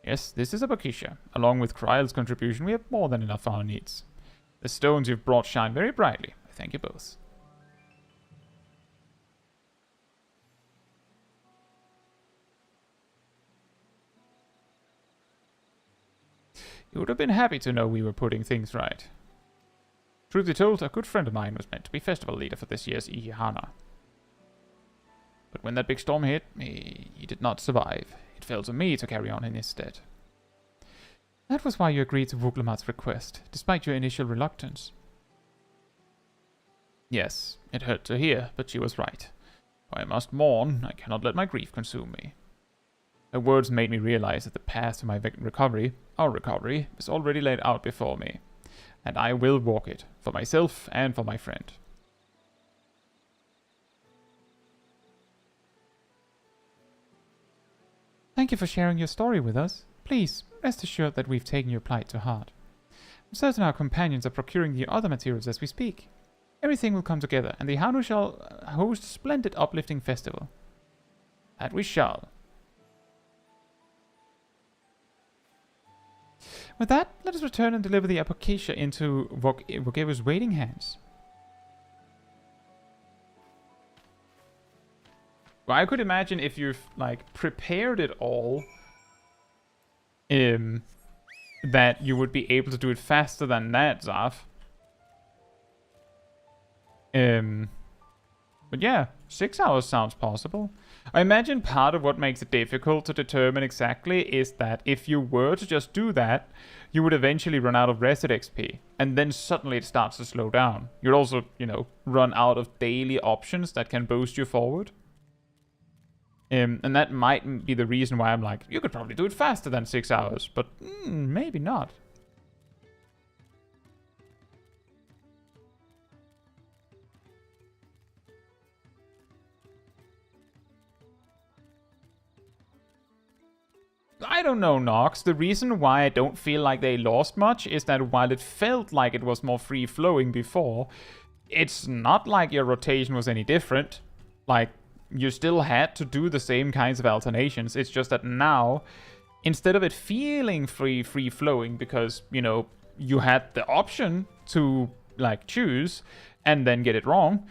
Speaker 1: Yes, this is abakisha. Along with Kryle's contribution, we have more than enough for our needs. The stones you've brought shine very brightly. I thank you both. You would have been happy to know we were putting things right. Truth be told, a good friend of mine was meant to be festival leader for this year's Ihana. But when that big storm hit, he did not survive. It fell to me to carry on in his stead. That was why you agreed to Vuklamat's request, despite your initial reluctance. Yes, it hurt to hear, but she was right. While I must mourn, I cannot let my grief consume me. Her words made me realize that the path to my recovery, our recovery, is already laid out before me. And I will walk it, for myself and for my friend. Thank you for sharing your story with us. Please, rest assured that we've taken your plight to heart. I'm certain our companions are procuring the other materials as we speak. Everything will come together, and the Hanu shall host a splendid uplifting festival. That we shall. With that, let us return and deliver the alpaca into Vogeva's waiting hands. Well, I could imagine if you've, like, prepared it all, that you would be able to do it faster than that, Zaf. But yeah, 6 hours sounds possible. I imagine part of what makes it difficult to determine exactly is that if you were to just do that, you would eventually run out of rested XP. And then suddenly it starts to slow down. You'd also, you know, run out of daily options that can boost you forward. And that might be the reason why I'm like, you could probably do it faster than 6 hours. But maybe not. I don't know, Nox. The reason why I don't feel like they lost much is that while it felt like it was more free-flowing before, it's not like your rotation was any different. Like, you still had to do the same kinds of alternations. It's just that now, instead of it feeling free-flowing because, you know, you had the option to, like, choose and then get it wrong,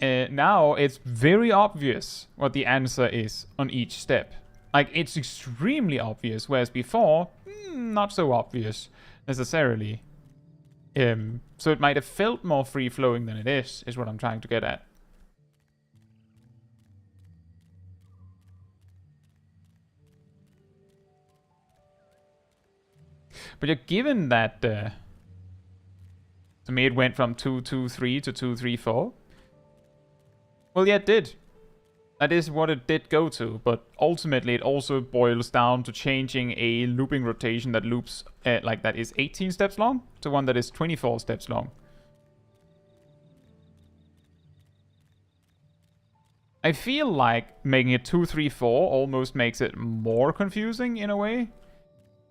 Speaker 1: now it's very obvious what the answer is on each step. Like, it's extremely obvious, whereas before, not so obvious, necessarily. So it might have felt more free-flowing than it is what I'm trying to get at. But yeah, given that, to me it went from 2-2-3 to 2-3-4. Well, yeah, it did. That is what it did go to, but ultimately it also boils down to changing a looping rotation that loops, like that is 18 steps long to one that is 24 steps long. I feel like making it 2-3-4 almost makes it more confusing in a way.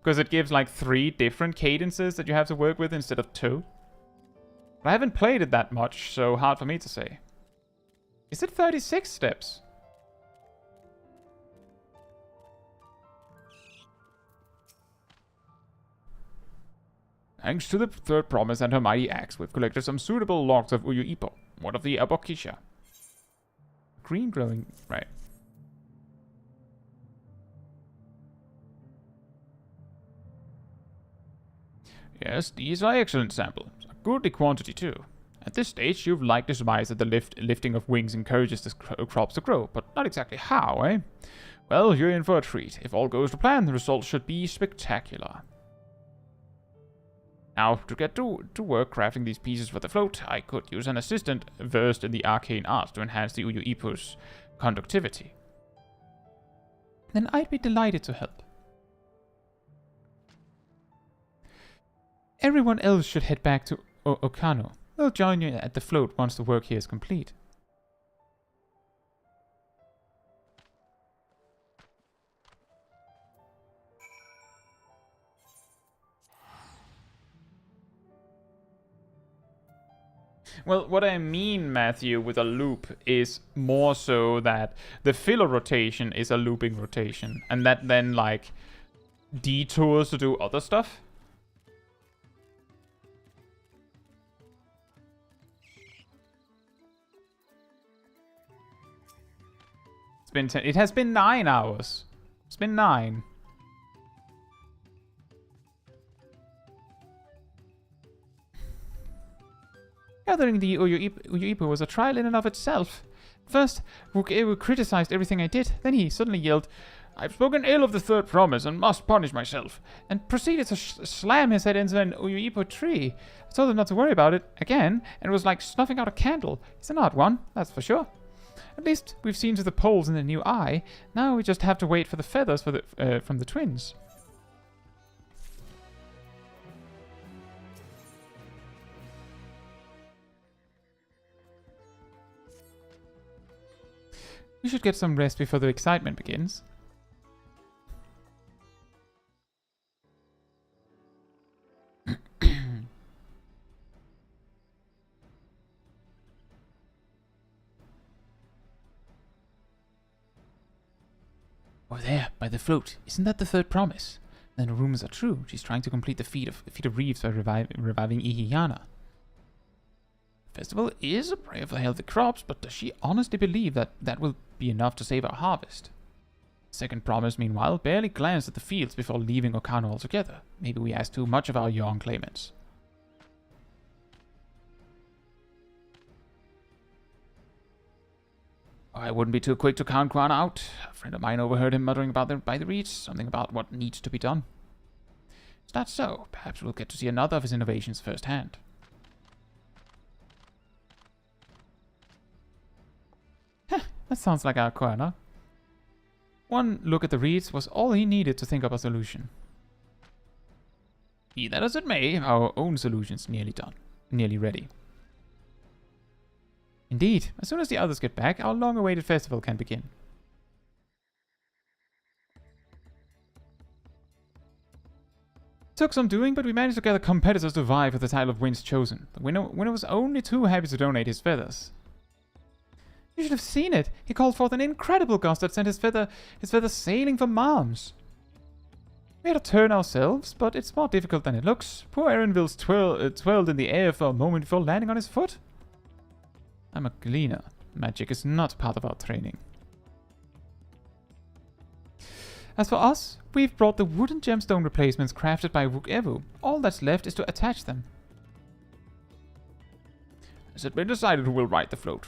Speaker 1: Because it gives like 3 different cadences that you have to work with instead of 2. But I haven't played it that much, so hard for me to say. Is it 36 steps?
Speaker 7: Thanks to the third promise and her mighty axe, we've collected some suitable logs of Uyuipo, one of the Abokisha.
Speaker 1: Green glowing, right.
Speaker 7: Yes, these are excellent samples. A goodly quantity too. At this stage, you've likely surmised that the lifting of wings encourages the crops to grow, but not exactly how, eh? Well, you're in for a treat. If all goes to plan, the results should be spectacular. Now, to get to work crafting these pieces for the float, I could use an assistant versed in the arcane arts to enhance the Uyuipo's conductivity.
Speaker 1: Then I'd be delighted to help. Everyone else should head back to Okano. They'll join you at the float once the work here is complete.
Speaker 7: Well, what I mean, Matthew, with a loop is more so that the filler rotation is a looping rotation, and that then, like, detours to do other stuff. It's been 10. It has been 9 hours. It's been 9.
Speaker 1: Gathering the Uyuipo was a trial in and of itself. First, Wukewu criticized everything I did. Then he suddenly yelled,
Speaker 7: "I've spoken ill of the third promise and must punish myself,"
Speaker 1: and proceeded to slam his head into an Uyuipo tree. I told him not to worry about it again, and it was like snuffing out a candle. He's an odd one, that's for sure. At least we've seen to the poles in the new eye. Now we just have to wait for the feathers for from the twins. We should get some rest before the excitement begins.
Speaker 7: Over there, by the float. Isn't that the third promise?
Speaker 1: Then the rumors are true. She's trying to complete the feat of Reeves by reviving Ihiyana.
Speaker 7: Festival is a prayer for healthy crops, but does she honestly believe that that will be enough to save our harvest? Second promise, meanwhile, barely glanced at the fields before leaving Okano altogether. Maybe we asked too much of our young claimants. I wouldn't be too quick to count Kwan out. A friend of mine overheard him muttering about by the reeds, something about what needs to be done. Is that so? Perhaps we'll get to see another of his innovations firsthand.
Speaker 1: That sounds like our corner. One look at the reeds was all he needed to think up a solution.
Speaker 7: Be that as it may, our own solution's nearly done. Nearly ready.
Speaker 1: Indeed, as soon as the others get back, our long-awaited festival can begin. Took some doing, but we managed to gather competitors to vie for the title of Winds Chosen. The winner was only too happy to donate his feathers. You should have seen it. He called forth an incredible gust that sent his feathers sailing for Malms. We had a turn ourselves, but it's more difficult than it looks. Poor Erenville's twirled in the air for a moment before landing on his foot. I'm a gleaner. Magic is not part of our training. As for us, we've brought the wooden gemstone replacements crafted by Wukewu. All that's left is to attach them.
Speaker 7: Has it been decided who will ride the float?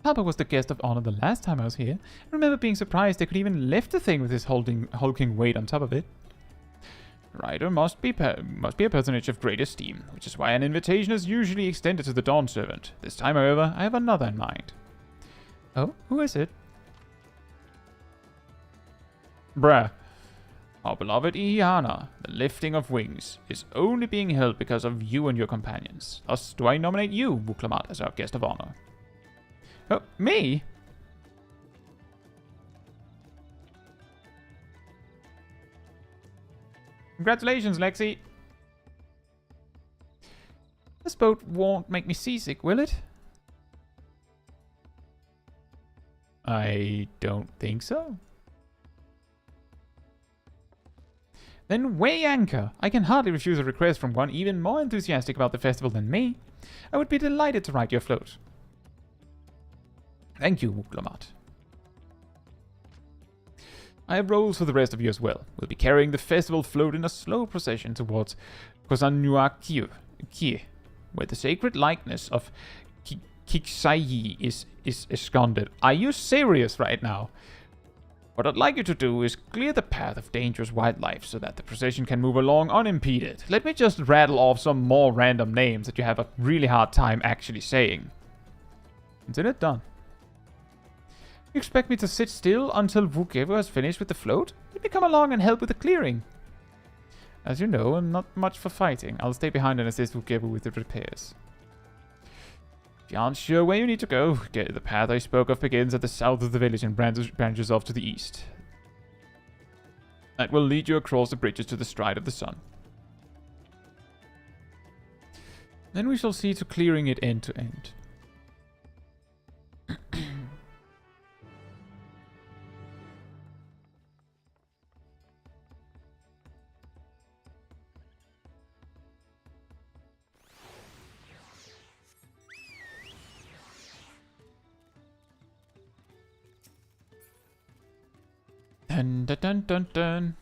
Speaker 1: Papa was the guest of honor the last time I was here. I remember being surprised they could even lift the thing with his hulking weight on top of it.
Speaker 7: Rider must be a personage of great esteem, which is why an invitation is usually extended to the Dawn Servant. This time, however, I have another in mind.
Speaker 1: Oh, who is it?
Speaker 7: Bruh. Our beloved Ihiyana, the lifting of wings, is only being held because of you and your companions. Thus do I nominate you, Wuklamat, as our guest of honor.
Speaker 1: Oh, me? Congratulations, Lexi. This boat won't make me seasick, will it?
Speaker 7: I don't think so.
Speaker 1: Then weigh anchor. I can hardly refuse a request from one even more enthusiastic about the festival than me. I would be delighted to ride your float. Thank you, Wuklamat. I have roles for the rest of you as well. We'll be carrying the festival float in a slow procession towards Kosanuakie, where the sacred likeness of Chaiji is esconded. Are you serious right now? What I'd like you to do is clear the path of dangerous wildlife so that the procession can move along unimpeded. Let me just rattle off some more random names that you have a really hard time actually saying. Consider it done. You expect me to sit still until Vukevo has finished with the float? Let me come along and help with the clearing. As you know, I'm not much for fighting. I'll stay behind and assist Vukevo with the repairs. If you aren't sure where you need to go, the path I spoke of begins at the south of the village and branches off to the east. That will lead you across the bridges to the Stride of the Sun. Then we shall see to clearing it end to end. Dun dun dun dun dun.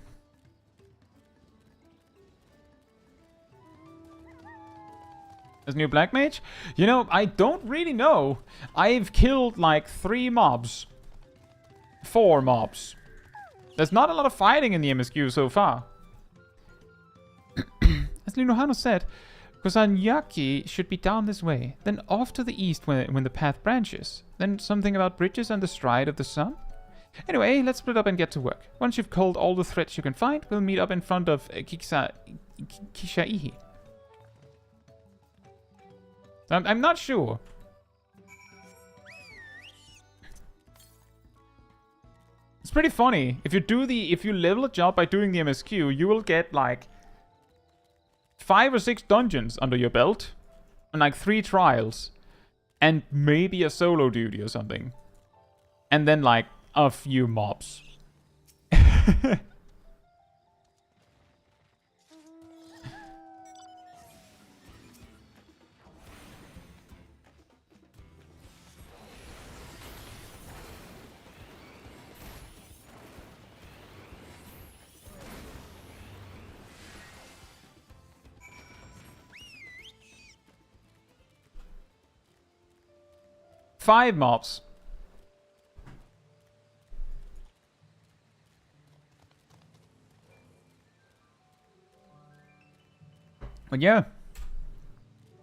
Speaker 1: There's a new Black Mage? You know, I don't really know. I've killed like 3 mobs. 4 mobs. There's not a lot of fighting in the MSQ so far. As Linohano said, Kosanyaki should be down this way, then off to the east when the path branches. Then something about bridges and the Stride of the Sun? Anyway, let's split up and get to work. Once you've culled all the threats you can find, we'll meet up in front of Kishaihi. I'm not sure. It's pretty funny. If you level a job by doing the MSQ, you will get like 5 or 6 dungeons under your belt, and like 3 trials, and maybe a solo duty or something, and then like a few mobs. Five mobs. But yeah,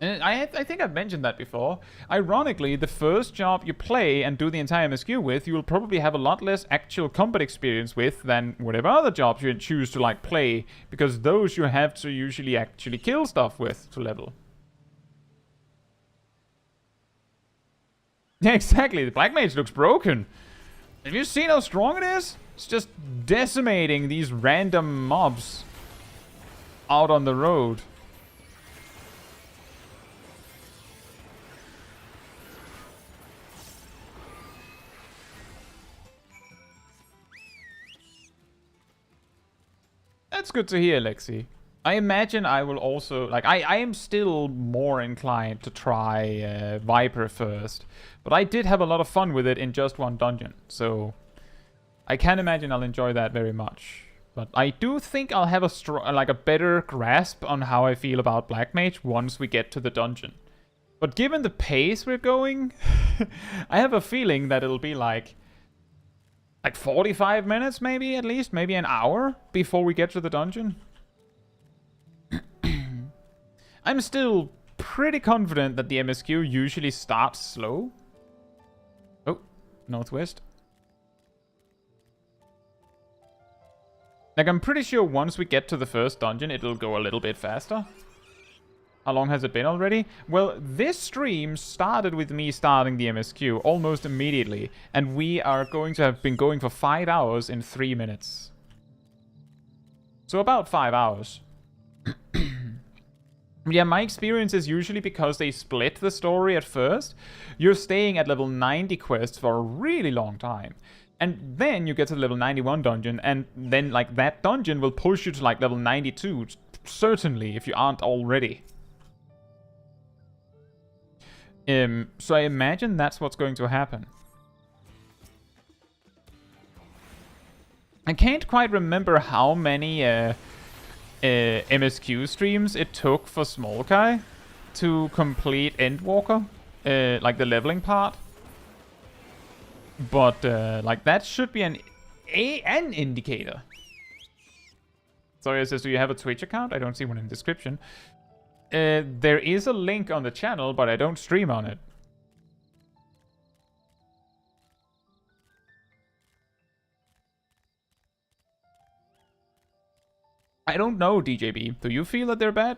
Speaker 1: and I think I've mentioned that before. Ironically, the first job you play and do the entire MSQ with, you will probably have a lot less actual combat experience with than whatever other jobs you choose to like play, because those you have to usually actually kill stuff with to level. Yeah, exactly. The Black Mage looks broken. Have you seen how strong it is? It's just decimating these random mobs out on the road. That's good to hear, Lexi. I imagine I will also, like, I am still more inclined to try Viper first. But I did have a lot of fun with it in just one dungeon. So I can imagine I'll enjoy that very much. But I do think I'll have a better grasp on how I feel about Black Mage once we get to the dungeon. But given the pace we're going, I have a feeling that it'll be like 45 minutes maybe, at least. Maybe an hour before we get to the dungeon. I'm still pretty confident that the MSQ usually starts slow. Oh, northwest. Like, I'm pretty sure once we get to the first dungeon, it'll go a little bit faster. How long has it been already? Well, this stream started with me starting the MSQ almost immediately. And we are going to have been going for 5 hours in 3 minutes. So about 5 hours. Yeah, my experience is usually because they split the story at first. You're staying at level 90 quests for a really long time. And then you get to the level 91 dungeon, and then like that dungeon will push you to like level 92, certainly, if you aren't already. So I imagine that's what's going to happen. I can't quite remember how many MSQ streams it took for Small Guy to complete Endwalker, like the leveling part. But like that should be an indicator. Sorry, it says, do you have a Twitch account? I don't see one in the description. There is a link on the channel, but I don't stream on it. I don't know, DJB. Do you feel that they're bad?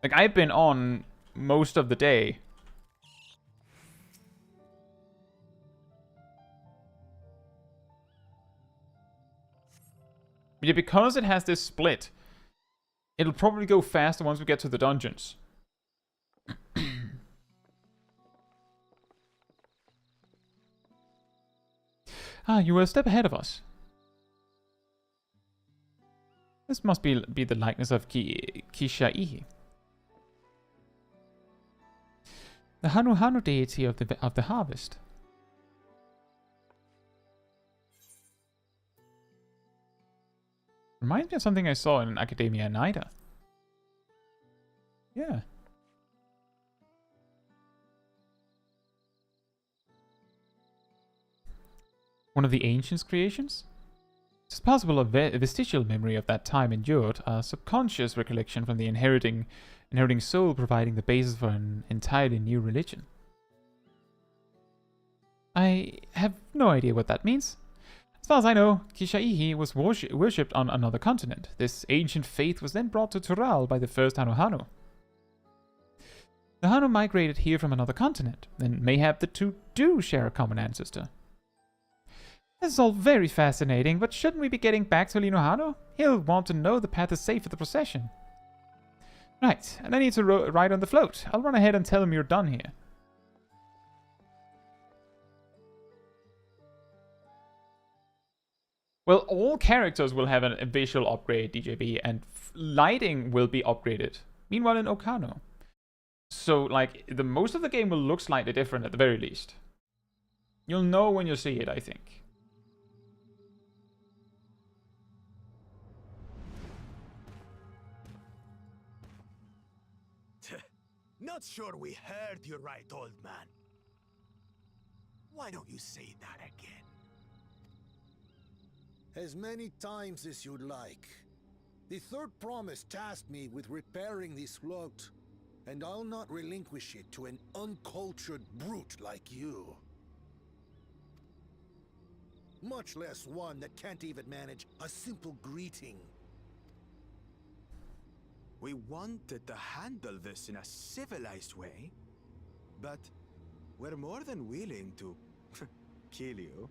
Speaker 1: Like, I've been on most of the day. Yeah, because it has this split, it'll probably go faster once we get to the dungeons. You were a step ahead of us. This must be the likeness of Keystone, the Hanu deity of the harvest. Reminds me of something I saw in Academia Nida. Yeah. One of the Ancients' creations? It's possible a vestigial memory of that time endured, a subconscious recollection from the inheriting soul providing the basis for an entirely new religion. I have no idea what that means. As far as I know, Keystone was worshipped on another continent. This ancient faith was then brought to Tural by the first Hanu. The Hanu migrated here from another continent, and mayhap the two do share a common ancestor. This is all very fascinating, but shouldn't we be getting back to Hanu? He'll want to know the path is safe for the procession. Right, and I need to ride on the float. I'll run ahead and tell him you're done here. Well, all characters will have a visual upgrade, DJB, and lighting will be upgraded. Meanwhile, in Okano. So, like, most of the game will look slightly different at the very least. You'll know when you see it, I think.
Speaker 9: Not sure we heard you right, old man. Why don't you say that again?
Speaker 10: As many times as you'd like. The third promise tasked me with repairing this float, and I'll not relinquish it to an uncultured brute like you. Much less one that can't even manage a simple greeting.
Speaker 9: We wanted to handle this in a civilized way, but we're more than willing to kill you.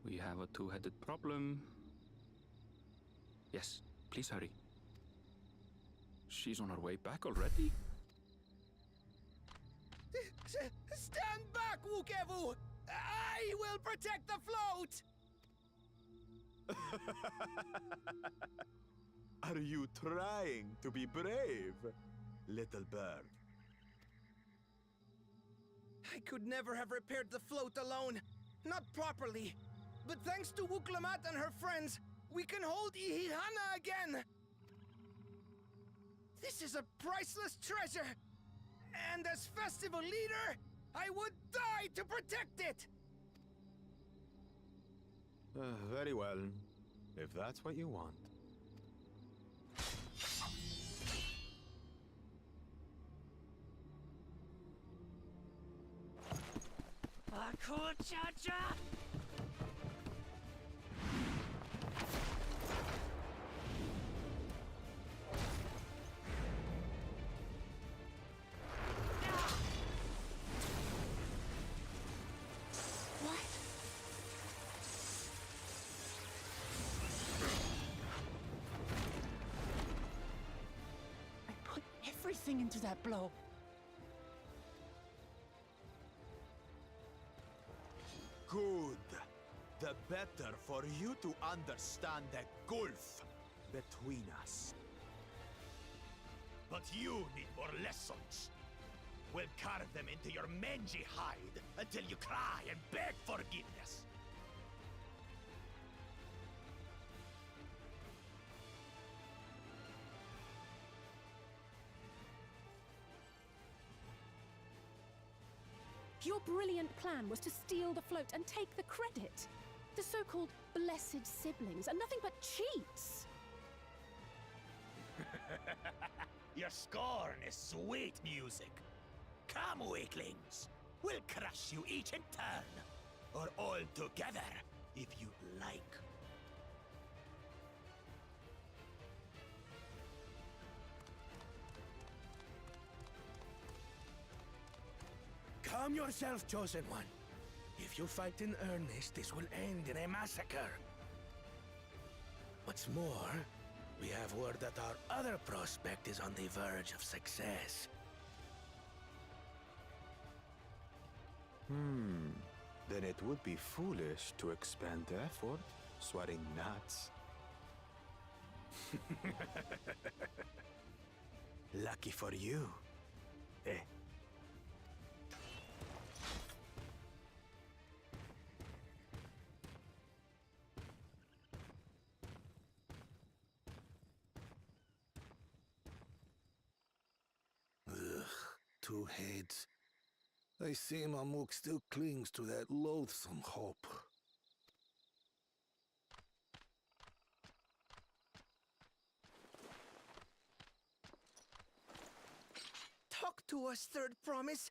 Speaker 4: We have a two-headed problem. Yes, please hurry. She's on her way back already?
Speaker 19: Stand back, Wukevu! I will protect the float!
Speaker 9: Are you trying to be brave, little bird?
Speaker 19: I could never have repaired the float alone. Not properly. But thanks to Wuklamat and her friends, we can hold Ihihana again! This is a priceless treasure! And as festival leader, I would die to protect it!
Speaker 9: Very well, if that's what you want.
Speaker 19: Cha-cha!
Speaker 2: everything into that blow.
Speaker 9: Good. The better for you to understand the gulf between us.
Speaker 6: But you need more lessons. We'll carve them into your mangy hide until you cry and beg forgiveness.
Speaker 3: Your brilliant plan was to steal the float and take the credit. The so-called blessed siblings are nothing but cheats.
Speaker 6: Your scorn is sweet music. Come, weaklings. We'll crush you each in turn. Or all together, if you like.
Speaker 19: Calm yourself, Chosen One. If you fight in earnest, this will end in a massacre. What's more, we have word that our other prospect is on the verge of success.
Speaker 9: Then it would be foolish to expend effort sweating nuts. Lucky for you. Eh?
Speaker 10: Two heads. I see Mamuk still clings to that loathsome hope.
Speaker 19: Talk to us, Third Promise.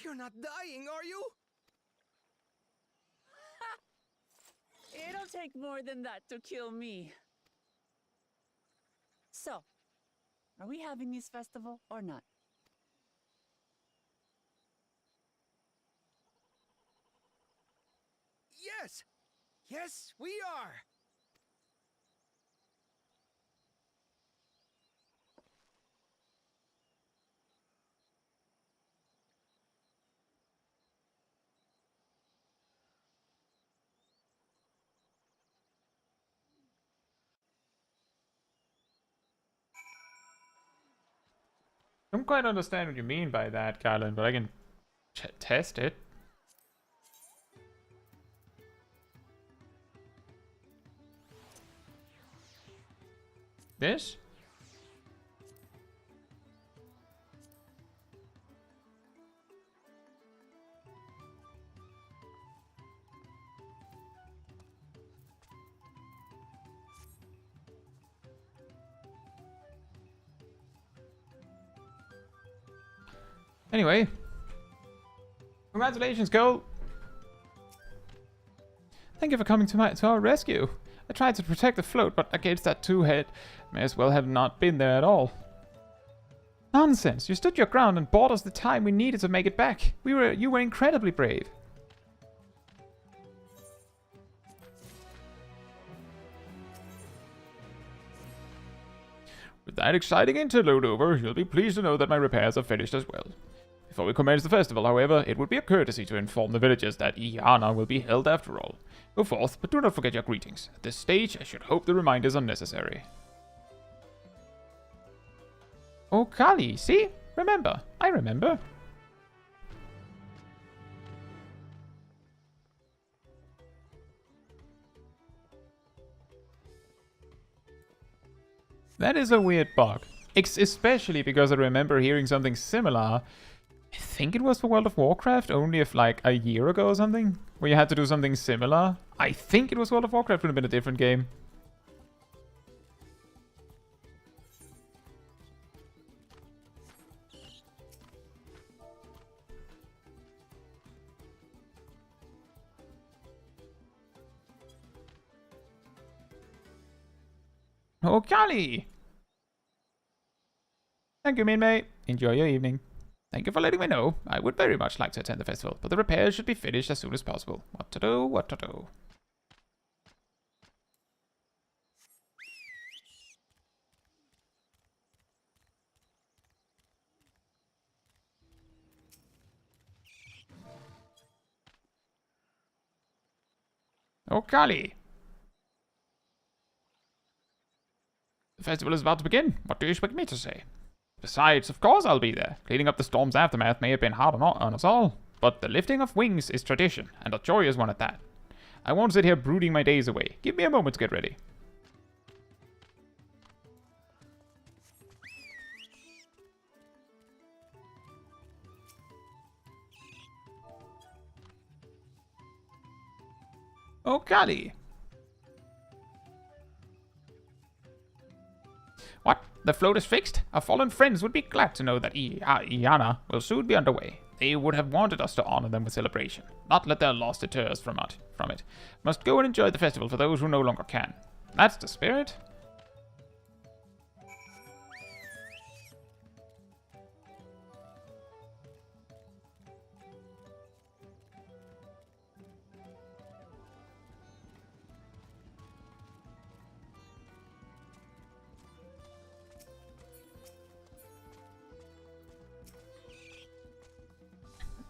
Speaker 19: You're not dying, are you?
Speaker 2: It'll take more than that to kill me. So, are we having this festival or not?
Speaker 19: Yes! Yes, we are!
Speaker 1: I don't quite understand what you mean by that, Kylan, but I can test it. This? Anyway, congratulations, Cole. Thank you for coming to our rescue. I tried to protect the float, but against that two-head, may as well have not been there at all. Nonsense! You stood your ground and bought us the time we needed to make it back. You were incredibly brave. With that exciting interlude over, you'll be pleased to know that my repairs are finished as well. Before we commence the festival, however, it would be a courtesy to inform the villagers that Iana will be held after all. Go forth, but do not forget your greetings. At this stage, I should hope the reminders are necessary. Oh, Kali, see? Remember. I remember. That is a weird bug. Especially because I remember hearing something similar. I think it was for World of Warcraft, only if like a year ago or something, where you had to do something similar. I think it was World of Warcraft, would have been a different game. Oh, Kali! Thank you, Minmay. Enjoy your evening. Thank you for letting me know. I would very much like to attend the festival, but the repairs should be finished as soon as possible. What to do, what to do.
Speaker 7: Oh, golly. The festival is about to begin. What do you expect me to say? Besides, of course I'll be there. Cleaning up the storm's aftermath may have been hard on us all, but the lifting of wings is tradition, and a joyous one at that. I won't sit here brooding my days away. Give me a moment to get ready. Oh, golly. What? The float is fixed? Our fallen friends would be glad to know that Iana will soon be underway. They would have wanted us to honor them with celebration, not let their loss deter us from it. Must go and enjoy the festival for those who no longer can. That's the spirit.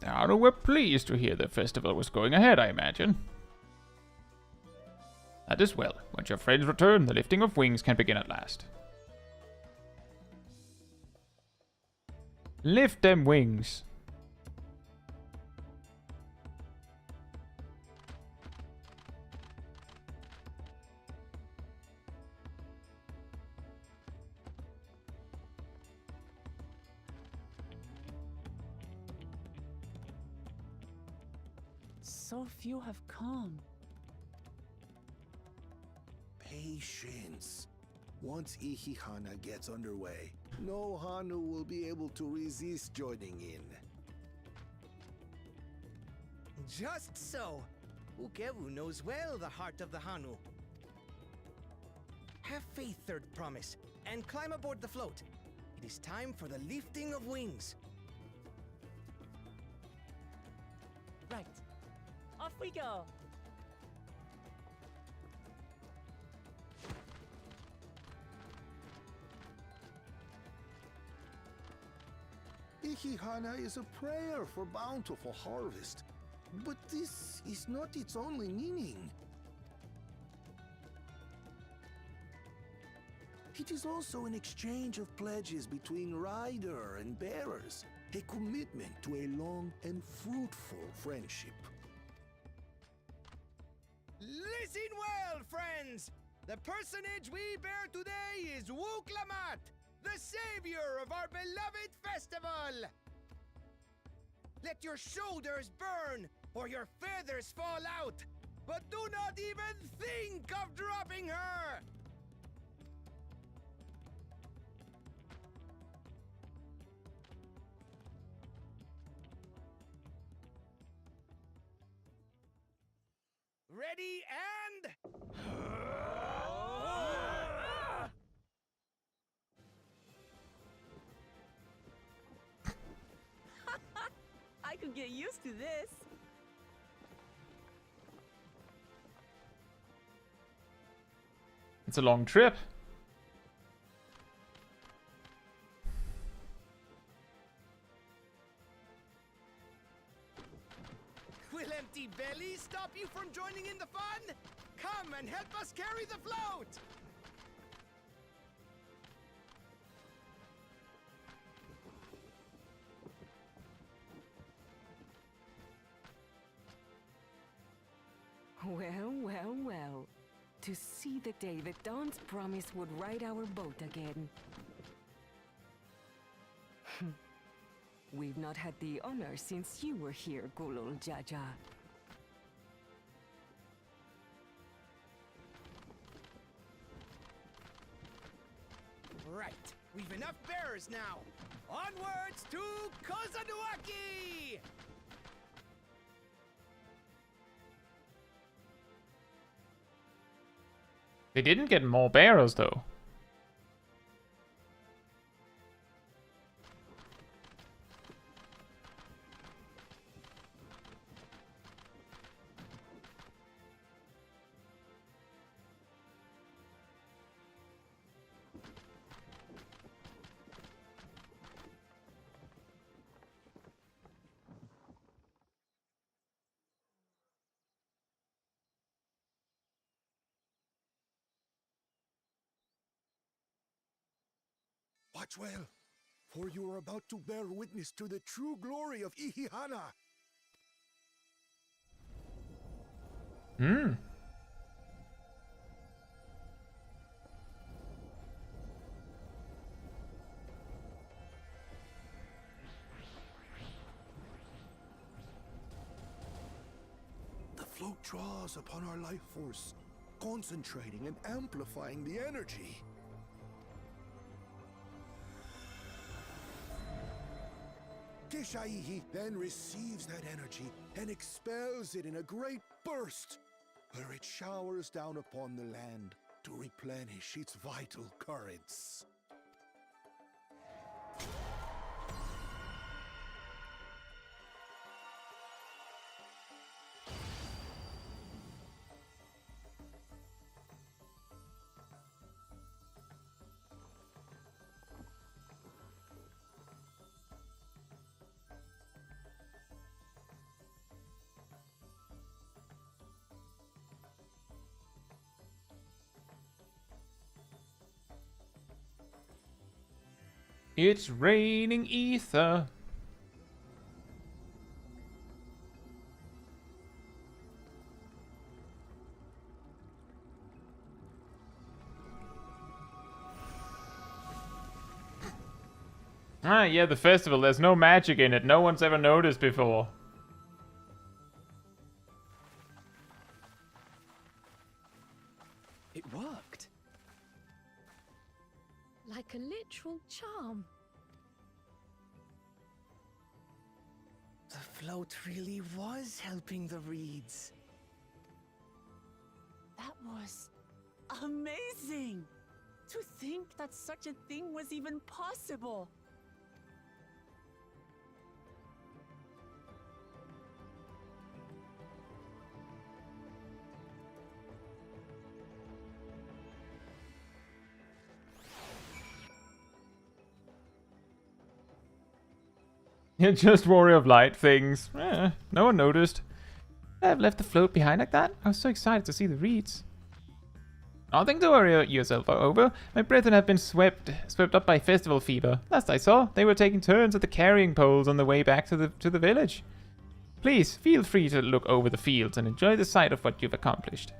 Speaker 7: Now we're pleased to hear the festival was going ahead, I imagine. That is well. Once your friends return, the lifting of wings can begin at last. Lift them wings.
Speaker 2: So few have come.
Speaker 10: Patience. Once Ihihana gets underway, no Hanu will be able to resist joining in.
Speaker 19: Just so. Ukewu knows well the heart of the Hanu. Have faith, Third Promise, and climb aboard the float. It is time for the lifting of wings.
Speaker 2: Right. Off we go.
Speaker 10: Ihihana is a prayer for bountiful harvest, but this is not its only meaning. It is also an exchange of pledges between rider and bearers, a commitment to a long and fruitful friendship.
Speaker 19: Listen well, friends! The personage we bear today is Wuklamat, the savior of our beloved festival! Let your shoulders burn, or your feathers fall out, but do not even think of dropping her! Ready and...
Speaker 15: I could get used to this.
Speaker 7: It's a long trip.
Speaker 19: Will empty bellies stop you from joining in the fun? Come and help us carry the float!
Speaker 15: Well, well, well. To see the day that Dawn's promise would ride our boat again. We've not had the honor since you were here, Gulul Jaja.
Speaker 19: Right, we've enough bearers now. Onwards to Kozanuaki!
Speaker 7: They didn't get more bearers, though.
Speaker 10: Watch well, for you are about to bear witness to the true glory of Ihihana.
Speaker 1: Hmm.
Speaker 10: The float draws upon our life force, concentrating and amplifying the energy. Kishaihi then receives that energy and expels it in a great burst, where it showers down upon the land to replenish its vital currents.
Speaker 1: It's raining ether. Ah, yeah, the festival. There's no magic in it. No one's ever noticed before.
Speaker 8: It worked.
Speaker 5: Like a literal charm.
Speaker 19: The float really was helping the reeds.
Speaker 2: That was amazing! To think that such a thing was even possible!
Speaker 1: Yeah, just Warrior of Light things. No one noticed. I've left the float behind like that. I was so excited to see the reeds. Nothing to worry yourself over. My brethren have been swept up by festival fever. Last I saw, they were taking turns at the carrying poles on the way back to the village. Please, feel free to look over the fields and enjoy the sight of what you've accomplished.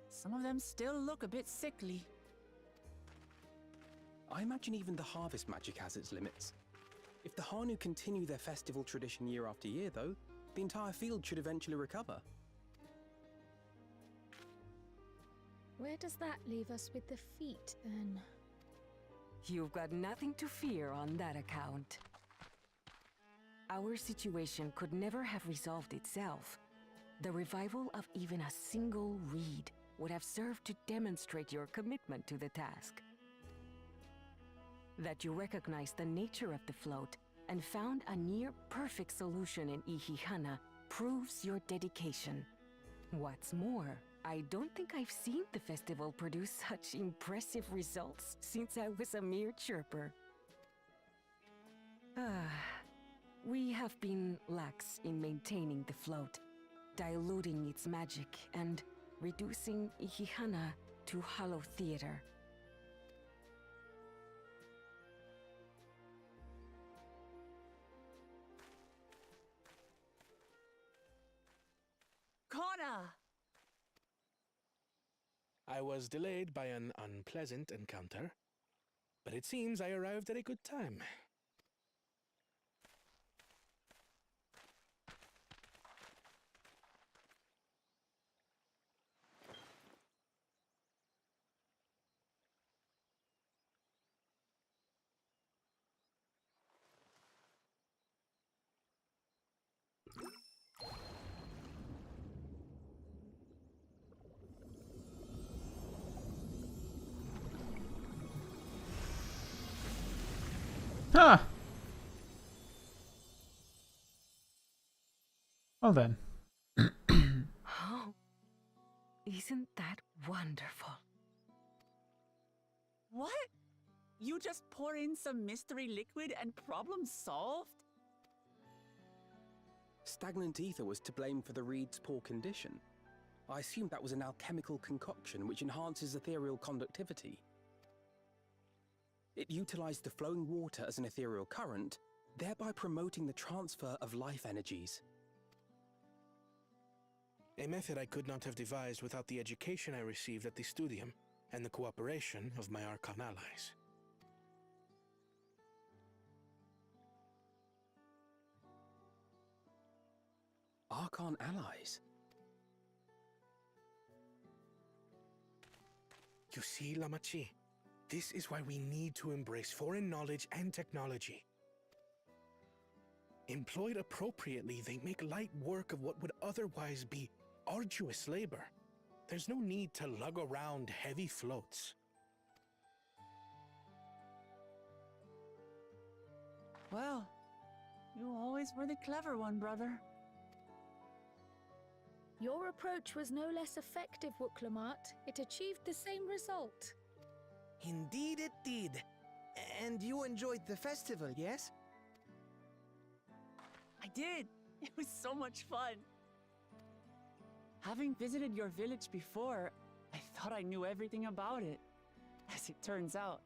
Speaker 2: Some of them still look a bit sickly.
Speaker 8: I imagine even the harvest magic has its limits. If the Hanu continue their festival tradition year after year, though, the entire field should eventually recover.
Speaker 5: Where does that leave us with the feet, then?
Speaker 15: You've got nothing to fear on that account. Our situation could never have resolved itself. The revival of even a single reed would have served to demonstrate your commitment to the task. That you recognize the nature of the float and found a near-perfect solution in Ihihana proves your dedication. What's more, I don't think I've seen the festival produce such impressive results since I was a mere chirper. We have been lax in maintaining the float, diluting its magic and reducing Ihihana to hollow theater.
Speaker 2: Connor!
Speaker 12: I was delayed by an unpleasant encounter, but it seems I arrived at a good time.
Speaker 1: Huh. Well then.
Speaker 15: wonderful.
Speaker 2: What? You just pour in some mystery liquid and problem solved?
Speaker 8: Stagnant ether was to blame for the reed's poor condition. I assumed that was an alchemical concoction which enhances ethereal conductivity. It utilized the flowing water as an ethereal current, thereby promoting the transfer of life energies.
Speaker 12: A method I could not have devised without the education I received at the studium and the cooperation of my Archon allies.
Speaker 8: Archon allies?
Speaker 12: You see, Lamachi, this is why we need to embrace foreign knowledge and technology. Employed appropriately, they make light work of what would otherwise be arduous labor. There's no need to lug around heavy floats.
Speaker 2: Well, you always were the clever one, brother.
Speaker 5: Your approach was no less effective, Wuklamat. It achieved the same result.
Speaker 19: Indeed it did. And you enjoyed the festival, yes?
Speaker 2: I did. It was so much fun. Having visited your village before, I thought I knew everything about it. As it turns out,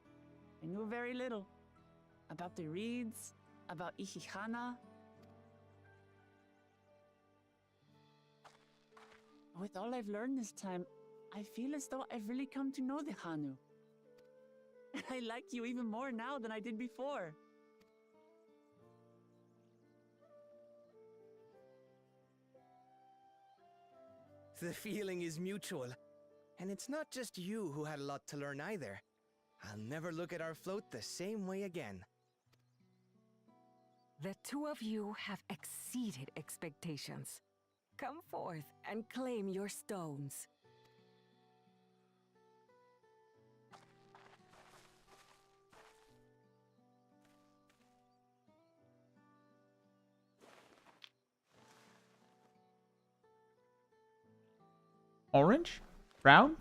Speaker 2: I knew very little. About the reeds, about Ihihana. With all I've learned this time, I feel as though I've really come to know the Hanu. And I like you even more now than I did before.
Speaker 19: The feeling is mutual. And it's not just you who had a lot to learn either. I'll never look at our float the same way again.
Speaker 15: The two of you have exceeded expectations. Come forth and claim your stones.
Speaker 1: Orange? Brown?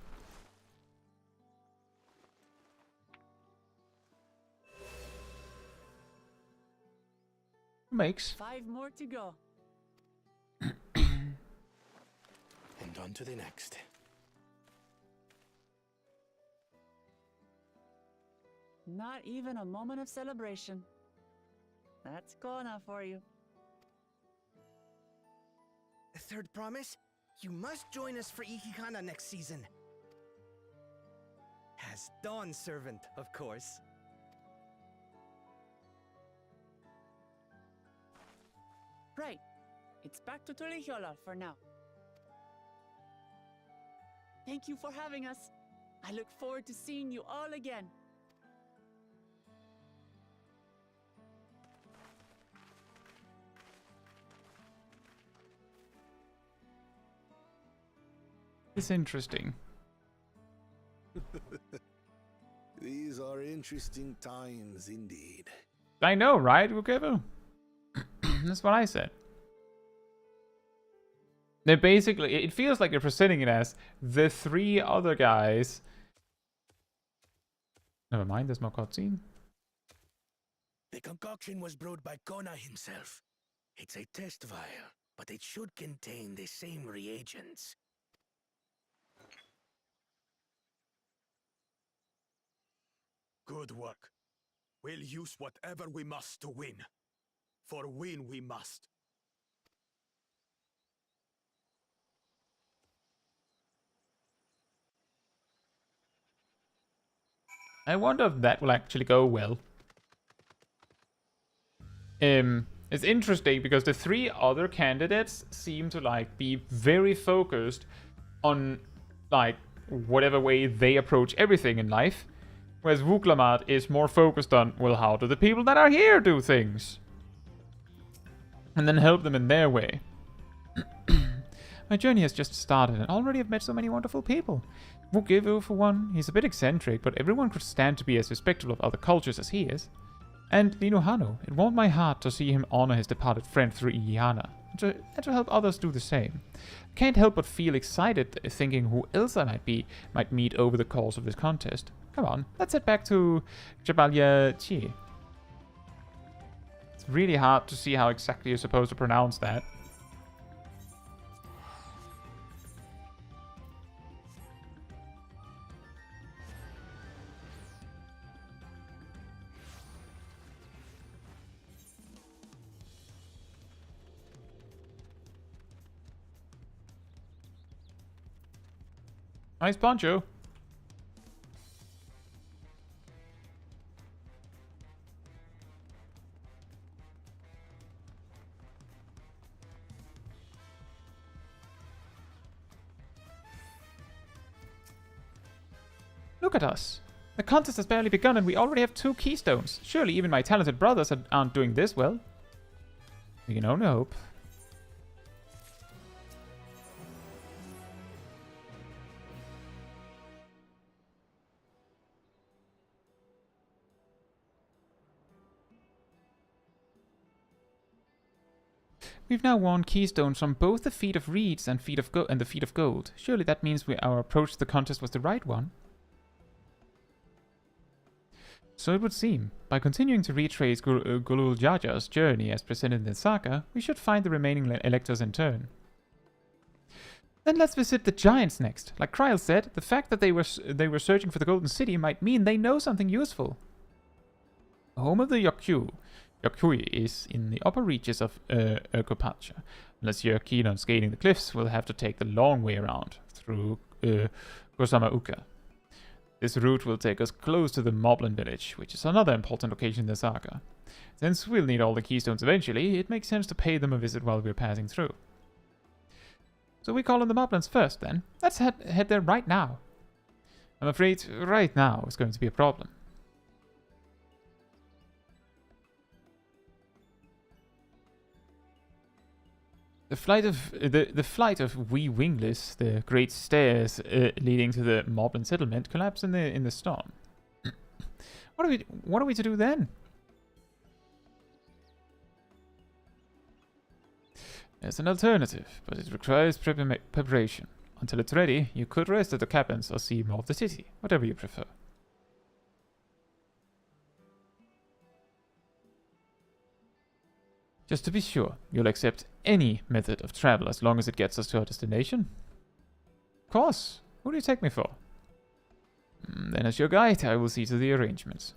Speaker 1: Makes.
Speaker 2: 5 more to go.
Speaker 12: And on to the next.
Speaker 2: Not even a moment of celebration. That's Kona for you.
Speaker 19: A third promise? You must join us for Ihihana next season. As Dawn Servant, of course.
Speaker 2: Right. It's back to Tuliyollal for now. Thank you for having us. I look forward to seeing you all again.
Speaker 1: It's interesting.
Speaker 10: These are interesting times indeed.
Speaker 1: I know, right, Wukevu? That's what I said. They basically, it feels like they're presenting it as the 3 other guys. Never mind, there's more cutscene.
Speaker 6: The concoction was brewed by Kona himself. It's a test vial, but it should contain the same reagents.
Speaker 14: Good work. We'll use whatever we must to win. For win we must.
Speaker 1: I wonder if that will actually go well. It's interesting because the 3 other candidates seem to like be very focused on like whatever way they approach everything in life. Whereas Wuklamat is more focused on, well, how do the people that are here do things? And then help them in their way. My journey has just started and already I've met so many wonderful people. Wukevu, for one, he's a bit eccentric, but everyone could stand to be as respectful of other cultures as he is. And Lino Hano, it warmed my heart to see him honor his departed friend through Ihihana. and to help others do the same. Can't help but feel excited thinking who else I might meet over the course of this contest. Come on, let's head back to Jabalia. It's really hard to see how exactly you're supposed to pronounce that. Nice poncho. Look at us. The contest has barely begun and we already have 2 keystones. Surely even my talented brothers aren't doing this well. We can only hope. We've now won keystones from both the Feat of Reeds and the Feat of Gold. Surely that means our approach to the contest was the right one. So it would seem. By continuing to retrace Gululjaja's journey as presented in the saga, we should find the remaining electors in turn. Then let's visit the giants next. Like Kryl said, the fact that they were searching for the Golden City might mean they know something useful. The home of the Yokyu is in the upper reaches of Erkopacha. Unless you're keen on scaling the cliffs, we'll have to take the long way around through Gosamauka. This route will take us close to the Moblin village, which is another important location in the saga. Since we'll need all the keystones eventually, it makes sense to pay them a visit while we're passing through. So we call on the Moblins first then. Let's head there right now. I'm afraid right now is going to be a problem. The flight of wee wingless, the great stairs leading to the Moblin settlement, collapsed in the storm. What are we to do then? There's an alternative, but it requires preparation. Until it's ready, you could rest at the cabins or see more of the city, whatever you prefer. Just to be sure, you'll accept any method of travel as long as it gets us to our destination? Of course. Who do you take me for? Then as your guide, I will see to the arrangements.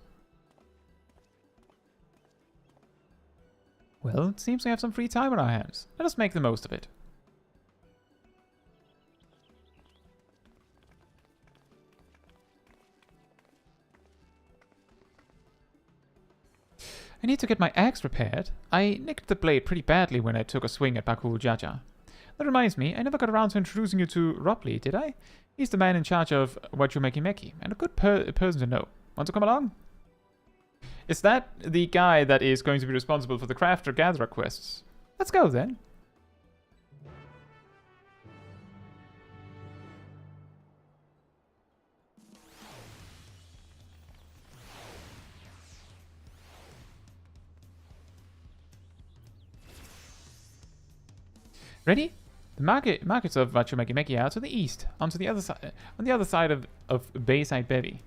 Speaker 1: Well, it seems we have some free time on our hands. Let us make the most of it. I need to get my axe repaired. I nicked the blade pretty badly when I took a swing at Bakul Jaja. That reminds me, I never got around to introducing you to Ropley, did I? He's the man in charge of Wachumeki and a good person to know. Want to come along? Is that the guy that is going to be responsible for the Crafter-Gatherer quests? Let's go then. Ready? The markets of Wachumeki are to the east, on the other side of Bayside Bevy.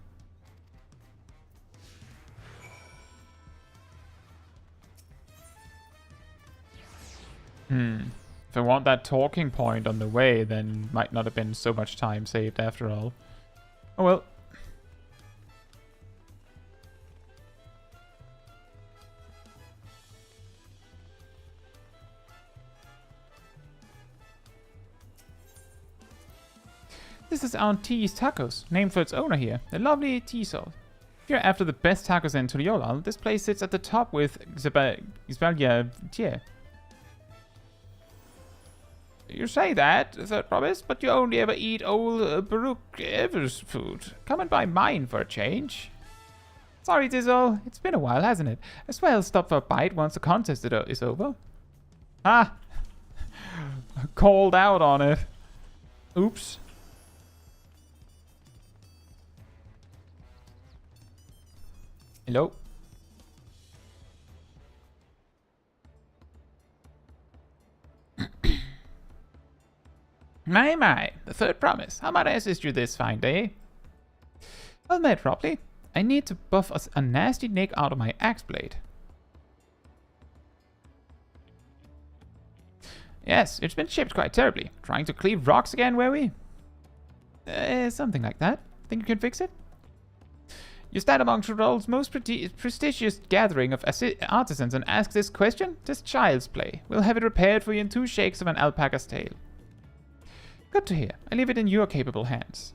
Speaker 1: If I want that talking point on the way, then might not have been so much time saved after all. Oh well. This is Aunt T's Tacos, named for its owner here, a lovely tea sauce. If you're after the best tacos in Tuliyollal, this place sits at the top with Xbalia Tie. You say that, Third Promise, but you only ever eat old Baruch Evers food. Come and buy mine for a change. Sorry, Dizzle. It's been a while, hasn't it? As well stop for a bite once the contest is over. Ah! Called out on it. Oops. Hello? My, the third promise. How might I assist you this fine day? Well met, Ropley. I need to buff a nasty nick out of my axe blade. Yes, it's been chipped quite terribly. Trying to cleave rocks again, were we? Something like that. Think you can fix it? You stand among Tural's most prestigious gathering of artisans and ask this question? This child's play. We'll have it repaired for you in 2 shakes of an alpaca's tail. Good to hear. I leave it in your capable hands.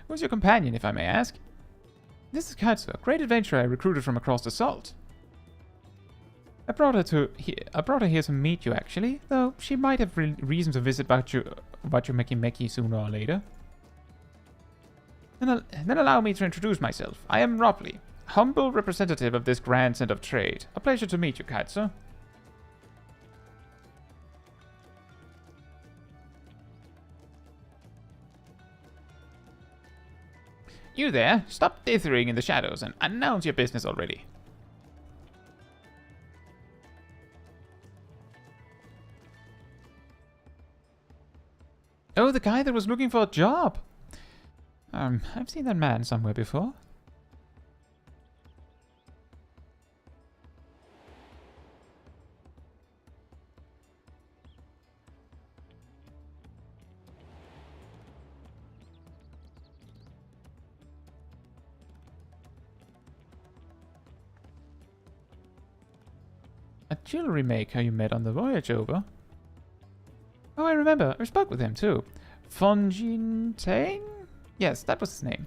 Speaker 1: Who's your companion, if I may ask? This is Caetsu, a great adventurer I recruited from across the salt. I brought her here to meet you, actually, though she might have reason to visit Meki sooner or later. Then allow me to introduce myself. I am Ropley, humble representative of this grand center of trade. A pleasure to meet you, Caetsu. You there, stop dithering in the shadows and announce your business already. Oh, the guy that was looking for a job. I've seen that man somewhere before. A jewelry maker you met on the voyage over? Oh, I remember. I spoke with him too. Confronting? Yes, that was his name.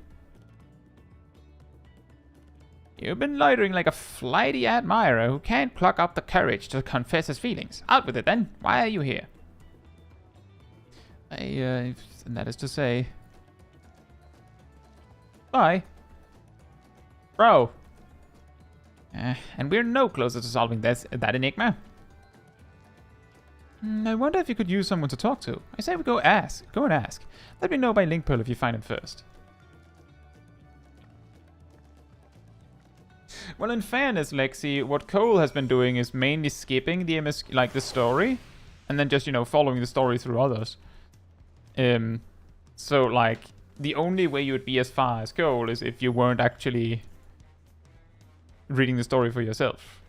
Speaker 1: You've been loitering like a flighty admirer who can't pluck up the courage to confess his feelings. Out with it then. Why are you here? And that is to say... Bye. Bro. And we're no closer to solving that enigma. I wonder if you could use someone to talk to. I say we go ask. Go and ask. Let me know by link pearl if you find him first. Well, in fairness, Lexi, what Cole has been doing is mainly skipping the the story, and then just, following the story through others. So, like, the only way you would be as far as Cole is if you weren't actually reading the story for yourself.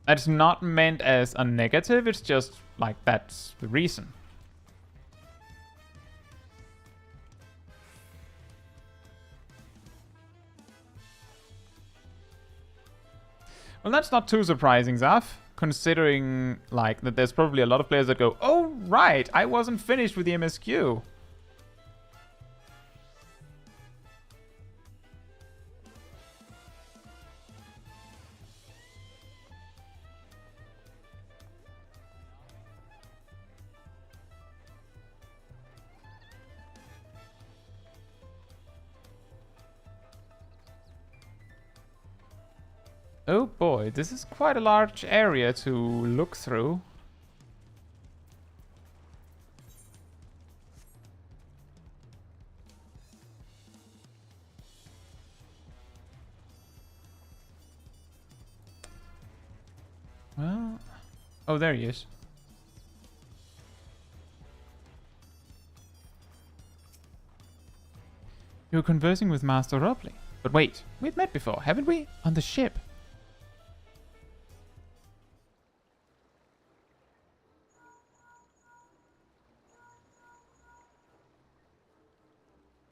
Speaker 1: That's not meant as a negative, it's just, like, that's the reason. Well, that's not too surprising, Zaf, considering, like, that there's probably a lot of players that go, oh, right, I wasn't finished with the MSQ. Oh boy, this is quite a large area to look through. Well... Oh, there he is. You were conversing with Master Ropley. But wait, we've met before, haven't we? On the ship.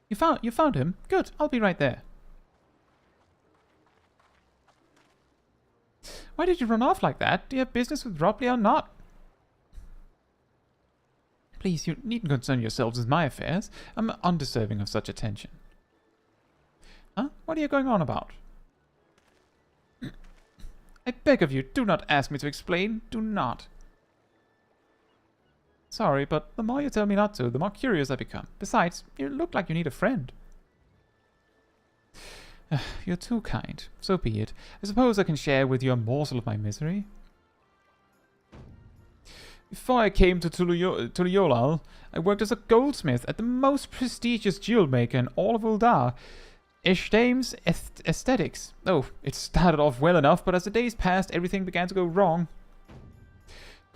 Speaker 1: You found him? Good, I'll be right there. Why did you run off like that? Do you have business with Ropley or not? Please, you needn't concern yourselves with my affairs. I'm undeserving of such attention. Huh? What are you going on about? I beg of you, do not ask me to explain. Do not. Sorry, but the more you tell me not to, the more curious I become. Besides, you look like you need a friend. You're too kind. So be it. I suppose I can share with you a morsel of my misery. Before I came to Tuliyollal, I worked as a goldsmith at the most prestigious jewel maker in all of Uldar, Ishtame's Aesthetics. Oh, it started off well enough, but as the days passed, everything began to go wrong.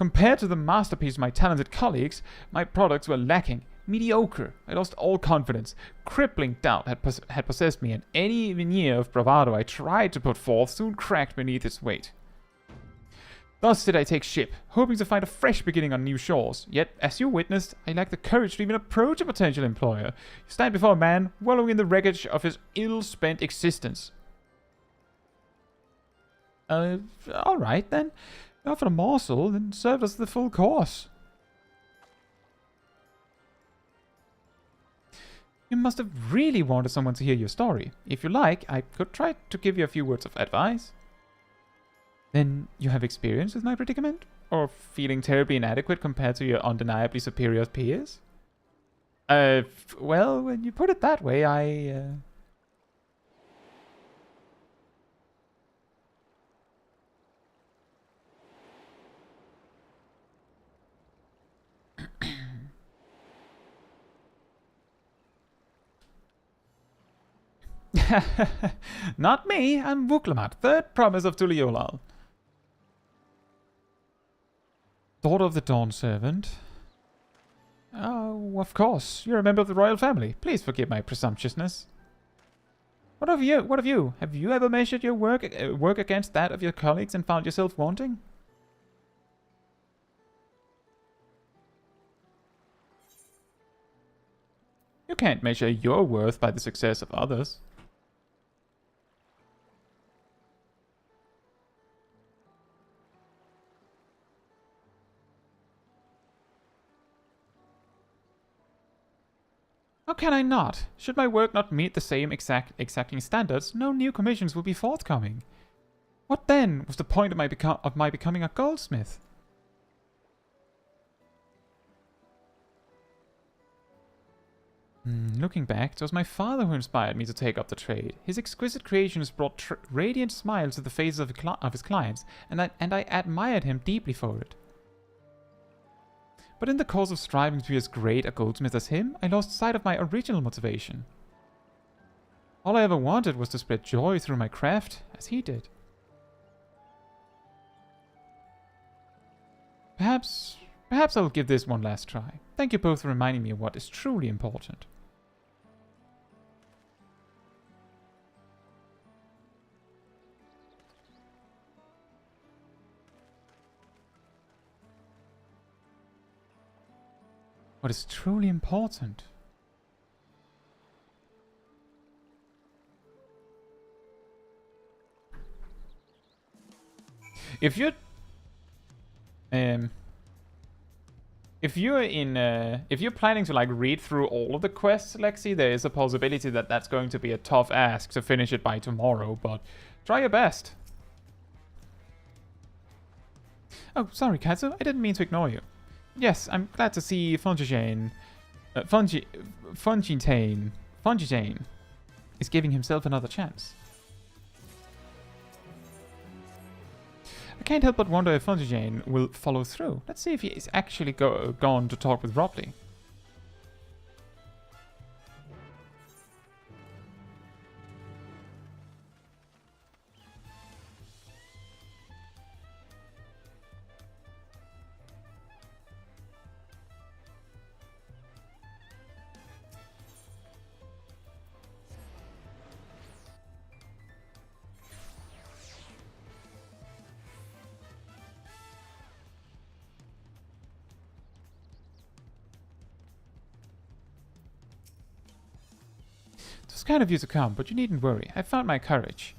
Speaker 1: Compared to the masterpiece of my talented colleagues, my products were lacking, mediocre. I lost all confidence. Crippling doubt had possessed me, and any veneer of bravado I tried to put forth soon cracked beneath its weight. Thus did I take ship, hoping to find a fresh beginning on new shores. Yet, as you witnessed, I lacked the courage to even approach a potential employer. You stand before a man wallowing in the wreckage of his ill-spent existence. Alright then. You offered a morsel, then served us the full course. You must have really wanted someone to hear your story. If you like, I could try to give you a few words of advice. Then you have experience with my predicament? Or feeling terribly inadequate compared to your undeniably superior peers? Well, when you put it that way, Not me, I'm Vuklamat, third promise of Tuliyollal. Daughter of the Dawn Servant. Oh, of course. You're a member of the royal family. Please forgive my presumptuousness. What of you? What of you? Have you ever measured your work against that of your colleagues and found yourself wanting? You can't measure your worth by the success of others. How can I not? Should my work not meet the same exacting standards, no new commissions will be forthcoming. What then was the point of my becoming a goldsmith? Looking back, it was my father who inspired me to take up the trade. His exquisite creations brought radiant smiles to the faces of his clients, and I admired him deeply for it. But in the course of striving to be as great a goldsmith as him, I lost sight of my original motivation. All I ever wanted was to spread joy through my craft, as he did. Perhaps I'll give this one last try. Thank you both for reminding me of what is truly important. What is truly important? If you're planning to like read through all of the quests, Lexi, there is a possibility that that's going to be a tough ask to finish it by tomorrow, but try your best. Oh, sorry, Caetsu, I didn't mean to ignore you. Yes, I'm glad to see Fungitane is giving himself another chance. I can't help but wonder if Fungitane will follow through. Let's see if he is actually gone to talk with Robley. It was kind of you to come, but you needn't worry. I found my courage.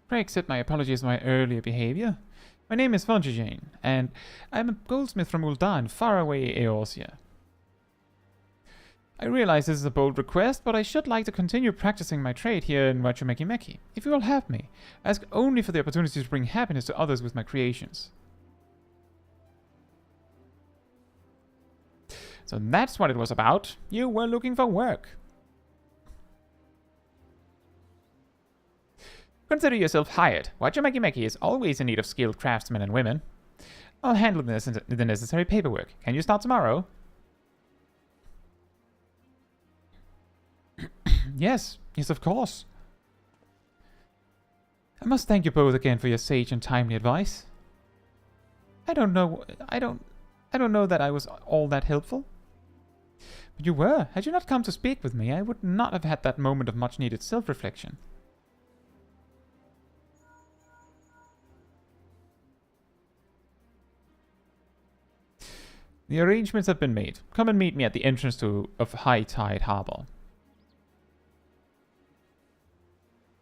Speaker 1: Pray accept my apologies for my earlier behavior. My name is Fungitane, and I am a goldsmith from Ul'dah, far away Eorzea. I realize this is a bold request, but I should like to continue practicing my trade here in Wachumekimeki. If you will have me, I ask only for the opportunity to bring happiness to others with my creations. So that's what it was about. You were looking for work. Consider yourself hired. Wachumekimeki is always in need of skilled craftsmen and women. I'll handle the necessary paperwork. Can you start tomorrow? Yes, yes, of course. I must thank you both again for your sage and timely advice. I don't know that I was all that helpful. But you were. Had you not come to speak with me, I would not have had that moment of much-needed self-reflection. The arrangements have been made. Come and meet me at the entrance of High Tide Harbor.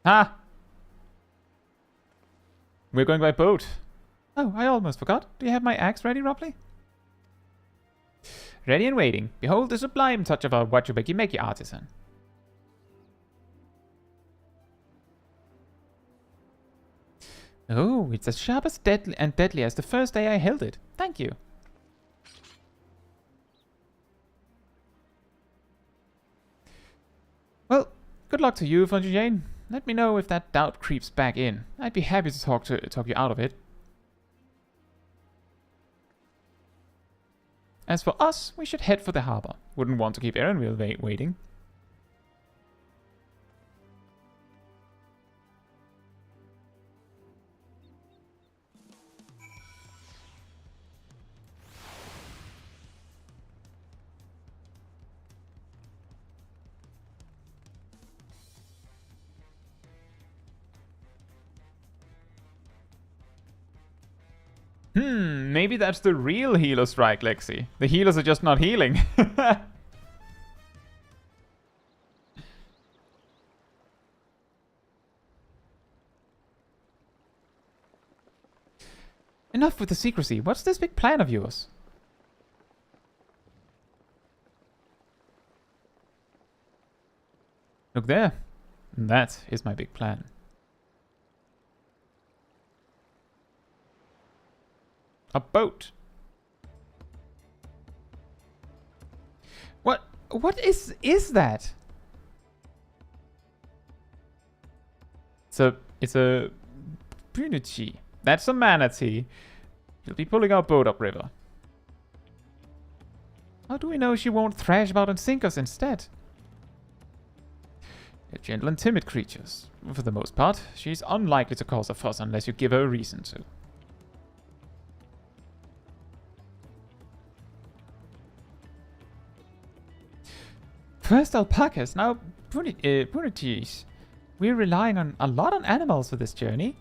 Speaker 1: Ah! We're going by boat. Oh, I almost forgot. Do you have my axe ready, Ropley? Ready and waiting. Behold the sublime touch of our Wachubeki artisan. Oh, it's as sharp as deadly as the first day I held it. Thank you. Well, good luck to you, Fungi Jane. Let me know if that doubt creeps back in. I'd be happy to talk you out of it. As for us, we should head for the harbor. Wouldn't want to keep Erenville waiting. Maybe that's the real healer strike, Lexi. The healers are just not healing. Enough with the secrecy. What's this big plan of yours? Look there. That is my big plan. A boat. What is that? It's a Punichi. That's a manatee. She'll be pulling our boat upriver. How do we know she won't thrash about and sink us instead? They're gentle and timid creatures. For the most part, she's unlikely to cause a fuss unless you give her a reason to. First alpacas, now punitis. We're relying on a lot on animals for this journey.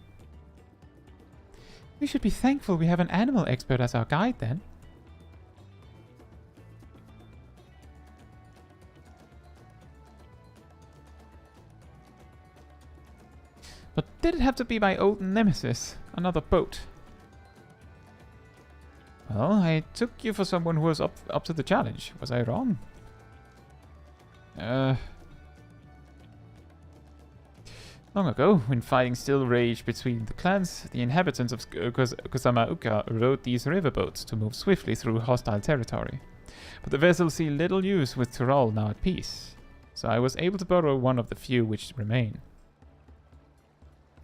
Speaker 1: We should be thankful we have an animal expert as our guide then. But did it have to be my old nemesis? Another boat? Well, I took you for someone who was up to the challenge. Was I wrong? Long ago, when fighting still raged between the clans, the inhabitants of Kusama-uka rode these riverboats to move swiftly through hostile territory. But the vessels see little use with Tural now at peace, so I was able to borrow one of the few which remain.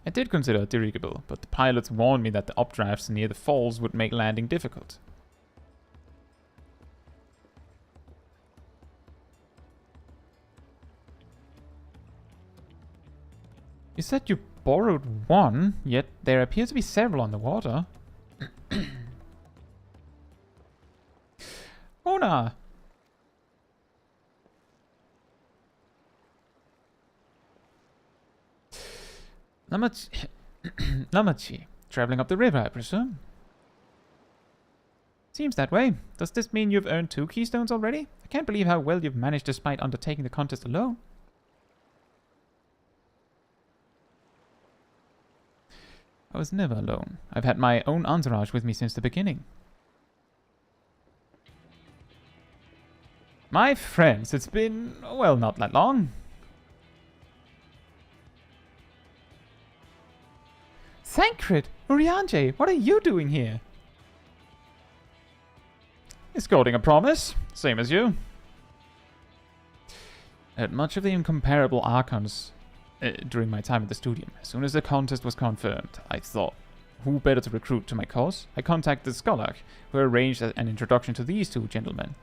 Speaker 1: I did consider a dirigible, but the pilots warned me that the updrafts near the falls would make landing difficult. You said you borrowed one, yet there appear to be several on the water. Ona! Lamachi. Traveling up the river, I presume? Seems that way. Does this mean you've earned 2 Keystones already? I can't believe how well you've managed despite undertaking the contest alone. I was never alone. I've had my own entourage with me since the beginning. My friends, it's been, well, not that long. Thancred! Urianger, what are you doing here? Escorting a promise, same as you. I had much of the incomparable archons during my time at the studium. As soon as the contest was confirmed, I thought, who better to recruit to my cause? I contacted Skolak, who arranged an introduction to these 2 gentlemen.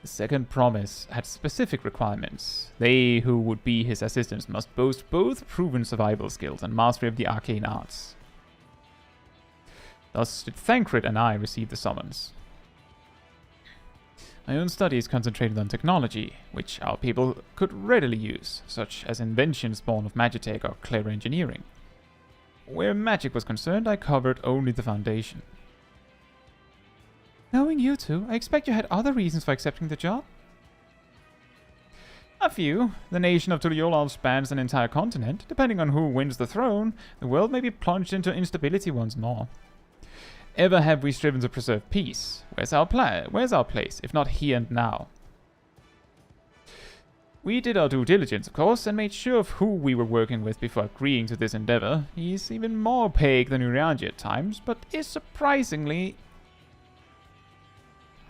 Speaker 1: The second promise had specific requirements. They who would be his assistants must boast both proven survival skills and mastery of the arcane arts. Thus did Thancred and I receive the summons. My own studies concentrated on technology, which our people could readily use, such as inventions born of magitech or clever engineering. Where magic was concerned, I covered only the foundation. Knowing you two, I expect you had other reasons for accepting the job? A few. The nation of Tuliyollal spans an entire continent. Depending on who wins the throne, the world may be plunged into instability once more. Ever have we striven to preserve peace? Where's our place, if not here and now? We did our due diligence, of course, and made sure of who we were working with before agreeing to this endeavor. He's even more opaque than Urianji at times, but is surprisingly...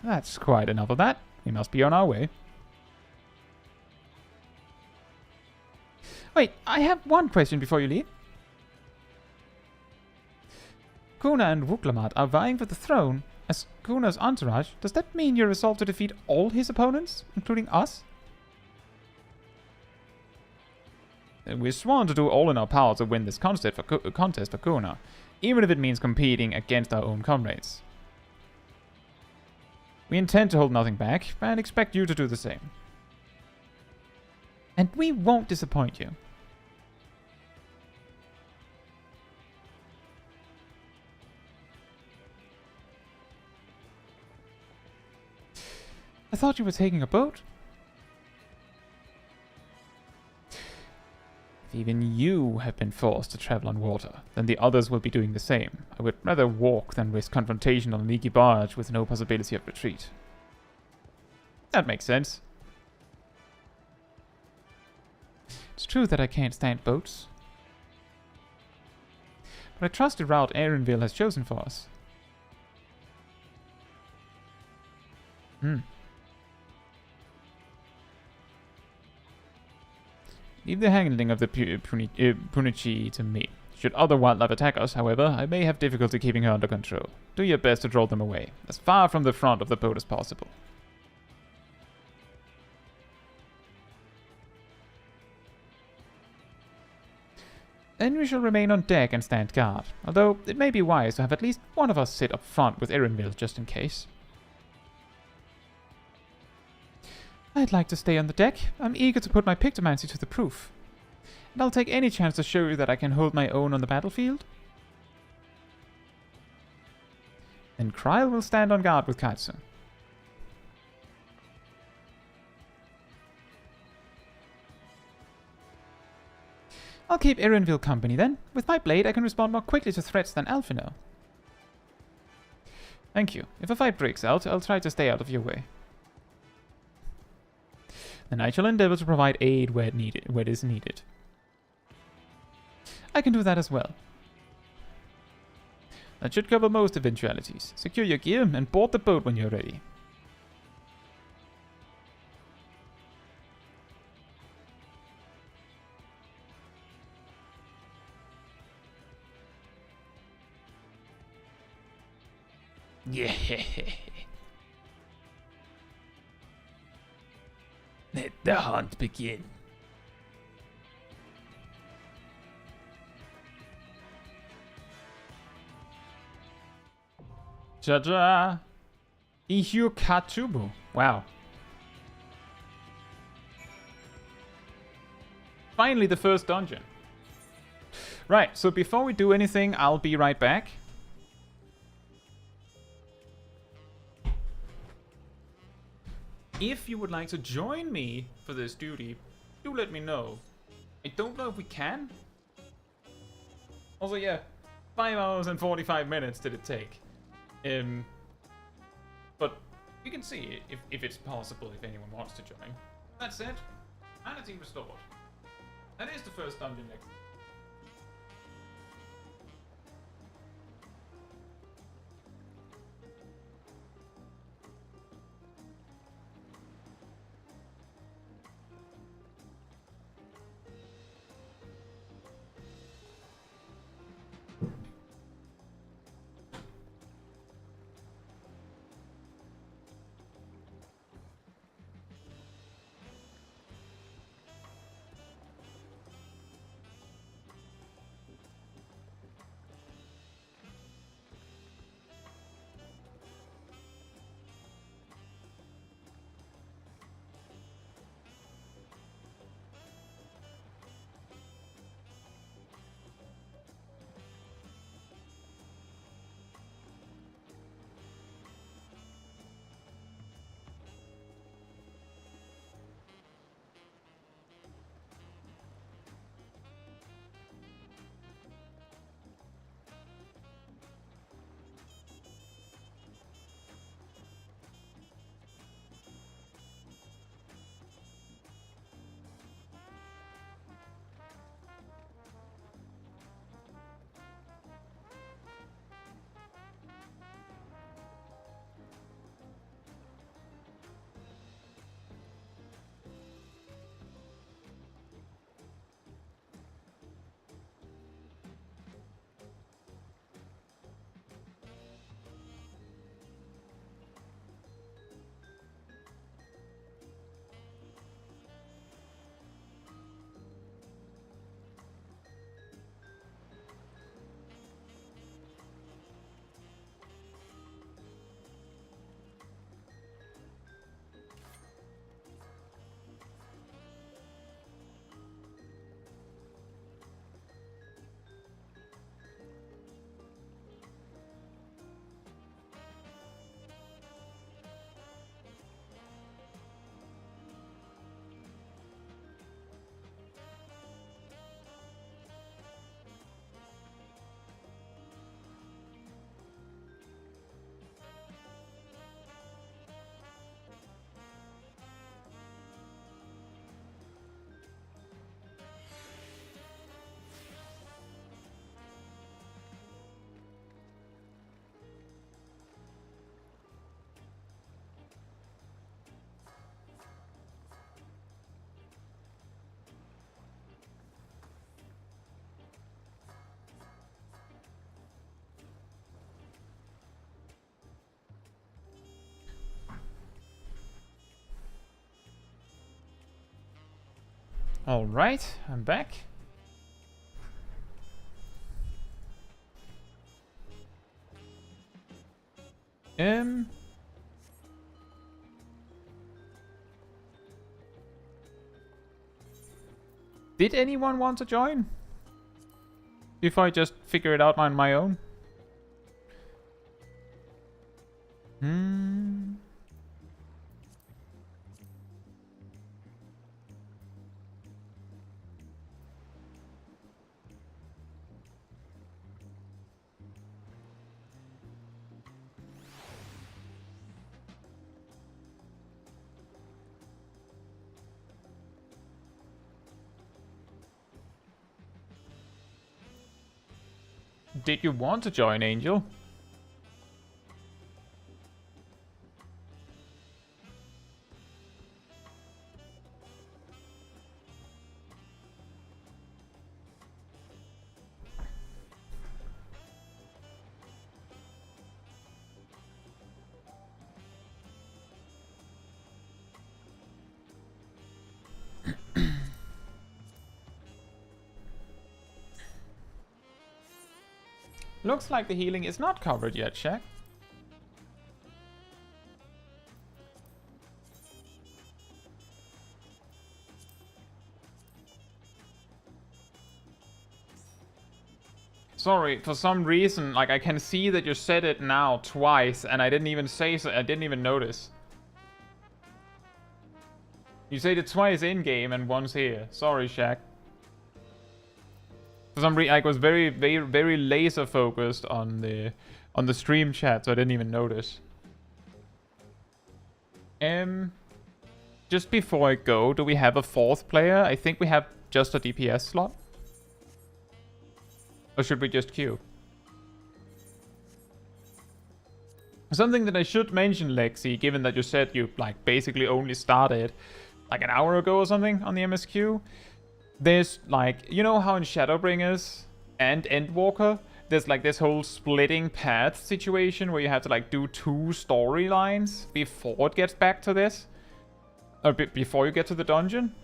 Speaker 1: That's quite enough of that. We must be on our way. Wait, I have one question before you leave. Kuna and Wuklamat are vying for the throne. As Kuna's entourage, does that mean you're resolved to defeat all his opponents, including us? We're sworn to do all in our power to win this contest for Kuna, even if it means competing against our own comrades. We intend to hold nothing back, and expect you to do the same. And we won't disappoint you. I thought you were taking a boat. If even you have been forced to travel on water, then the others will be doing the same. I would rather walk than risk confrontation on a leaky barge with no possibility of retreat. That makes sense. It's true that I can't stand boats. But I trust the route Erenville has chosen for us. Leave the handling of the Punichi to me. Should other wildlife attack us, however, I may have difficulty keeping her under control. Do your best to draw them away, as far from the front of the boat as possible. Then we shall remain on deck and stand guard, although it may be wise to have at least one of us sit up front with Erenville just in case. I'd like to stay on the deck. I'm eager to put my pictomancy to the proof. And I'll take any chance to show you that I can hold my own on the battlefield. Then Kryl will stand on guard with Caetsu. I'll keep Erenville company then. With my blade, I can respond more quickly to threats than Alphino. Thank you. If a fight breaks out, I'll try to stay out of your way. Then I shall endeavor to provide aid where it is needed. I can do that as well. That should cover most eventualities. Secure your gear and board the boat when you're ready.
Speaker 7: Yeah. Let the hunt begin.
Speaker 1: Jaja! Ihu Katubu. Wow. Finally the first dungeon. Right, so before we do anything, I'll be right back. If you would like to join me for this duty, do let me know. I don't know if we can. Also, yeah, 5 hours and 45 minutes did it take. But you can see if it's possible if anyone wants to join. That said, sanity restored. That is the first dungeon next. Alright, I'm back. Did anyone want to join? If I just figure it out on my own? Did you want to join, Angel? Looks like the healing is not covered yet, Shaq. Sorry, for some reason, like I can see that you said it now twice, and I didn't even say so. I didn't even notice. You said it twice in game and once here. Sorry, Shaq. For some reason, I was very laser focused on the stream chat, so I didn't even notice. Just before I go, do we have a fourth player? I think we have just a DPS slot. Or should we just queue? Something that I should mention, Lexi, given that you said you like basically only started like an hour ago or something on the MSQ. There's like, you know how in Shadowbringers and Endwalker, there's like this whole splitting path situation where you have to like do 2 storylines before it gets back to this? Or before you get to the dungeon?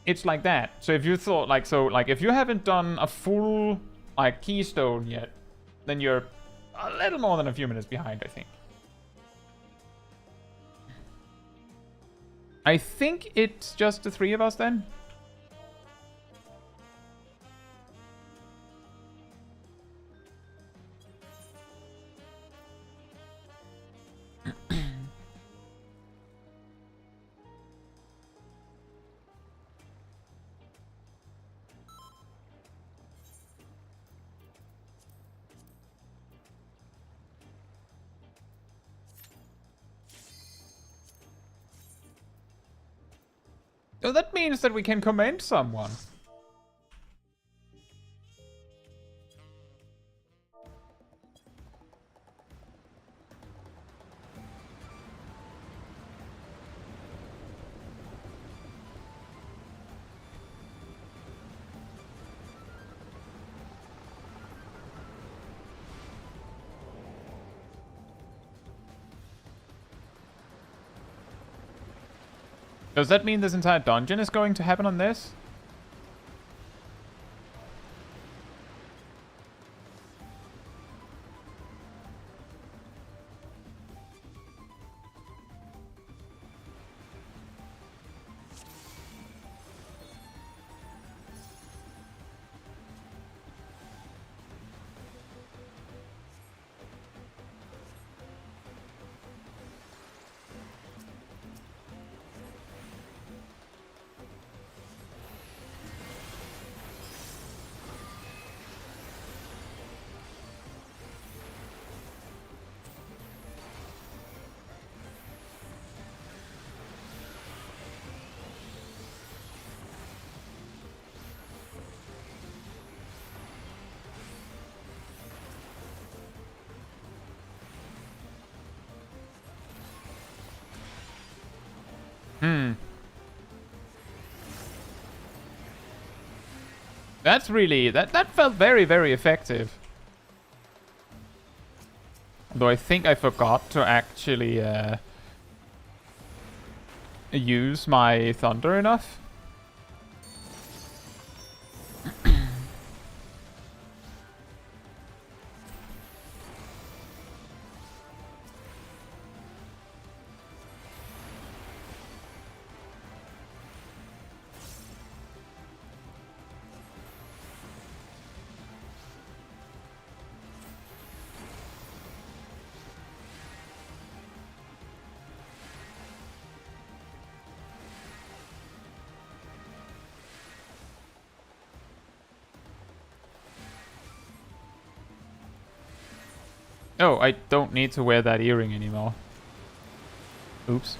Speaker 1: It's like that. So if you thought like, so like if you haven't done a full like Keystone yet, then you're a little more than a few minutes behind, I think. I think it's just the 3 of us then. Oh, that means that we can commend someone. Does that mean this entire dungeon is going to happen on this? That's really... That felt very, very effective. Though I think I forgot to actually use my thunder enough. Oh, I don't need to wear that earring anymore. Oops.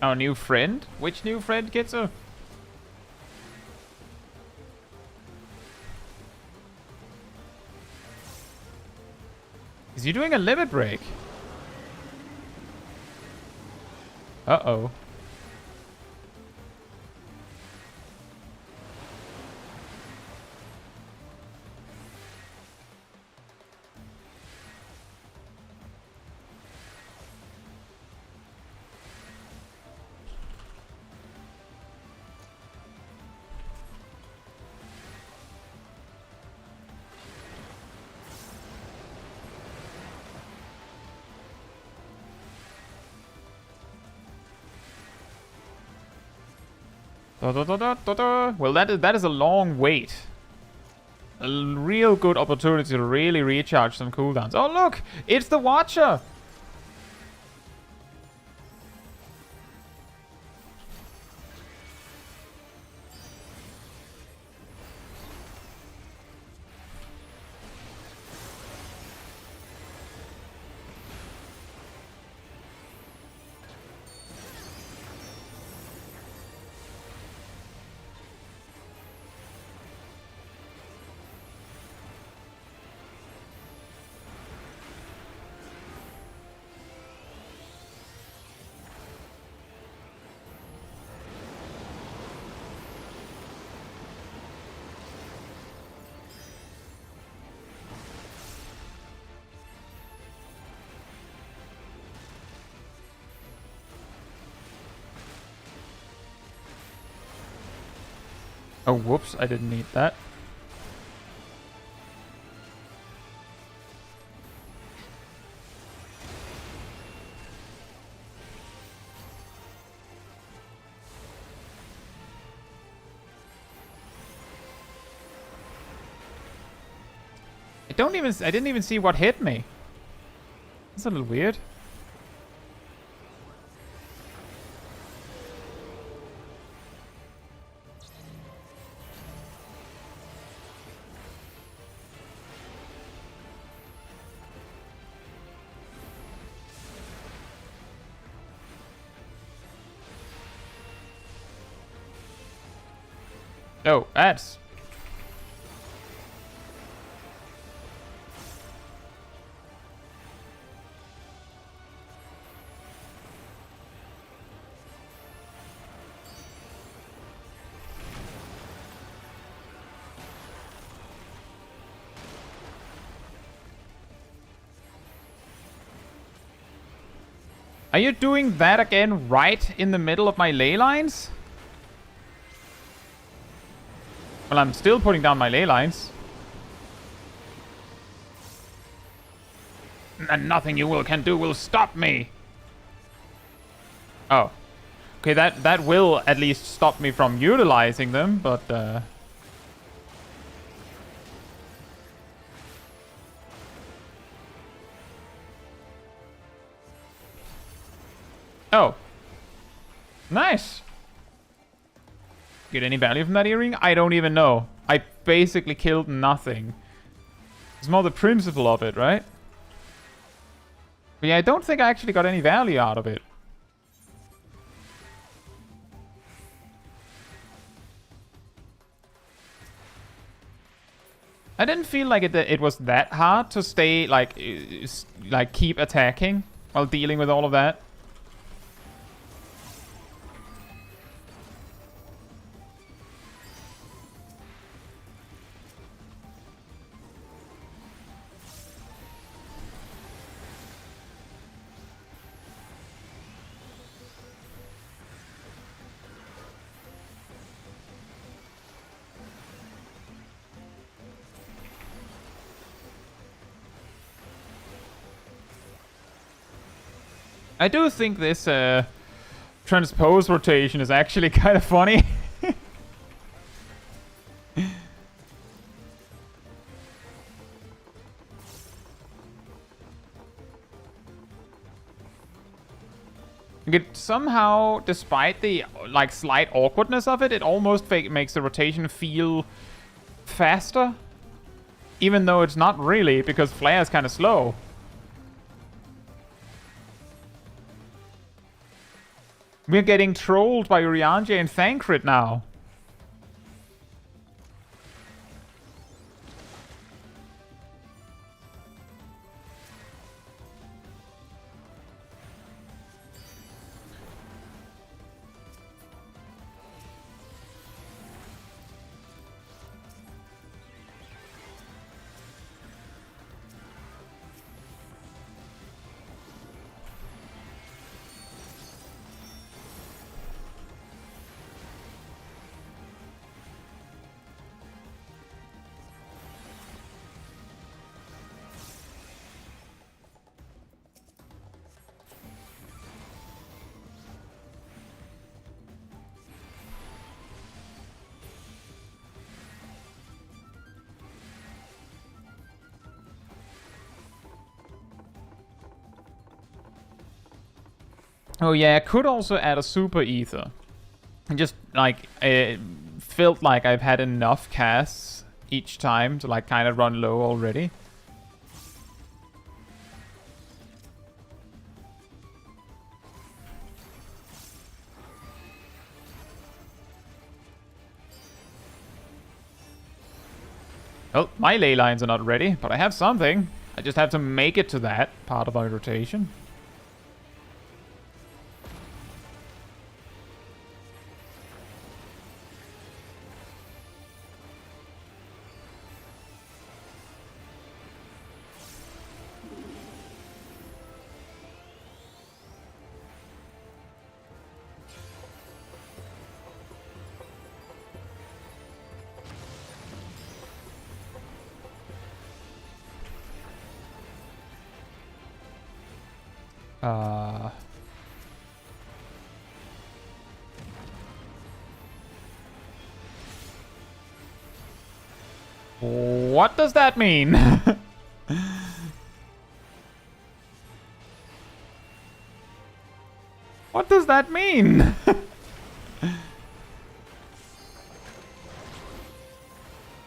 Speaker 1: Our new friend? Which new friend, Caetsu? Is he doing a limit break? Uh-oh. Well, that is a long wait. A real good opportunity to really recharge some cooldowns. Oh, look! It's the Watcher! Oh, whoops, I didn't need that. I didn't even see what hit me. That's a little weird. Oh, ads. Are you doing that again right in the middle of my ley lines? Well, I'm still putting down my ley lines. And nothing you can do will stop me. Oh. Okay, that will at least stop me from utilizing them, but oh. Nice. Get any value from that earring? I don't even know. I basically killed nothing. It's more the principle of it, right? But yeah, I don't think I actually got any value out of it. I didn't feel like it was that hard to stay, like keep attacking while dealing with all of that. I do think this transpose rotation is actually kind of funny. It somehow, despite the like slight awkwardness of it, it almost makes the rotation feel faster, even though it's not really, because flare is kind of slow. We're getting trolled by Urianger and Thancred now. Oh yeah, I could also add a super ether. And just like it felt like I've had enough casts each time to like kind of run low already. Well, my ley lines are not ready, but I have something. I just have to make it to that part of my rotation. What does that mean? What does that mean?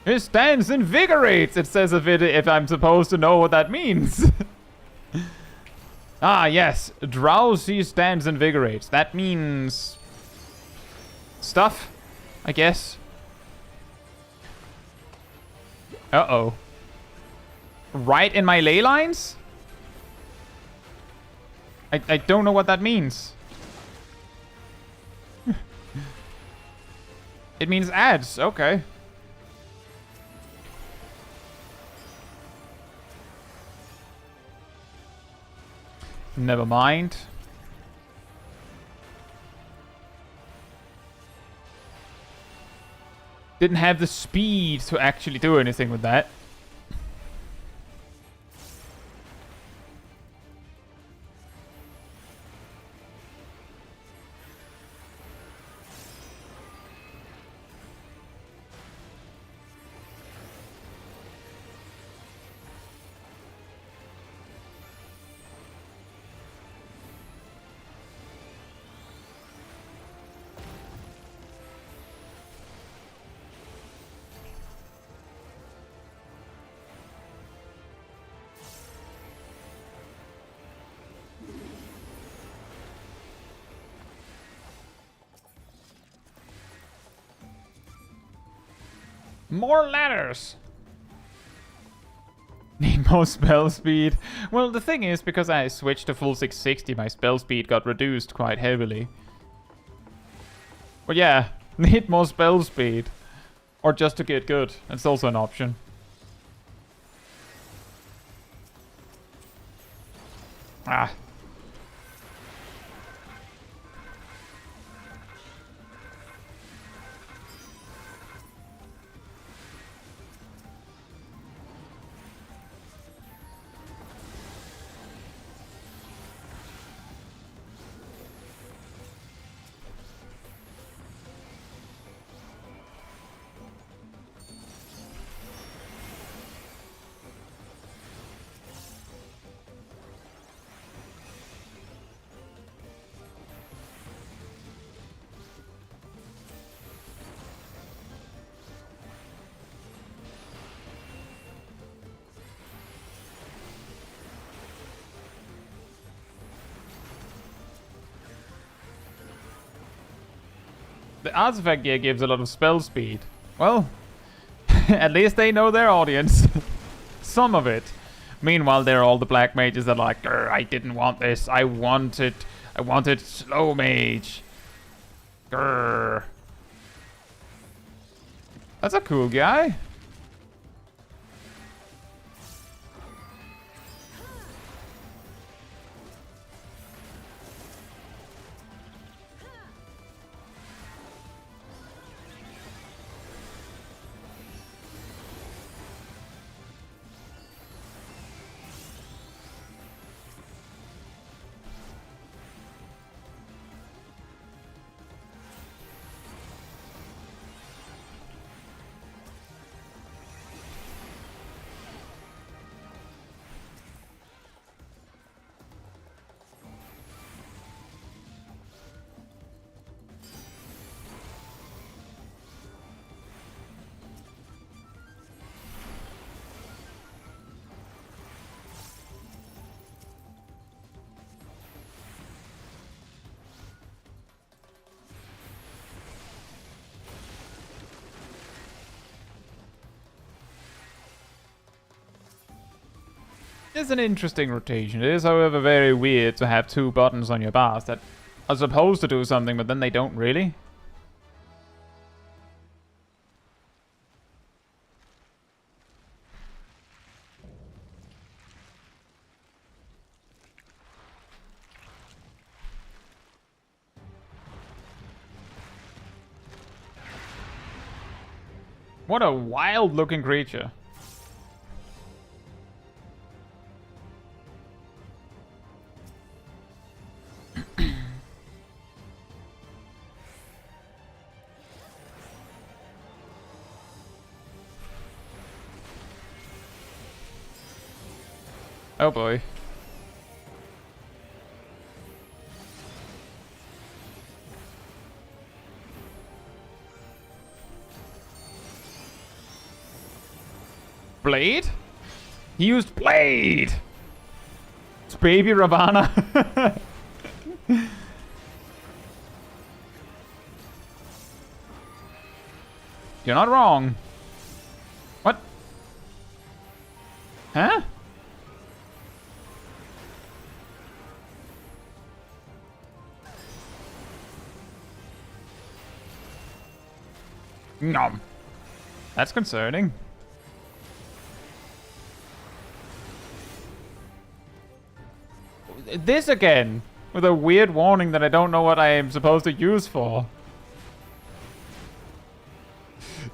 Speaker 1: His stance invigorates, it says if I'm supposed to know what that means. Ah, yes. Drowsy stance invigorates. That means stuff, I guess. Uh-oh. Right in my ley lines? I don't know what that means. It means ads. Okay. Never mind. Didn't have the speed to actually do anything with that. More ladders! Need more spell speed. Well, the thing is, because I switched to full 660, my spell speed got reduced quite heavily. But yeah, need more spell speed. Or just to get good. That's also an option. Ah. The artifact gear gives a lot of spell speed. Well, at least they know their audience. Some of it. Meanwhile, there are all the black mages that are like, I didn't want this. I wanted slow mage. Grr. That's a cool guy. It's an interesting rotation. It is, however, very weird to have two buttons on your bars that are supposed to do something, but then they don't really. What a wild-looking creature. Oh boy. Blade? He used blade! It's baby Ravana. You're not wrong. What? Huh? Nom. That's concerning. This again, with a weird warning that I don't know what I am supposed to use for.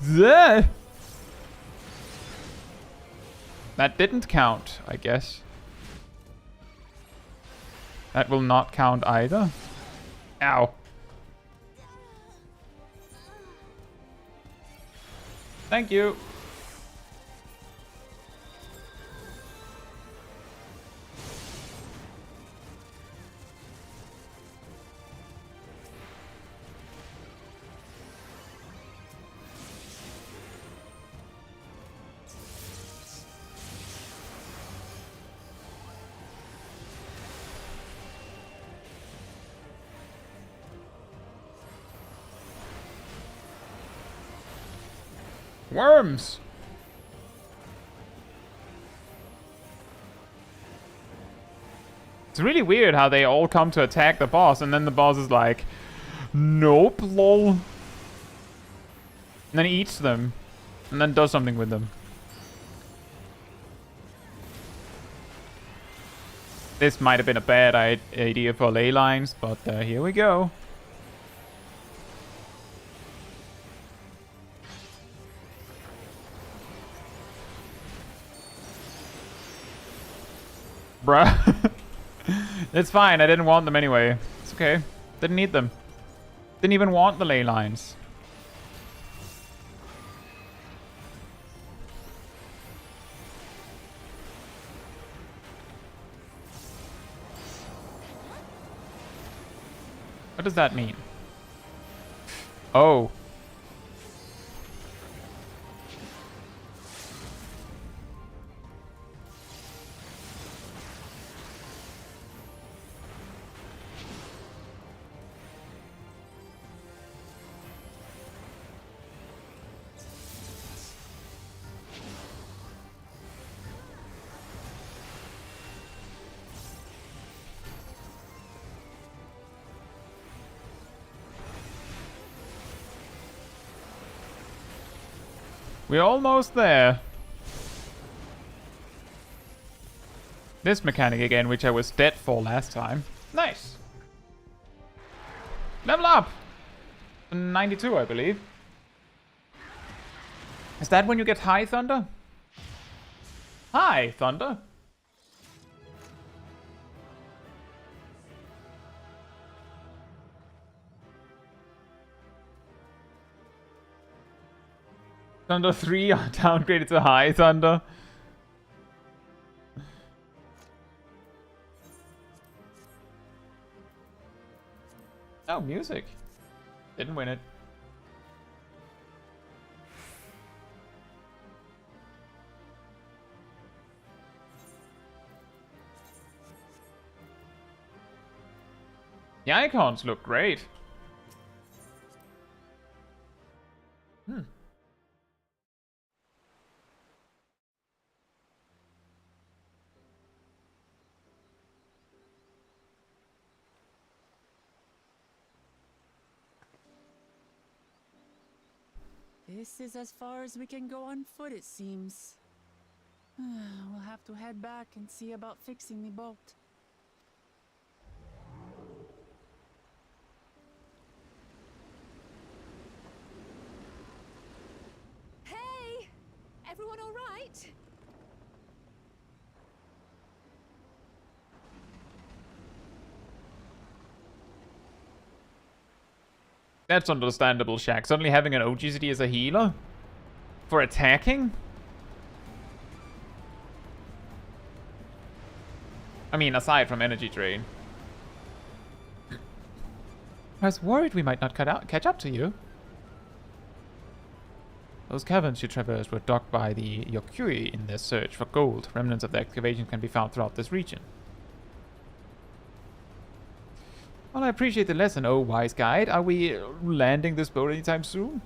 Speaker 1: That didn't count, I guess. That will not count either. Ow. Thank you. Worms! It's really weird how they all come to attack the boss and then the boss is like, nope, lol. And then he eats them and then does something with them. This might have been a bad idea for ley lines, but here we go. Bruh. It's fine, I didn't want them anyway. It's okay. Didn't need them. Didn't even want the ley lines. What does that mean? Oh. We're almost there. This mechanic again, which I was dead for last time. Nice. Level up! 92, I believe. Is that when you get high thunder? Hi, thunder. Thunder 3 downgraded to high thunder. Oh, music. Didn't win it. The icons look great.
Speaker 2: This is as far as we can go on foot, it seems. We'll have to head back and see about fixing the boat.
Speaker 3: Hey! Everyone all right?
Speaker 1: That's understandable, Shaq. Suddenly having an OGCD as a healer? For attacking? I mean, aside from energy drain. I was worried we might not catch up to you. Those caverns you traversed were dug by the Yokui in their search for gold. Remnants of the excavation can be found throughout this region. Well, I appreciate the lesson, oh wise guide. Are we landing this boat anytime soon?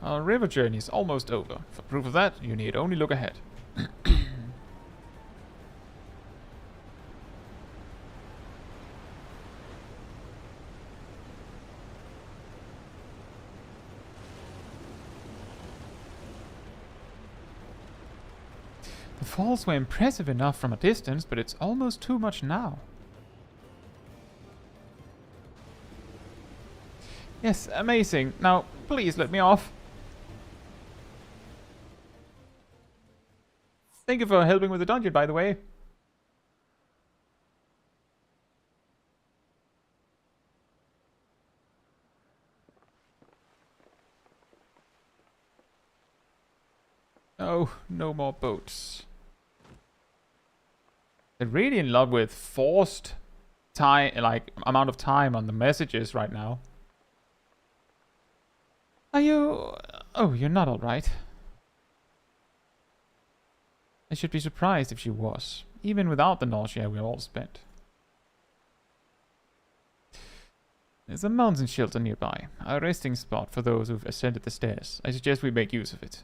Speaker 1: Our river journey is almost over. For proof of that, you need only look ahead. The falls were impressive enough from a distance, but it's almost too much now. Yes, amazing. Now, please let me off. Thank you for helping with the dungeon, by the way. Oh, no more boats. They're really in love with forced time, like amount of time on the messages right now. Are you... Oh, you're not alright. I should be surprised if she was, even without the nausea we all spent. There's a mountain shelter nearby, a resting spot for those who've ascended the stairs. I suggest we make use of it.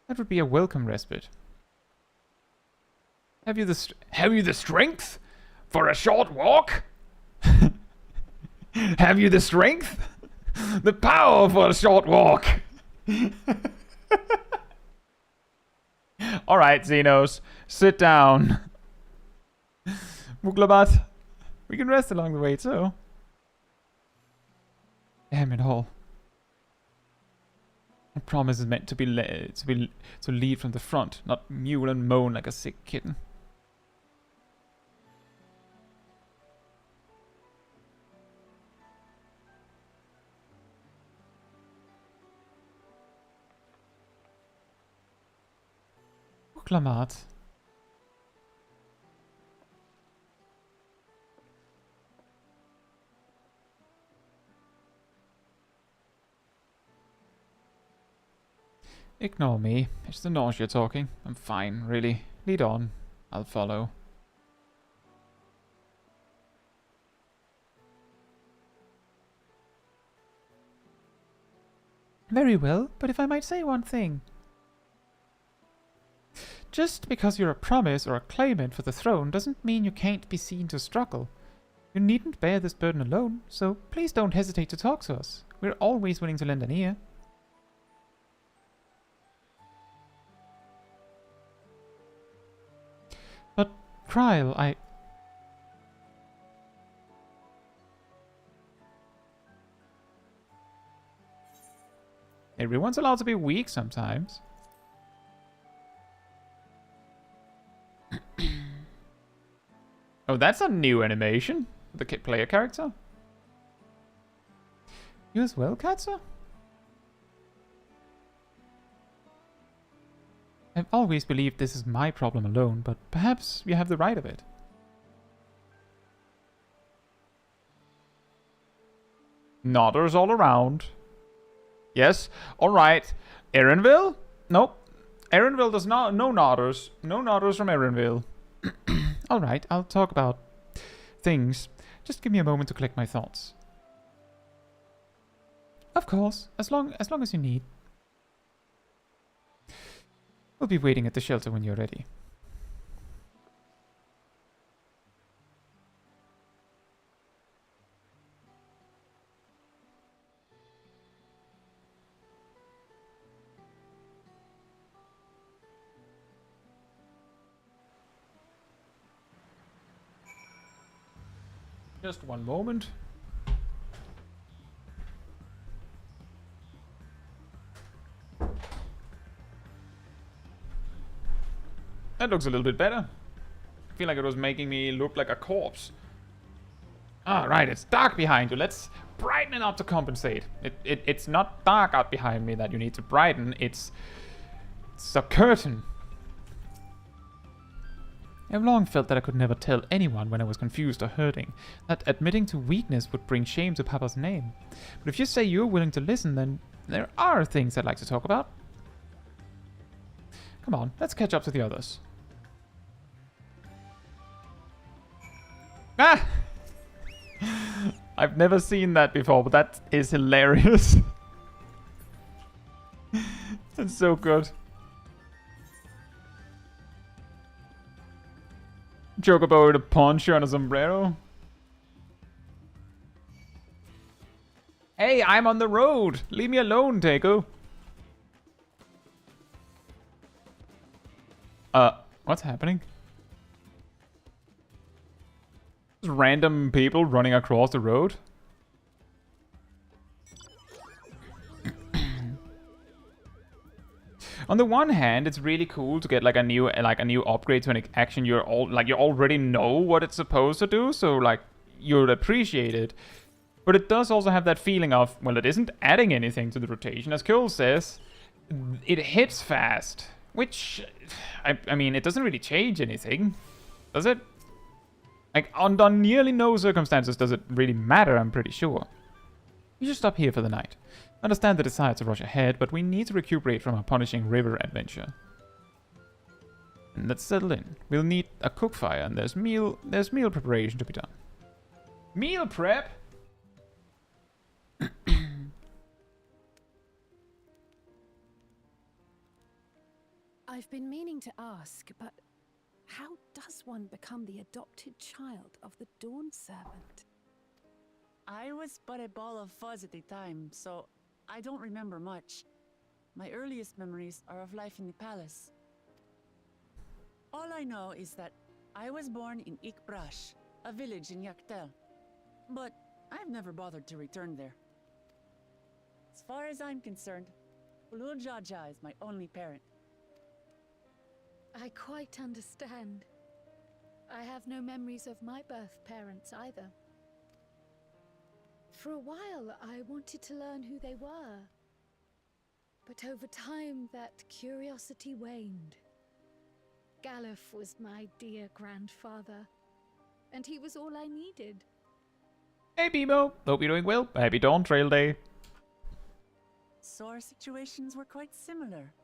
Speaker 1: That would be a welcome respite. Have you the strength for a short walk? Have you the strength? The power for a short walk. Alright, Xenos. Sit down. Muklabat. We can rest along the way too. Damn it all. A promise is meant to lead from the front, not mew and moan like a sick kitten. Muklamat. Ignore me. It's the nausea talking. I'm fine, really. Lead on. I'll follow. Very well, but if I might say one thing. Just because you're a promise or a claimant for the throne doesn't mean you can't be seen to struggle. You needn't bear this burden alone, so please don't hesitate to talk to us. We're always willing to lend an ear. But, Kryl, Everyone's allowed to be weak sometimes. Oh, that's a new animation. The player character. You as well, Caetsu? I've always believed this is my problem alone, but perhaps you have the right of it. Nodders all around. Yes, alright. Erenville? Nope. Erenville does not... No nodders. No nodders from Erenville. Alright, I'll talk about things. Just give me a moment to collect my thoughts. Of course, as long as you need. We'll be waiting at the shelter when you're ready. Just one moment. That looks a little bit better. I feel like it was making me look like a corpse. Ah, right, it's dark behind you. Let's brighten it up to compensate. It's not dark out behind me that you need to brighten. It's a curtain. I've long felt that I could never tell anyone when I was confused or hurting, that admitting to weakness would bring shame to Papa's name. But if you say you're willing to listen, then there are things I'd like to talk about. Come on, let's catch up to the others. Ah! I've never seen that before, but that is hilarious. That's so good. Chocobo with a poncho and a sombrero. Hey, I'm on the road. Leave me alone, Teiko. What's happening? Just random people running across the road. On the one hand, it's really cool to get like a new upgrade to an action you already know what it's supposed to do, so like you'll appreciate it. But it does also have that feeling of, well, it isn't adding anything to the rotation. As Cole says, it hits fast, which I mean, it doesn't really change anything, does it? Like under nearly no circumstances does it really matter, I'm pretty sure. You should stop here for the night. Understand the desire to rush ahead, but we need to recuperate from our punishing river adventure. And let's settle in. We'll need a cook fire, and there's meal preparation to be done. Meal prep?
Speaker 3: I've been meaning to ask, but how does one become the adopted child of the Dawn Servant?
Speaker 2: I was but a ball of fuzz at the time, so I don't remember much. My earliest memories are of life in the palace. All I know is that I was born in Ikbrash, a village in Yaktel. But I've never bothered to return there. As far as I'm concerned, Ulul Jaja is my only parent.
Speaker 5: I quite understand. I have no memories of my birth parents either. For a while, I wanted to learn who they were. But over time, that curiosity waned. Galuf was my dear grandfather, and he was all I needed.
Speaker 1: Hey, Bimo. Hope you're doing well. Happy Dawntrail Day.
Speaker 2: So our situations were quite similar.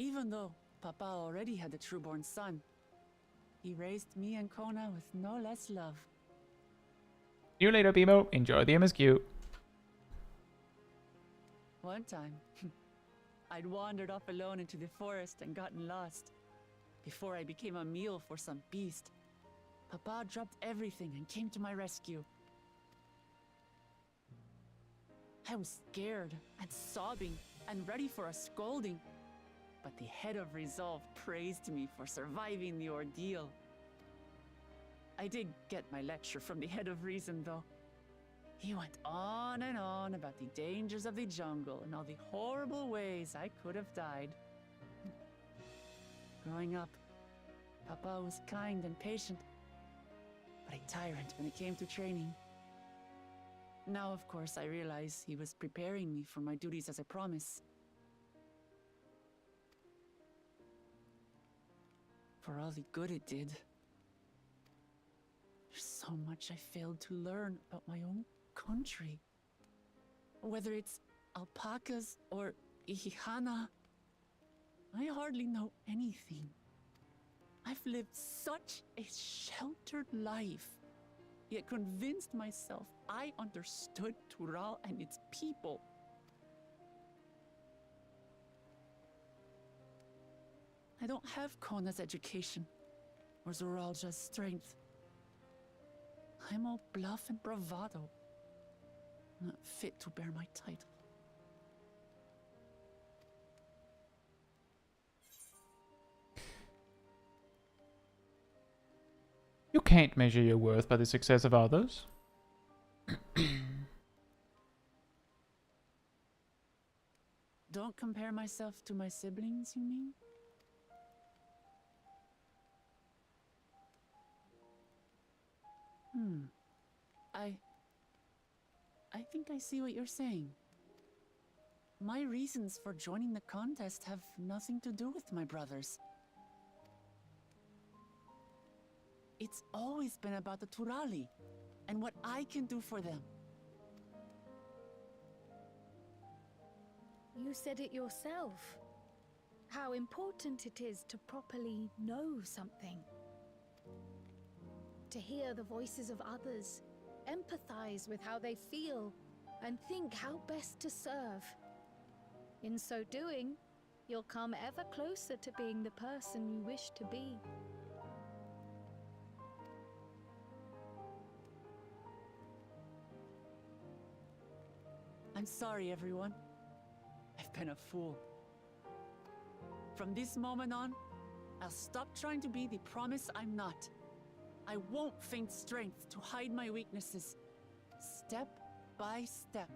Speaker 2: Even though Papa already had a trueborn son, he raised me and Kona with no less love.
Speaker 1: See you later, Bimo. Enjoy the MSQ.
Speaker 2: One time, I'd wandered off alone into the forest and gotten lost. Before I became a meal for some beast, Papa dropped everything and came to my rescue. I was scared and sobbing and ready for a scolding, but the head of resolve praised me for surviving the ordeal. I did get my lecture from the head of reason, though. He went on and on about the dangers of the jungle and all the horrible ways I could have died. Growing up, Papa was kind and patient, but a tyrant when it came to training. Now, of course, I realize he was preparing me for my duties as a promise. For all the good it did. There's so much I failed to learn about my own country. Whether it's alpacas or ihihana, I hardly know anything. I've lived such a sheltered life, yet convinced myself I understood Tural and its people. I don't have Kona's education, or Zoralja's strength. I'm all bluff and bravado, not fit to bear my title.
Speaker 1: You can't measure your worth by the success of others.
Speaker 2: Don't compare myself to my siblings, you mean? I think I see what you're saying. My reasons for joining the contest have nothing to do with my brothers. It's always been about the Turali and what I can do for them.
Speaker 5: You said it yourself. How important it is to properly know something. To hear the voices of others, empathize with how they feel, and think how best to serve. In so doing, you'll come ever closer to being the person you wish to be.
Speaker 2: I'm sorry, everyone. I've been a fool. From this moment on, I'll stop trying to be the promise I'm not. I won't feign strength to hide my weaknesses. Step by step,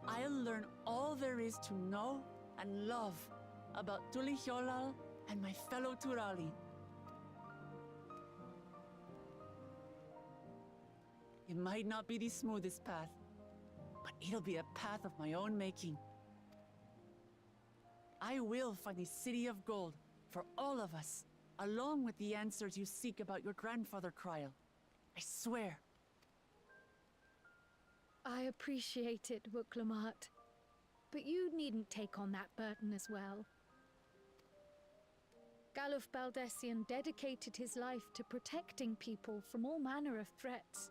Speaker 2: I'll learn all there is to know and love about Tuliyollal and my fellow Turali. It might not be the smoothest path, but it'll be a path of my own making. I will find the City of Gold for all of us, along with the answers you seek about your grandfather Kryl. I swear.
Speaker 5: I appreciate it, Wuklamat. But you needn't take on that burden as well. Galuf Baldessian dedicated his life to protecting people from all manner of threats.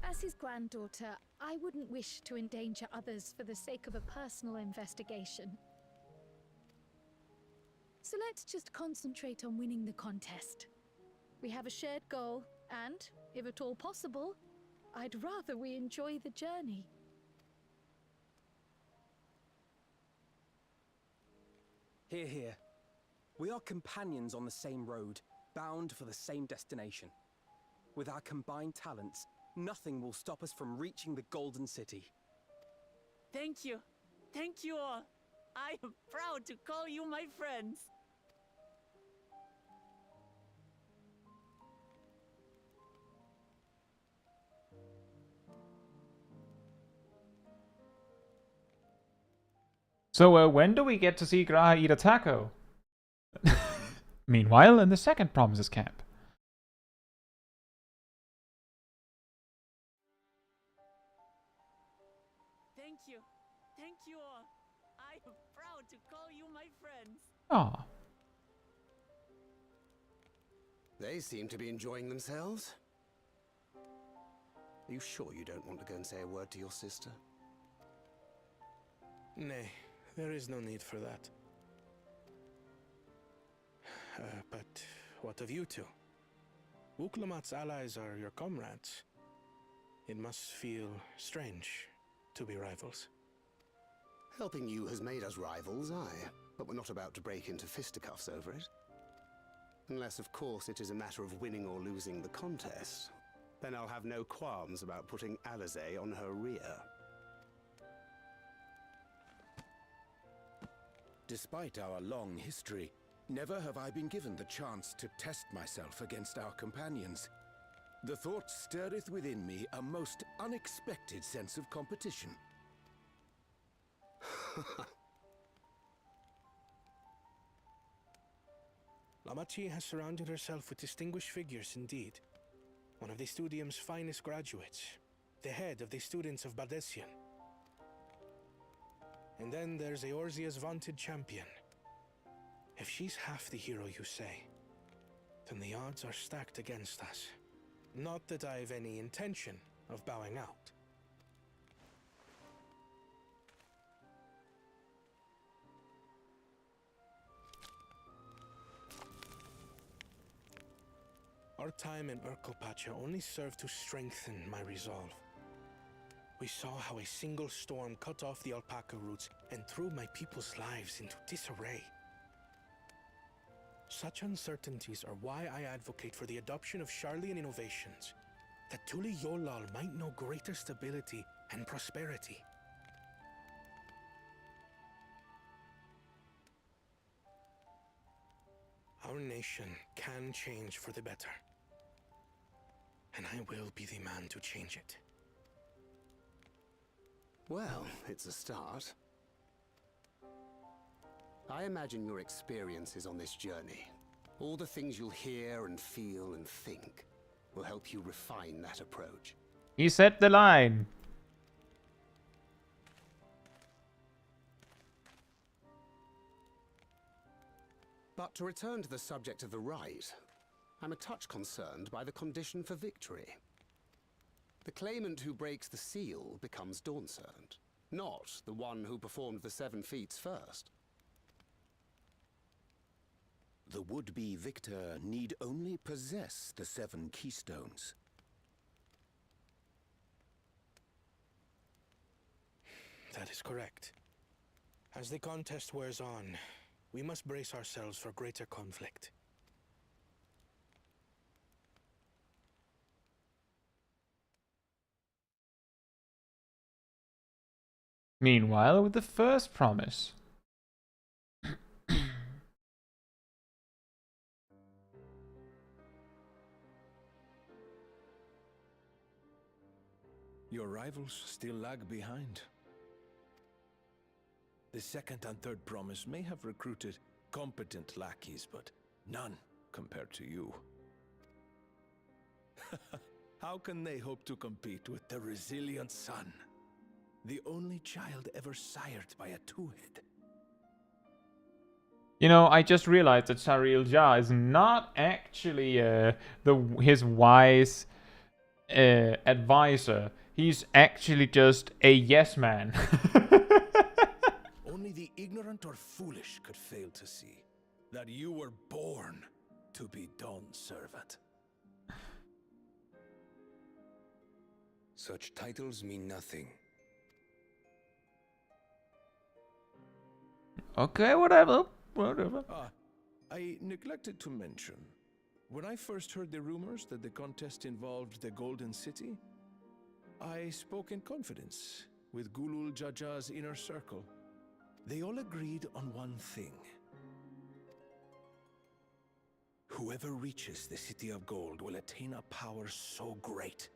Speaker 5: As his granddaughter, I wouldn't wish to endanger others for the sake of a personal investigation. So let's just concentrate on winning the contest. We have a shared goal, and, if at all possible, I'd rather we enjoy the journey.
Speaker 8: Hear, hear. We are companions on the same road, bound for the same destination. With our combined talents, nothing will stop us from reaching the Golden City.
Speaker 2: Thank you. Thank you all. I am proud to call you my friends.
Speaker 1: So, when do we get to see Graha eat a taco? Meanwhile, in the second Promises camp.
Speaker 2: Thank you. Thank you all. I am proud to call you my friends.
Speaker 1: Ah.
Speaker 20: They seem to be enjoying themselves. Are you sure you don't want to go and say a word to your sister?
Speaker 12: Nay, there is no need for that. But what of you two? Wuklamat's allies are your comrades. It must feel strange to be rivals.
Speaker 20: Helping you has made us rivals, aye, but we're not about to break into fisticuffs over it. Unless, of course, it is a matter of winning or losing the contest. Then I'll have no qualms about putting Alizé on her rear.
Speaker 6: Despite our long history, never have I been given the chance to test myself against our companions. The thought stirreth within me a most unexpected sense of competition.
Speaker 12: Lamachi has surrounded herself with distinguished figures indeed. One of the Studium's finest graduates, the head of the students of Bardessian. And then there's Eorzea's vaunted champion. If she's half the hero you say, then the odds are stacked against us. Not that I've any intention of bowing out. Our time in Urkelpacha only served to strengthen my resolve. We saw how a single storm cut off the alpaca roots and threw my people's lives into disarray. Such uncertainties are why I advocate for the adoption of Sharlayan innovations, that Tuliyollal might know greater stability and prosperity. Our nation can change for the better, and I will be the man to change it.
Speaker 20: Well, it's a start. I imagine your experiences on this journey, all the things you'll hear and feel and think, will help you refine that approach.
Speaker 1: He set the line.
Speaker 20: But to return to the subject of the rite, I'm a touch concerned by the condition for victory. The claimant who breaks the seal becomes Dawnservant, not the one who performed the 7 feats first.
Speaker 6: The would-be victor need only possess the 7 keystones.
Speaker 12: That is correct. As the contest wears on, we must brace ourselves for greater conflict.
Speaker 1: Meanwhile, with the first promise.
Speaker 4: Your rivals still lag behind. The second and third promise may have recruited competent lackeys, but none compared to you. How can they hope to compete with the resilient son? The only child ever sired by a two-head.
Speaker 1: You know, I just realized that Tuliyollal is not actually his wise advisor. He's actually just a yes man.
Speaker 6: Only the ignorant or foolish could fail to see that you were born to be Dawnservant. Such titles mean nothing.
Speaker 1: Okay, whatever.
Speaker 4: I neglected to mention, when I first heard the rumors that the contest involved the Golden City, I spoke in confidence with Gulul Jaja's inner circle. They all agreed on one thing. Whoever reaches the City of Gold will attain a power so great,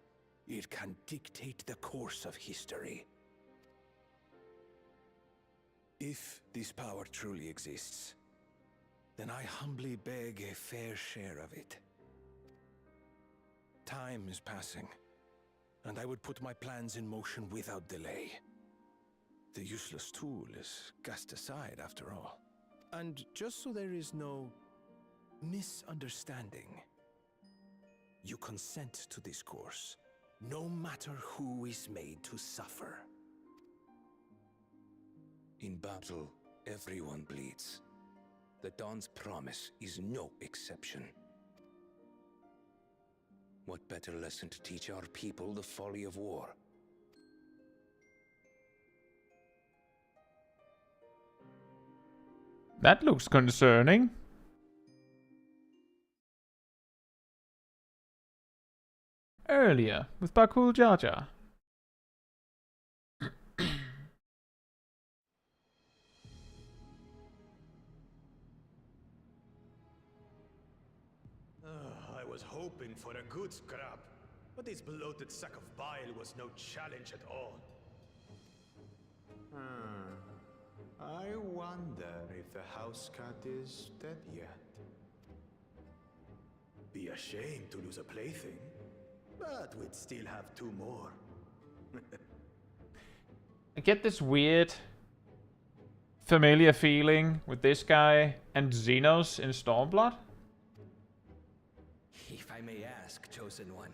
Speaker 4: it can dictate the course of history. If this power truly exists, then I humbly beg a fair share of it. Time is passing, and I would put my plans in motion without delay. The useless tool is cast aside after all. And just so there is no misunderstanding, you consent to this course, no matter who is made to suffer.
Speaker 11: In battle, everyone bleeds. The Dawn's promise is no exception. What better lesson to teach our people the folly of war?
Speaker 1: That looks concerning. Earlier, with Bakul Jaja.
Speaker 21: I was hoping for a good scrap, but this bloated sack of bile was no challenge at all.
Speaker 9: I wonder if the house cat is dead yet.
Speaker 21: Be ashamed to lose a plaything, but we'd still have 2 more.
Speaker 1: I get this weird, familiar feeling with this guy and Xenos in Stormblood.
Speaker 22: If I may ask, Chosen One,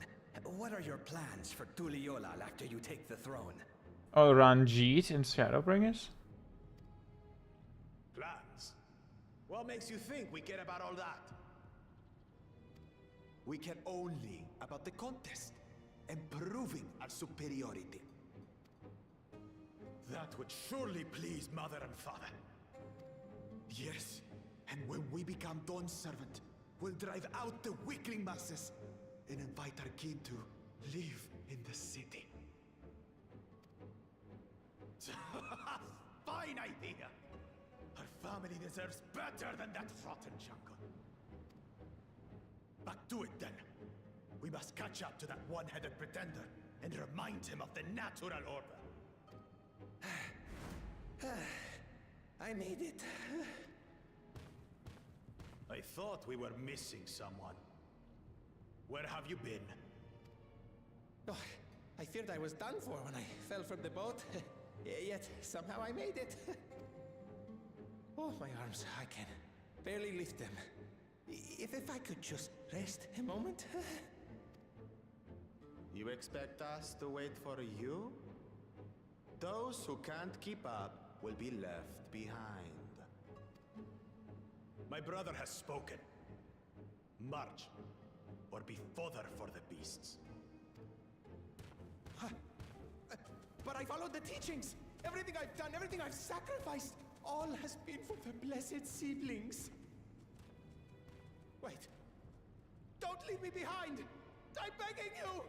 Speaker 22: what are your plans for Tuliyollal after you take the throne?
Speaker 1: Or Ranjit in Shadowbringers.
Speaker 21: Plans? What makes you think we care about all that?
Speaker 23: We care only about the contest and proving our superiority.
Speaker 21: That would surely please Mother and Father.
Speaker 23: Yes, and when we become Dawn's servant, we'll drive out the weakling masses and invite our kid to live in the city.
Speaker 21: Fine idea! Our family deserves better than that rotten jungle. But do it then. We must catch up to that one-headed pretender and remind him of the natural order.
Speaker 22: I made it.
Speaker 21: I thought we were missing someone. Where have you been?
Speaker 22: Oh, I feared I was done for when I fell from the boat. Yet somehow I made it. Oh, my arms, I can barely lift them. If I could just rest a moment.
Speaker 9: You expect us to wait for you? Those who can't keep up will be left behind.
Speaker 21: My brother has spoken. March, or be fodder for the beasts.
Speaker 24: But I followed the teachings. Everything I've done, everything I've sacrificed, all has been for the blessed seedlings. Wait. Don't leave me behind! I'm begging you!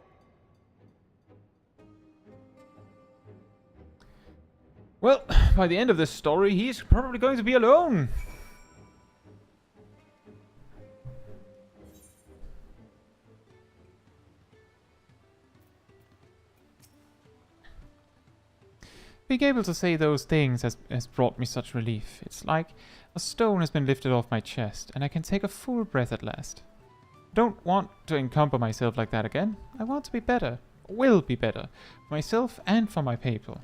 Speaker 1: Well, by the end of this story, he's probably going to be alone. Being able to say those things has brought me such relief. It's like a stone has been lifted off my chest, and I can take a full breath at last. I don't want to encumber myself like that again. I want to be better. Will be better. For myself and for my people.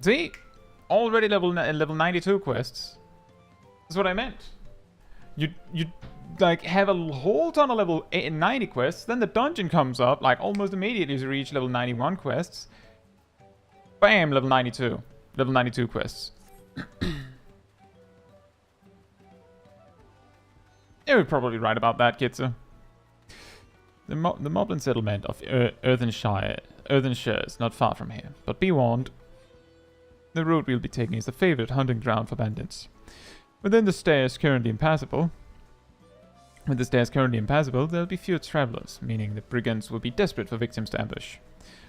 Speaker 1: See? Already level 92 quests. That's what I meant. You like have a whole ton of level 90 quests, then the dungeon comes up like almost immediately to reach level 91 quests. Bam, level 92. Level 92 quests. You're probably right about that, Caetsu. The Moblin settlement of Earthenshire is not far from here, but be warned. The route we'll be taking is a favorite hunting ground for bandits. With the stairs currently impassable, there'll be fewer travelers, meaning the brigands will be desperate for victims to ambush.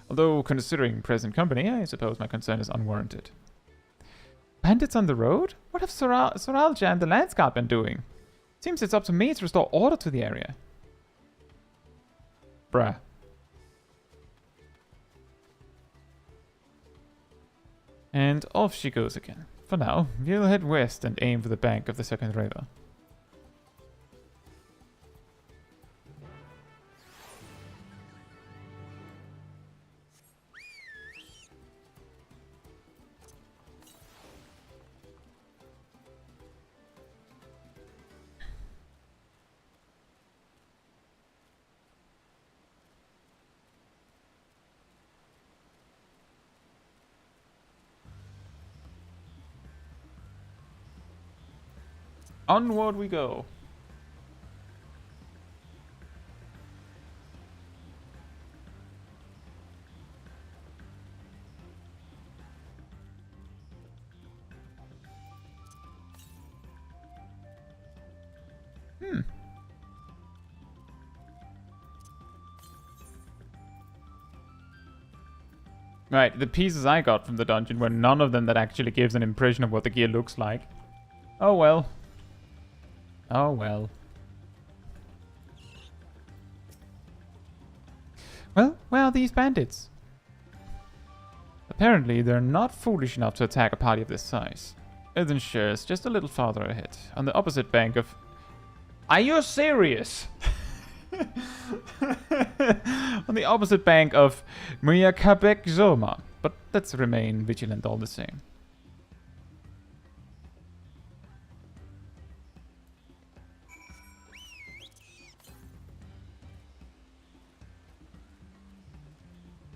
Speaker 1: Although, considering present company, I suppose my concern is unwarranted. Bandits on the road? What have Soralja and the Landsguard been doing? Seems it's up to me to restore order to the area. Bruh. And off she goes again. For now, we'll head west and aim for the bank of the second river. Onward we go. Right, the pieces I got from the dungeon were none of them that actually gives an impression of what the gear looks like. Oh well. Oh well. Well, where are these bandits? Apparently, they're not foolish enough to attack a party of this size. Earthenshire is just a little farther ahead, on the opposite bank of... Are you serious? On the opposite bank of Muyakabek Zoma, but let's remain vigilant all the same.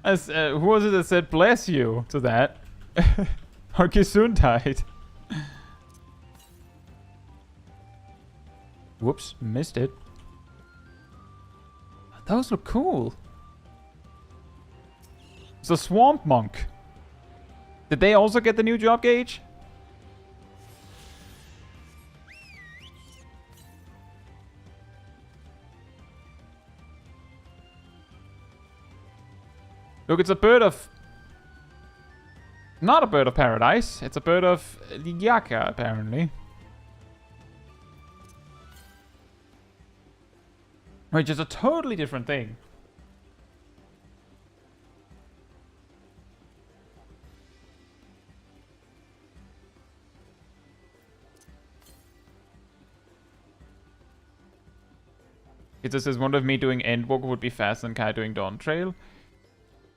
Speaker 1: As who was it that said bless you to that? Or Gesundheit. Whoops, missed it. Those look cool. It's a swamp monk. Did they also get the new job gauge? Look, it's a bird of... Not a bird of paradise. It's a bird of Yaka, apparently. Which is a totally different thing. It just says, wonder if me doing Endwalker would be faster than Kai doing Dawntrail.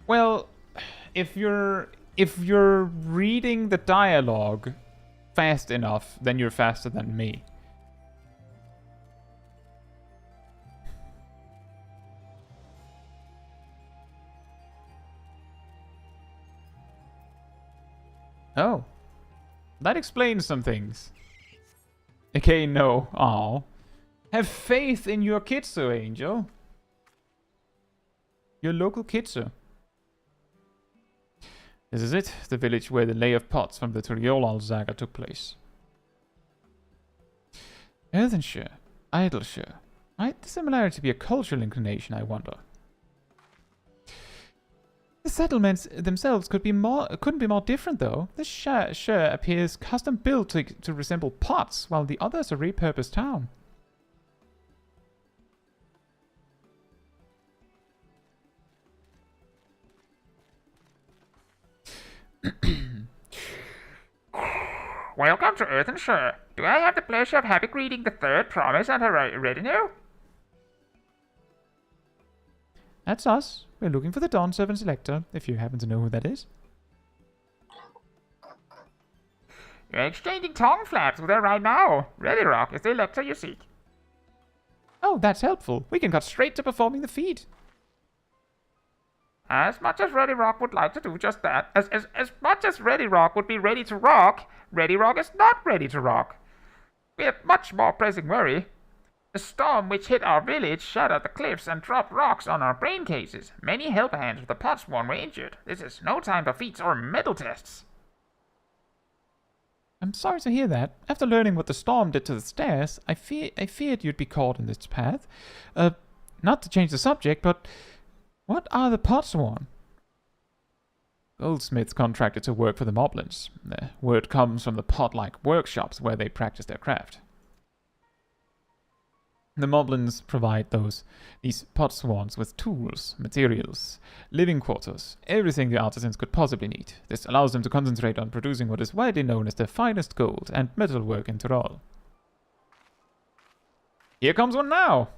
Speaker 1: Well, if you're reading the dialogue fast enough, then you're faster than me. Oh. That explains some things. Okay, no. Aw. Have faith in your Caetsu, Angel. Your local Caetsu. This is it, the village where the lay of pots from the Tuliyollal saga took place. Earthenshire, Idleshire. Might the similarity be a cultural inclination, I wonder? The settlements themselves couldn't be more different, though. This shire appears custom built to resemble pots, while the others are repurposed town.
Speaker 7: Welcome to Earthenshire. Do I have the pleasure of having reading the third promise and her retinue?
Speaker 1: That's us. We're looking for the Dawn Servant's elector, if you happen to know who that is.
Speaker 7: You're exchanging tongue flaps with her right now. Ready Rock is the elector you seek.
Speaker 1: Oh, that's helpful. We can cut straight to performing the feat.
Speaker 7: As much as Ready Rock would like to do just that, as much as Ready Rock would be ready to rock, Ready Rock is not ready to rock. We have much more pressing worry. The storm which hit our village shattered the cliffs and dropped rocks on our brain cases. Many helper hands with the pot swarm were injured. This is no time for feats or metal tests.
Speaker 1: I'm sorry to hear that. After learning what the storm did to the stairs, I feared you'd be caught in this path. Not to change the subject, but what are the potsworn? Goldsmiths contracted to work for the moblins. The word comes from the pot-like workshops where they practice their craft. The moblins provide these potsworns with tools, materials, living quarters, everything the artisans could possibly need. This allows them to concentrate on producing what is widely known as the finest gold and metalwork in Tural. Here comes one now!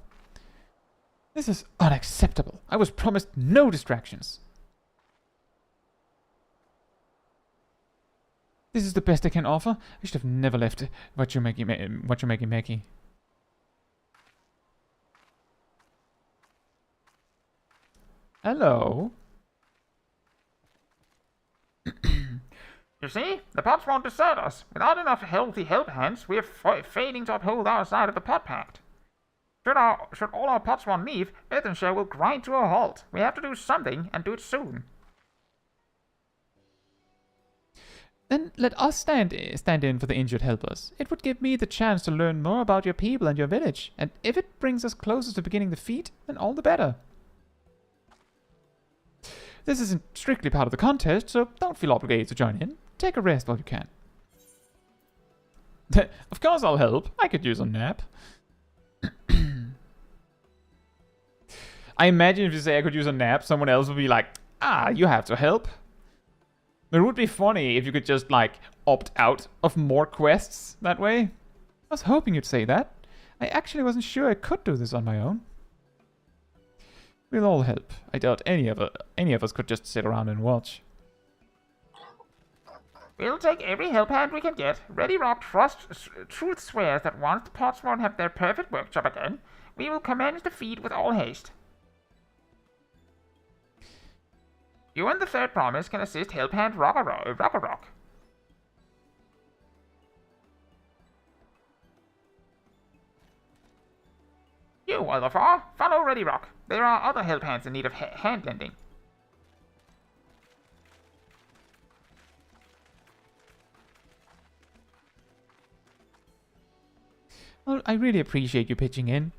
Speaker 1: This is unacceptable. I was promised no distractions. This is the best I can offer. I should have never left Wachumeki. Hello.
Speaker 7: You see, the pots won't desert us. Without enough healthy help hands, we are failing to uphold our side of the pot pact. Should all our potswan leave, Earthenshire will grind to a halt. We have to do something, and do it soon.
Speaker 1: Then let us stand in for the injured helpers. It would give me the chance to learn more about your people and your village, and if it brings us closer to beginning the feat, then all the better. This isn't strictly part of the contest, so don't feel obligated to join in. Take a rest while you can. Of course I'll help. I could use a nap. I imagine if you say I could use a nap, someone else would be like, you have to help. It would be funny if you could just, like, opt out of more quests that way. I was hoping you'd say that. I actually wasn't sure I could do this on my own. We'll all help. I doubt any of us could just sit around and watch.
Speaker 7: We'll take every help hand we can get. Ready Rock truth swears that once the potswan have their perfect workshop again, we will commence the feat with all haste. You and the third promise can assist help hand Rock. You, Oliver, follow Ready Rock. There are other help hands in need of hand lending.
Speaker 1: Well, I really appreciate you pitching in.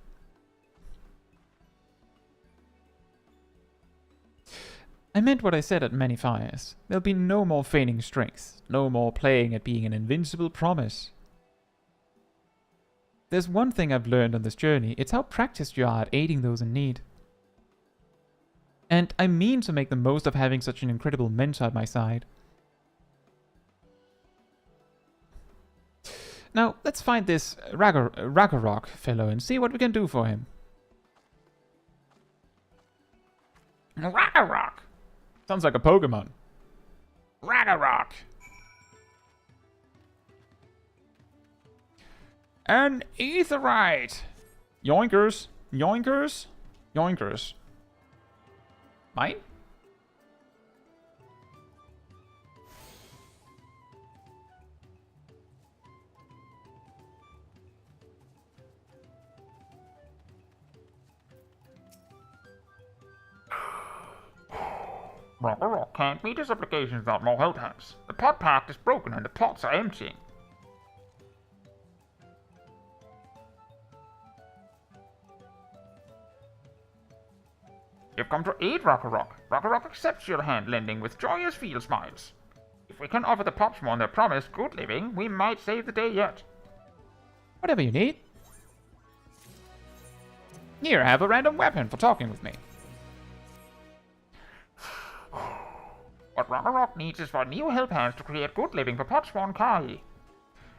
Speaker 1: I meant what I said at many fires. There'll be no more feigning strength, no more playing at being an invincible promise. There's one thing I've learned on this journey, it's how practiced you are at aiding those in need. And I mean to make the most of having such an incredible mentor at my side. Now, let's find this Ragnarok fellow and see what we can do for him.
Speaker 7: Ragnarok!
Speaker 1: Sounds like a Pokemon.
Speaker 7: Ragnarok!
Speaker 1: An Aetheryte! Yoinkers! Yoinkers! Yoinkers. Mine?
Speaker 7: Ragnarok can't meet his obligations without more help hands. The pot pact is broken and the pots are emptying. You've come to aid Ragnarok. Ragnarok accepts your hand lending with joyous field smiles. If we can offer the potswan their promised good living, we might save the day yet.
Speaker 1: Whatever you need. Here, have a random weapon for talking with me.
Speaker 7: What Ragnarok needs is for new help hands to create good living for potswan Kahi.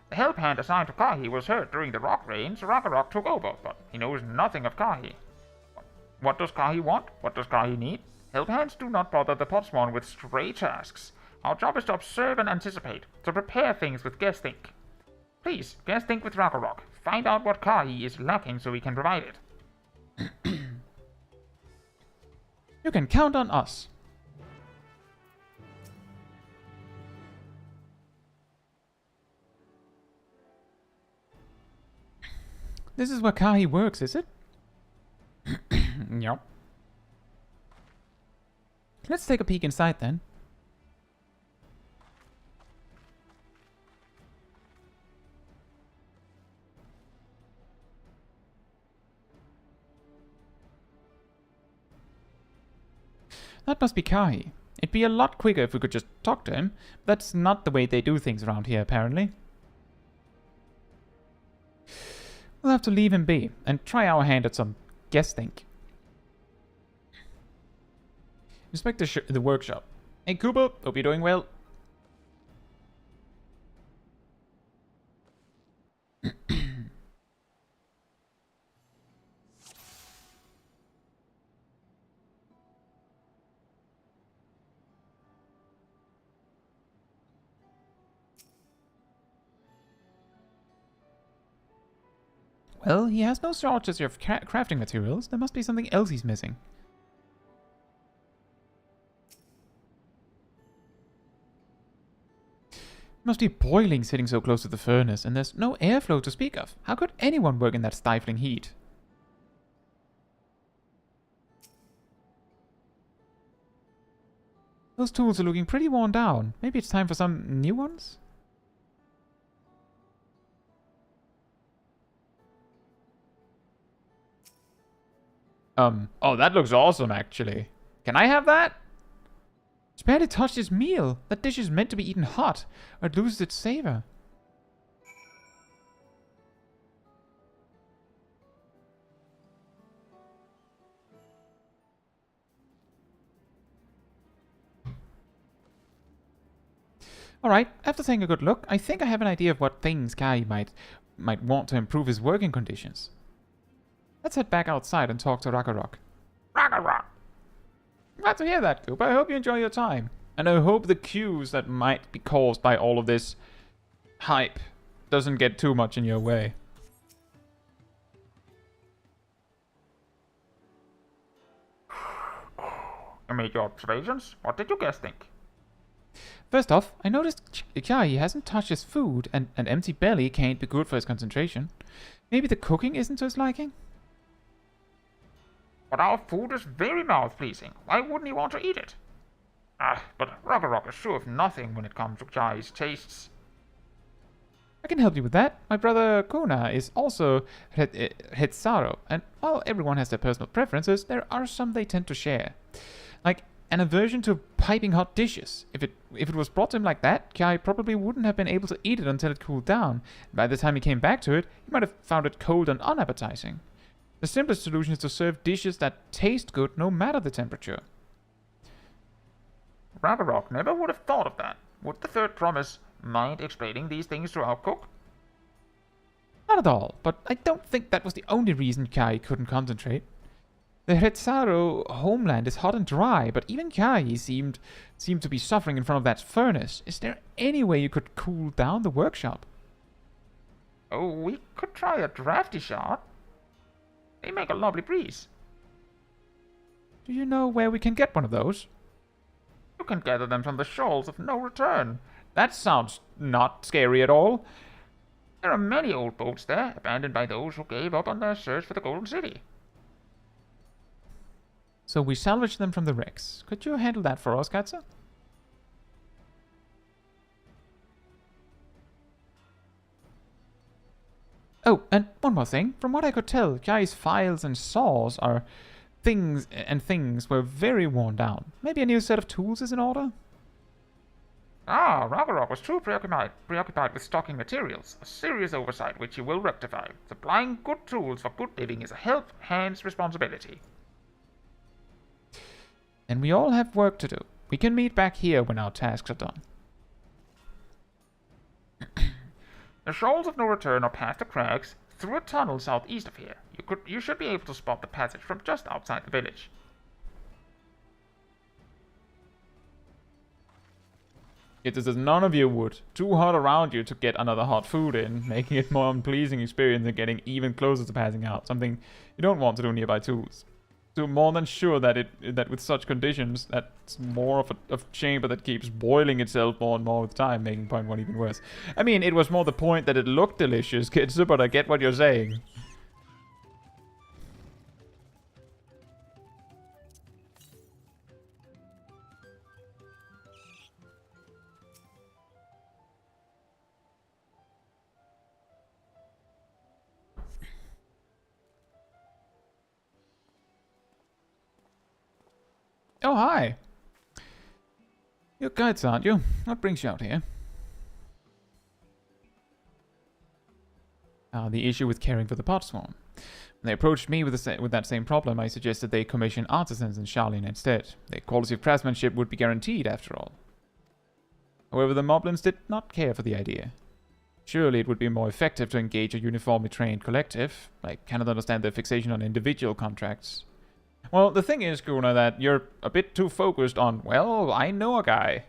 Speaker 7: The help hand assigned to Kahi was hurt during the rock rain, so Ragnarok took over, but he knows nothing of Kahi. What does Kahi want? What does Kahi need? Help hands do not bother the potswan with stray tasks. Our job is to observe and anticipate, to prepare things with guess think. Please, guess think with Ragnarok. Find out what Kahi is lacking so we can provide it.
Speaker 1: You can count on us. This is where Kahi works, is it?
Speaker 7: Yep.
Speaker 1: Let's take a peek inside then. That must be Kahi. It'd be a lot quicker if we could just talk to him. That's not the way they do things around here, apparently. We'll have to leave him be and try our hand at some guess think. Inspect the workshop. Hey Cooper, hope you're doing well. Well, he has no shortage of crafting materials. There must be something else he's missing. Must be boiling sitting so close to the furnace, and there's no airflow to speak of. How could anyone work in that stifling heat? Those tools are looking pretty worn down. Maybe it's time for some new ones? Oh, that looks awesome, actually. Can I have that? It's barely touched its meal. That dish is meant to be eaten hot, or it loses its savor. Alright, after taking a good look, I think I have an idea of what things Kai might want to improve his working conditions. Let's head back outside and talk to Ragnarok. Ragnarok! Glad to hear that, Coop. I hope you enjoy your time. And I hope the queues that might be caused by all of this hype doesn't get too much in your way.
Speaker 7: You made your observations? What did you guys think?
Speaker 1: First off, I noticed Kai hasn't touched his food, and an empty belly can't be good for his concentration. Maybe the cooking isn't to his liking?
Speaker 7: But our food is very mouth-pleasing. Why wouldn't he want to eat it? But Ragnarok is sure of nothing when it comes to Chai's tastes.
Speaker 1: I can help you with that. My brother Kona is also Hetsaro, and while everyone has their personal preferences, there are some they tend to share. Like an aversion to piping hot dishes. If it was brought to him like that, Kai probably wouldn't have been able to eat it until it cooled down. By the time he came back to it, he might have found it cold and unappetizing. The simplest solution is to serve dishes that taste good no matter the temperature.
Speaker 7: Ragnarok never would have thought of that. Would the third promise mind explaining these things to our cook?
Speaker 1: Not at all, but I don't think that was the only reason Kai couldn't concentrate. The Hetsaro homeland is hot and dry, but even Kai seemed to be suffering in front of that furnace. Is there any way you could cool down the workshop?
Speaker 7: Oh, we could try a drafty shot. They make a lovely breeze.
Speaker 1: Do you know where we can get one of those?
Speaker 7: You can gather them from the shoals of no return.
Speaker 1: That sounds not scary at all.
Speaker 7: There are many old boats there, abandoned by those who gave up on their search for the Golden City.
Speaker 1: So we salvage them from the wrecks. Could you handle that for us, Caetsu? Oh, and one more thing. From what I could tell, Kai's files and saws are things were very worn down. Maybe a new set of tools is in order?
Speaker 7: Ragnarok was too preoccupied with stocking materials, a serious oversight which he will rectify. Supplying good tools for good living is a hand's responsibility.
Speaker 1: And we all have work to do. We can meet back here when our tasks are done.
Speaker 7: The shoals of no return are past the crags, through a tunnel southeast of here. You should be able to spot the passage from just outside the village.
Speaker 1: It is as none of you would. Too hot around you to get another hot food in, making it more unpleasing experience and getting even closer to passing out. Something you don't want to do nearby tools. So more than sure that with such conditions, that's more of a chamber that keeps boiling itself more and more with time, making point one even worse. I mean, it was more the point that it looked delicious, Caetsu, but I get what you're saying. Oh, hi. You're guides, aren't you? What brings you out here? The issue with caring for the pot swarm. When they approached me with that same problem, I suggested they commission artisans in Shaolin instead. Their quality of craftsmanship would be guaranteed, after all. However, the moblins did not care for the idea. Surely it would be more effective to engage a uniformly trained collective. I cannot understand their fixation on individual contracts. Well, the thing is, Kuna, that you're a bit too focused on, well, I know a guy.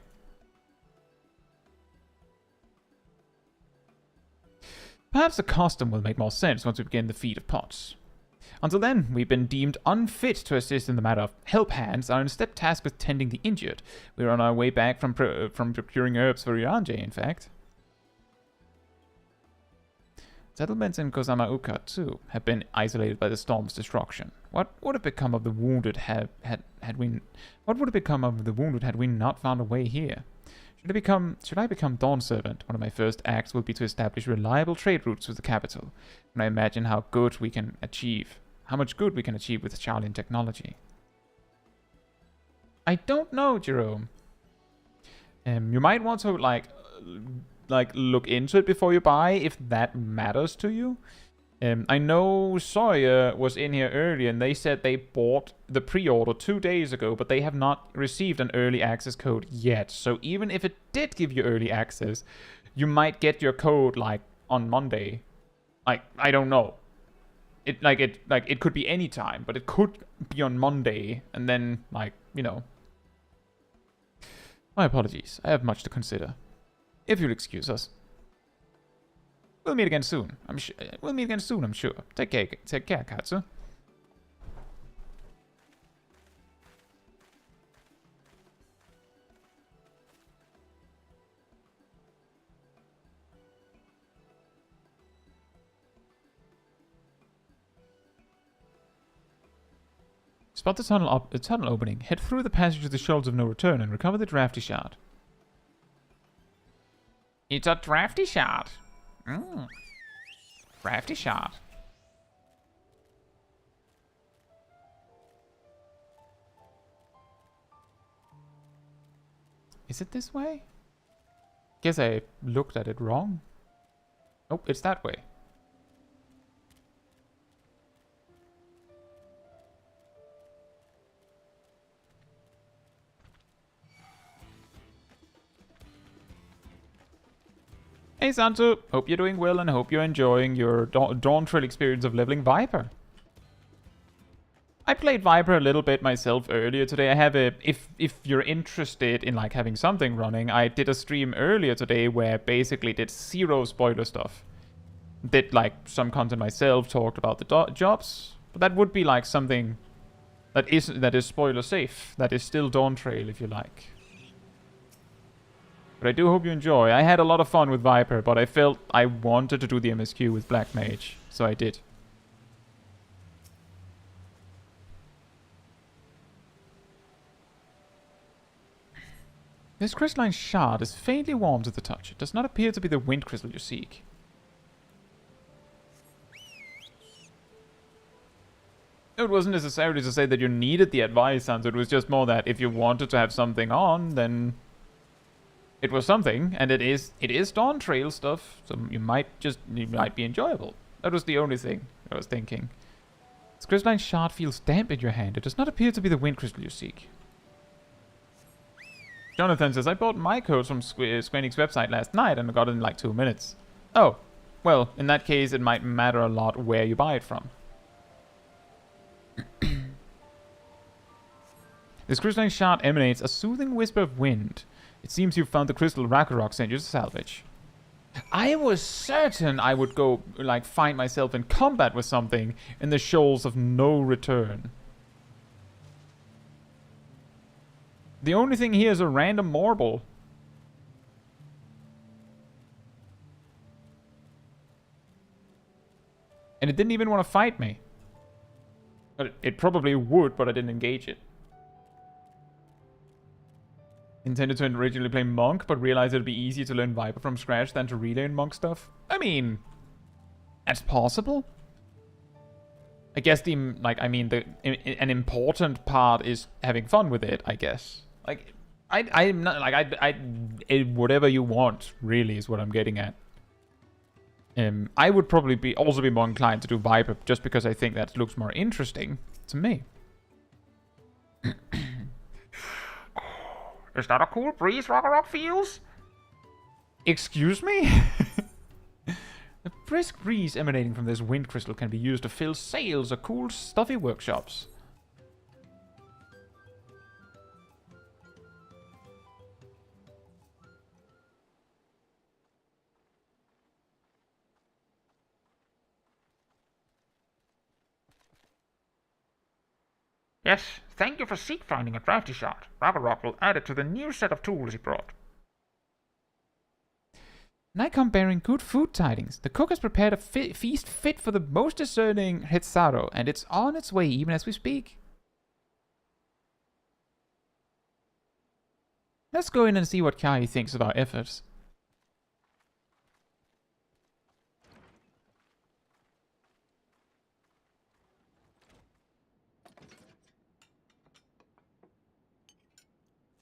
Speaker 1: Perhaps a custom will make more sense once we begin the feat of pots. Until then, we've been deemed unfit to assist in the matter of help hands, are instead tasked with tending the injured. We're on our way back from procuring herbs for Iranje, in fact. Settlements in Kozamauka, too, have been isolated by the storm's destruction. What would have become of the wounded had we not found a way here? Should I become Dawn Servant? One of my first acts will be to establish reliable trade routes with the capital. When I imagine how much good we can achieve with Charlian technology. I don't know, Jerome. You might want to like look into it before you buy, if that matters to you. I know Sawyer was in here earlier and they said they bought the pre-order 2 days ago, but they have not received an early access code yet. So even if it did give you early access, you might get your code like on Monday. Like, I don't know. It could be any time, but it could be on Monday, and then like, you know. My apologies. I have much to consider. If you'll excuse us. We'll meet again soon. I'm sure. Take care, Caetsu. Spot the tunnel opening. Head through the passage to the Shoals of No Return and recover the drafty shard. It's a drafty shard. Drafty shard. Is it this way? Guess I looked at it wrong. Oh, it's that way. Hey Santu, hope you're doing well and hope you're enjoying your Dawntrail experience of leveling Viper. I played Viper a little bit myself earlier today. I have a, if you're interested in like having something running, I did a stream earlier today where basically did 0 spoiler stuff. Did like some content myself, talked about the jobs, but that would be like something that is spoiler safe, that is still Dawntrail if you like. But I do hope you enjoy. I had a lot of fun with Viper, but I felt I wanted to do the MSQ with Black Mage, so I did. This crystalline shard is faintly warm to the touch. It does not appear to be the wind crystal you seek. It wasn't necessarily to say that you needed the advice, Sansa. It was just more that if you wanted to have something on, then it was something, and it is Dawntrail stuff, so it might be enjoyable. That was the only thing I was thinking. This crystalline shard feels damp in your hand. It does not appear to be the wind crystal you seek. Jonathan says, I bought my code from Square Enix website last night and got it in like 2 minutes. Oh, well, in that case it might matter a lot where you buy it from. This crystalline shard emanates a soothing whisper of wind. It seems you've found the crystal Ragnarok sent you to salvage. I was certain I would go, like, find myself in combat with something in the Shoals of No Return. The only thing here is a random marble. And it didn't even want to fight me. But it probably would, but I didn't engage it. Intended to originally play Monk, but realized it'd be easier to learn Viper from scratch than to relearn Monk stuff. I mean, that's possible. I guess an important part is having fun with it, I guess. Like, I'm not, like, whatever you want, really, is what I'm getting at. I would probably also be more inclined to do Viper, just because I think that looks more interesting to me. Is that a cool breeze Ragnarok feels? Excuse me? The brisk breeze emanating from this wind crystal can be used to fill sails or cool, stuffy workshops. Yes, thank you for seek finding a drafty shard. Ragnarok will add it to the new set of tools he brought. And I come bearing good food tidings. The cook has prepared a feast fit for the most discerning Hitsaro, and it's on its way even as we speak. Let's go in and see what Kai thinks of our efforts.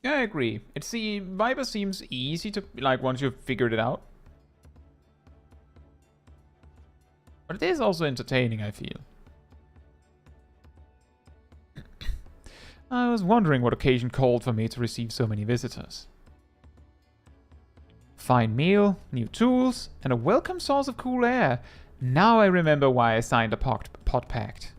Speaker 1: Yeah, I agree. Viper seems easy to, like, once you've figured it out. But it is also entertaining, I feel. I was wondering what occasion called for me to receive so many visitors. Fine meal, new tools, and a welcome source of cool air. Now I remember why I signed a pot pact.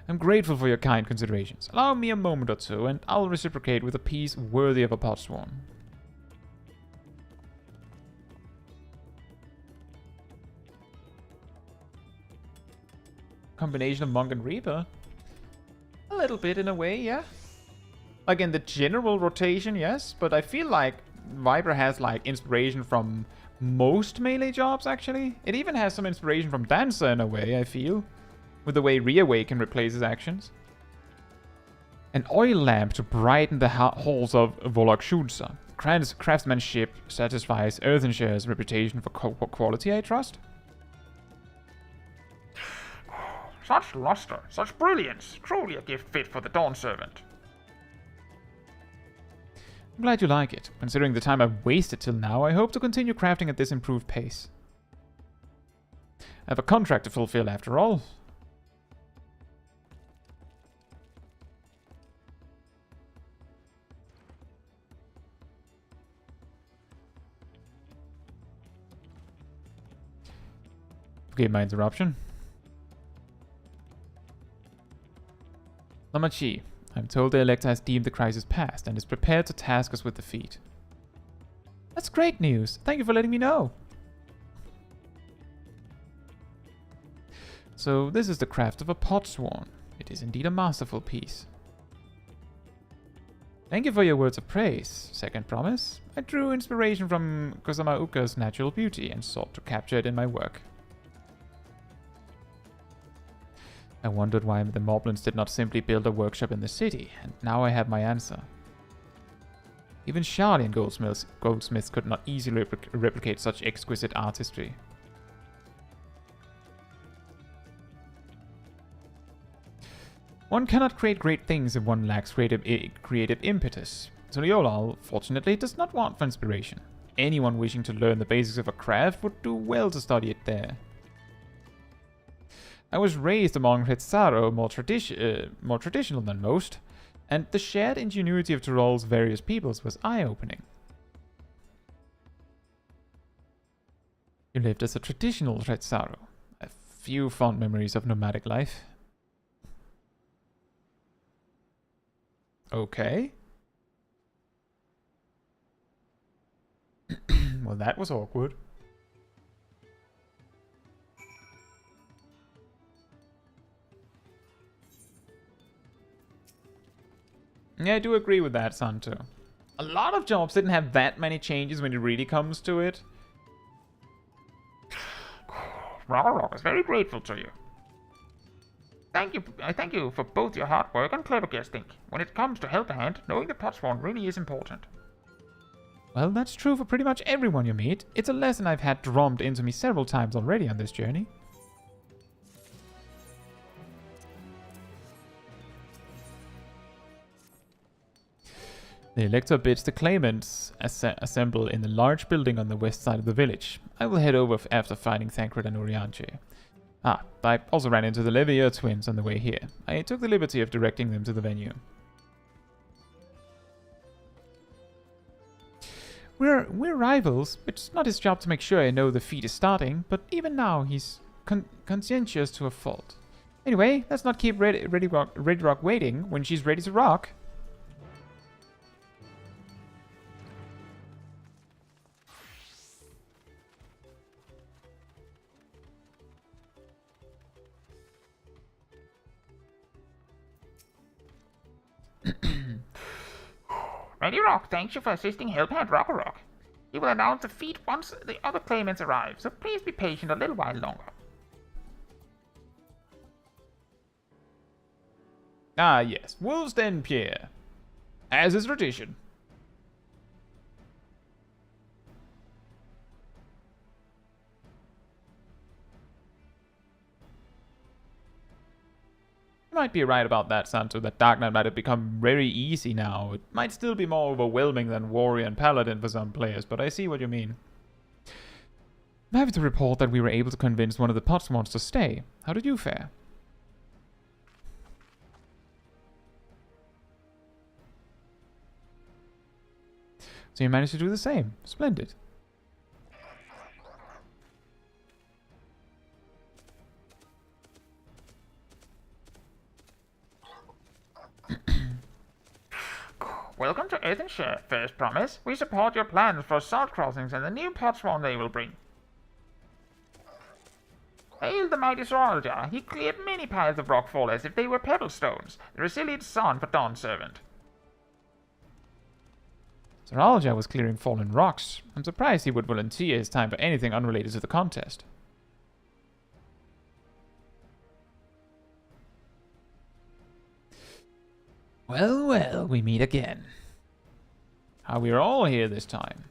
Speaker 1: I'm grateful for your kind considerations. Allow me a moment or two, and I'll reciprocate with a peace worthy of a potsworn. Combination of Monk and Reaper? A little bit in a way, yeah. Like in the general rotation, yes, but I feel like Viper has like inspiration from most melee jobs, actually. It even has some inspiration from Dancer in a way, I feel. With the way Reawaken replaces actions. An oil lamp to brighten the halls of Volokshudsa. Craftsmanship satisfies Earthenshare's reputation for quality, I trust.
Speaker 7: Such luster, such brilliance, truly a gift fit for the Dawn Servant.
Speaker 1: I'm glad you like it. Considering the time I've wasted till now, I hope to continue crafting at this improved pace. I have a contract to fulfill after all. Forgive my interruption. Namachi, I'm told the Elector has deemed the crisis past and is prepared to task us with defeat. That's great news. Thank you for letting me know. So this is the craft of a potsworn. It is indeed a masterful piece. Thank you for your words of praise. Second promise. I drew inspiration from Kusama-uka's natural beauty and sought to capture it in my work. I wondered why the Moblins did not simply build a workshop in the city, and now I have my answer. Even Sharlayan goldsmiths could not easily replicate such exquisite artistry. One cannot create great things if one lacks creative impetus. Tuliyollal, fortunately, does not want for inspiration. Anyone wishing to learn the basics of a craft would do well to study it there. I was raised among Hitsaro, more traditional than most, and the shared ingenuity of Tural's various peoples was eye-opening. You lived as a traditional Hitsaro. A few fond memories of nomadic life. Okay. Well, that was awkward. Yeah, I do agree with that, Santo. A lot of jobs didn't have that many changes when it really comes to it.
Speaker 7: Rarok is very grateful to you. I thank you for both your hard work and clever guesting. When it comes to help a hand, knowing the potsworn really is important.
Speaker 1: Well, that's true for pretty much everyone you meet. It's a lesson I've had drummed into me several times already on this journey. The Elector bids the claimants assemble in the large building on the west side of the village. I will head over after finding Thancred and Orianche. I also ran into the Levier twins on the way here. I took the liberty of directing them to the venue. We're rivals. It's not his job to make sure I know the feat is starting, but even now he's conscientious to a fault. Anyway, let's not keep Ready Rock waiting when she's ready to rock.
Speaker 13: Ready Rock thanks you for assisting Helphand Rock. He will announce the feat once the other claimants arrive, so please be patient a little while longer.
Speaker 1: Ah, yes. Wolves Den Pierre. As is tradition. You might be right about that, Santo, that Dark Knight might have become very easy now. It might still be more overwhelming than Warrior and Paladin for some players, but I see what you mean. I'm happy to report that we were able to convince one of the Potswans to stay. How did you fare? So you managed to do the same. Splendid.
Speaker 13: Welcome to Earthenshire, First Promise. We support your plans for salt crossings and the new Potswan they will bring. Hail the mighty Soralja. He cleared many piles of rockfall as if they were pebble stones. The resilient son for Dawn Servant.
Speaker 1: Soralja was clearing fallen rocks. I'm surprised he would volunteer his time for anything unrelated to the contest. Well, well, we meet again. How we're all here this time.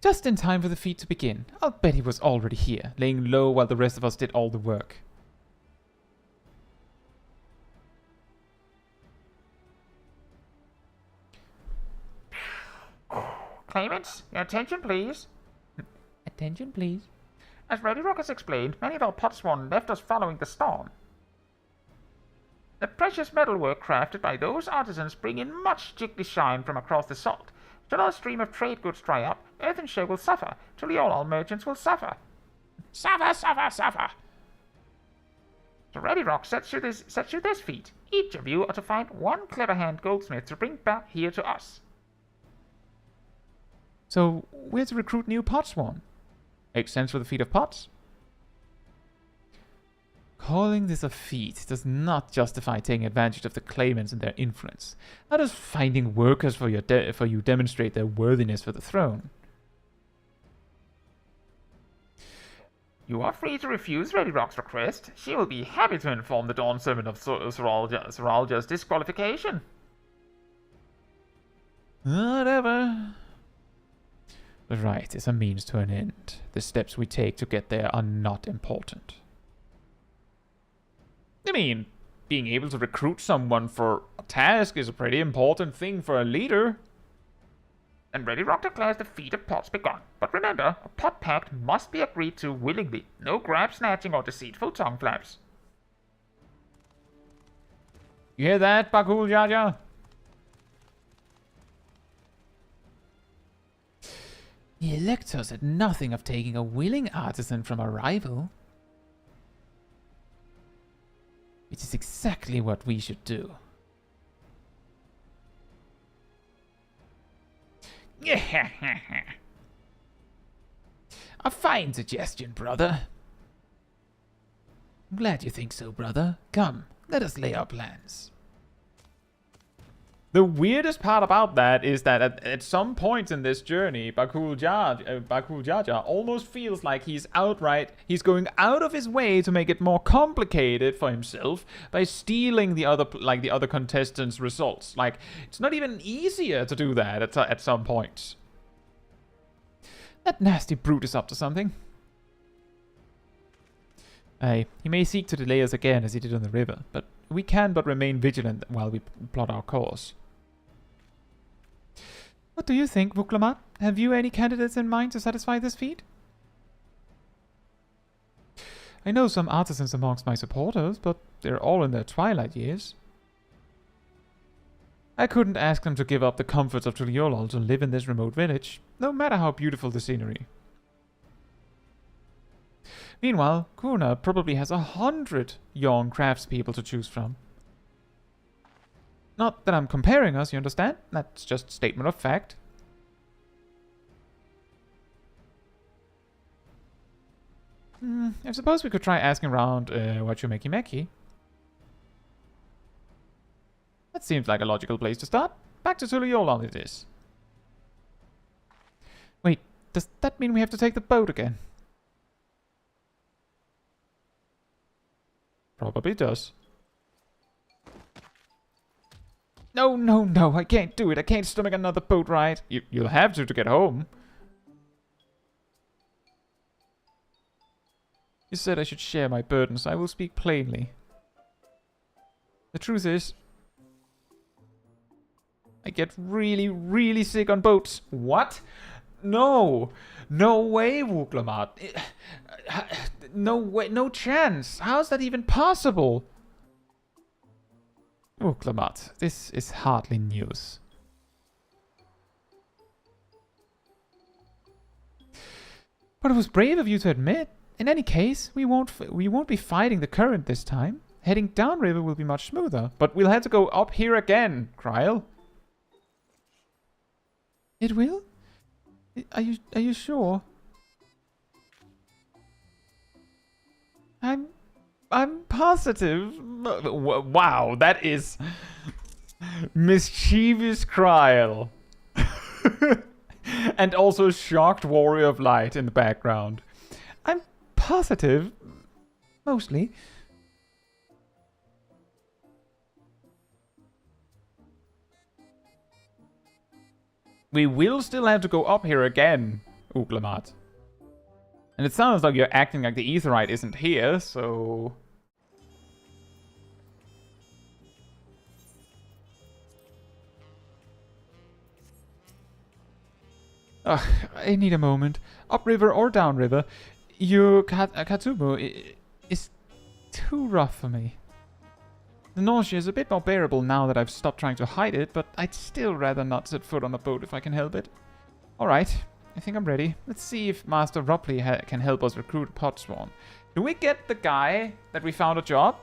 Speaker 1: Just in time for the feat to begin. I'll bet he was already here, laying low while the rest of us did all the work.
Speaker 13: Claimants, your attention please.
Speaker 1: Attention please.
Speaker 13: As Ready Rock has explained, many of our Potswan left us following the storm. The precious metalwork crafted by those artisans bring in much jiggly shine from across the salt. Should our stream of trade goods dry up, Earthenshire will suffer. Tuliyollal merchants will suffer. Suffer, suffer, suffer. So Ready Rock sets you this feat. Each of you are to find one clever hand goldsmith to bring back here to us.
Speaker 1: So, we're to recruit new Potswan. Makes sense for the feat of pots. Calling this a feat does not justify taking advantage of the claimants and their influence. How does finding workers for you demonstrate their worthiness for the throne?
Speaker 13: You are free to refuse Ready Rock's request. She will be happy to inform the Dawn Servant of Soralja's disqualification.
Speaker 1: Whatever. The right is a means to an end. The steps we take to get there are not important. I mean, being able to recruit someone for a task is a pretty important thing for a leader.
Speaker 13: And Ready Rock declares the feat of pots begun. But remember, a pot pact must be agreed to willingly. No grab snatching or deceitful tongue flaps.
Speaker 1: You hear that, Bakul Jaja? The elector said nothing of taking a willing artisan from a rival. Which is exactly what we should do. A fine suggestion, brother. I'm glad you think so, brother. Come, let us lay our plans. The weirdest part about that is that at some point in this journey, Bakul Jaja almost feels like he's going out of his way to make it more complicated for himself by stealing the other contestants' results. Like, it's not even easier to do that at some points. That nasty brute is up to something. Aye, he may seek to delay us again as he did on the river, but we can but remain vigilant while we plot our course. What do you think, Vuklamat? Have you any candidates in mind to satisfy this feat? I know some artisans amongst my supporters, but they're all in their twilight years. I couldn't ask them to give up the comforts of Tuliyollal to live in this remote village, no matter how beautiful the scenery. Meanwhile, Kuna probably has 100 young craftspeople to choose from. Not that I'm comparing us, you understand? That's just a statement of fact. I suppose we could try asking around Wachumeki. That seems like a logical place to start. Back to Tuliyollal it is. Wait, does that mean we have to take the boat again? Probably does. No, no, no, I can't do it. I can't stomach another boat ride. You'll have to get home. You said I should share my burdens. I will speak plainly. The truth is, I get really, really sick on boats. What? No. No way, Wuklamat. No way, no chance. How is that even possible? Wuklamat, this is hardly news. But it was brave of you to admit. In any case, we won't be fighting the current this time. Heading downriver will be much smoother. But we'll have to go up here again, Kryl. It will? Are you sure? I'm positive. Wow, that is mischievous Kryl. And also shocked warrior of light in the background. I'm positive. Mostly. We will still have to go up here again, Uklamat. And it sounds like you're acting like the Aetheryte isn't here, so... Ugh, I need a moment. Upriver or downriver, your Katsumo is too rough for me. The nausea is a bit more bearable now that I've stopped trying to hide it, but I'd still rather not set foot on a boat if I can help it. Alright, I think I'm ready. Let's see if Master Ropley can help us recruit a Podsworn. Do we get the guy that we found a job?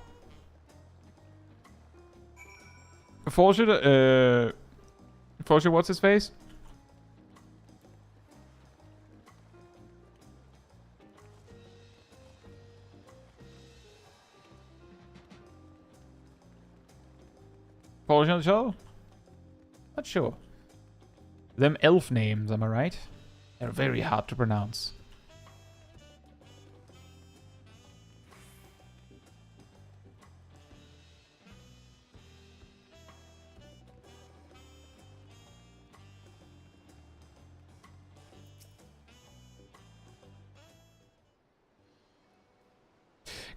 Speaker 1: Fortune, what's his face? Fortune show? Not sure. Them elf names, am I right? They're very hard to pronounce.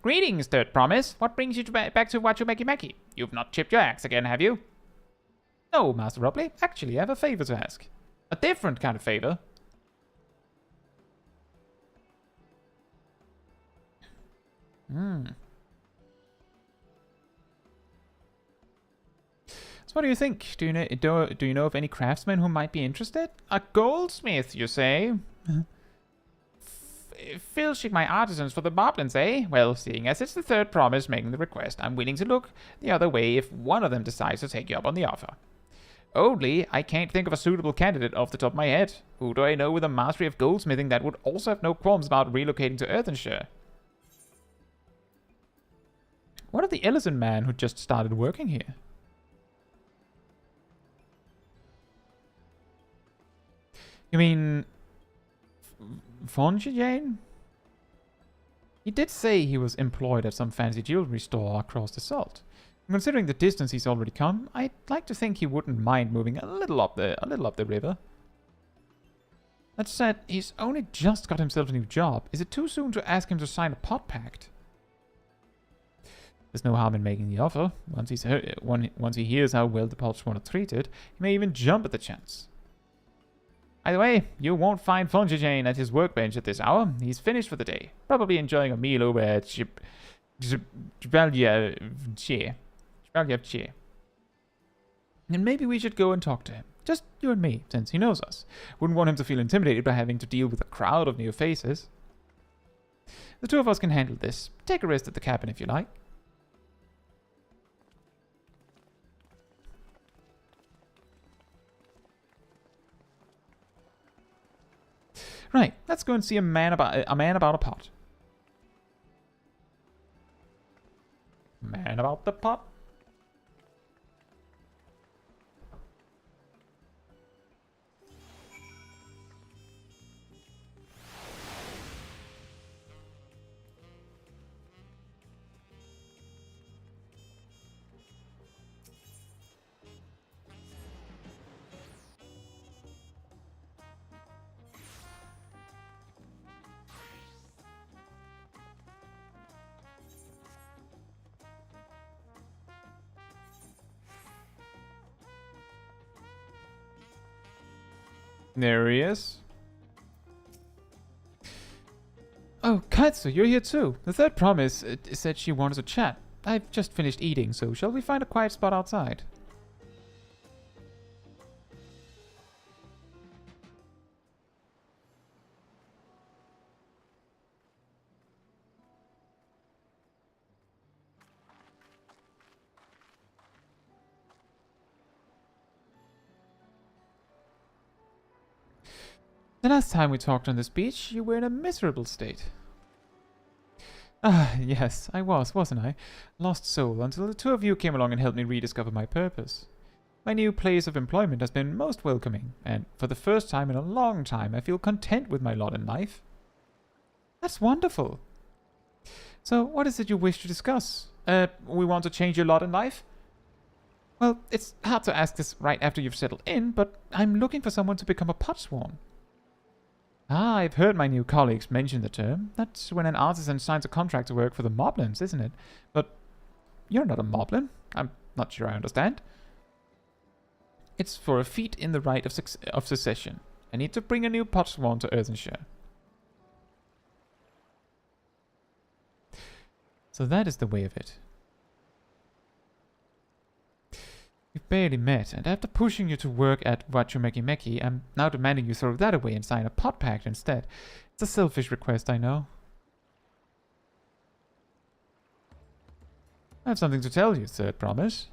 Speaker 1: Greetings, Third Promise. What brings you back to Wachumeki? You've not chipped your axe again, have you? No, Master Ropley. Actually, I have a favor to ask. A different kind of favor. So what do you think? Do you know of any craftsmen who might be interested? A goldsmith, you say? Filching my artisans for the marshlands, eh? Well, seeing as it's the Third Promise making the request, I'm willing to look the other way if one of them decides to take you up on the offer. Only, I can't think of a suitable candidate off the top of my head. Who do I know with a mastery of goldsmithing that would also have no qualms about relocating to Earthenshire? What of the Ellison man who just started working here? You mean... Fonjane? He did say he was employed at some fancy jewelry store across the salt. Considering the distance he's already come, I'd like to think he wouldn't mind moving a little up the river. That said, he's only just got himself a new job. Is it too soon to ask him to sign a pot pact? There's no harm in making the offer. Once he hears how well the Podsworn are treated, he may even jump at the chance. Either way, you won't find Fonjane at his workbench at this hour. He's finished for the day. Probably enjoying a meal over at Chevalier. And maybe we should go and talk to him. Just you and me, since he knows us. Wouldn't want him to feel intimidated by having to deal with a crowd of new faces. The two of us can handle this. Take a rest at the cabin if you like. Right, let's go and see a man about a pot. the pot? There he is. Oh, Caetsu, you're here too. The third promise said she wanted to chat. I've just finished eating, so shall we find a quiet spot outside? The last time we talked on this beach, you were in a miserable state. Ah, yes, I was, wasn't I? Lost soul, until the two of you came along and helped me rediscover my purpose. My new place of employment has been most welcoming, and for the first time in a long time, I feel content with my lot in life. That's wonderful. So, what is it you wish to discuss? We want to change your lot in life? Well, it's hard to ask this right after you've settled in, but I'm looking for someone to become a potsworn. Ah, I've heard my new colleagues mention the term. That's when an artisan signs a contract to work for the marshlands, isn't it? But you're not a marshland. I'm not sure I understand. It's for a feat in the right of succession. I need to bring a new potsworn to Earthenshire. So that is the way of it. We've barely met, and after pushing you to work at Meki, I'm now demanding you throw that away and sign a pot pact instead. It's a selfish request, I know. I have something to tell you, third promise.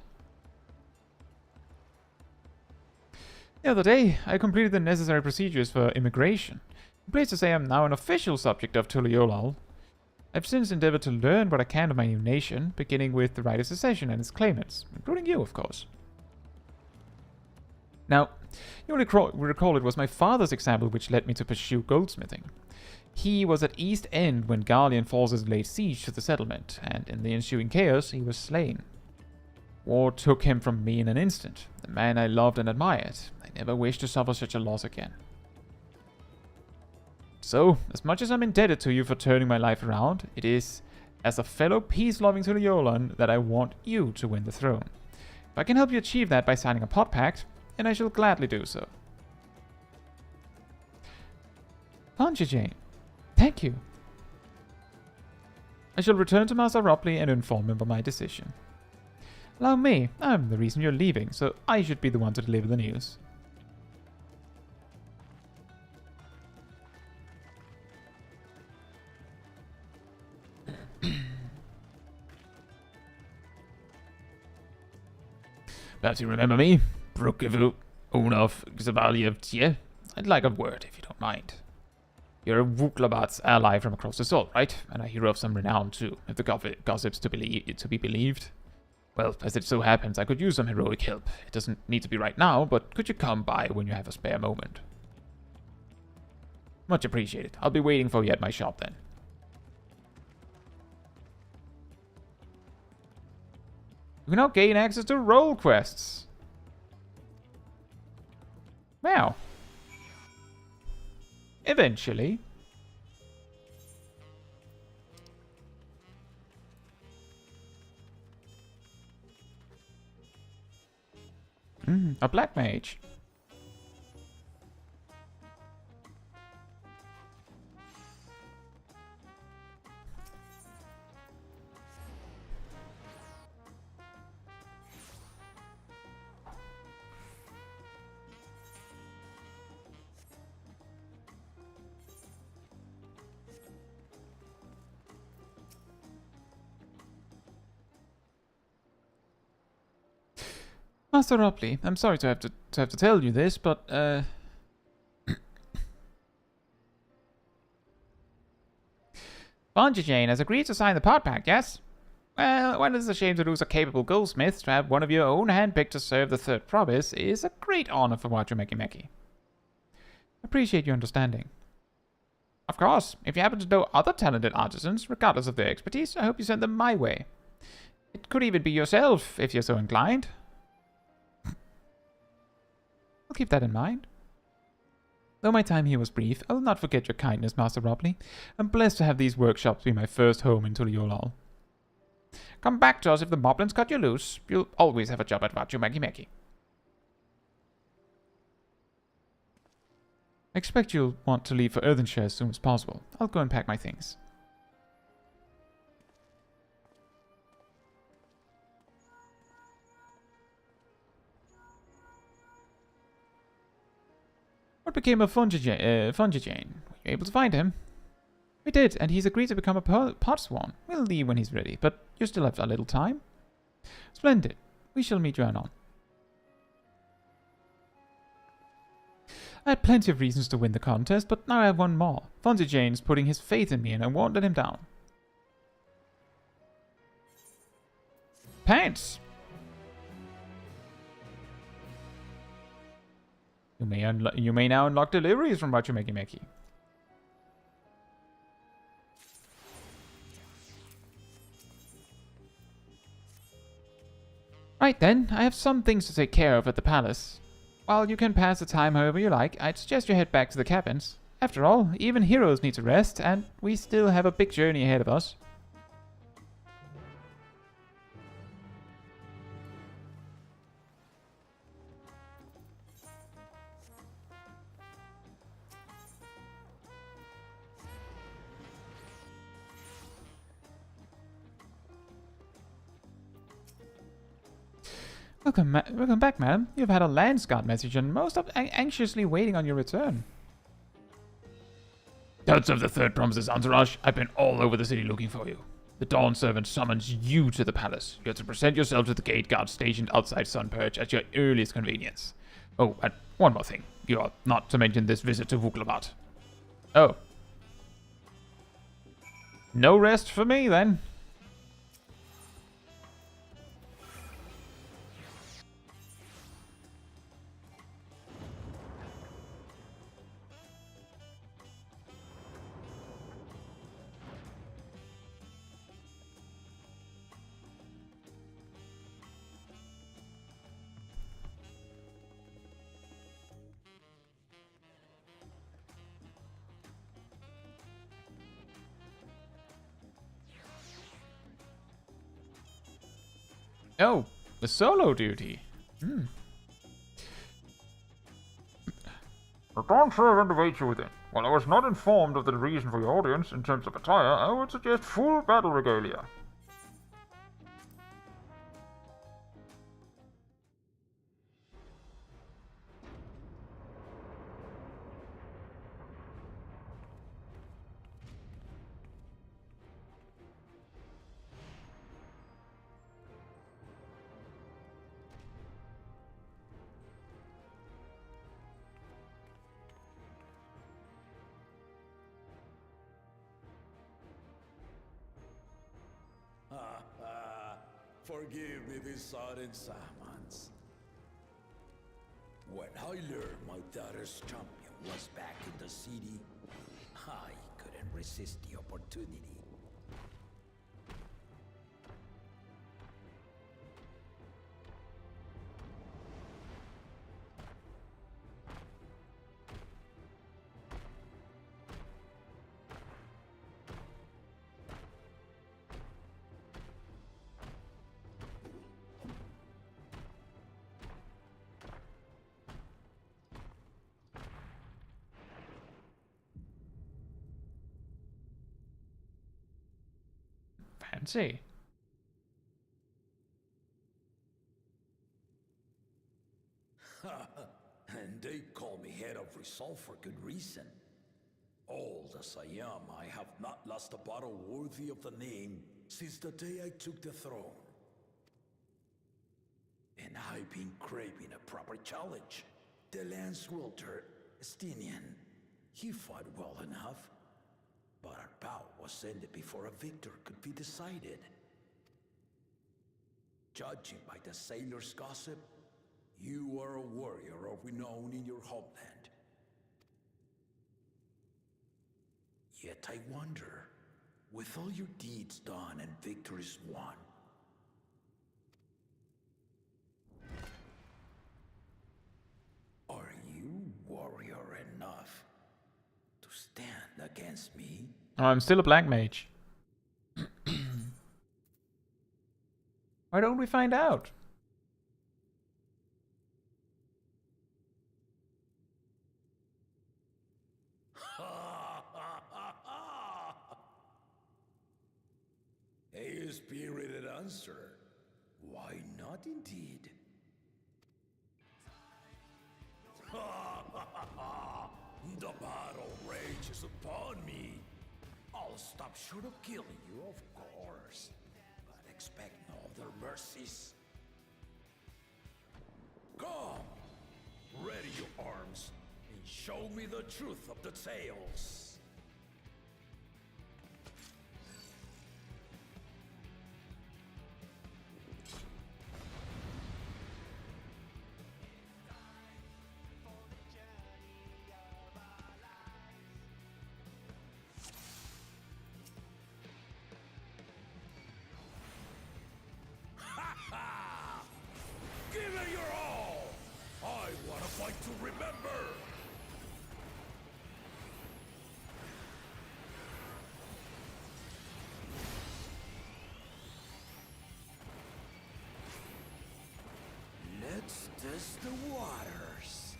Speaker 1: The other day, I completed the necessary procedures for immigration. I'm pleased to say I'm now an official subject of Tuliyollal. I've since endeavored to learn what I can of my new nation, beginning with the right of succession and its claimants, including you, of course. Now, you will recall it was my father's example which led me to pursue goldsmithing. He was at East End when Garlean forces laid siege to the settlement, and in the ensuing chaos, he was slain. War took him from me in an instant, the man I loved and admired. I never wish to suffer such a loss again. So, as much as I'm indebted to you for turning my life around, it is, as a fellow peace-loving Tuliyollal, that I want you to win the throne. If I can help you achieve that by signing a pot pact, and I shall gladly do so. Jane. Thank you. I shall return to Master Ropley and inform him of my decision. Allow me, I'm the reason you're leaving, so I should be the one to deliver the news. Perhaps you remember me? Brukivu, Unov, Xavalievtje. I'd like a word, if you don't mind. You're a Wuklabat's ally from across the salt, right? And a hero of some renown, too, if the gossip's to be believed. Well, as it so happens, I could use some heroic help. It doesn't need to be right now, but could you come by when you have a spare moment? Much appreciated. I'll be waiting for you at my shop, then. You can now gain access to role quests. Wow. Eventually. A black mage. Master Ropley, I'm sorry to have to tell you this, but Jane has agreed to sign the pot pact, yes? Well, while it's a shame to lose a capable goldsmith, to have one of your own handpicked to serve the third province is a great honor for Wachumeki. Appreciate your understanding. Of course, if you happen to know other talented artisans, regardless of their expertise, I hope you send them my way. It could even be yourself, if you're so inclined. I'll keep that in mind. Though my time here was brief, I will not forget your kindness, Master Robley. I'm blessed to have these workshops be my first home in Tuliyollal. Come back to us if the moblins cut you loose. You'll always have a job at Wachumeki. I expect you'll want to leave for Earthenshire as soon as possible. I'll go and pack my things. What became of Fungi Jane? Were you able to find him? We did, and he's agreed to become a potswan. We'll leave when he's ready, but you still have a little time. Splendid. We shall meet you anon. I had plenty of reasons to win the contest, but now I have one more. Fungi Jane's putting his faith in me, and I won't let him down. Pants! You may now unlock deliveries from Wachumeki. Right then, I have some things to take care of at the palace. While you can pass the time however you like, I'd suggest you head back to the cabins. After all, even heroes need to rest, and we still have a big journey ahead of us. Welcome back, madam. You've had a Landsguard message and most are anxiously waiting on your return.
Speaker 7: Don't serve the third promises, Entourage. I've been all over the city looking for you. The Dawn Servant summons you to the palace. You have to present yourself to the gate guard stationed outside Sunpurge at your earliest convenience. Oh, and one more thing. You are not to mention this visit to Vuklavat.
Speaker 1: Oh. No rest for me, then. Oh, the solo duty.
Speaker 13: The Dawn Servant awaits you within. While I was not informed of the reason for your audience in terms of attire, I would suggest full battle regalia.
Speaker 11: Forgive me these sudden summons. When I learned my daughter's champion was back in the city, I couldn't resist the opportunity.
Speaker 1: Fancy.
Speaker 11: And they call me head of resolve for good reason. Old as I am, I have not lost a battle worthy of the name since the day I took the throne. And I've been craving a proper challenge. The Lance Wielder, Estinian, he fought well enough. But our bout was ended before a victor could be decided. Judging by the sailors' gossip, you are a warrior of renown in your homeland. Yet I wonder, with all your deeds done and victories won, are you warrior enough to stand against me?
Speaker 1: Oh, I'm still a black mage. Why don't we find out?
Speaker 11: A spirited answer. Why not indeed? The battle rages upon me. I'll stop short of killing you, of course. But expect no other mercies. Come! Ready your arms and show me the truth of the tales. Give it your all! I want to fight to remember! Let's test the waters.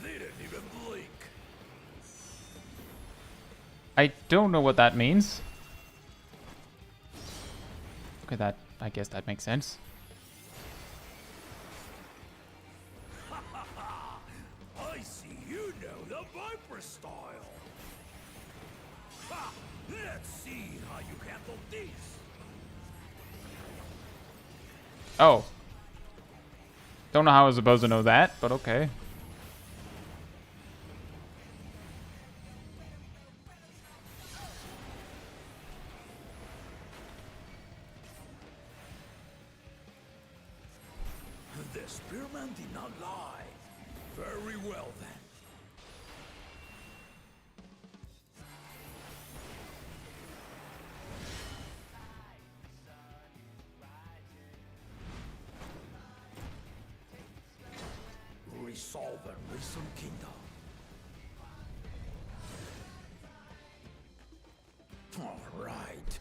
Speaker 11: Didn't even blink.
Speaker 1: I don't know what that means. Okay, that I guess that makes sense.
Speaker 11: I see you know the Viper style. Ha! Let's see how you handle this.
Speaker 1: Oh. Don't know how I was supposed to know that, but okay.
Speaker 11: The spearman did not lie. Very well then. Resolve and reason kingdom. All right.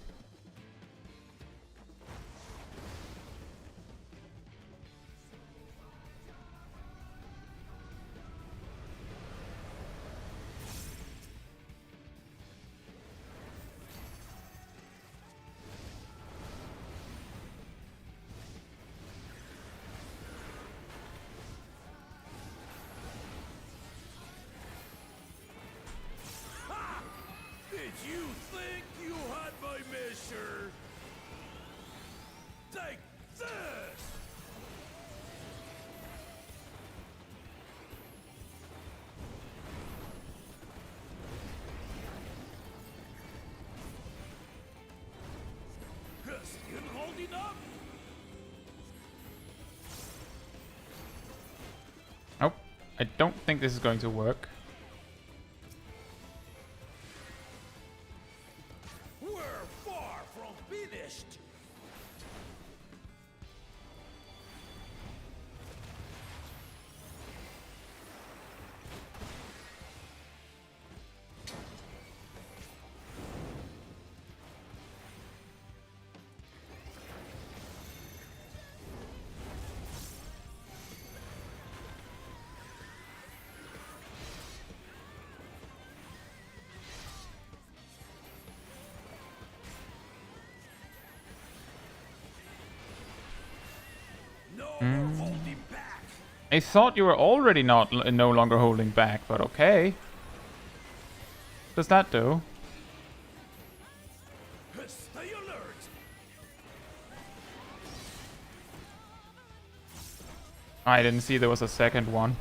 Speaker 11: Did you think you had my measure? Take this! Still holding up?
Speaker 1: Nope. I don't think this is going to work.
Speaker 11: We're far from finished.
Speaker 1: I thought you were already no longer holding back, but okay. What does that do?
Speaker 11: Stay alert.
Speaker 1: I didn't see there was a second one.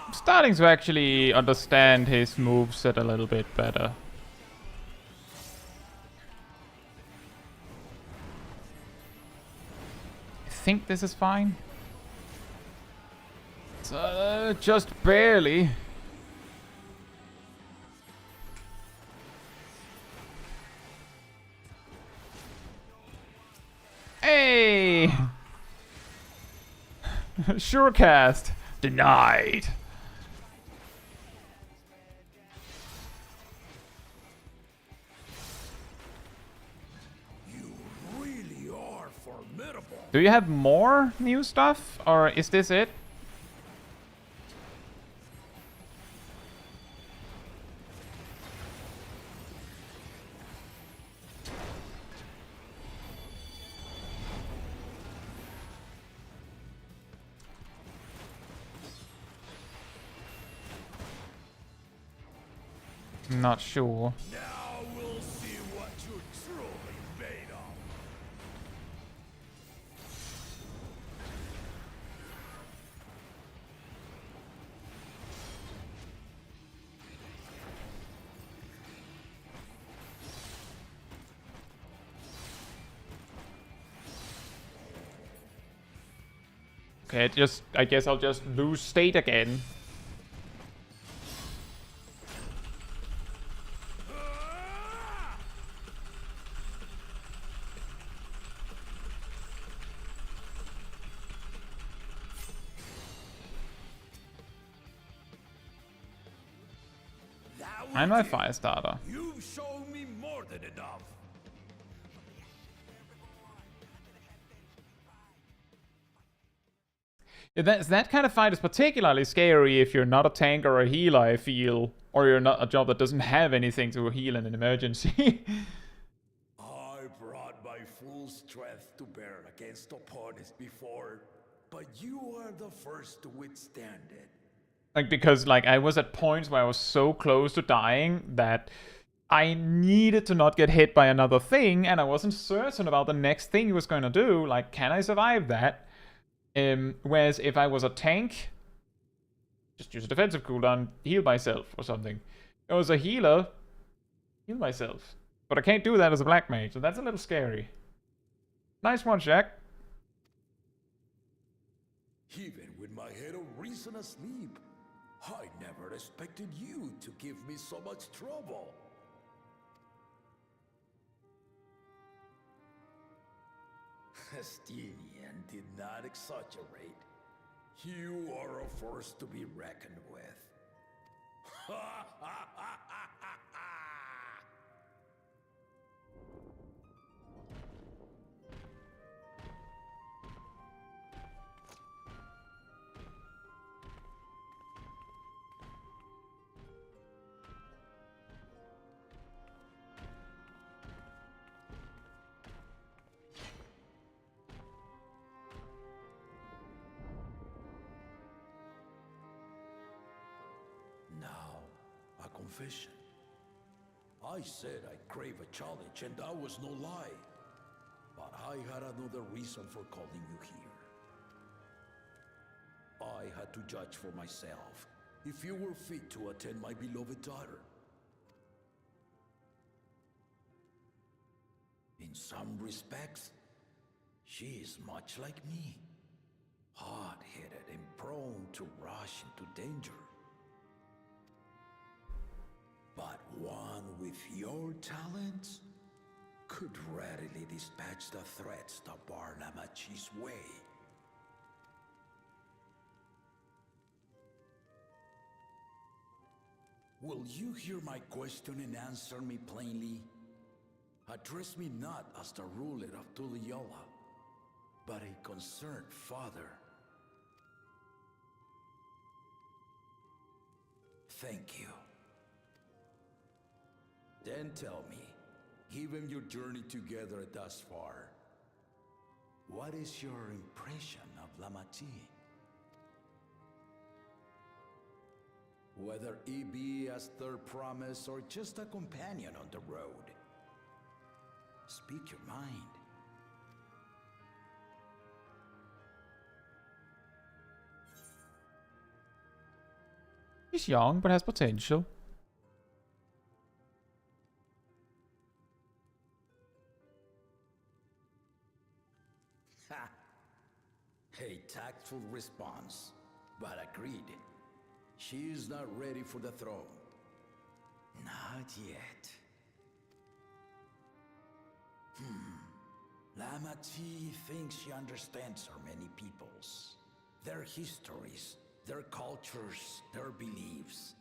Speaker 1: I'm starting to actually understand his moveset a little bit better. I think this is fine. Just barely. Hey! Surecast. Denied. Do you have more new stuff, or is this it? Not sure.
Speaker 6: Now we'll see what you're truly made of.
Speaker 1: Okay, I guess I'll just lose state again. And my fire starter.
Speaker 6: You've shown me more than enough.
Speaker 1: Yeah, that kind of fight is particularly scary if you're not a tank or a healer, I feel. Or you're not a job that doesn't have anything to heal in an emergency.
Speaker 6: I brought my full strength to bear against opponents before, but you are the first to withstand it.
Speaker 1: Like, because, like, I was at points where I was so close to dying that I needed to not get hit by another thing, and I wasn't certain about the next thing he was going to do. Like, can I survive that? Whereas if I was a tank, just use a defensive cooldown, heal myself or something. If I was a healer, heal myself. But I can't do that as a black mage, so that's a little scary. Nice one, Shaq.
Speaker 6: Even with my head of reason asleep, I never expected you to give me so much trouble. Estinian did not exaggerate. You are a force to be reckoned with. Confession. I said I'd crave a challenge, and that was no lie. But I had another reason for calling you here. I had to judge for myself if you were fit to attend my beloved daughter. In some respects, she is much like me. Hard-headed and prone to rush into danger. But one with your talents
Speaker 11: could readily dispatch the threats to bar Lamachi's way. Will you hear my question and answer me plainly? Address me not as the ruler of Tuliyollal, but a concerned father. Thank you. Then tell me, given your journey together thus far, what is your impression of Lamachi? Whether it be as their promise or just a companion on the road. Speak your mind.
Speaker 1: He's young, but has potential.
Speaker 11: Ha! A tactful response, but agreed. She is not ready for the throne. Not yet. Lamachi thinks she understands her many peoples, their histories, their cultures, their beliefs.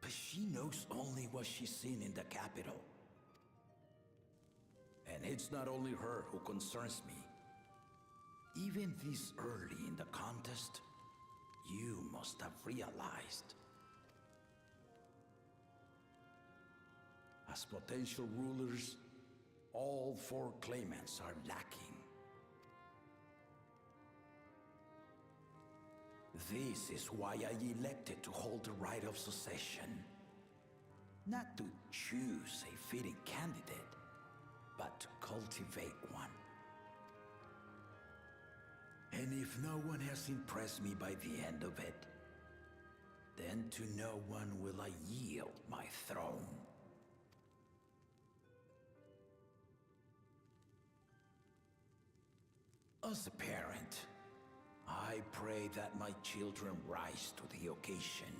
Speaker 11: But she knows only what she's seen in the capital. And it's not only her who concerns me. Even this early in the contest, you must have realized. As potential rulers, all 4 claimants are lacking. This is why I elected to hold the right of succession. Not to choose a fitting candidate, but to cultivate one. And if no one has impressed me by the end of it, then to no one will I yield my throne. As a parent, I pray that my children rise to the occasion.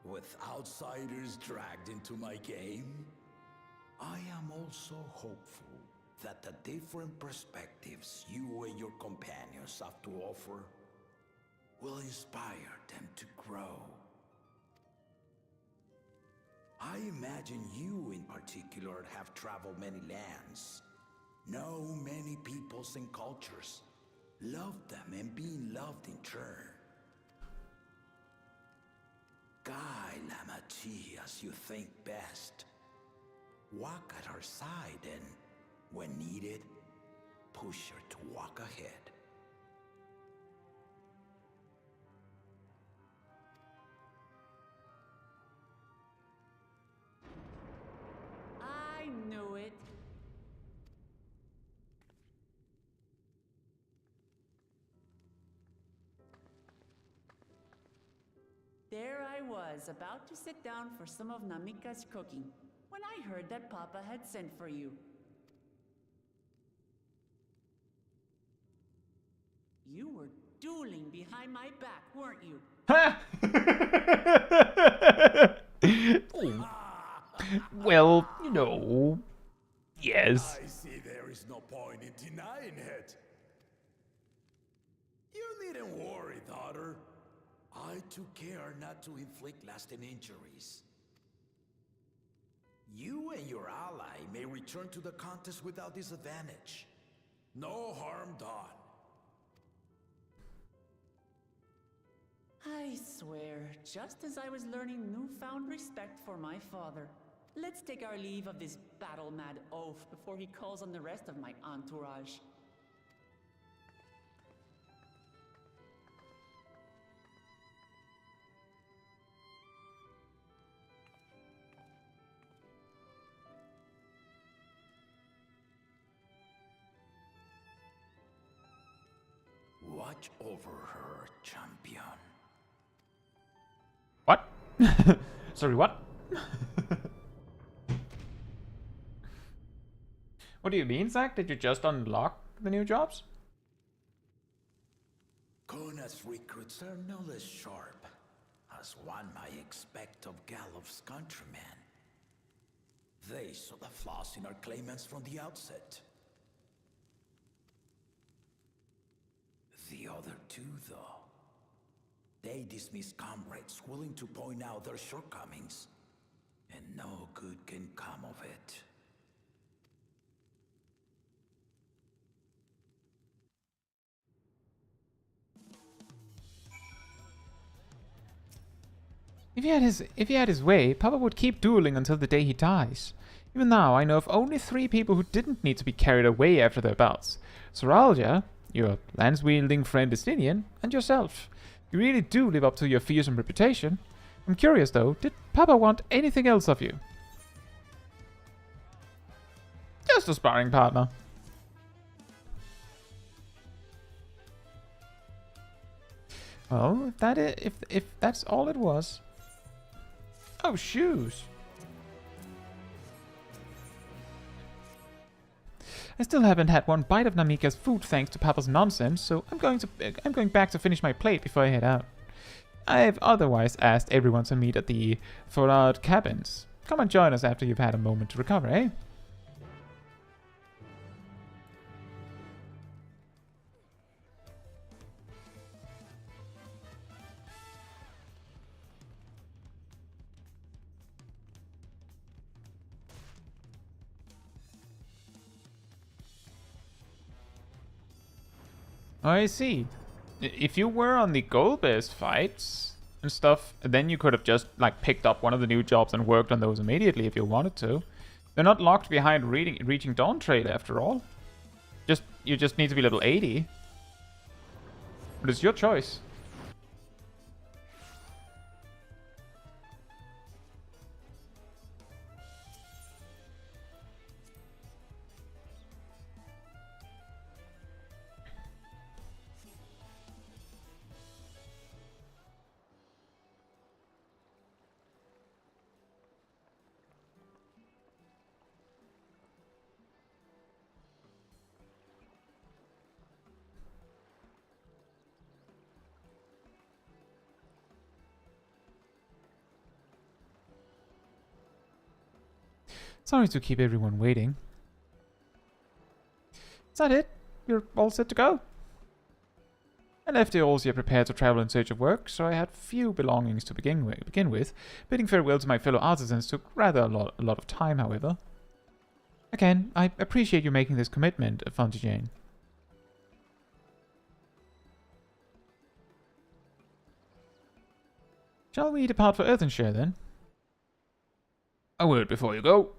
Speaker 11: With outsiders dragged into my game, I am also hopeful that the different perspectives you and your companions have to offer will inspire them to grow. I imagine you in particular have traveled many lands, know many peoples and cultures, loved them and being loved in turn. Guide Lamachi as you think best. Walk at her side and, when needed, push her to walk ahead.
Speaker 2: I knew it. There I was, about to sit down for some of Namika's cooking, when I heard that Papa had sent for you. You were dueling behind my back, weren't you?
Speaker 1: Well, you know, yes.
Speaker 11: I see there is no point in denying it. You needn't worry, daughter. I took care not to inflict lasting injuries. You and your ally may return to the contest without disadvantage. No harm done.
Speaker 2: I swear, just as I was learning newfound respect for my father. Let's take our leave of this battle-mad oaf before he calls on the rest of my entourage.
Speaker 11: Watch over her, champion.
Speaker 1: What? Sorry, what? What do you mean, Zach? Did you just unlock the new jobs?
Speaker 11: Kona's recruits are no less sharp, as one might expect of Galloff's countrymen. They saw the flaws in our claimants from the outset. The other two, though, they dismiss comrades willing to point out their shortcomings, and no good can come of it.
Speaker 1: If he had his way, Papa would keep dueling until the day he dies. Even now, I know of only 3 people who didn't need to be carried away after their bouts. Soralja, your lance-wielding friend Estinian, and yourself. You really do live up to your fearsome reputation. I'm curious though, did Papa want anything else of you? Just a sparring partner. Well, if that's all it was. Oh, shoes. I still haven't had one bite of Namika's food thanks to Papa's nonsense, so I'm going back to finish my plate before I head out. I've otherwise asked everyone to meet at the Forard cabins. Come and join us after you've had a moment to recover, eh? I see. If you were on the goal-based fights and stuff, then you could have just like picked up one of the new jobs and worked on those immediately if you wanted to. They're not locked behind reaching Dawntrail after all. You just need to be level 80. But it's your choice. Sorry to keep everyone waiting. Is that it? You're all set to go? I left the Eorzea prepared to travel in search of work, so I had few belongings to begin with. Bidding farewell to my fellow artisans took rather a lot of time, however. Again, I appreciate you making this commitment, Fontaine. Shall we depart for Earthenshire, then?
Speaker 7: A word before you go.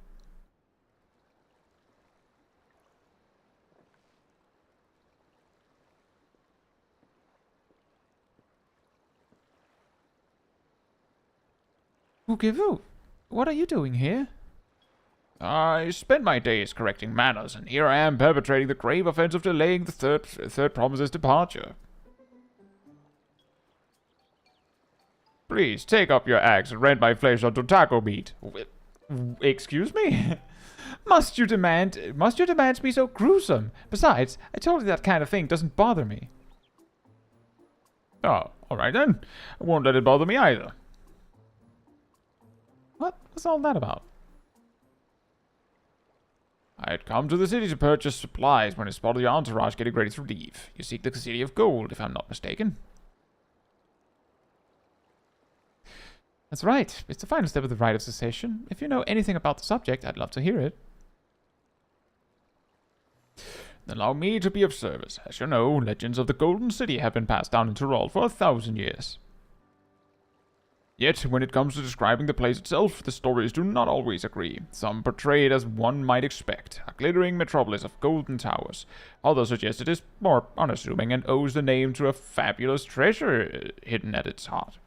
Speaker 1: Vukivu, what are you doing here?
Speaker 7: I spend my days correcting manners, and here I am perpetrating the grave offense of delaying the third promise's departure. Please, take up your axe and rend my flesh onto taco meat.
Speaker 1: Excuse me? Must your demands be so gruesome? Besides, I told you that kind of thing doesn't bother me.
Speaker 7: Oh, alright then. I won't let it bother me either.
Speaker 1: What's all that about?
Speaker 7: I had come to the city to purchase supplies when I spotted your entourage getting ready to leave. You seek the City of Gold, if I'm not mistaken.
Speaker 1: That's right. It's the final step of the Rite of Secession. If you know anything about the subject, I'd love to hear it.
Speaker 7: Allow me to be of service. As you know, legends of the Golden City have been passed down in Tural for 1,000 years. Yet, when it comes to describing the place itself, the stories do not always agree. Some portray it as one might expect, a glittering metropolis of golden towers. Others suggest it is more unassuming and owes the name to a fabulous treasure hidden at its heart.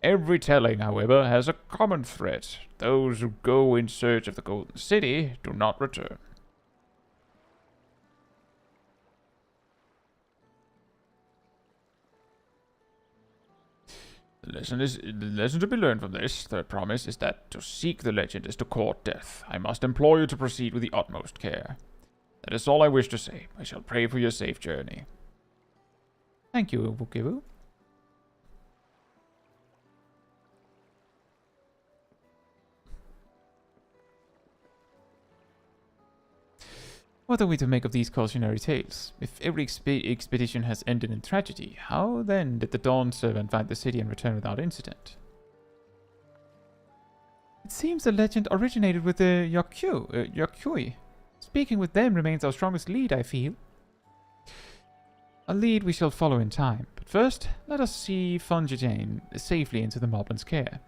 Speaker 7: Every telling, however, has a common thread. Those who go in search of the Golden City do not return. The lesson to be learned from this, the promise, is that to seek the legend is to court death. I must implore you to proceed with the utmost care. That is all I wish to say. I shall pray for your safe journey.
Speaker 1: Thank you, Vukivu. What are we to make of these cautionary tales? If every expedition has ended in tragedy, how then did the Dawn Servant find the city and return without incident? It seems the legend originated with the Yokui. Speaking with them remains our strongest lead, I feel. A lead we shall follow in time, but first, let us see Funjijane safely into the Moblin's care.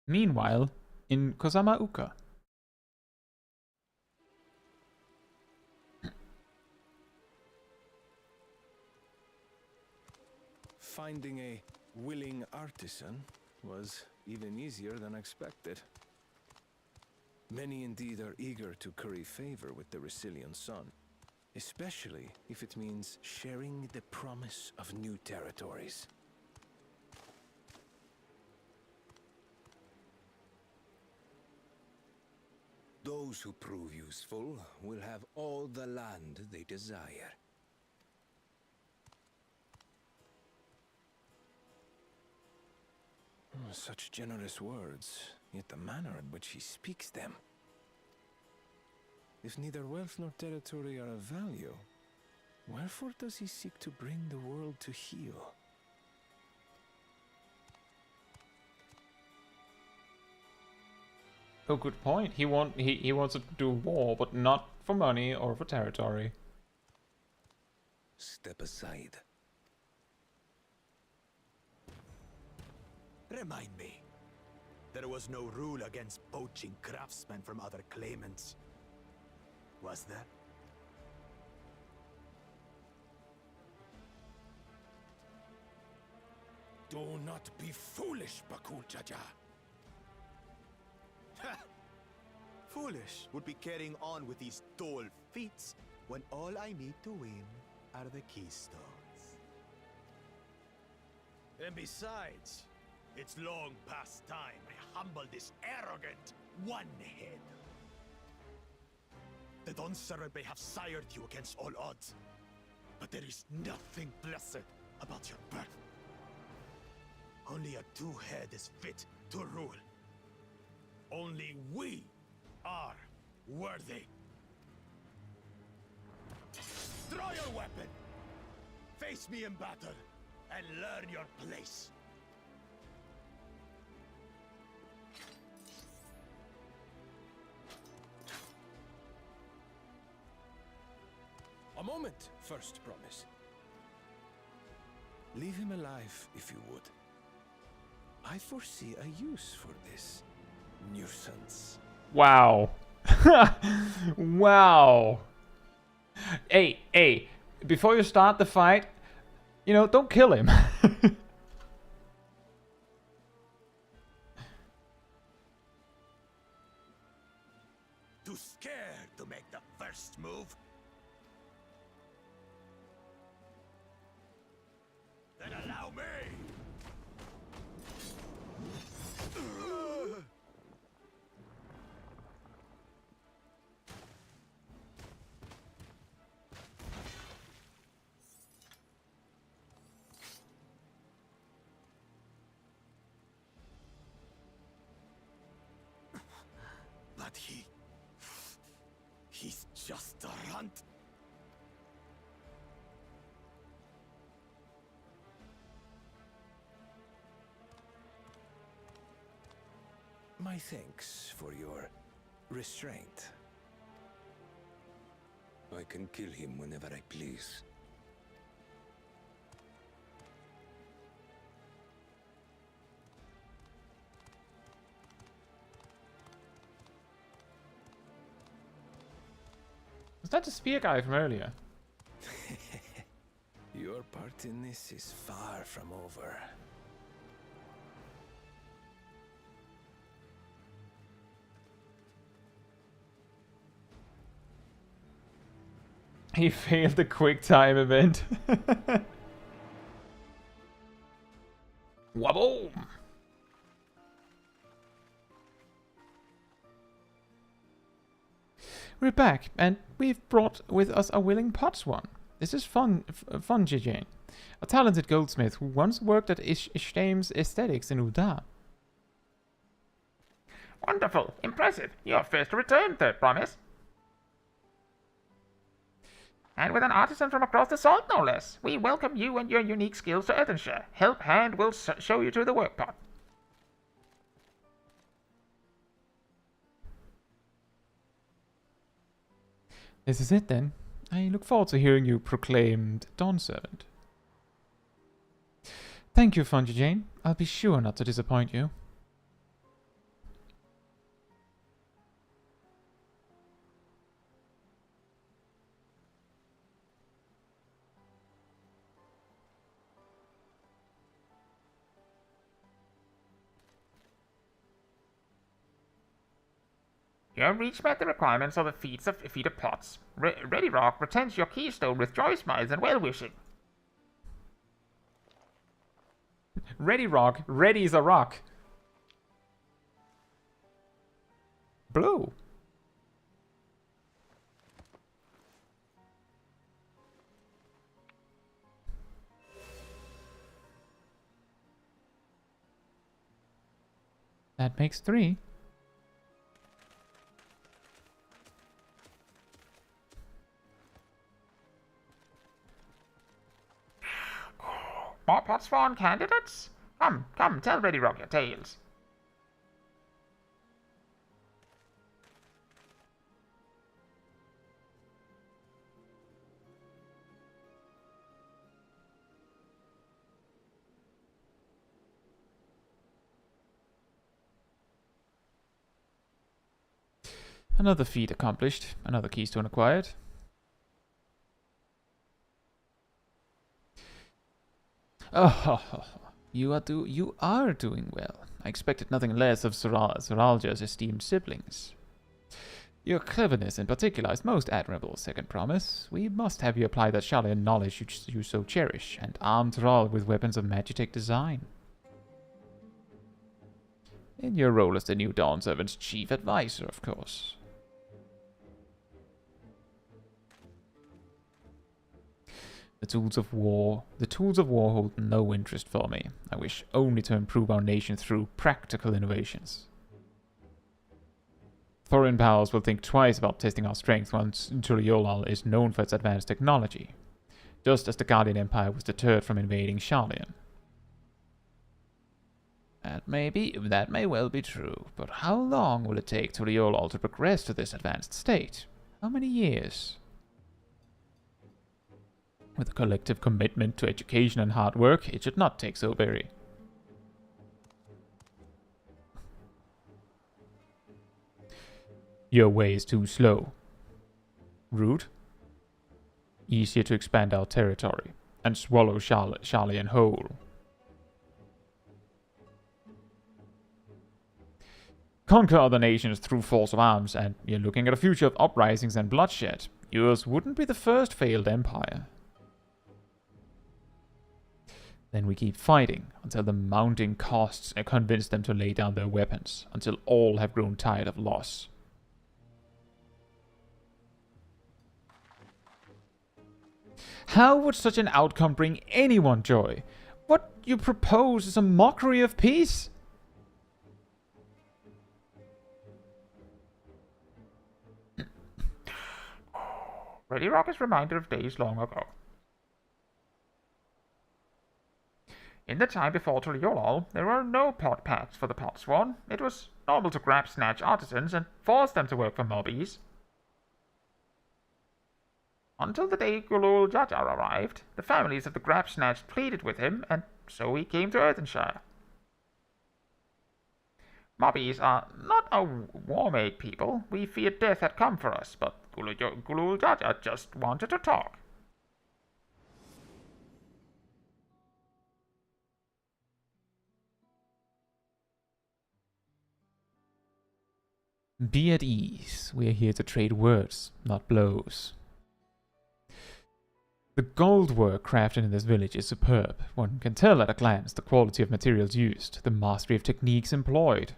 Speaker 1: Meanwhile, in Kozamauka.
Speaker 15: Finding a willing artisan was even easier than expected. Many indeed are eager to curry favor with the Resilient Sun, especially if it means sharing the promise of new territories.
Speaker 11: Those who prove useful will have all the land they desire.
Speaker 15: Such generous words, yet the manner in which he speaks them. If neither wealth nor territory are of value, wherefore does he seek to bring the world to heel?
Speaker 1: Oh, good point. He wants to do war, but not for money or for territory.
Speaker 11: Step aside.
Speaker 23: Remind me. There was no rule against poaching craftsmen from other claimants. Was there?
Speaker 6: Do not be foolish, Bakuljaja.
Speaker 23: Foolish would be carrying on with these dull feats when all I need to win are the Keystones. And besides, it's long past time I humble this arrogant one-head. The Dawn Servant may have sired you against all odds, but there is nothing blessed about your birth. Only a two-head is fit to rule. Only we are worthy. Draw your weapon! Face me in battle, and learn your place.
Speaker 15: A moment, First Promise. Leave him alive, if you would. I foresee a use for this nuisance.
Speaker 1: Wow. Wow. Hey, before you start the fight, you know, don't kill him.
Speaker 23: Too scared to make the first move? Then allow me! But he's just a runt.
Speaker 15: My thanks for your restraint.
Speaker 11: I can kill him whenever I please.
Speaker 1: Was that the spear guy from earlier?
Speaker 15: Your part in this is far from over.
Speaker 1: He failed the quick time event. Wobble! We're back, and we've brought with us a willing potswan. This is Funjijane, a talented goldsmith who once worked at Ishtame's Aesthetics in Uda.
Speaker 13: Wonderful. Impressive. You're first to return, third promise. And with an artisan from across the salt, no less. We welcome you and your unique skills to Earthenshire. Help Hand will show you to the work pot.
Speaker 1: This is it, then. I look forward to hearing you proclaimed Dawn Servant. Thank you, Funjijane. I'll be sure not to disappoint you.
Speaker 13: You have reached met the requirements of the feat of pots. Ready Rock returns your Keystone with joy smiles and well-wishing.
Speaker 1: Ready Rock, ready's a rock. Blue. That makes 3.
Speaker 13: More potswan candidates? Come, tell Ready Rock your tales.
Speaker 1: Another feat accomplished, another keystone acquired. Oh, you are doing well. I expected nothing less of Zoralja's esteemed siblings. Your cleverness in particular is most admirable, second promise. We must have you apply that Shalian knowledge you so cherish, and arm Tural with weapons of Magitech design. In your role as the new Dawn Servant's chief advisor, of course. The tools of war hold no interest for me. I wish only to improve our nation through practical innovations. Foreign powers will think twice about testing our strength once Tuliyollal is known for its advanced technology, just as the Guardian Empire was deterred from invading Shalian. That may well be true, but how long will it take Tuliyollal to progress to this advanced state? How many years? With a collective commitment to education and hard work, it should not take so very. Your way is too slow. Rude. Easier to expand our territory and swallow Shalian whole. Conquer other nations through force of arms, and you're looking at a future of uprisings and bloodshed. Yours wouldn't be the first failed empire. Then we keep fighting until the mounting costs convince them to lay down their weapons, until all have grown tired of loss. How would such an outcome bring anyone joy? What you propose is a mockery of peace.
Speaker 13: Ready Rock is a reminder of days long ago. In the time before Tuliyollal, there were no pot paths for the potswan. It was normal to grab snatch artisans and force them to work for mobbies. Until the day Gulul Jajar arrived, the families of the grab snatched pleaded with him, and so he came to Earthenshire. Mobbies are not a war-made people. We feared death had come for us, but Gulul Jajar just wanted to talk.
Speaker 1: Be at ease. We are here to trade words, not blows. The gold work crafted in this village is superb. One can tell at a glance the quality of materials used, the mastery of techniques employed.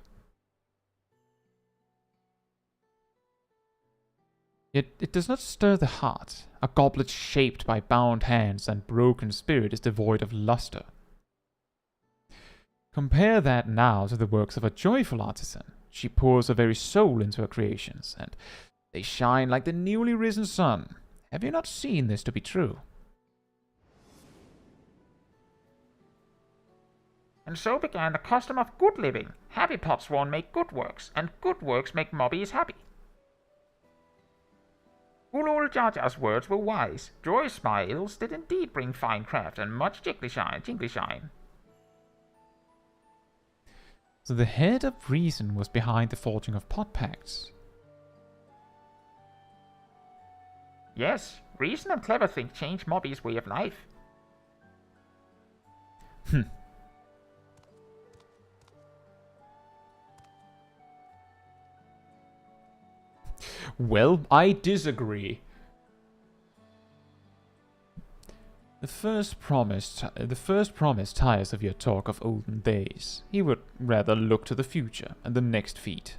Speaker 1: Yet it does not stir the heart. A goblet shaped by bound hands and broken spirit is devoid of luster. Compare that now to the works of a joyful artisan. She pours her very soul into her creations, and they shine like the newly risen sun. Have you not seen this to be true?
Speaker 13: And so began the custom of good living. Happy potsworn make good works, and good works make mobbies happy. Ulul Jaja's words were wise. Joy smiles did indeed bring fine craft and much jiggly shine.
Speaker 1: So the head of reason was behind the forging of pot pacts.
Speaker 13: Yes, reason and clever think change mobbies' way of life.
Speaker 1: Well, I disagree. The first promise tires of your talk of olden days. He would rather look to the future and the next feat.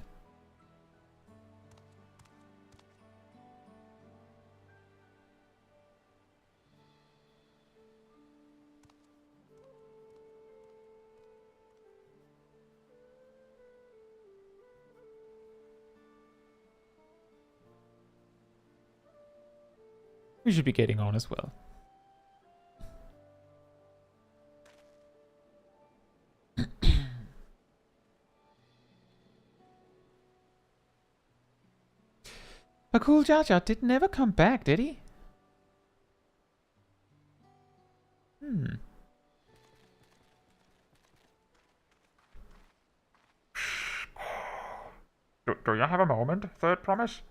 Speaker 1: We should be getting on as well. Pakul Jaja did never come back, did he?
Speaker 13: Do you have a moment, third promise?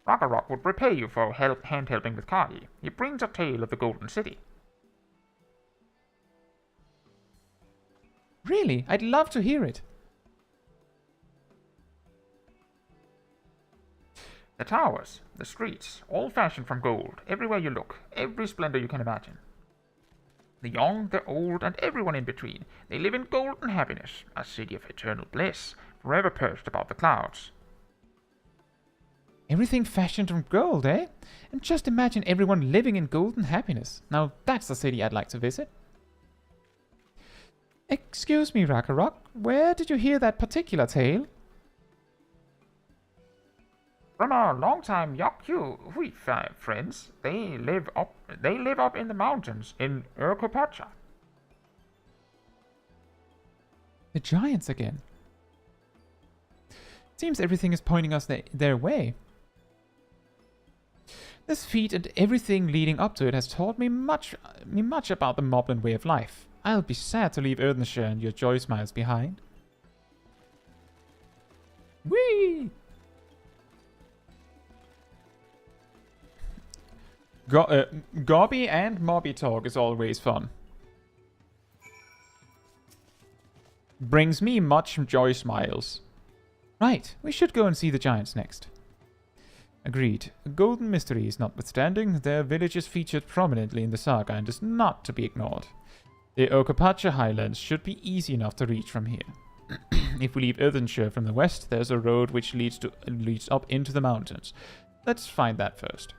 Speaker 13: Ragnarok would repay you for hand-helping with Kari. He brings a tale of the Golden City.
Speaker 1: Really? I'd love to hear it.
Speaker 13: The towers, the streets, all fashioned from gold, everywhere you look, every splendor you can imagine. The young, the old, and everyone in between, they live in golden happiness, a city of eternal bliss, forever perched above the clouds.
Speaker 1: Everything fashioned from gold, eh? And just imagine everyone living in golden happiness. Now that's the city I'd like to visit. Excuse me, Ragnarok, where did you hear that particular tale?
Speaker 13: From our longtime Yakyu friends, they live up in the mountains in Urkopacha.
Speaker 1: The giants again. Seems everything is pointing us their way. This feat and everything leading up to it has taught me much about the moblin way of life. I'll be sad to leave Erdenshire and your joy smiles behind. Whee! Gobby and Mobby talk is always fun. Brings me much joy smiles. Right, we should go and see the giants next. Agreed. Golden mysteries notwithstanding, their village is featured prominently in the saga and is not to be ignored. The Okapacha highlands should be easy enough to reach from here. If we leave Erdenshire from the west, there's a road which leads up into the mountains. Let's find that first.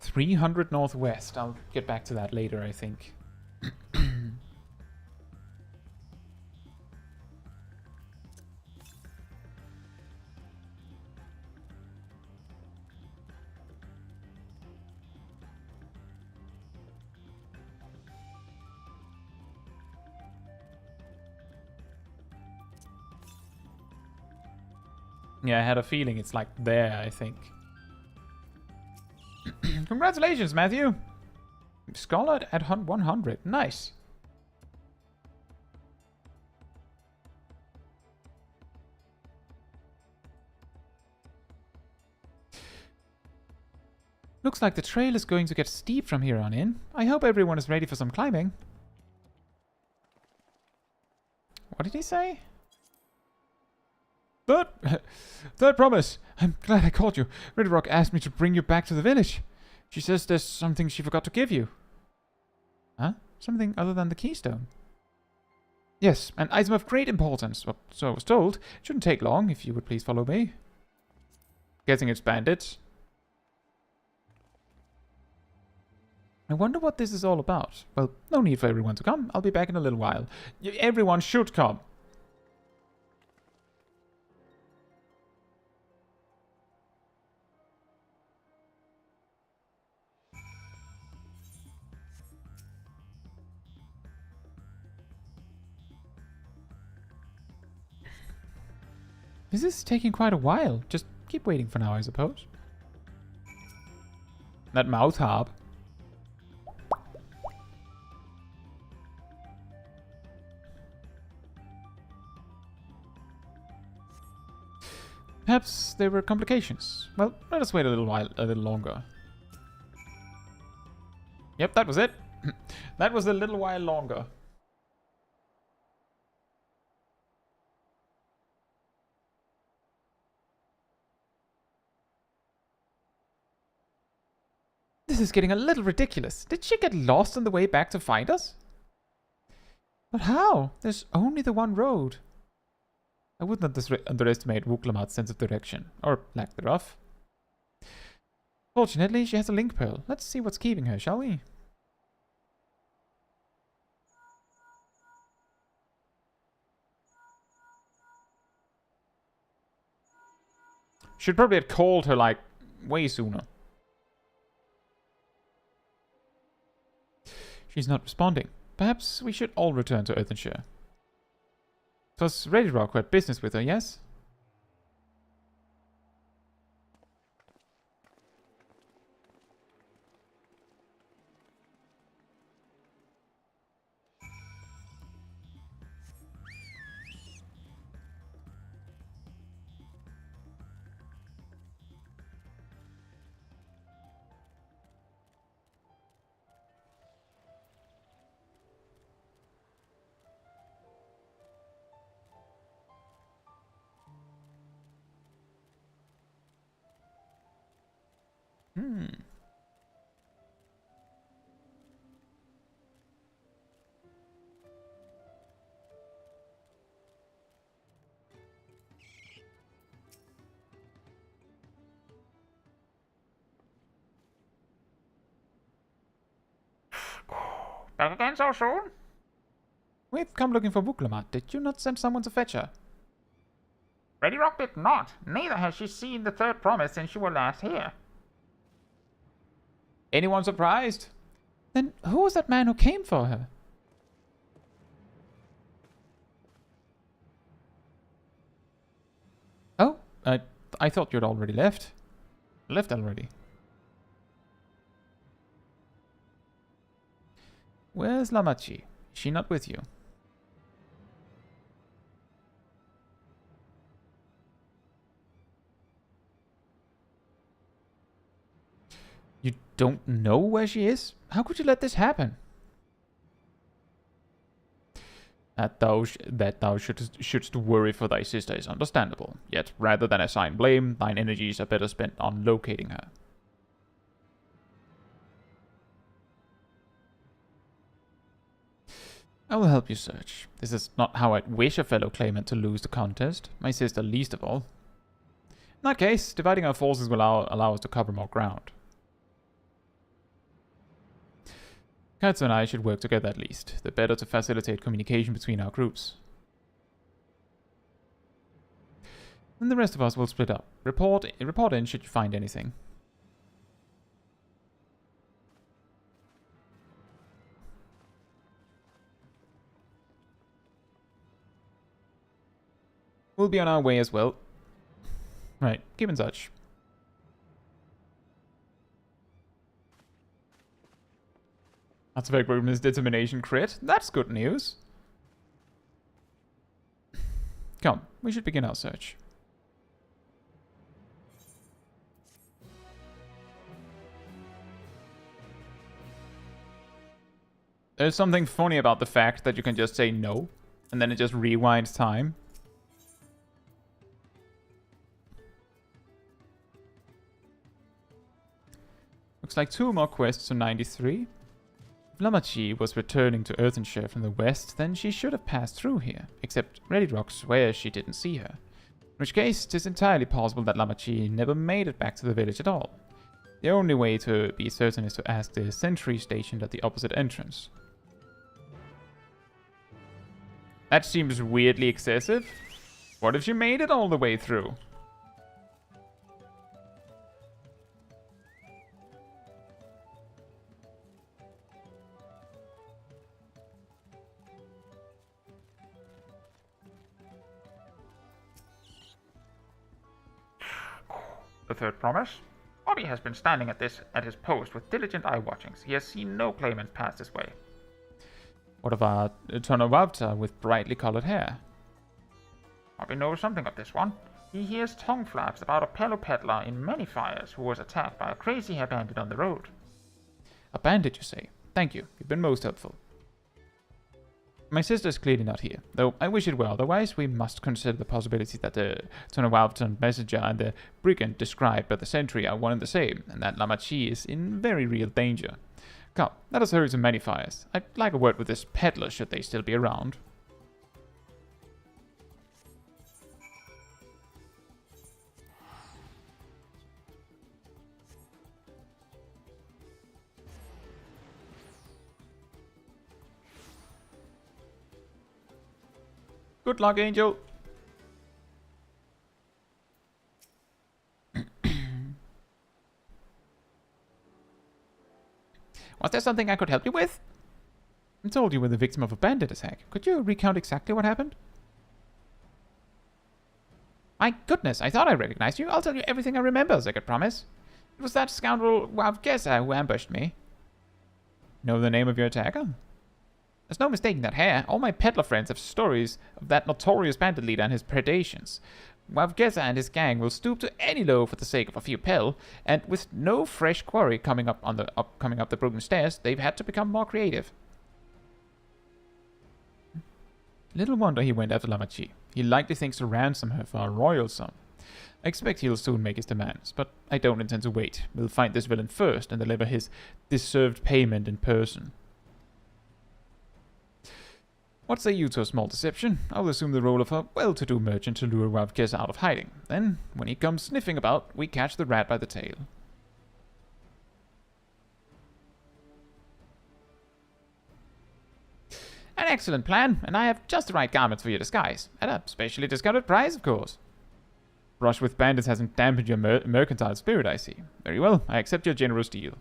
Speaker 1: $300 northwest. I'll get back to that later, I think. Yeah, I had a feeling it's like there, I think. Congratulations, Matthew! Scholar at 100. Nice. Looks like the trail is going to get steep from here on in. I hope everyone is ready for some climbing. What did he say? Third promise. I'm glad I called you. Red Rock asked me to bring you back to the village. She says there's something she forgot to give you. Huh? Something other than the Keystone? Yes, an item of great importance. Well, so I was told. It shouldn't take long, if you would please follow me. Guessing it's bandits. I wonder what this is all about. Well, no need for everyone to come. I'll be back in a little while. Everyone should come. This is taking quite a while. Just keep waiting for now, I suppose. That mouth harp. Perhaps there were complications. Well, let us wait a little longer. Yep, that was it. That was a little while longer. This is getting a little ridiculous. Did she get lost on the way back to find us? But how? There's only the one road. I would not underestimate Wuklamat's sense of direction, or lack thereof. Fortunately, she has a link pearl. Let's see what's keeping her, shall we? Should probably have called her, like, way sooner. She's not responding. Perhaps we should all return to Earthenshire. It was Red Rock who had business with her, yes?
Speaker 13: Back again so soon?
Speaker 1: We've come looking for Wuklamat. Did you not send someone to fetch her?
Speaker 13: Ready Rock did not. Neither has she seen the third promise since you were last here.
Speaker 1: Anyone surprised? Then who was that man who came for her? Oh, I thought you'd already left. Left already. Where's Lamachi? Is she not with you? You don't know where she is? How could you let this happen? That thou shouldst worry for thy sister is understandable. Yet, rather than assign blame, thine energies are better spent on locating her. I will help you search. This is not how I'd wish a fellow claimant to lose the contest, my sister least of all. In that case, dividing our forces will allow us to cover more ground. Caetsu and I should work together at least, the better to facilitate communication between our groups. Then the rest of us will split up. Report in should you find anything. We'll be on our way as well. Right, keep in touch. That's very good. Miss Determination crit. That's good news. Come, we should begin our search. There's something funny about the fact that you can just say no, and then it just rewinds time. Looks like 2 more quests to 93. If Lamachi was returning to Earthenshire from the west, then she should have passed through here, except Reddit swears she didn't see her. In which case, it is entirely possible that Lamachi never made it back to the village at all. The only way to be certain is to ask the sentry stationed at the opposite entrance. That seems weirdly excessive. What if she made it all the way through?
Speaker 13: The third promise. Bobby has been standing at his post with diligent eye watchings. He has seen no claimants pass this way.
Speaker 1: What of our Tonawavta with brightly colored hair?
Speaker 13: Bobby knows something of this one. He hears tongue flaps about a fellow peddler in many fires who was attacked by a crazy hair bandit on the road.
Speaker 1: A bandit, you say? Thank you. You've been most helpful. My sister is clearly not here, though I wish it were otherwise. We must consider the possibility that the Tonawavtan messenger and the brigand described by the sentry are one and the same, and that Lamachi is in very real danger. Come, let us hurry to many fires. I'd like a word with this peddler should they still be around. Good luck, Angel. Was there something I could help you with? I told you were the victim of a bandit attack. Could you recount exactly what happened? My goodness, I thought I recognized you. I'll tell you everything I remember, as I could promise. It was that scoundrel Wavgesa who ambushed me. Know the name of your attacker? There's no mistaking that hair. All my peddler friends have stories of that notorious bandit leader and his predations. Wavgesa and his gang will stoop to any low for the sake of a few pel, and with no fresh quarry coming up the broken stairs, they've had to become more creative. Little wonder he went after Lamachi. He likely thinks to ransom her for a royal sum. I expect he'll soon make his demands, but I don't intend to wait. We'll find this villain first and deliver his deserved payment in person. What say you to a small deception? I'll assume the role of a well-to-do merchant to lure Wavgesa out of hiding. Then, when he comes sniffing about, we catch the rat by the tail. An excellent plan, and I have just the right garments for your disguise. At a specially discounted price, of course. Brush with bandits hasn't dampened your mercantile spirit, I see. Very well, I accept your generous deal.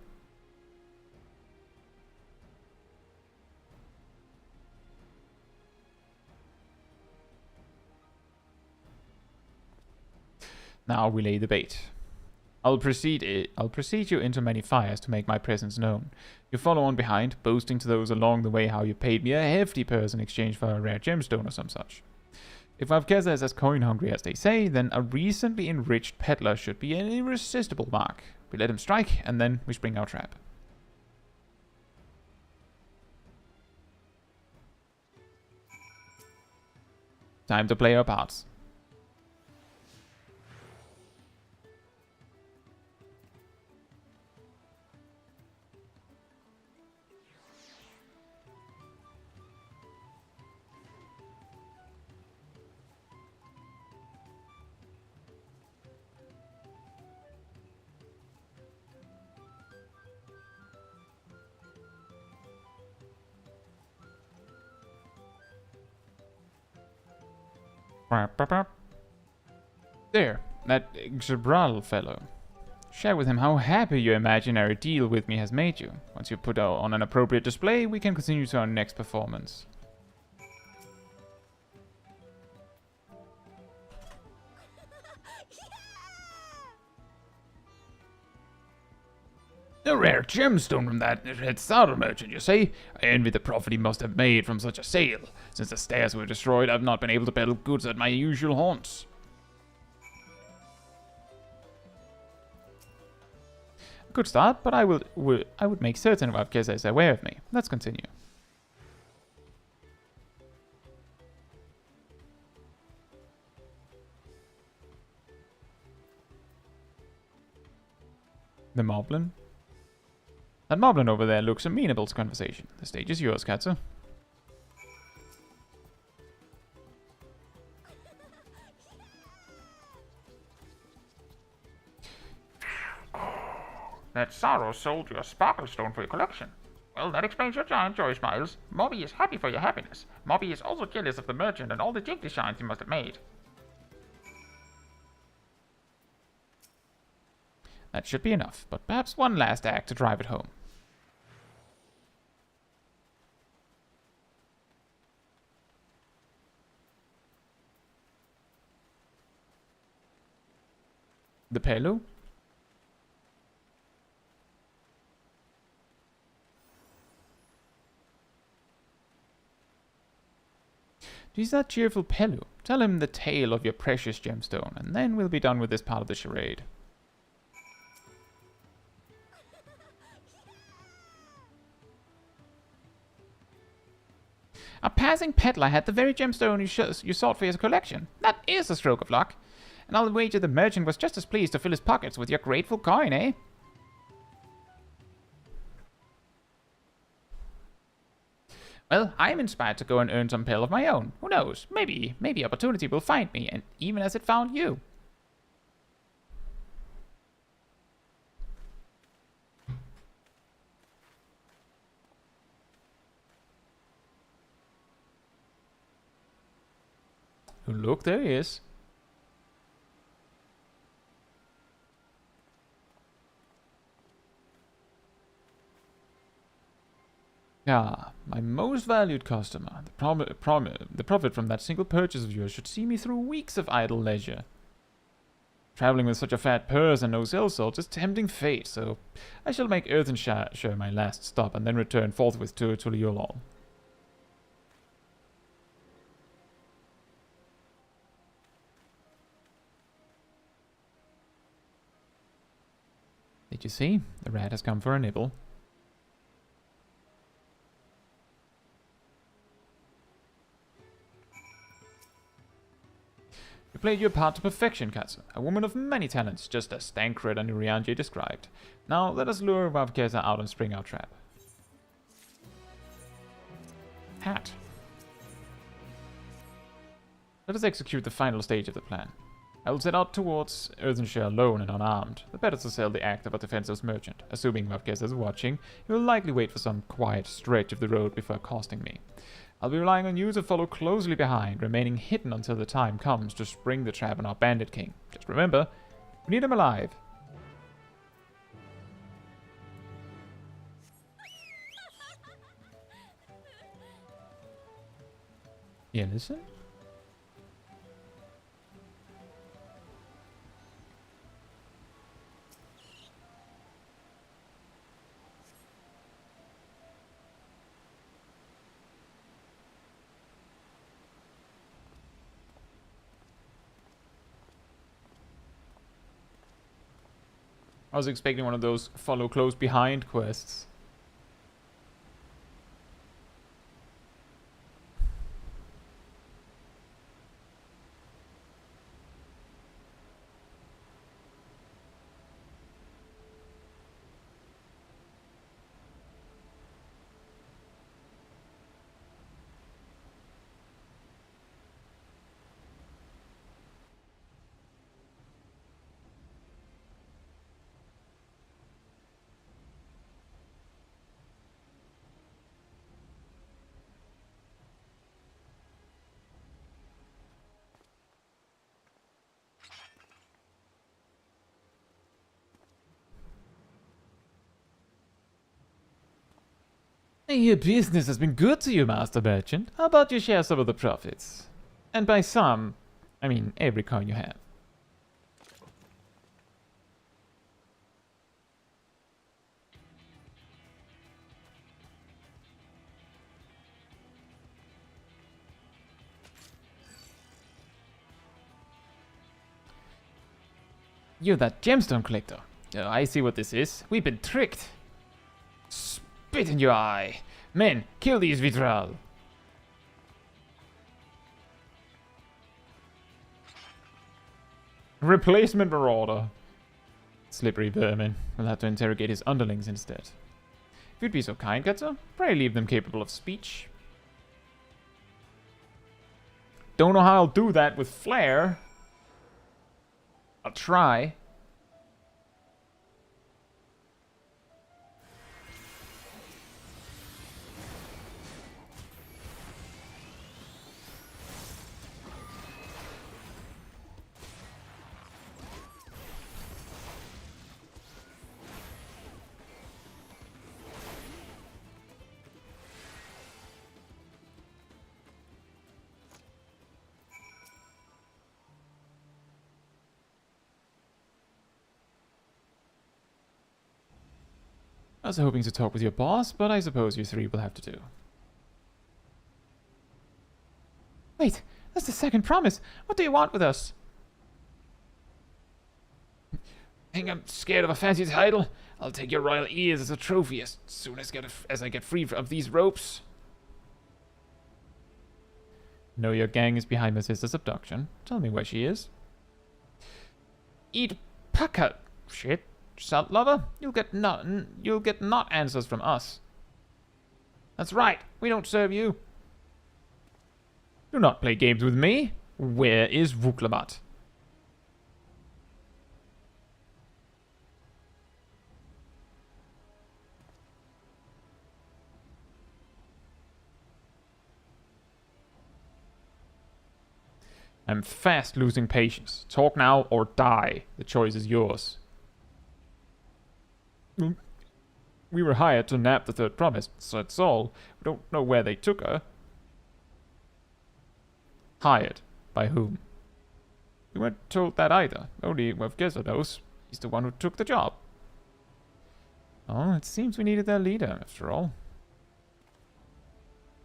Speaker 1: Now we lay the bait. I'll precede you into many fires to make my presence known. You follow on behind, boasting to those along the way how you paid me a hefty purse in exchange for a rare gemstone or some such. If Wavgesa is as coin-hungry as they say, then a recently enriched peddler should be an irresistible mark. We let him strike, and then we spring our trap. Time to play our parts. There, that Tural fellow. Share with him how happy your imaginary deal with me has made you. Once you put on an appropriate display, we can continue to our next performance.
Speaker 7: A rare gemstone from that head saddle merchant, you say? I envy the profit he must have made from such a sale. Since the stairs were destroyed, I've not been able to peddle goods at my usual haunts.
Speaker 1: Good start, but I would make certain Wavgesa is aware of me. Let's continue. The Moblin. That moblin over there looks amenable to conversation. The stage is yours, Caetsu.
Speaker 13: That sorrow sold you a sparkle stone for your collection. Well, that explains your giant joy smiles. Mobby is happy for your happiness. Mobby is also jealous of the merchant and all the jiggly shines he must have made.
Speaker 1: That should be enough, but perhaps one last act to drive it home. The Pelu? He's that cheerful Pelu. Tell him the tale of your precious gemstone, and then we'll be done with this part of the charade. A passing peddler had the very gemstone you sought for your collection. That is a stroke of luck. And I'll wager the merchant was just as pleased to fill his pockets with your grateful coin, eh? Well, I'm inspired to go and earn some pel of my own. Who knows? Maybe opportunity will find me, and even as it found you. Look, there he is. Ah, my most valued customer. The profit from that single purchase of yours should see me through weeks of idle leisure. Traveling with such a fat purse and no sellswords is tempting fate, so I shall make Earthenshire my last stop and then return forthwith to Tuliyollal. Did you see? The rat has come for a nibble. You played your part to perfection, Caetsu. A woman of many talents, just as Tancred and Urianger described. Now let us lure Vavkeza out and spring our trap. Hat. Let us execute the final stage of the plan. I will set out towards Earthenshire alone and unarmed, the better to sell the act of a defenseless merchant. Assuming Vavkeza is watching, he will likely wait for some quiet stretch of the road before accosting me. I'll be relying on you to follow closely behind, remaining hidden until the time comes to spring the trap on our bandit king. Just remember, we need him alive. Yeah, listen. I was expecting one of those follow close behind quests. Your business has been good to you, Master Merchant. How about you share some of the profits? And by some, I mean every coin you have. You're that gemstone collector. Oh, I see what this is. We've been tricked. Spit in your eye. Men, kill these Vitral. Replacement marauder. Slippery vermin. We'll have to interrogate his underlings instead. you'd be so kind, Caetsu, pray leave them capable of speech. Don't know how I'll do that with flair. I'll try. I was hoping to talk with your boss, but I suppose you three will have to do. Wait, that's the second promise. What do you want with us?
Speaker 7: Think I'm scared of a fancy title? I'll take your royal ears as a trophy as soon as I get free of these ropes.
Speaker 1: Know your gang is behind my sister's abduction. Tell me where she is.
Speaker 7: Eat alpaca. Shit.
Speaker 1: Salt lover, you'll get not answers from us.
Speaker 7: That's right, we don't serve you.
Speaker 1: Do not play games with me. Where is Vuklamat? I'm fast losing patience. Talk now or die. The choice is yours. We were hired to nab the third promise, so that's all. We don't know where they took her. Hired? By whom? We weren't told that either. Only Wavgeza knows. He's the one who took the job. Oh, it seems we needed their leader, after all.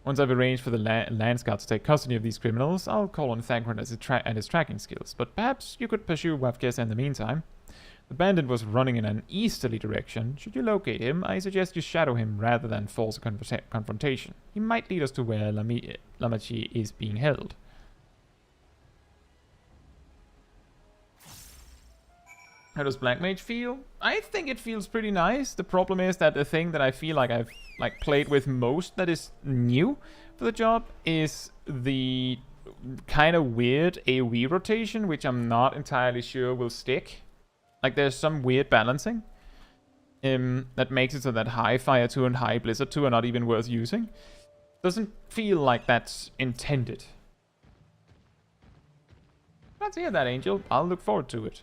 Speaker 1: Once I've arranged for the land scout to take custody of these criminals, I'll call on Thagran and his tracking skills, but perhaps you could pursue Wavgeza in the meantime. The bandit was running in an easterly direction. Should you locate him, I suggest you shadow him rather than force a confrontation. He might lead us to where Lamachi is being held. How does Black Mage feel? I think it feels pretty nice. The problem is that the thing that I feel like I've played with most that is new for the job is the kind of weird AoE rotation, which I'm not entirely sure will stick. Like, there's some weird balancing that makes it so that high Fire 2 and high Blizzard 2 are not even worth using. Doesn't feel like that's intended. Glad to hear that, Angel. I'll look forward to it.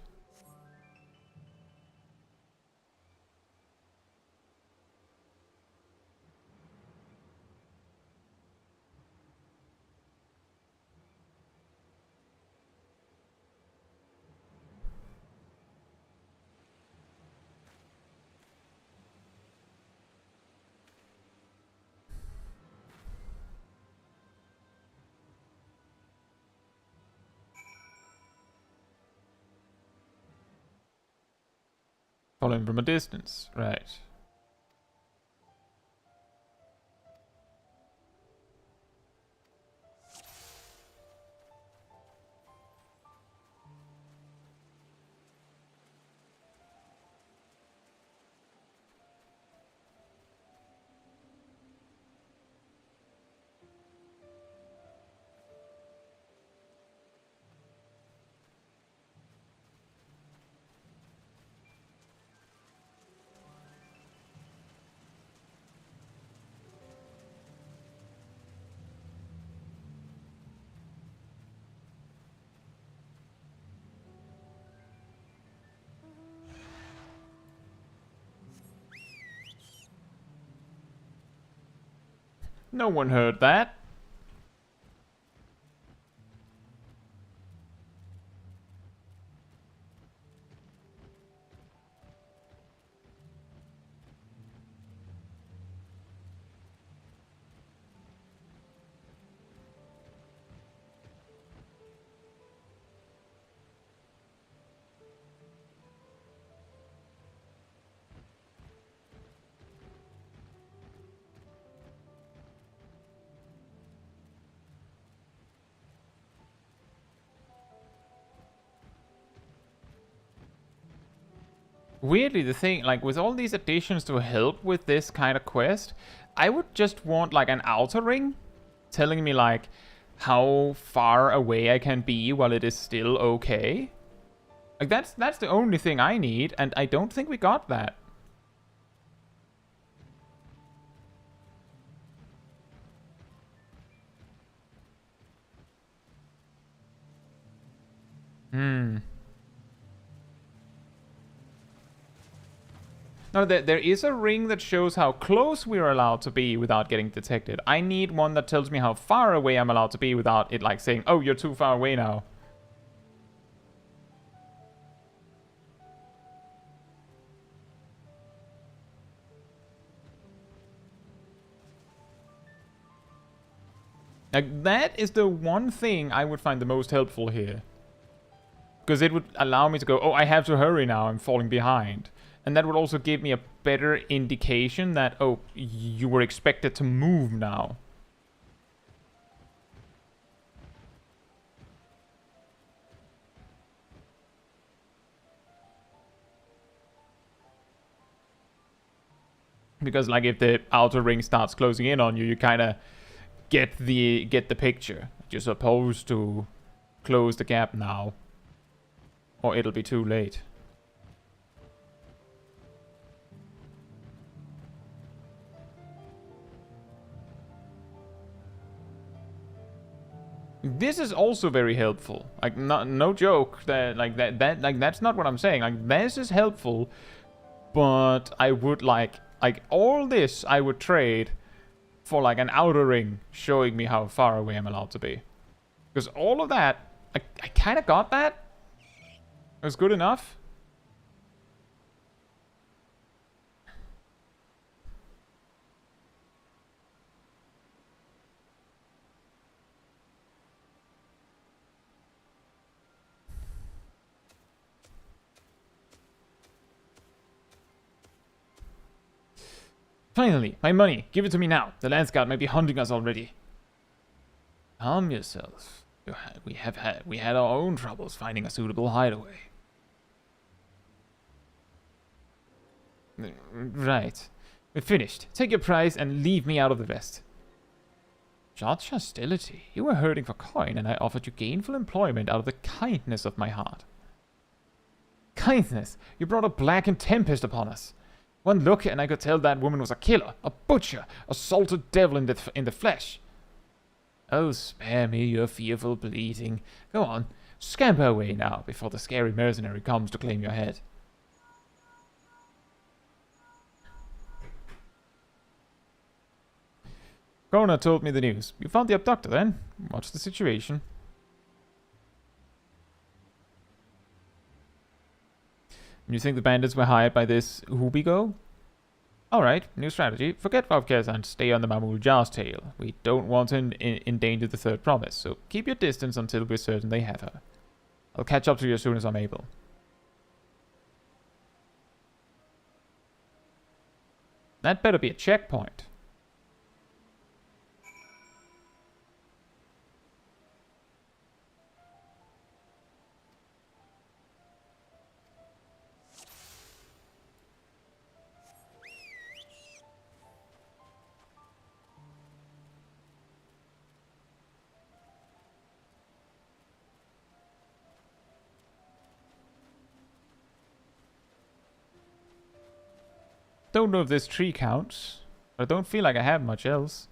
Speaker 1: Follow him from a distance, right. No one heard that. Weirdly, the thing, like, with all these additions to help with this kind of quest, I would just want, like, an outer ring telling me, like, how far away I can be while it is still okay. Like, that's the only thing I need, and I don't think we got that. No, there is a ring that shows how close we're allowed to be without getting detected. I need one that tells me how far away I'm allowed to be without it, like, saying, oh, you're too far away now. Like, that is the one thing I would find the most helpful here. Because it would allow me to go, oh, I have to hurry now, I'm falling behind. And that would also give me a better indication that, oh, you were expected to move now. Because, like, if the outer ring starts closing in on you, you kind of get the picture. You're supposed to close the gap now, or it'll be too late. This is also very helpful. Like, no joke. That's not what I'm saying. Like, this is helpful, but I would like all this I would trade for, like, an outer ring showing me how far away I'm allowed to be. Because all of that, I kind of got that. It was good enough. Finally, my money. Give it to me now. The Landsguard may be hunting us already. Calm yourself. We had our own troubles finding a suitable hideaway. Right. We're finished. Take your prize and leave me out of the vest. Judge hostility. You were hurting for coin, and I offered you gainful employment out of the kindness of my heart. Kindness? You brought a blackened tempest upon us. One look, and I could tell that woman was a killer, a butcher, a salted devil in the flesh. Oh, spare me your fearful bleating. Go on, scamper away now, before the scary mercenary comes to claim your head. Coroner told me the news. You found the abductor, then? What's the situation? You think the bandits were hired by this Hubigo? Alright, new strategy. Forget Vavkes and stay on the Mamul Jar's tail. We don't want to endanger the third promise, so keep your distance until we're certain they have her. I'll catch up to you as soon as I'm able. That better be a checkpoint. Don't know if this tree counts, but I don't feel like I have much else.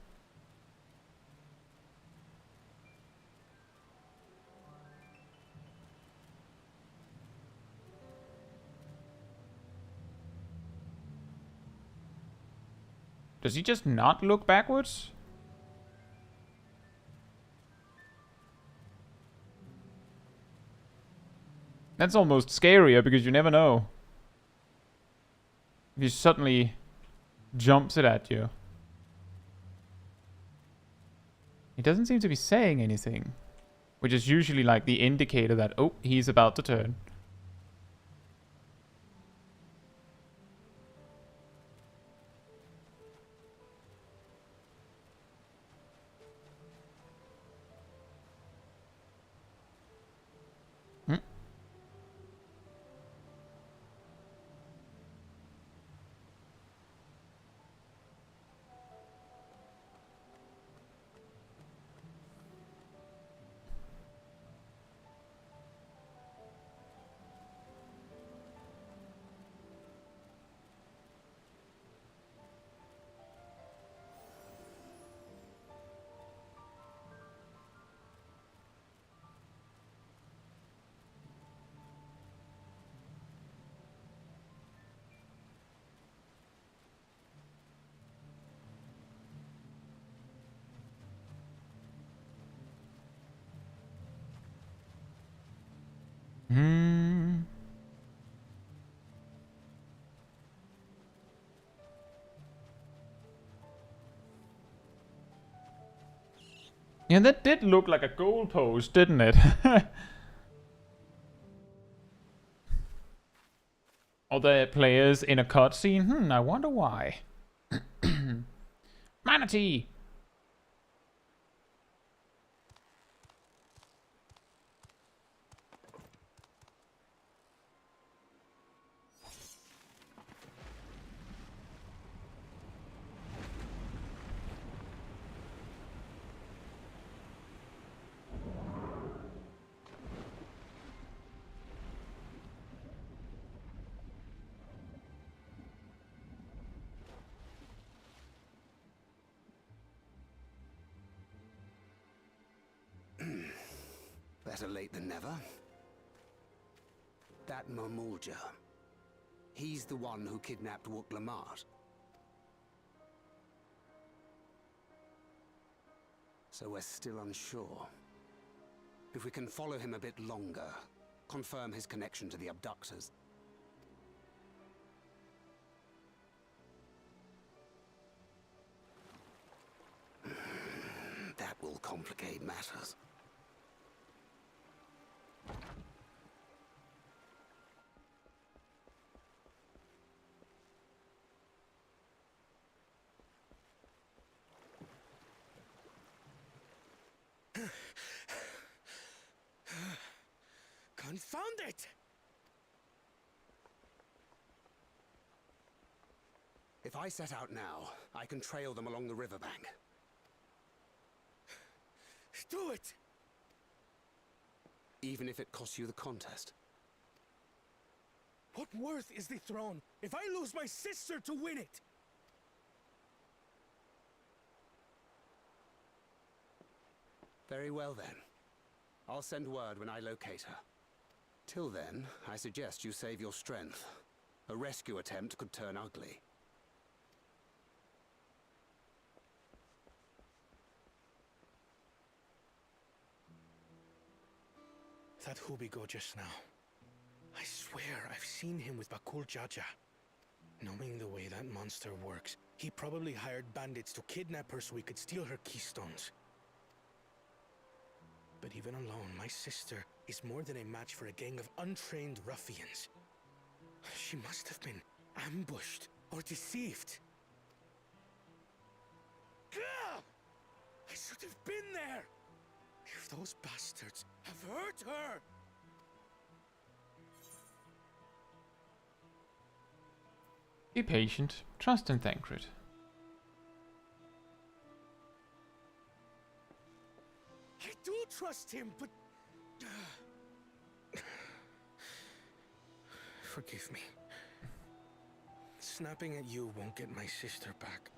Speaker 1: Does he just not look backwards? That's almost scarier because you never know. If he suddenly jumps it at you. He doesn't seem to be saying anything, which is usually like the indicator that, oh, he's about to turn. Yeah, that did look like a goalpost, didn't it? Other players in a cutscene? I wonder why. Manatee!
Speaker 20: Better late than never. That Mamulja. He's the one who kidnapped Wook Lamart. So we're still unsure. If we can follow him a bit longer, confirm his connection to the abductors. That will complicate matters.
Speaker 12: Confound it!
Speaker 20: If I set out now, I can trail them along the riverbank.
Speaker 12: Do it!
Speaker 20: Even if it costs you the contest.
Speaker 12: What worth is the throne if I lose my sister to win it?
Speaker 20: Very well then. I'll send word when I locate her. Till then, I suggest you save your strength. A rescue attempt could turn ugly.
Speaker 12: That Hubigo just now. I swear I've seen him with Bakul Jaja. Knowing the way that monster works, he probably hired bandits to kidnap her so he could steal her keystones. But even alone, my sister is more than a match for a gang of untrained ruffians. She must have been ambushed or deceived. Gah! I should have been there! If those bastards have hurt her!
Speaker 1: Be patient, trust in Thancred.
Speaker 12: I do trust him, but... Forgive me. Snapping at you won't get my sister back.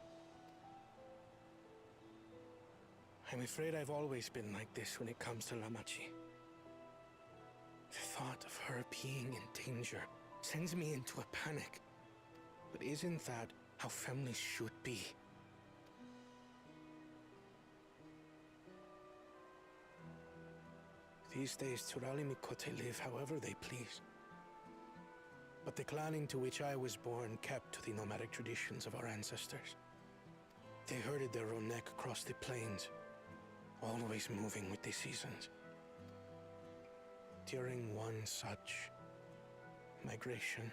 Speaker 12: I'm afraid I've always been like this when it comes to Lamachi. The thought of her being in danger sends me into a panic. But isn't that how families should be? These days, Turali Mikote live however they please. But the clan into which I was born kept to the nomadic traditions of our ancestors. They herded their own neck across the plains, always moving with the seasons. During one such migration,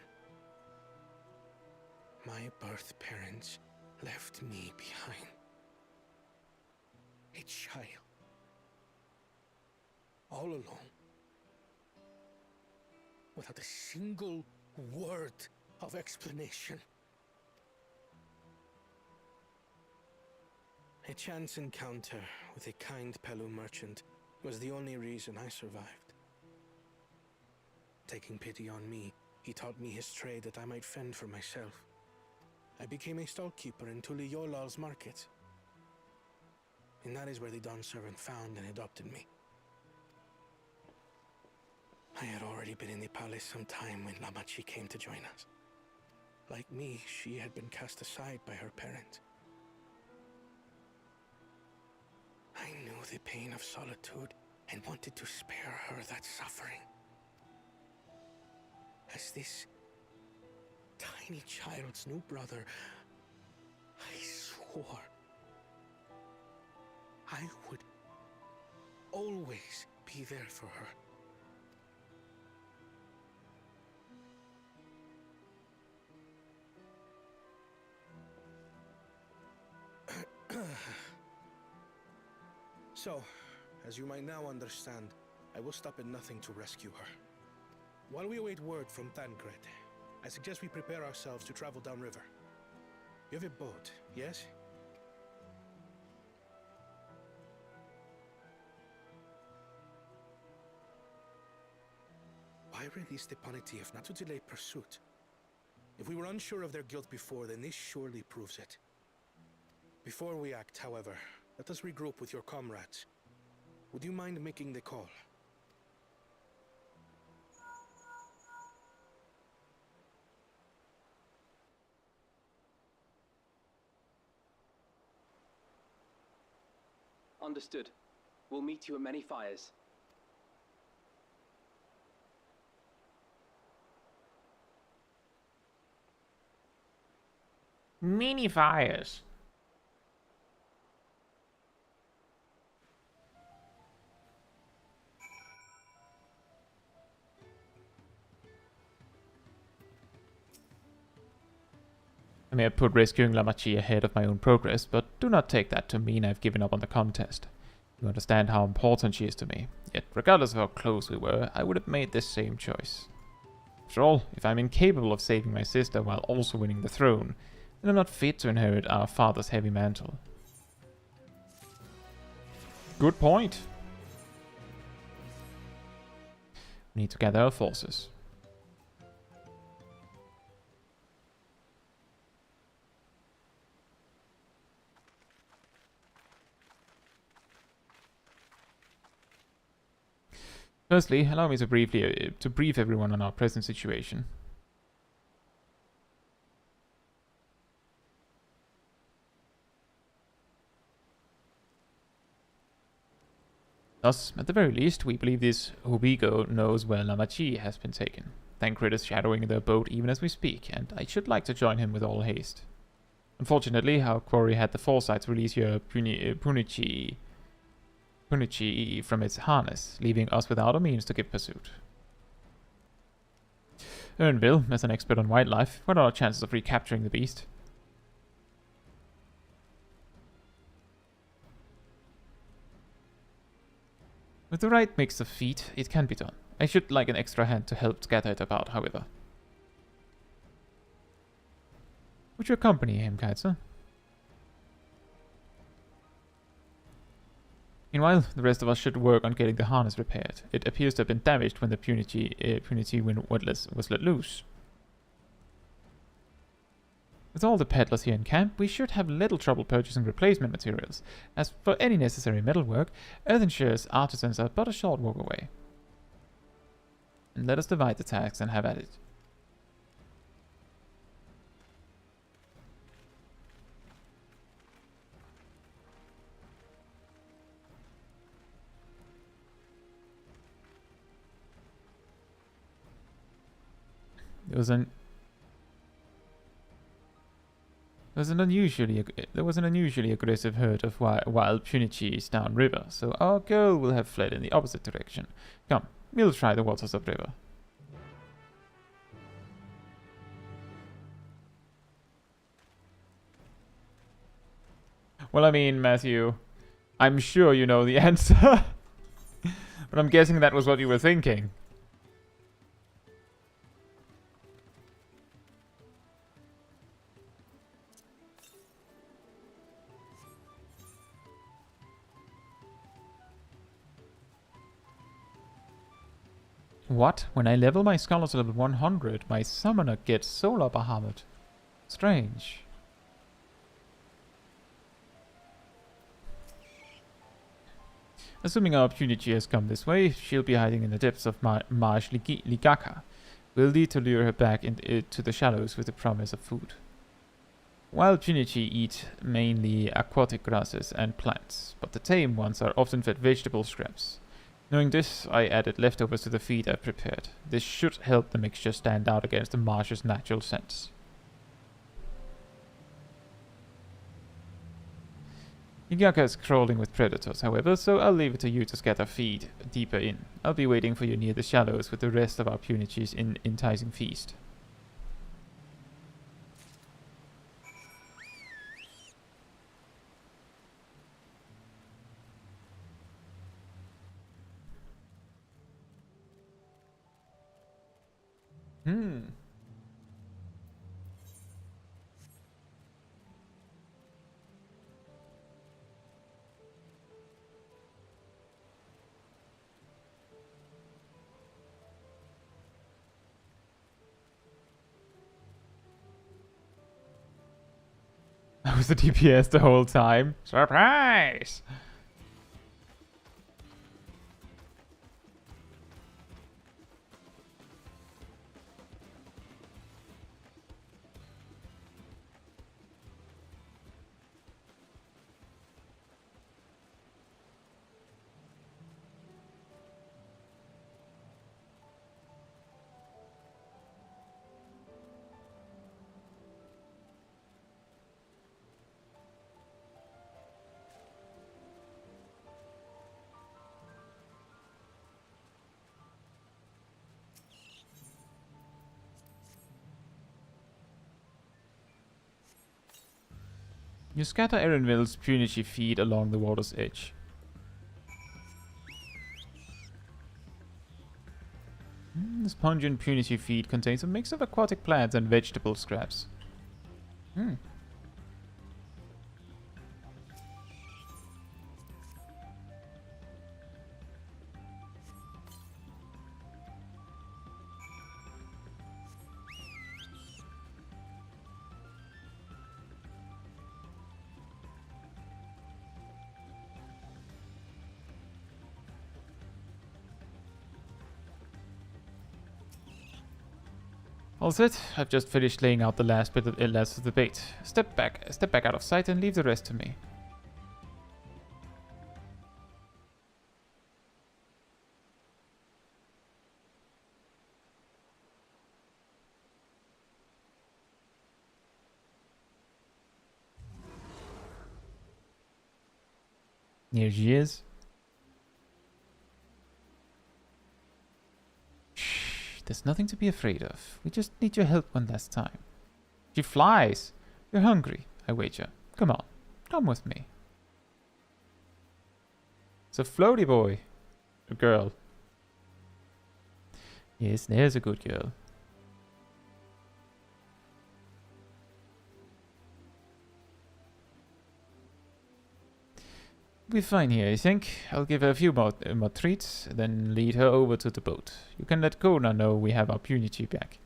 Speaker 12: my birth parents left me behind. A child. All alone. Without a single word of explanation. A chance encounter with a kind Pelu merchant was the only reason I survived. Taking pity on me, he taught me his trade that I might fend for myself. I became a stallkeeper in Tuliyollal's market. And that is where the Dawn servant found and adopted me. I had already been in the palace some time when Lamachi came to join us. Like me, she had been cast aside by her parents. I knew the pain of solitude and wanted to spare her that suffering. As this tiny child's new brother, I swore I would always be there for her. So, as you might now understand, I will stop at nothing to rescue her. While we await word from Tancred, I suggest we prepare ourselves to travel downriver. You have a boat, yes? Why release the Panity if not to delay pursuit? If we were unsure of their guilt before, then this surely proves it. Before we act, however, let us regroup with your comrades. Would you mind making the call?
Speaker 8: Understood. We'll meet you at Many Fires.
Speaker 13: Many fires.
Speaker 1: I may have put rescuing Lamachi ahead of my own progress, but do not take that to mean I've given up on the contest. You understand how important she is to me, yet regardless of how close we were, I would have made this same choice. After all, if I'm incapable of saving my sister while also winning the throne, then I'm not fit to inherit our father's heavy mantle. Good point. We need to gather our forces. Firstly, allow me to brief everyone on our present situation. Thus, at the very least, we believe this Hubigo knows where Lamachi has been taken. Tancred is shadowing their boat even as we speak, and I should like to join him with all haste. Unfortunately, our quarry had the foresight to release your Punichi from its harness, leaving us without a means to give pursuit. Ernville, as an expert on wildlife, what are our chances of recapturing the beast? With the right mix of feet, it can be done. I should like an extra hand to help gather it about, however. Would you accompany him, Caetsu? Meanwhile, the rest of us should work on getting the harness repaired. It appears to have been damaged when the Punity was let loose. With all the peddlers here in camp, we should have little trouble purchasing replacement materials. As for any necessary metalwork, Earthenshire's artisans are but a short walk away. And let us divide the tasks and have at it. There was an unusually aggressive herd of wild Punichis downriver, so our girl will have fled in the opposite direction. Come, we'll try the waters upriver. Well, I mean, Matthew, I'm sure you know the answer, but I'm guessing that was what you were thinking. What? When I level my scholar to level 100, my summoner gets Solar Bahamut. Strange. Assuming our Punichi has come this way, she'll be hiding in the depths of Marsh Ligaka. We'll need to lure her back into the shallows with the promise of food. Wild Punichi eat mainly aquatic grasses and plants, but the tame ones are often fed vegetable scraps. Knowing this, I added leftovers to the feed I prepared. This should help the mixture stand out against the marsh's natural scents. Igaka is crawling with predators, however, so I'll leave it to you to scatter feed deeper in. I'll be waiting for you near the shallows with the rest of our Punichi's enticing feast. I was the DPS the whole time. Surprise! You scatter Erinville's Punichi feed along the water's edge. This pungent Punichi feed contains a mix of aquatic plants and vegetable scraps. All set. I've just finished laying out the last of the bait. Step back out of sight and leave the rest to me. Here she is. There's nothing to be afraid of. We just need your help one last time. She flies. You're hungry, I wager. Come on, come with me. It's a floaty boy. A girl. Yes, there's a good girl. We'll be fine here, I think. I'll give her a few more treats, then lead her over to the boat. You can let Kona know we have our Punichi back.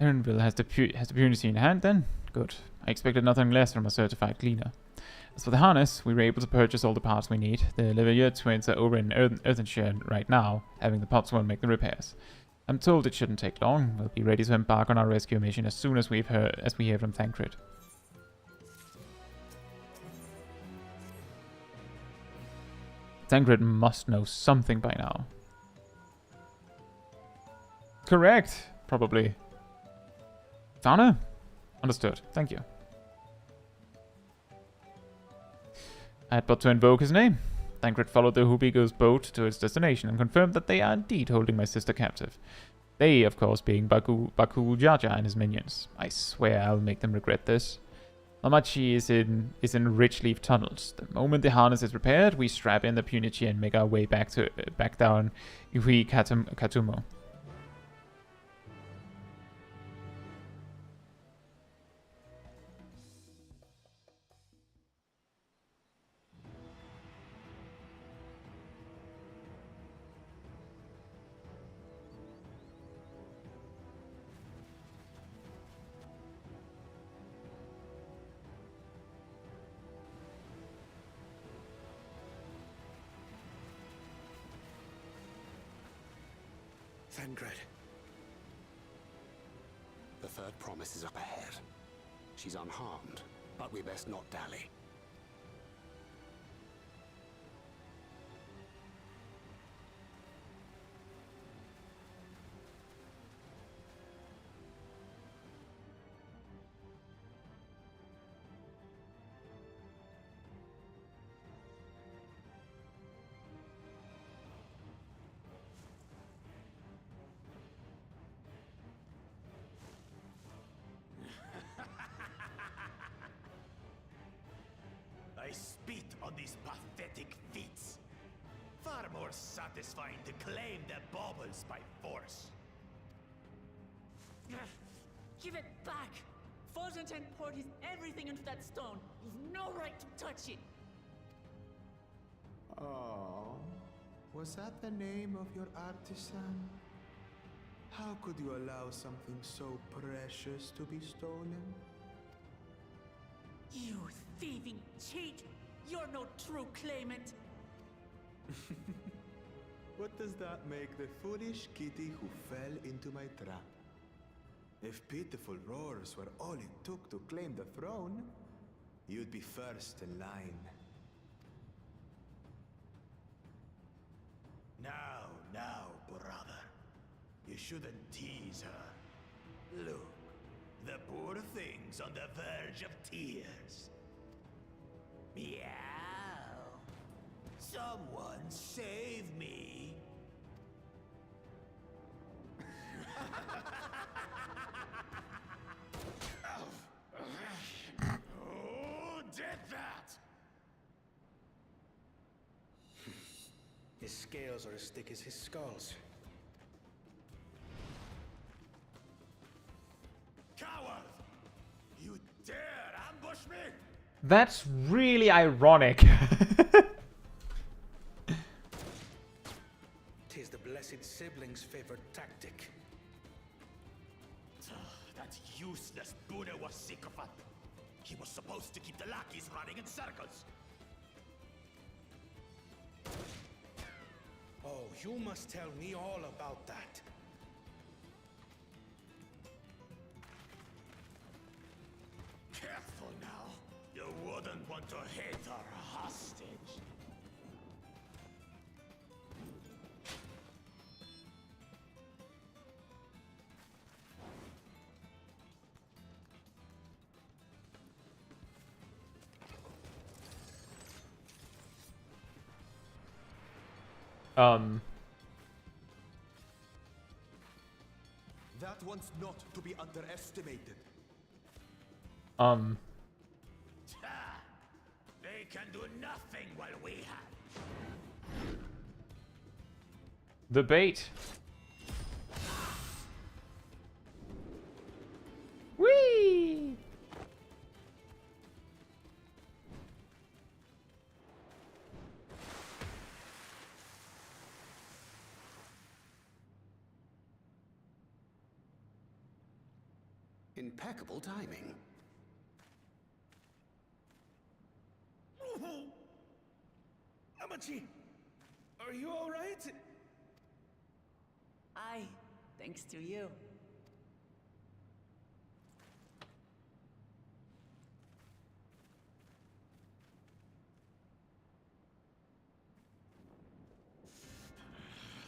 Speaker 1: Erinville has the Punichi in hand then? Good. I expected nothing less from a certified cleaner. As for the harness, we were able to purchase all the parts we need. The Leveilleur twins are over in Earthenshire right now, having the Potswell make the repairs. I'm told it shouldn't take long. We'll be ready to embark on our rescue mission as soon as we hear from Thancred. Thancred must know something by now. Correct, probably. Tana? Understood. Thank you. I had but to invoke his name. Thancred followed the Hubigo's boat to its destination and confirmed that they are indeed holding my sister captive. They, of course, being Baku Jaja and his minions. I swear I'll make them regret this. Namachi is in rich leaf tunnels. The moment the harness is repaired, we strap in the Punichi and make our way back down Ihui Katumo.
Speaker 12: Thengred.
Speaker 20: The third promise is up ahead. She's unharmed, but we best not dally.
Speaker 21: I spit on these pathetic feats. Far more satisfying to claim the baubles by force.
Speaker 2: Give it back! Fosunten poured his everything into that stone. You've no right to touch it.
Speaker 9: Oh, was that the name of your artisan? How could you allow something so precious to be stolen?
Speaker 2: You thieving cheat! You're no true claimant!
Speaker 9: What does that make the foolish kitty who fell into my trap? If pitiful roars were all it took to claim the throne, you'd be first in line.
Speaker 21: Now, brother. You shouldn't tease her. Look, the poor thing's on the verge of tears. Meow. Someone save me. Who did that?
Speaker 12: His scales are as thick as his skulls.
Speaker 21: Coward! You dare ambush me?
Speaker 1: That's really ironic.
Speaker 12: Tis the blessed sibling's favorite tactic.
Speaker 21: That useless Buddha was sycophant. He was supposed to keep the lackeys running in circles.
Speaker 12: Oh, you must tell me all about that.
Speaker 21: Careful now. You wouldn't want to hit our hostage.
Speaker 23: That one's not to be underestimated.
Speaker 21: They can do nothing while we have.
Speaker 1: The bait. Whee!
Speaker 20: Impeccable timing.
Speaker 12: Amachi, are you all right?
Speaker 2: Aye, thanks to you.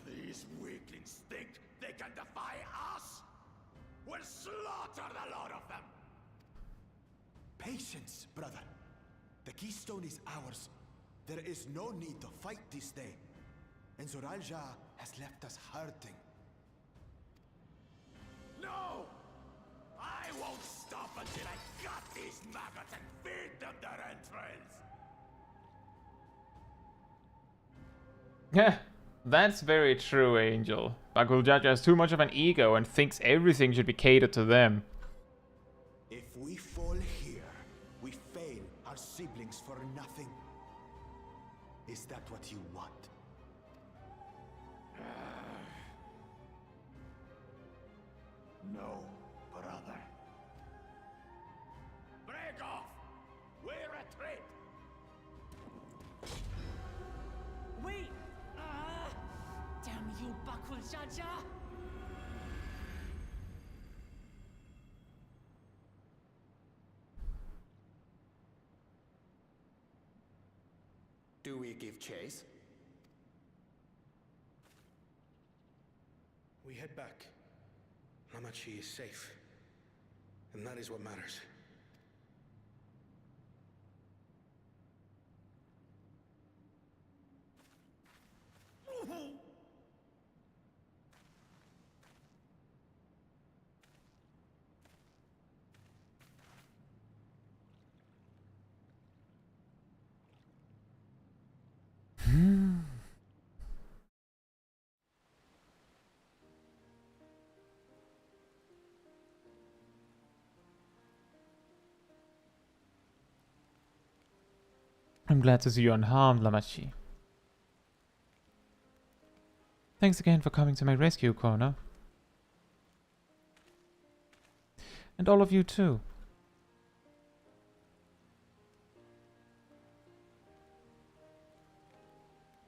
Speaker 21: These weaklings think they can defy us? We'll slaughter the lot of them!
Speaker 23: Patience, brother. The Keystone is ours. There is no need to fight this day. And Zoralja has left us hurting.
Speaker 21: No! I won't stop until I gut these maggots and feed them their entrails!
Speaker 1: Yeah, that's very true, Angel. Baguljaja has too much of an ego and thinks everything should be catered to them.
Speaker 23: If we fall here, we fail our siblings for nothing. Is that what you want?
Speaker 21: No, brother. Break off! We retreat!
Speaker 2: Wait! Damn you, Bakul Jaja!
Speaker 20: Do we give chase?
Speaker 12: We head back. Hamachi is safe. And that is what matters.
Speaker 1: I'm glad to see you unharmed, Lamachi. Thanks again for coming to my rescue, Corner. And all of you too.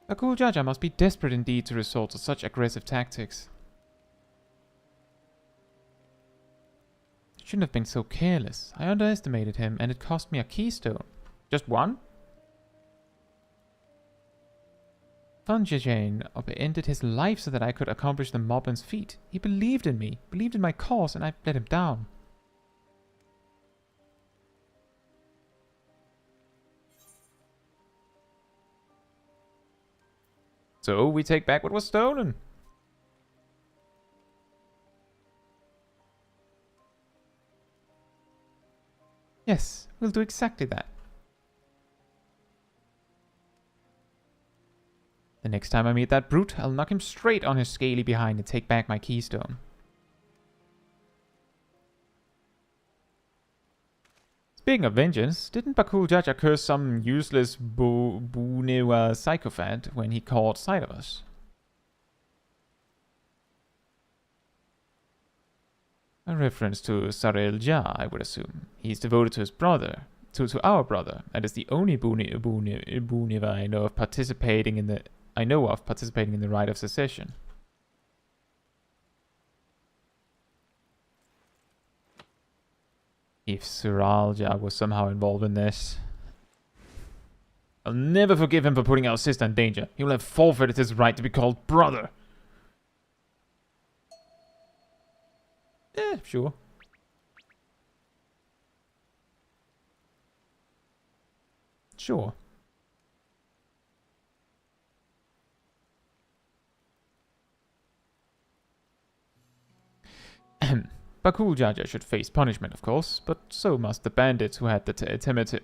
Speaker 1: A cool Jaja must be desperate indeed to resort to such aggressive tactics. Shouldn't have been so careless. I underestimated him and it cost me a keystone. Just one? Funjajane upended his life so that I could accomplish the Moblin's feat. He believed in me, believed in my cause, and I let him down. So we take back what was stolen. Yes, we'll do exactly that. The next time I meet that brute, I'll knock him straight on his scaly behind and take back my keystone. Speaking of vengeance, didn't Bakul Jaja curse some useless Bunewa sycophant when he caught sight of us? A reference to Sarel Ja, I would assume. He's devoted to his brother, to our brother, and is the only Bunewa I know of participating in the rite of secession. If Suralja was somehow involved in this, I'll never forgive him for putting our sister in danger. He will have forfeited his right to be called brother. Sure. Sure. Bakul Jaja should face punishment, of course, but so must the bandits who had the temerity